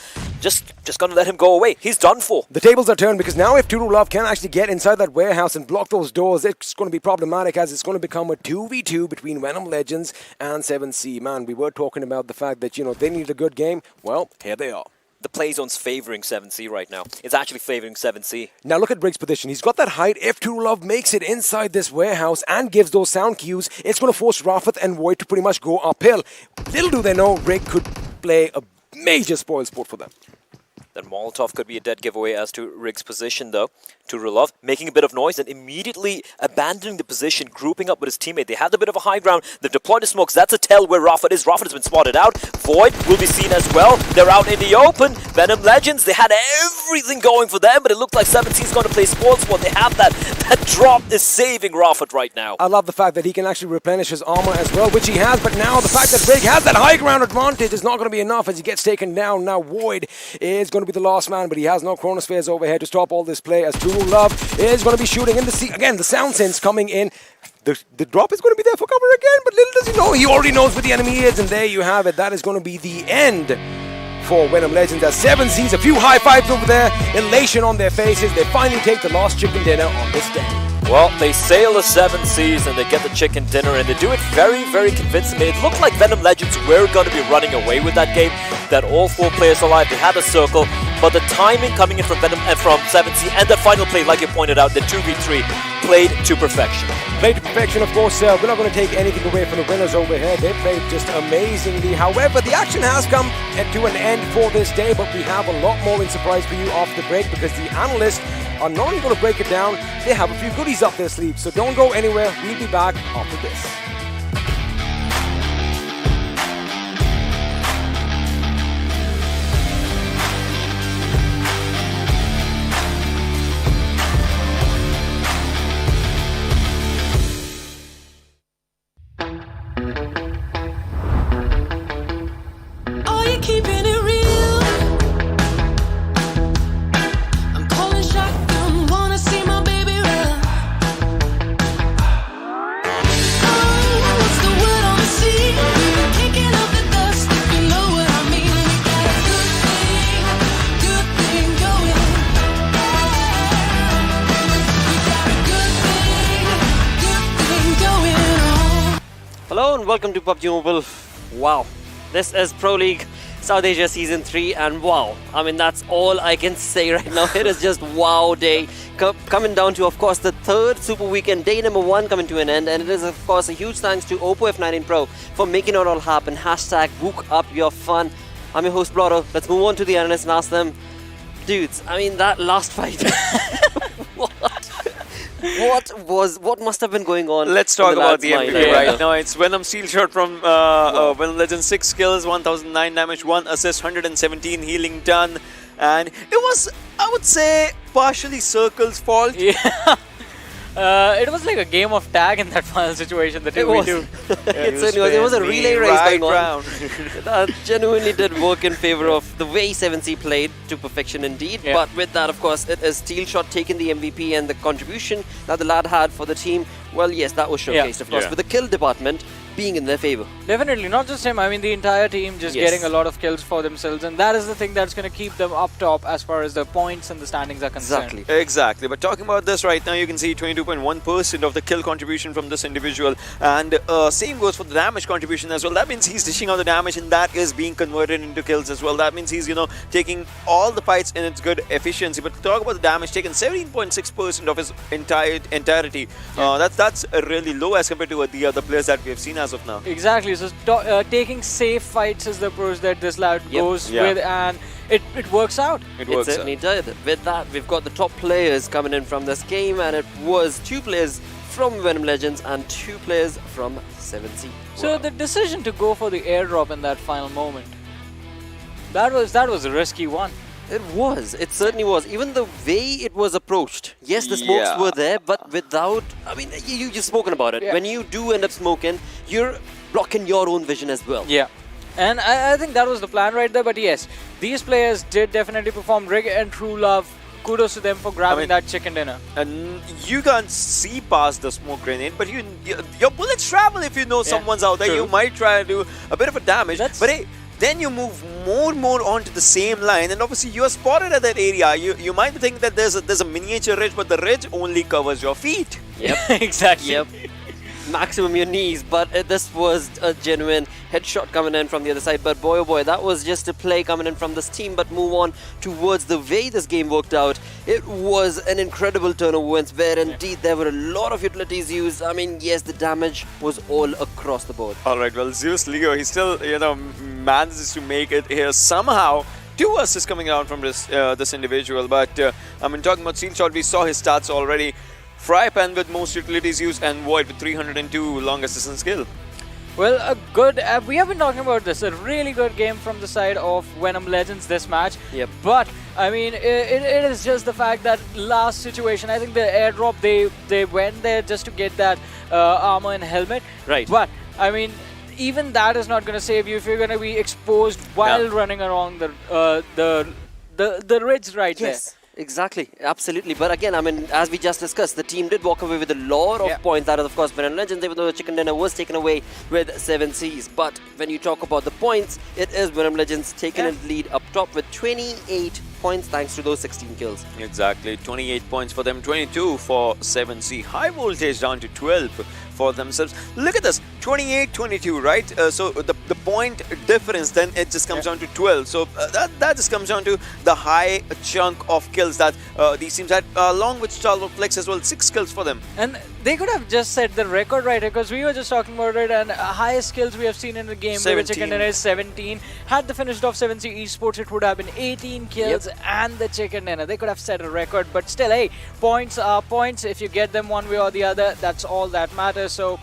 let him go away. He's done for. The tables are turned because now if Turu Love can actually get inside that warehouse and block those doors, it's going to be problematic as it's going to become a 2v2 between Venom Legends and 7C. Man, we were talking about the fact that, you know, they need a good game. Well, here they are. The play zone's favoring 7C right now. It's actually favoring 7C. Now look at Briggs' position. He's got that height. If Turu Love makes it inside this warehouse and gives those sound cues, it's going to force Rawfoot and Void to pretty much go uphill. Little do they know, Rig could play a major spoil sport for them. That Molotov could be a dead giveaway as to Riggs' position, though. To Rulov, making a bit of noise and immediately abandoning the position, grouping up with his teammate. They had a bit of a high ground. They've deployed the smokes. That's a tell where Rawfoot is. Rawfoot has been spotted out. Void will be seen as well. They're out in the open. Venom Legends, they had everything going for them, but it looked like 7C is going to play sports one. They have that. That drop is saving Rawfoot right now. I love the fact that he can actually replenish his armor as well, which he has, but now the fact that Rig has that high ground advantage is not going to be enough as he gets taken down. Now Void is going to be the last man, but he has no chronospheres overhead to stop all this play as True Love is going to be shooting in the sea. Again, the sound sense coming in. The drop is going to be there for cover again, but little does he know, he already knows where the enemy is, and there you have it. That is going to be the end for Venom Legends as 7Cs, a few high fives over there, elation on their faces. They finally take the last chicken dinner on this day. Well, they sail the 7Cs and they get the chicken dinner, and they do it very, very convincingly. It looked like Venom Legends were going to be running away with that game, that all four players alive, they had a circle, but the timing coming in from Venom and from 7C and the final play, like you pointed out, the 2v3, played to perfection. Played to perfection, of course. We're not going to take anything away from the winners over here. They played just amazingly. However, the action has come to an end for this day, but we have a lot more in surprise for you after the break because the analysts are not only going to break it down, they have a few goodies up their sleeves. So don't go anywhere. We'll be back after this. Are you keeping it real? I'm calling shotgun, wanna see my baby run. Oh, what's the word on the sea? Kicking up the dust, if you know what I mean. We got a good thing going. We got a good thing going on. Hello and welcome to PUBG Mobile. Wow, this is Pro League South Asia Season 3 and wow, I mean that's all I can say right now. It is just wow day. Coming down to of course the third Super Weekend, day number 1 coming to an end, and it is of course a huge thanks to Oppo F19 Pro for making it all happen. Hashtag book up your fun. I'm your host Blotto. Let's move on to the analysts and ask them, dudes, I mean that last fight. What must have been going on? Let's talk about the mind? MVP right now. It's Venom Steel Shot from Venom Legends, 6 kills, 1009 damage, 1 assist, 117 healing done. And it was, I would say, partially Circle's fault. Yeah. It was like a game of tag in that final situation. The 2v2. It was a relay race right going on. round. That genuinely did work in favor of the way 7C played to perfection indeed. Yeah. But with that, of course, it is Steel Shot taking the MVP, and the contribution that the lad had for the team, well, yes, that was showcased, of course, with the kill department being in their favor. Definitely, not just him. I mean, the entire team just getting a lot of kills for themselves, and that is the thing that's going to keep them up top as far as the points and the standings are concerned. Exactly. But talking about this right now, you can see 22.1% of the kill contribution from this individual, and same goes for the damage contribution as well. That means he's dishing out the damage, and that is being converted into kills as well. That means he's, taking all the fights in its good efficiency. But to talk about the damage taken, 17.6% of his entirety. That's really low as compared to the other players that we have seen as of now. Exactly. So taking safe fights is the approach that this lad goes with, and it works out. It certainly did. With that, we've got the top players coming in from this game, and it was 2 players from Venom Legends and 2 players from 7C. So the decision to go for the airdrop in that final moment, that was a risky one. It was. It certainly was. Even the way it was approached. Yes, the smokes were there, but without... I mean, you've spoken about it. When you do end up smoking, you're blocking your own vision as well. Yeah. And I think that was the plan right there. But yes, these players did definitely perform. Rig and True Love, kudos to them for grabbing that chicken dinner. And you can't see past the smoke grenade, but your bullets travel if you know someone's out there. True. You might try to do a bit of a damage. But hey, then you move more onto the same line, and obviously you are spotted at that area. You might think that there's a miniature ridge, but the ridge only covers your feet. Yep. Exactly. Yep. Maximum your knees, but this was a genuine headshot coming in from the other side. But boy oh boy, that was just a play coming in from this team. But move on towards the way this game worked out. It was an incredible turn of events where indeed there were a lot of utilities used. I mean, yes, the damage was all across the board. Alright, well, Zeus Leo, he still, manages to make it here somehow. 2 assists coming out from this individual. But, I mean, talking about Steel Shot, we saw his stats already. Frypan with most utilities used, and Void with 302 long assist and skill. Well, a good... we have been talking about this. A really good game from the side of Venom Legends this match. Yep. But, I mean, it is just the fact that last situation, I think the airdrop, they went there just to get that armor and helmet. Right. But, I mean, even that is not going to save you if you're going to be exposed while running around the ridge right there. Exactly, absolutely. But again, I mean, as we just discussed, the team did walk away with a lot of points. That is, of course, Venom Legends, even though the chicken dinner was taken away with 7Cs. But when you talk about the points, it is Venom Legends taking a lead up top with 28 points thanks to those 16 kills. Exactly, 28 points for them, 22 for 7C. High voltage down to 12 for themselves. Look at this, 28-22, right? So the point difference, then it just comes down to 12. So that just comes down to the high chunk of kills that these teams had, along with StalwartFlex as well, 6 kills for them. And they could have just set the record right here, because we were just talking about it, and highest kills we have seen in the game with the chicken dinner is 17. Had they finished off 7C Esports, it would have been 18 kills and the chicken dinner. They could have set a record, but still, hey, points are points. If you get them one way or the other, that's all that matters. So,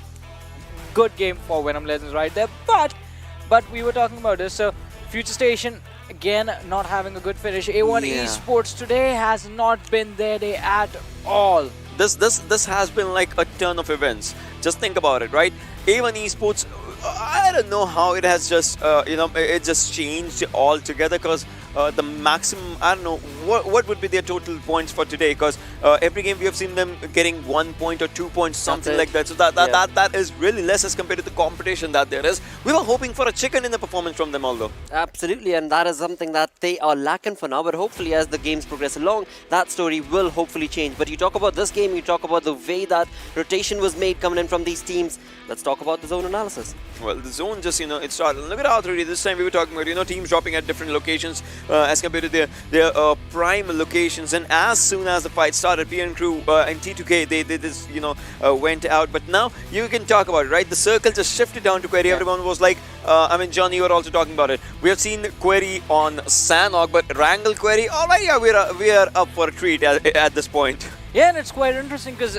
good game for Venom Legends right there. But we were talking about this, so Future Station, again, not having a good finish. A1 Esports today has not been their day at all. This has been like a ton of events. Just think about it, right? A1 Esports, I don't know how it has just, it just changed altogether, because the maximum, I don't know what would be their total points for today? Because every game we have seen them getting 1 point or 2 points, something like that. So that is really less as compared to the competition that there is. We were hoping for a chicken in the performance from them, although. Absolutely, and that is something that they are lacking for now. But hopefully, as the games progress along, that story will hopefully change. But you talk about this game, you talk about the way that rotation was made coming in from these teams. Let's talk about the zone analysis. Well, the zone just, it started. Look at R3D. This time we were talking about, teams dropping at different locations as compared to their prime locations. And as soon as the fight started, PN Crew and T2K, they just, went out. But now you can talk about it, right? The circle just shifted down to Query. Everyone was like, John, you were also talking about it. We have seen Query on Sanhok, but Erangel Query, all right, yeah, we are up for a treat at this point. Yeah, and it's quite interesting because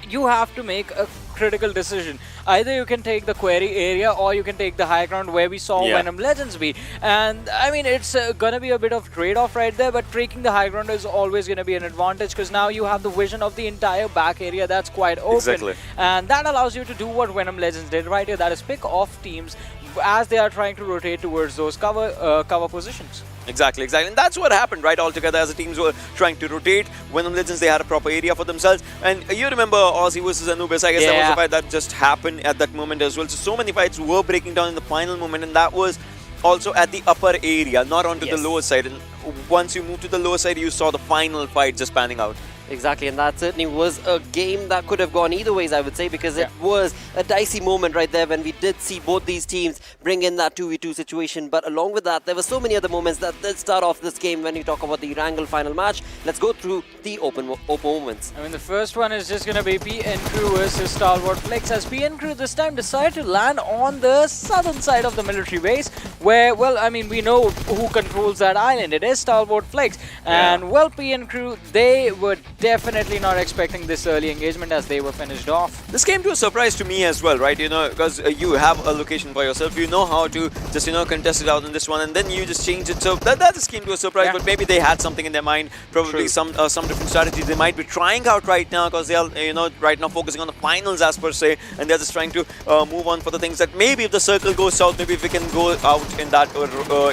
you have to make a critical decision. Either you can take the Query area or you can take the high ground where we saw Venom Legends be. And I mean, it's gonna be a bit of trade-off right there, but taking the high ground is always gonna be an advantage because now you have the vision of the entire back area that's quite open. Exactly. And that allows you to do what Venom Legends did right here, that is pick off teams as they are trying to rotate towards those cover positions. Exactly. And that's what happened, right, altogether, as the teams were trying to rotate. Venom Legends, they had a proper area for themselves. And you remember Aussie versus Anubis, I guess that was a fight that just happened at that moment as well. So many fights were breaking down in the final moment, and that was also at the upper area, not onto the lower side. And once you moved to the lower side, you saw the final fight just panning out. Exactly, and that certainly was a game that could have gone either ways, I would say, because it was a dicey moment right there when we did see both these teams bring in that 2v2 situation. But along with that, there were so many other moments that did start off this game when you talk about the Erangel final match. Let's go through the open moments. I mean, the first one is just going to be PN Crew versus StalwartFlex, as PN Crew this time decided to land on the southern side of the military base, where, well, I mean, we know who controls that island. It is StalwartFlex. And, well, PN Crew, they were definitely not expecting this early engagement as they were finished off. This came to a surprise to me as well, right? Because you have a location for yourself, you know how to just, contest it out in this one, and then you just change it. So that just came to a surprise, but maybe they had something in their mind, probably some different strategies they might be trying out right now, because they are, right now focusing on the finals as per se, and they're just trying to move on for the things that maybe if the circle goes south, maybe if we can go out in that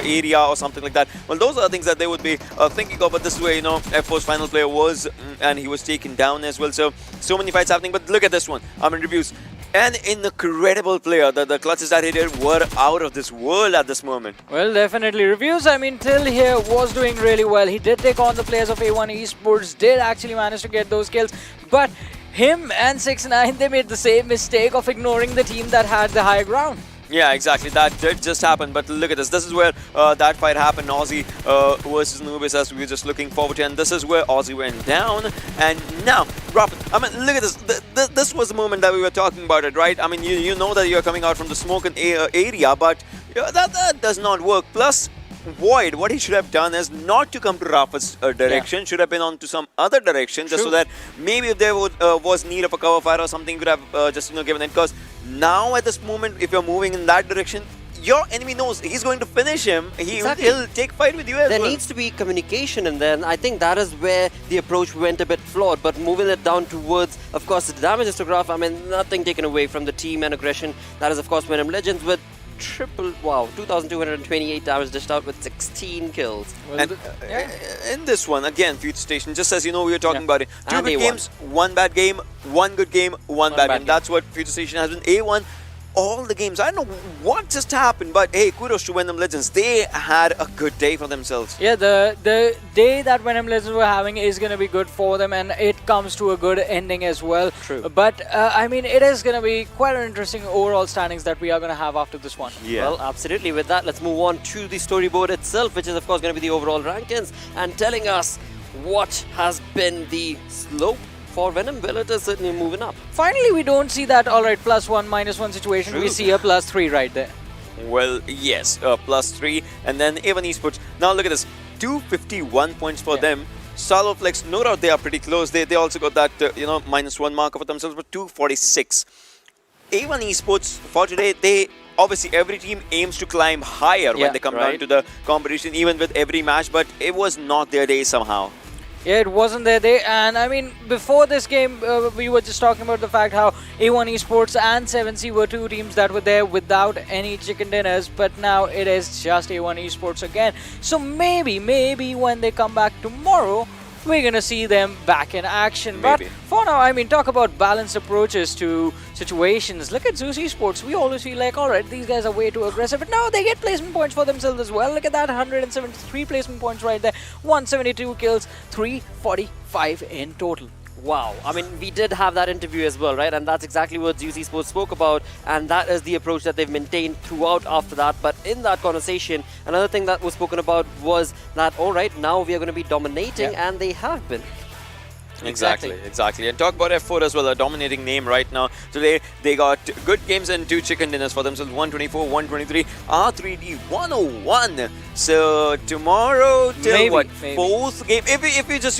area or something like that. Well, those are the things that they would be thinking of, but this way, F4's final player was, and he was taken down as well. So many fights happening, but look at this one. Reviews. An incredible player. The clutches that he did were out of this world at this moment. Well, definitely. Reviews, I mean, Till here was doing really well. He did take on the players of A1 Esports, did actually manage to get those kills, but him and 6ix9ine, they made the same mistake of ignoring the team that had the high ground. Yeah, exactly. That did just happen. But look at this. This is where that fight happened. Aussie versus Nubis, as we were just looking forward to. And this is where Aussie went down. And now, Robin, I mean, look at this. This was the moment that we were talking about it, right? I mean, you know that you're coming out from the smoke area, but that does not work. Plus, Void, what he should have done is not to come to Rafa's direction, should have been on to some other direction, just so that maybe if there was need of a cover fire or something, could have just given it. Because now at this moment, if you're moving in that direction, your enemy knows he's going to finish him. He'll take fight with you as well. There needs to be communication, and then I think that is where the approach went a bit flawed. But moving it down towards, of course, the damage histograph, I mean, nothing taken away from the team and aggression. That is, of course, Venom Legends with 2,228 damage dished out with 16 kills. Well, and in this one, again, Future Station, just as we were talking about it. 2 good games, 1 bad game, 1 good game, 1 bad game. That's what Future Station has been. A1, all the games. I don't know what just happened, but hey, kudos to Venom Legends. They had a good day for themselves. Yeah, the day that Venom Legends were having is going to be good for them, and it comes to a good ending as well. True. But, I mean, it is going to be quite an interesting overall standings that we are going to have after this one. Yeah. Well, absolutely. With that, let's move on to the storyboard itself, which is, of course, going to be the overall rankings, and telling us what has been the slope for Venom. Well, it is certainly moving up. Finally, we don't see that, alright, +1, -1 situation. True. We see a +3 right there. Well, yes, +3, and then A1 Esports. Now look at this, 251 points for them. StalwartFlex, no doubt they are pretty close. They also got that -1 marker for themselves, but 246. A1 Esports for today, they obviously every team aims to climb higher when they come down to the competition, even with every match, but it was not their day somehow. Yeah, it wasn't their day, and I mean, before this game, we were just talking about the fact how A1 Esports and 7C were two teams that were there without any chicken dinners, but now it is just A1 Esports again. So maybe when they come back tomorrow, we're gonna see them back in action. But for now, I mean, talk about balanced approaches to situations. Look at Z3us Esports. We always feel like, alright, these guys are way too aggressive, but now they get placement points for themselves as well. Look at that, 173 placement points right there, 172 kills, 345 in total. Wow, I mean, we did have that interview as well, right? And that's exactly what Z3us Esports spoke about, and that is the approach that they've maintained throughout after that. But in that conversation, another thing that was spoken about was that, all right, now we are going to be dominating, and they have been. Exactly. And talk about F4 as well, a dominating name right now. Today, they got good games and 2 chicken dinners for themselves, 124, 123, R3D 101. So tomorrow till what? Fourth game? If you just,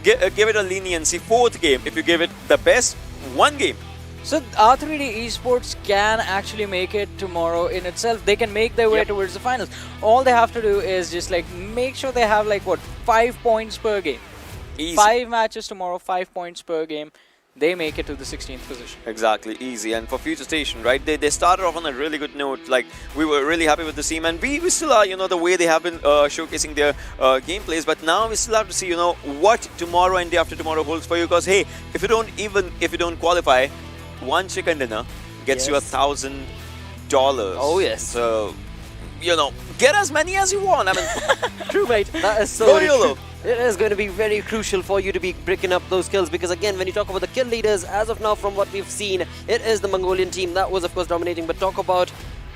give it a leniency, fourth game, if you give it the best, one game. So R3D Esports can actually make it tomorrow in itself. They can make their way towards the finals. All they have to do is just make sure they have 5 points per game. Easy. 5 matches tomorrow, 5 points per game. They make it to the 16th position. Exactly, easy. And for future station, right, they started off on a really good note. We were really happy with the team, and we still are, the way they have been showcasing their gameplays. But now we still have to see, what tomorrow and day after tomorrow holds for you. Because hey, if you don't qualify, one chicken dinner gets you $1,000. Oh yes. So, get as many as you want. I mean, true, mate. That is so go YOLO. It is going to be very crucial for you to be breaking up those kills, because again, when you talk about the kill leaders, as of now, from what we've seen, it is the Mongolian team that was of course dominating. But talk about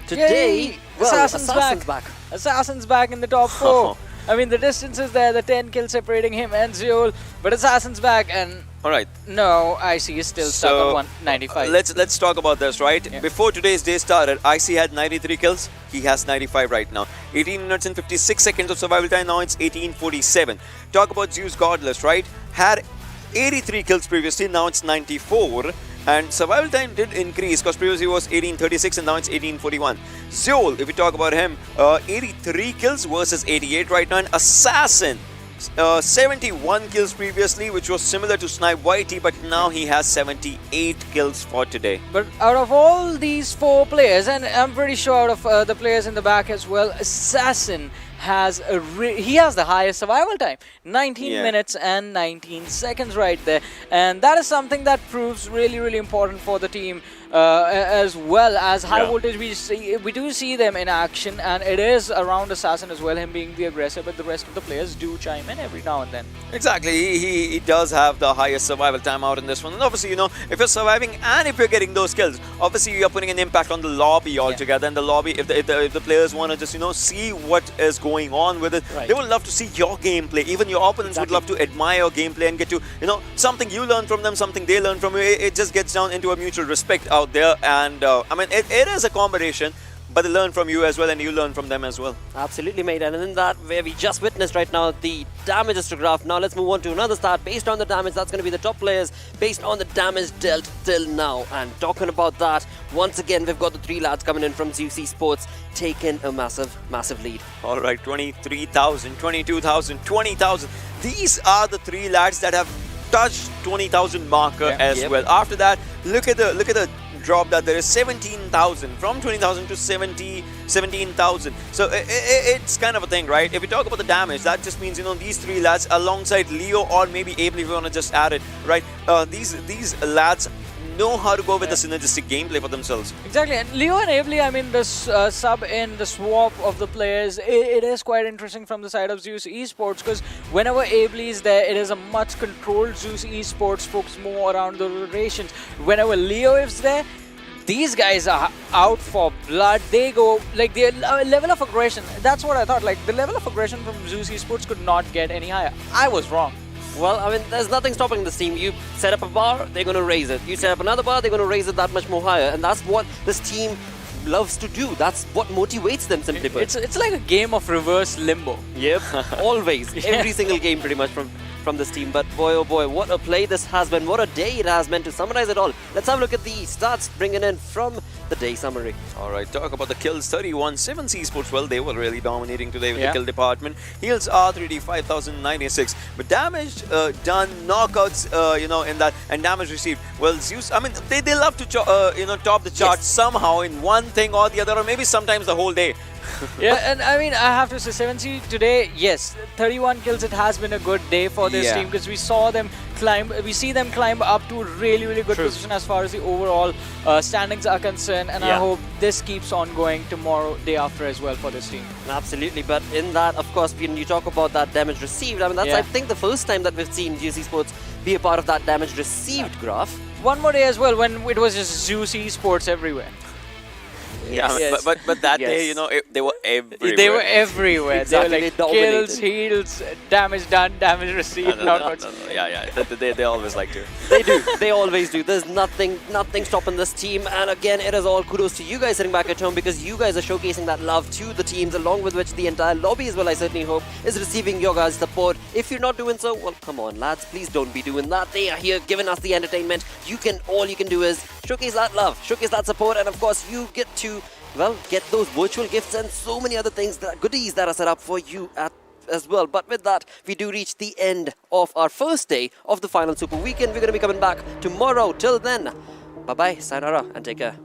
today, well, Assassin's back. Assassin's back in the top 4. I mean, the distance is there, the 10 kills separating him and Zeol, but Assassin's back, and alright. No, IC is still stuck on 195. Let's talk about this, right? Yeah. Before today's day started, IC had 93 kills. He has 95 right now. 18 minutes and 56 seconds of survival time. Now it's 18:47. Talk about Zeus Godless, right? Had 83 kills previously. Now it's 94. And survival time did increase because previously it was 18:36 and now it's 18:41. Zeol, if we talk about him, 83 kills versus 88 right now. And Assassin, 71 kills previously, which was similar to Snipe YT, but now he has 78 kills for today. But out of all these 4 players, and I'm pretty sure out of the players in the back as well, Assassin has the highest survival time, 19 minutes and 19 seconds right there, and that is something that proves really important for the team, as well as high voltage. We do see them in action, and it is around Assassin as well, him being the aggressor, but the rest of the players do chime in every now and then. Exactly, he does have the highest survival time out in this one, and obviously, if you're surviving and if you're getting those kills, obviously you're putting an impact on the lobby altogether. And the lobby, if the players want to just see what is going on with it, they would love to see your gameplay. Even your opponents would love to admire your gameplay and get to something you learn from them, something they learn from you. It just gets down into a mutual respect out there, and I mean, it is a combination, but they learn from you as well, and you learn from them as well. Absolutely, mate. And in that, where we just witnessed right now the damage histograph. Now let's move on to another start based on the damage. That's going to be the top players based on the damage dealt till now. And talking about that, once again, we've got the 3 lads coming in from Z3us Esports, taking a massive lead. All right, 23,000, 22,000, 20,000. These are the 3 lads that have touched 20,000 marker as well. After that, look at the drop that there is, 17,000 from 20,000 to 17,000. So it's kind of a thing, right? If we talk about the damage, that just means these 3 lads alongside Leo or maybe Abel, if you want to just add it, right? These lads know how to go with the synergistic gameplay for themselves. Exactly, and Leo and Abely, I mean, the sub in the swap of the players, it is quite interesting from the side of Z3us Esports, because whenever Abely is there, it is a much controlled Z3us Esports, focused more around the rotations. Whenever Leo is there, these guys are out for blood. They go, their level of aggression, that's what I thought, the level of aggression from Z3us Esports could not get any higher. I was wrong. Well, I mean, there's nothing stopping this team. You set up a bar, they're going to raise it. You set up another bar, they're going to raise it that much more higher. And that's what this team loves to do. That's what motivates them, simply put. It's like a game of reverse limbo. Yep, always. Every single game, pretty much, from from this team. But boy, oh boy, what a play this has been. What a day it has been. To summarize it all, let's have a look at the stats bringing in from the day summary. Alright, talk about the kills. 31. Z3us Esports, well, they were really dominating today with the kill department. Heals R3D 5096. But damage done, knockouts, in that, and damage received. Well, Zeus, I mean, they love to, top the chart somehow in one thing or the other, or maybe sometimes the whole day. Yeah, and I mean, I have to say, 7C today, yes, 31 kills. It has been a good day for this team because we see them climb up to a really, really good position as far as the overall standings are concerned. And I hope this keeps on going tomorrow, day after as well for this team. Absolutely, but in that, of course, when you talk about that damage received, I mean, that's I think the first time that we've seen Z3us Esports be a part of that damage received graph. One more day as well when it was just Z3us Esports everywhere. Yeah, but that day, they were everywhere. They were everywhere. Exactly. They were like kills, heals, damage done, damage received, knockouts. Yeah. They always like to. They do. They always do. There's nothing stopping this team. And again, it is all kudos to you guys sitting back at home because you guys are showcasing that love to the teams, along with which the entire lobby as well, I certainly hope, is receiving your guys' support. If you're not doing so, well, come on, lads. Please don't be doing that. They are here giving us the entertainment. All you can do is showcase that love, showcase that support, and of course, you get to get those virtual gifts and so many other things, goodies that are set up for you as well. But with that, we do reach the end of our first day of the final Super Weekend. We're going to be coming back tomorrow. Till then, bye-bye, sayonara, and take care.